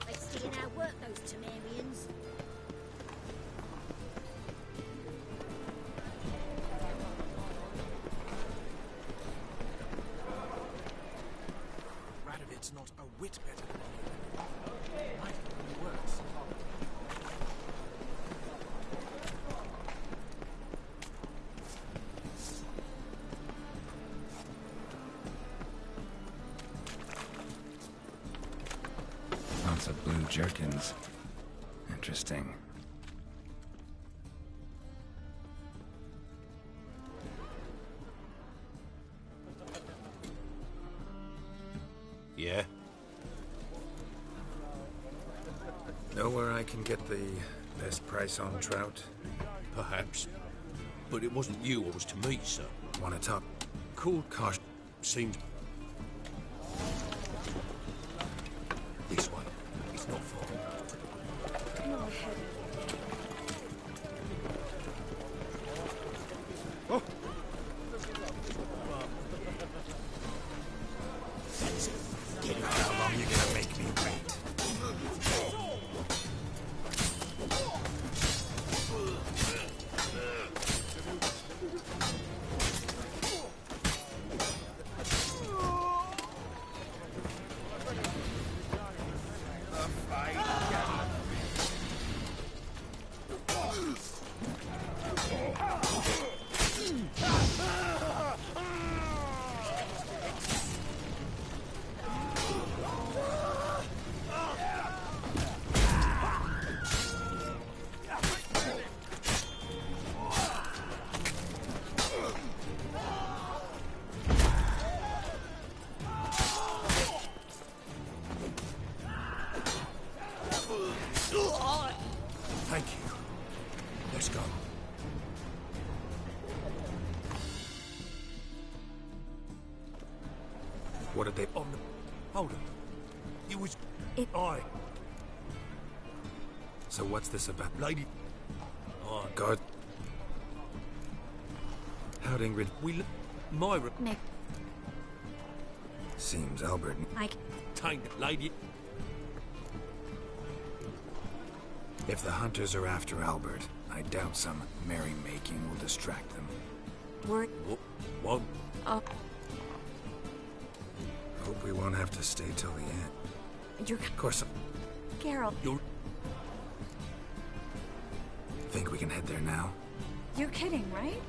Let's see how work those Temerians. Radovid's not a whit better than you. Might even be worse. Lots of blue jerkins. Interesting. Yeah? Know where I can get the best price on trout? Perhaps. But it wasn't you I was to meet, sir. Want to talk? Cool Kosh seems... This way. It's not far. Come on ahead. Oh! Get out. How long you gonna make me wait? Thank you. Let's go. What did they... On the... Hold on. It was... I... So what's this about? Lady... I... Guard... How'd Ingrid... We... Myra... Nick. Seems Albert... Mike. Tain't it, lady... If the hunters are after Albert, I doubt some merrymaking will distract them. What? Oh. Hope we won't have to stay till the end. Of course. Carol. Think we can head there now? You're kidding, right?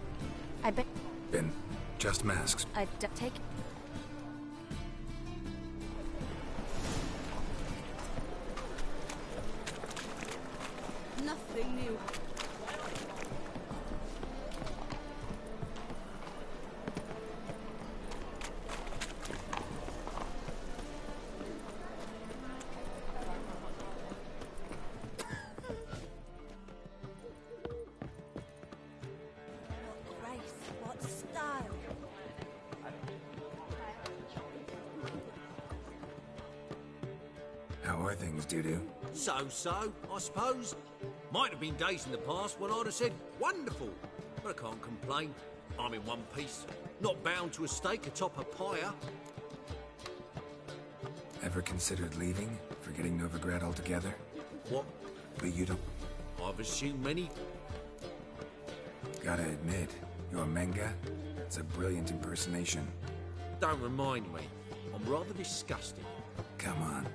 I bet... Ben, just masks. Take... Nothing new. How are things, Doo-Doo? So, I suppose. Might have been days in the past when I'd have said, wonderful. But I can't complain. I'm in one piece. Not bound to a stake atop a pyre. Ever considered leaving? Forgetting Novigrad altogether? What? But you don't... I've assumed many... Gotta admit, your Menga? It's a brilliant impersonation. Don't remind me. I'm rather disgusted. Come on,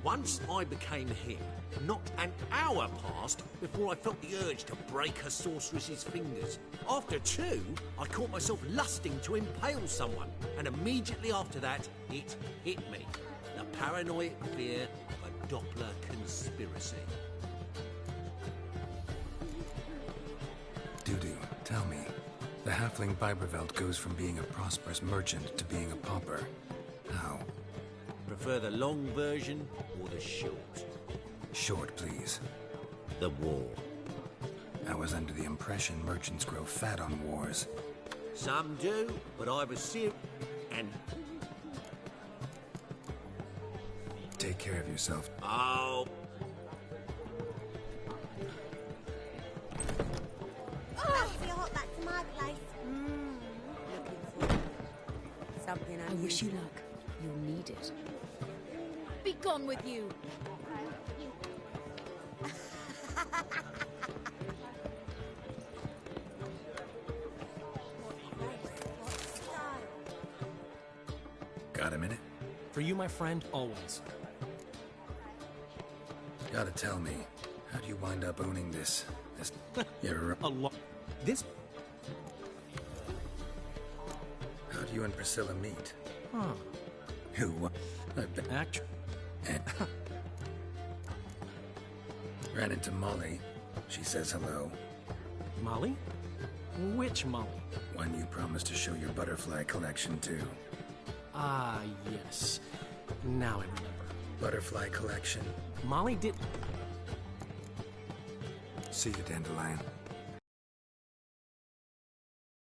Once I became him, not an hour passed before I felt the urge to break a sorceress's fingers. After 2, I caught myself lusting to impale someone, and immediately after that, it hit me. The paranoid fear of a Doppler conspiracy. Doo-Doo, tell me. The halfling Biberveld goes from being a prosperous merchant to being a pauper. How? Prefer the long version or the short? Short, please. The war. I was under the impression merchants grow fat on wars. Some do, but I've a and... Take care of yourself. Oh... Fancy a hot back to my place. Looking for something I wish you luck. You'll need it. Be gone with you! Got a minute? For you, my friend, always. Gotta tell me, how do you wind up owning this? You're a lot. This? How do you and Priscilla meet? Huh. Who? I bet. Actor. Ran into Molly. She says hello. Molly? Which Molly? One you promised to show your butterfly collection to. Ah, yes. Now I remember. Butterfly collection? Molly did... See you, Dandelion.